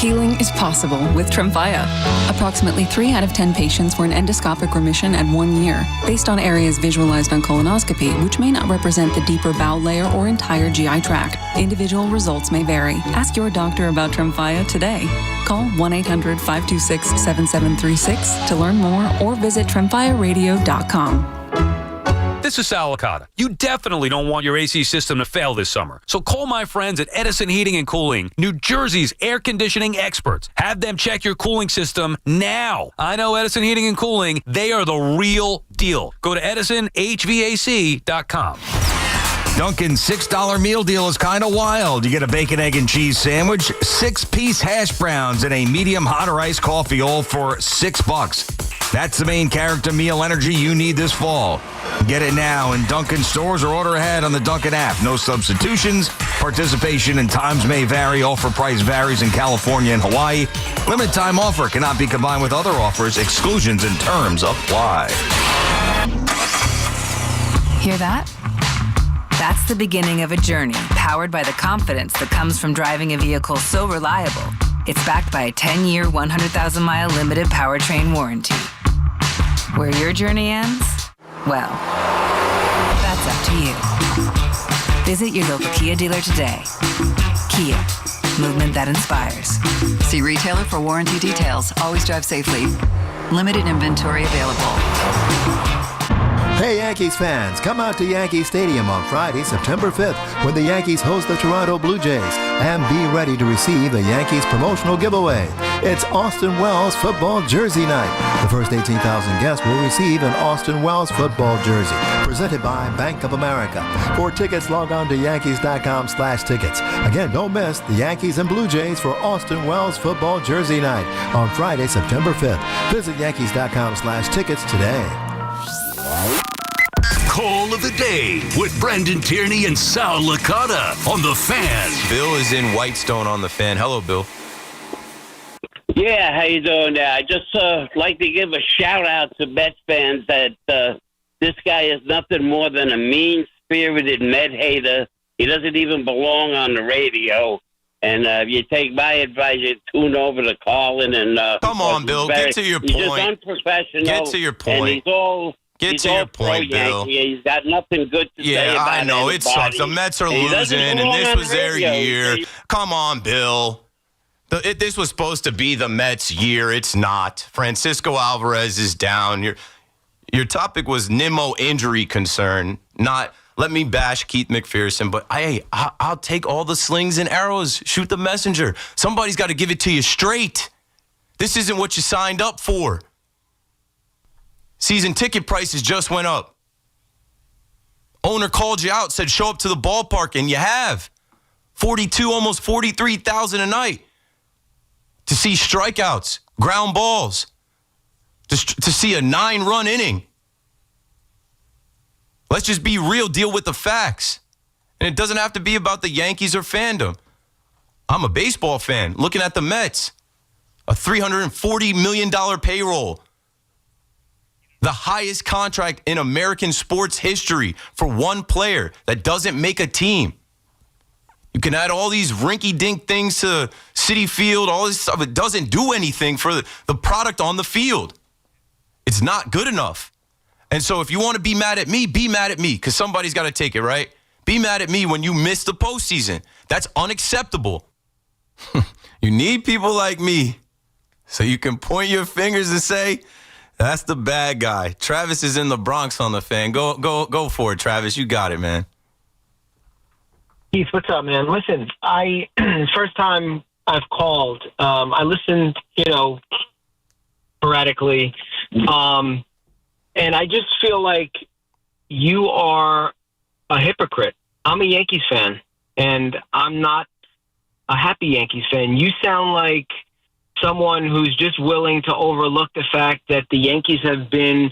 Healing is possible with Tremfya. Approximately 3 out of 10 patients were in endoscopic remission at 1 year, based on areas visualized on colonoscopy, which may not represent the deeper bowel layer or entire GI tract. Individual results may vary. Ask your doctor about Tremfya today. Call 1-800-526-7736 to learn more or visit tremfyaradio.com. This is Sal Licata. You definitely don't want your AC system to fail this summer. So call my friends at Edison Heating and Cooling, New Jersey's air conditioning experts. Have them check your cooling system now. I know Edison Heating and Cooling. They are the real deal. Go to edisonhvac.com. Dunkin's $6 meal deal is kind of wild. You get a bacon, egg, and cheese sandwich, 6-piece hash browns, and a medium hot or iced coffee, all for $6. That's the main character meal energy you need this fall. Get it now in Dunkin' stores or order ahead on the Dunkin' app. No substitutions. Participation and times may vary. Offer price varies in California and Hawaii. Limited time offer cannot be combined with other offers. Exclusions and terms apply. Hear that? That's the beginning of a journey powered by the confidence that comes from driving a vehicle so reliable. It's backed by a 10-year, 100,000-mile limited powertrain warranty. Where your journey ends? Well, that's up to you. Visit your local Kia dealer today. Kia, movement that inspires. See retailer for warranty details. Always drive safely. Limited inventory available. Hey Yankees fans, come out to Yankee Stadium on Friday, September 5th, when the Yankees host the Toronto Blue Jays, and be ready to receive the Yankees promotional giveaway. It's Austin Wells football jersey night. The first 18,000 guests will receive an Austin Wells football jersey, presented by Bank of America. For tickets, log on to Yankees.com/tickets. Again, don't miss the Yankees and Blue Jays for Austin Wells football jersey night on Friday, September 5th. Visit Yankees.com/tickets today. Call of the day with Brendan Tierney and Sal Licata on the Fan. Bill is in Whitestone on the Fan. Hello, Bill. Yeah, how you doing there? I just like to give a shout-out to Mets fans that this guy is nothing more than a mean-spirited Met hater. He doesn't even belong on the radio. And if you take my advice, you tune over to Carlin. And come on, Bill, get to your point. He's just unprofessional. Get to your point. And he's all... Get to your point, Bill. He's got nothing good to say about I know. anybody. It sucks. The Mets are losing, and this was their year. Come on, Bill. This was supposed to be the Mets' year. It's not. Francisco Alvarez is down. Your topic was Nimmo injury concern, not let me bash Keith McPherson, but I'll take all the slings and arrows, shoot the messenger. Somebody's got to give it to you straight. This isn't what you signed up for. Season ticket prices just went up. Owner called you out, said show up to the ballpark, and you have. 42, almost 43,000 a night to see strikeouts, ground balls, to see a 9-run inning. Let's just be real, deal with the facts. And it doesn't have to be about the Yankees or fandom. I'm a baseball fan looking at the Mets. A $340 million payroll. The highest contract in American sports history for one player that doesn't make a team. You can add all these rinky-dink things to Citi Field, all this stuff. It doesn't do anything for the product on the field. It's not good enough. And so if you want to be mad at me, because somebody's got to take it, right? Be mad at me when you miss the postseason. That's unacceptable. You need people like me so you can point your fingers and say, that's the bad guy. Travis is in the Bronx on the Fan. Go for it, Travis. You got it, man. Keith, what's up, man? Listen, first time I've called. I listened, sporadically. And I just feel like you are a hypocrite. I'm a Yankees fan, and I'm not a happy Yankees fan. You sound like someone who's just willing to overlook the fact that the Yankees have been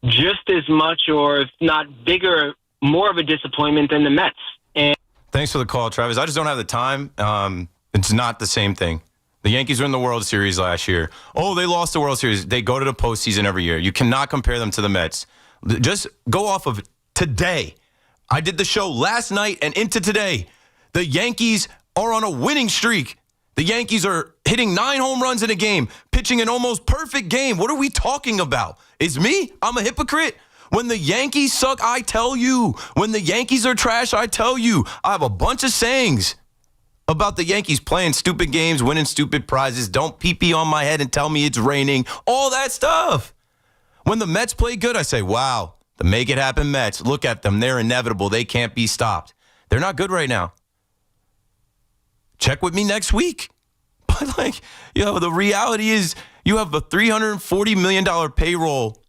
just as much, or if not bigger, more of a disappointment than the Mets. And thanks for the call, Travis. I just don't have the time. It's not the same thing. The Yankees were in the World Series last year. Oh, they lost the World Series. They go to the postseason every year. You cannot compare them to the Mets. Just go off of today. I did the show last night and into today. The Yankees are on a winning streak. The Yankees are hitting 9 home runs in a game, pitching an almost perfect game. What are we talking about? It's me? I'm a hypocrite? When the Yankees suck, I tell you. When the Yankees are trash, I tell you. I have a bunch of sayings about the Yankees playing stupid games, winning stupid prizes. Don't pee-pee on my head and tell me it's raining. All that stuff. When the Mets play good, I say, wow, the make it happen Mets. Look at them. They're inevitable. They can't be stopped. They're not good right now. Check with me next week. But the reality is you have a $340 million payroll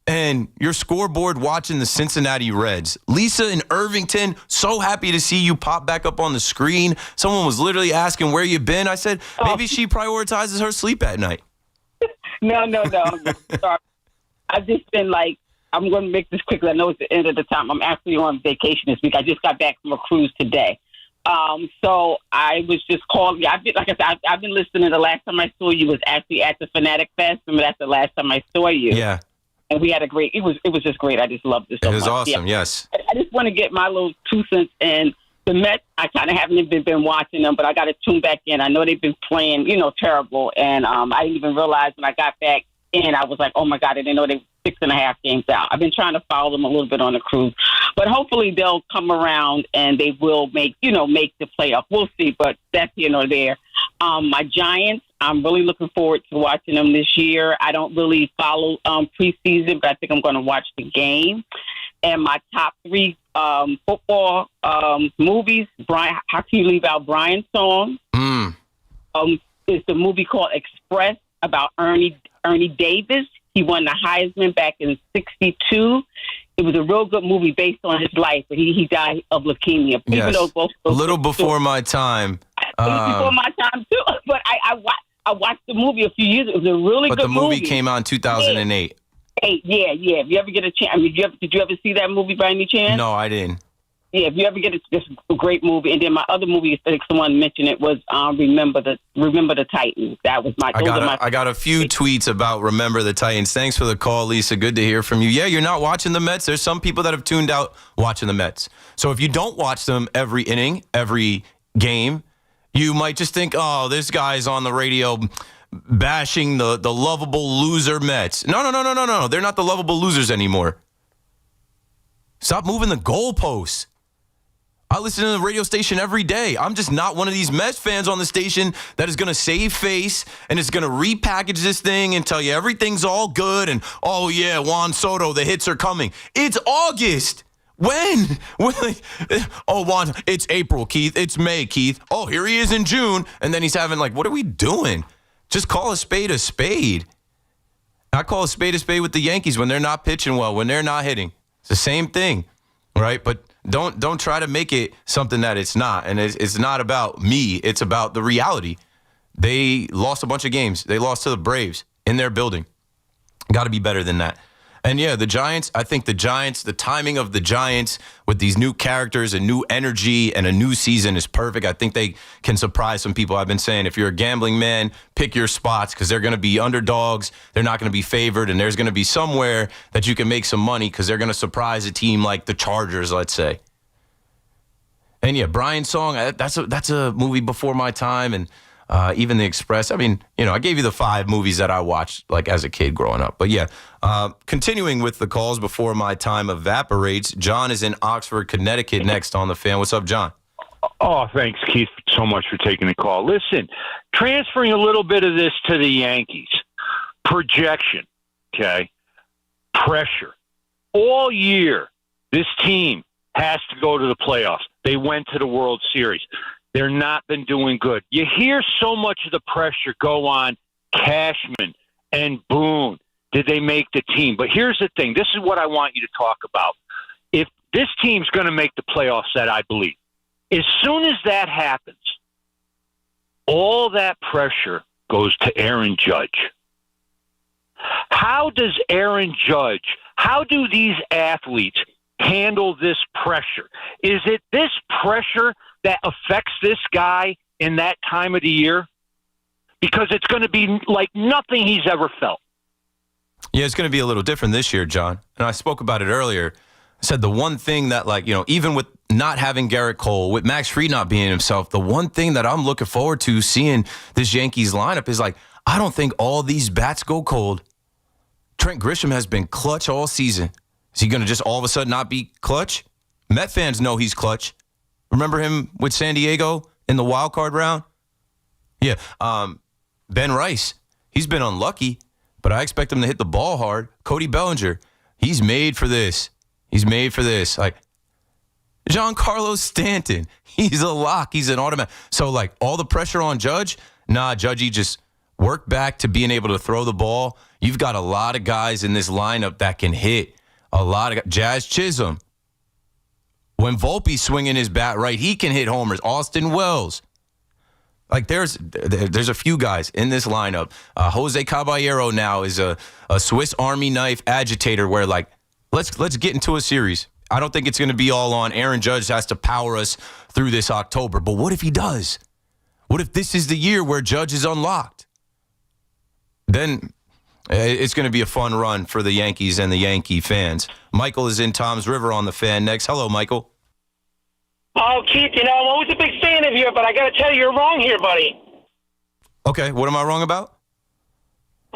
and your scoreboard watching the Cincinnati Reds. Lisa in Irvington, so happy to see you pop back up on the screen. Someone was literally asking where you've been. I said, maybe she prioritizes her sleep at night. No. Sorry. I've just been I'm going to make this quickly. I know it's the end of the time. I'm actually on vacation this week. I just got back from a cruise today. So I was just calling. I've been listening. The last time I saw you was actually at the Fanatic Fest. Remember, that's the last time I saw you. Yeah. And we had a great. It was just great. I just loved it so much. It was awesome. Yeah. Yes. I just want to get my little 2 cents in. The Mets, I kind of haven't been watching them, but I got to tune back in. I know they've been playing, terrible, and I didn't even realize when I got back in, I was like, oh my God, I didn't know they were 6.5 games out. I've been trying to follow them a little bit on the cruise, but hopefully they'll come around and they will make the playoff. We'll see, but that's here nor there. My Giants, I'm really looking forward to watching them this year. I don't really follow preseason, but I think I'm going to watch the game. And my top 3 football movies, Brian, how can you leave out Brian's song? It's the movie called Express about Ernie Davis. He won the Heisman back in '62. It was a real good movie based on his life, but he died of leukemia. Yes. A little before my time. Before my time too, but I watched the movie a few years ago. It was a really good movie. But the movie came out in 2008. Yeah. If you ever get a chance, did you ever see that movie by any chance? No, I didn't. Yeah, if you ever get it's a great movie. And then my other movie, I think someone mentioned it, was Remember the Titans. That was I got a few tweets about Remember the Titans. Thanks for the call, Lisa. Good to hear from you. Yeah, you're not watching the Mets. There's some people that have tuned out watching the Mets. So if you don't watch them every inning, every game, you might just think, oh, this guy's on the radio bashing the lovable loser Mets. No. They're not the lovable losers anymore. Stop moving the goalposts. I listen to the radio station every day. I'm just not one of these Mets fans on the station that is going to save face and is going to repackage this thing and tell you everything's all good and, oh, yeah, Juan Soto, the hits are coming. It's August. When? Oh, Juan, it's April, Keith. It's May, Keith. Oh, here he is in June. And then he's having what are we doing? Just call a spade a spade. I call a spade with the Yankees when they're not pitching well, when they're not hitting. It's the same thing, right? But don't try to make it something that it's not. And it's not about me. It's about the reality. They lost a bunch of games. They lost to the Braves in their building. Got to be better than that. And, yeah, the Giants, I think the timing of the Giants with these new characters and new energy and a new season is perfect. I think they can surprise some people. I've been saying if you're a gambling man, pick your spots because they're going to be underdogs. They're not going to be favored, and there's going to be somewhere that you can make some money because they're going to surprise a team like the Chargers, let's say. And, yeah, Brian's song, that's a movie before my time, and even The Express. I mean, I gave you the 5 movies that I watched as a kid growing up. But, yeah, continuing with the calls before my time evaporates, John is in Oxford, Connecticut next on The Fan. What's up, John? Oh, thanks, Keith, so much for taking the call. Listen, transferring a little bit of this to the Yankees. Projection, okay? Pressure. All year, this team has to go to the playoffs. They went to the World Series. They're not been doing good. You hear so much of the pressure go on Cashman and Boone. Did they make the team? But here's the thing. This is what I want you to talk about. If this team's going to make the playoffs, that I believe, as soon as that happens, all that pressure goes to Aaron Judge. How does Aaron Judge, how do these athletes handle this pressure? Is it this pressure that affects this guy in that time of the year? Because it's going to be like nothing he's ever felt. Yeah, it's going to be a little different this year, John. And I spoke about it earlier. I said the one thing that, even with not having Garrett Cole, with Max Fried not being himself, the one thing that I'm looking forward to seeing this Yankees lineup is, I don't think all these bats go cold. Trent Grisham has been clutch all season. Is he going to just all of a sudden not be clutch? Met fans know he's clutch. Remember him with San Diego in the wild card round? Yeah. Ben Rice, he's been unlucky, but I expect him to hit the ball hard. Cody Bellinger, he's made for this. He's made for this. Giancarlo Stanton, he's a lock. He's an automatic. So, all the pressure on Judge, Judgey just work back to being able to throw the ball. You've got a lot of guys in this lineup that can hit. A lot of Jazz Chisholm. When Volpe's swinging his bat right, he can hit homers. Austin Wells. There's a few guys in this lineup. Jose Caballero now is a Swiss Army knife agitator where, let's get into a series. I don't think it's going to be all on Aaron Judge has to power us through this October. But what if he does? What if this is the year where Judge is unlocked? Then it's going to be a fun run for the Yankees and the Yankee fans. Michael is in Tom's River on The Fan next. Hello, Michael. Oh, Keith, I'm always a big fan of you, but I got to tell you, you're wrong here, buddy. Okay, what am I wrong about?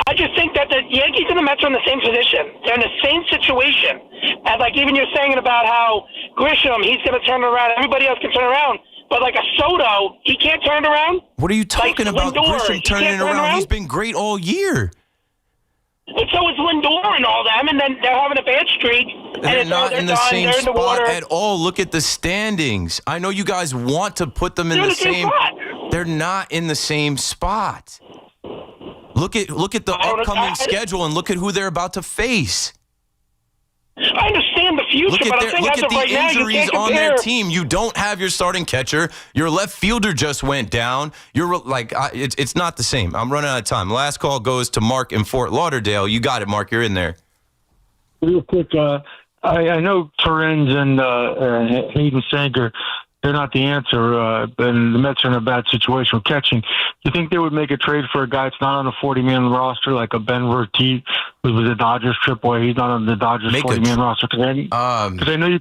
I just think that the Yankees and the Mets are in the same position. They're in the same situation. And even you're saying about how Grisham, he's going to turn around. Everybody else can turn around. But a Soto, he can't turn around. What are you talking about? Lindor, Grisham turning it around? He's been great all year. And so is Lindor and all them, and then they're having a bad streak. They're not in the same spot water at all. Look at the standings. I know you guys want to put them in the same spot. They're not in the same spot. Look at the upcoming schedule and look at who they're about to face. I understand the future, but I'm saying as of right now, you can't compare. Look at the injuries on their team. You don't have your starting catcher. Your left fielder just went down. It's not the same. I'm running out of time. Last call goes to Mark in Fort Lauderdale. You got it, Mark. You're in there. Real quick, I know Torrens and Hayden Sanger, they're not the answer, and the Mets are in a bad situation with catching. Do you think they would make a trade for a guy that's not on a 40-man roster, like a Ben Verteet, who was the Dodgers AAA? He's not on the Dodgers 40-man roster. Because I know you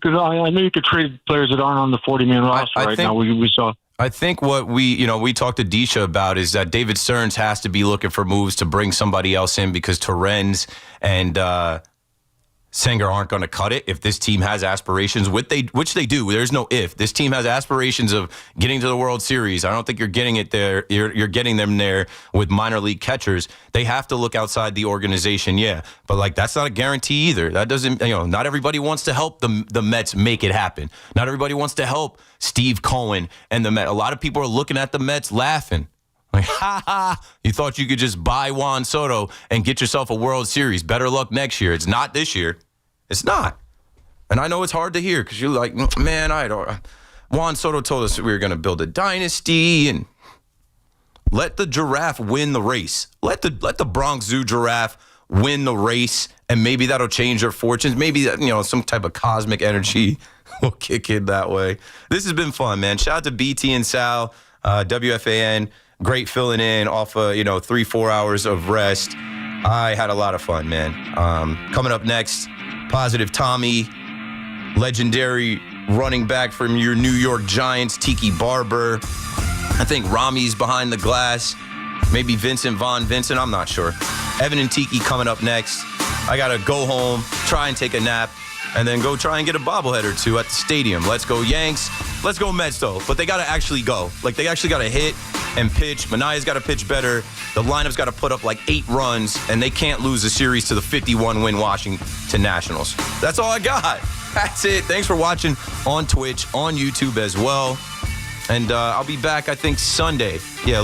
could trade players that aren't on the 40-man roster now. We saw. I think what we talked to Disha about is that David Stearns has to be looking for moves to bring somebody else in because Torrens and Sanger aren't going to cut it if this team has aspirations, which they do. There's no if. This team has aspirations of getting to the World Series. I don't think you're getting it there. You're getting them there with minor league catchers. They have to look outside the organization, yeah. But, like, that's not a guarantee either. That doesn't, not everybody wants to help the Mets make it happen. Not everybody wants to help Steve Cohen and the Mets. A lot of people are looking at the Mets laughing. Like, ha ha, you thought you could just buy Juan Soto and get yourself a World Series. Better luck next year. It's not this year. It's not. And I know it's hard to hear because you're like, man, Juan Soto told us we were going to build a dynasty and let the giraffe win the race. Let the Bronx Zoo giraffe win the race, and maybe that'll change their fortunes. Maybe some type of cosmic energy will kick in that way. This has been fun, man. Shout out to BT and Sal, WFAN. Great filling in off 3-4 hours of rest. I had a lot of fun, man. Coming up next, Positive Tommy, legendary running back from your New York Giants, Tiki Barber. I think Rami's behind the glass. Maybe Vincent Von Vincent, I'm not sure. Evan and Tiki coming up next. I got to go home, try and take a nap, and then go try and get a bobblehead or two at the stadium. Let's go Yanks. Let's go Mets, though. But they got to actually go. Like, they actually got to hit and pitch. Manaya's got to pitch better. The lineup's got to put up like 8 runs, and they can't lose a series to the 51-win Washington Nationals. That's all I got. That's it. Thanks for watching on Twitch, on YouTube as well. And I'll be back, I think, Sunday. Yeah,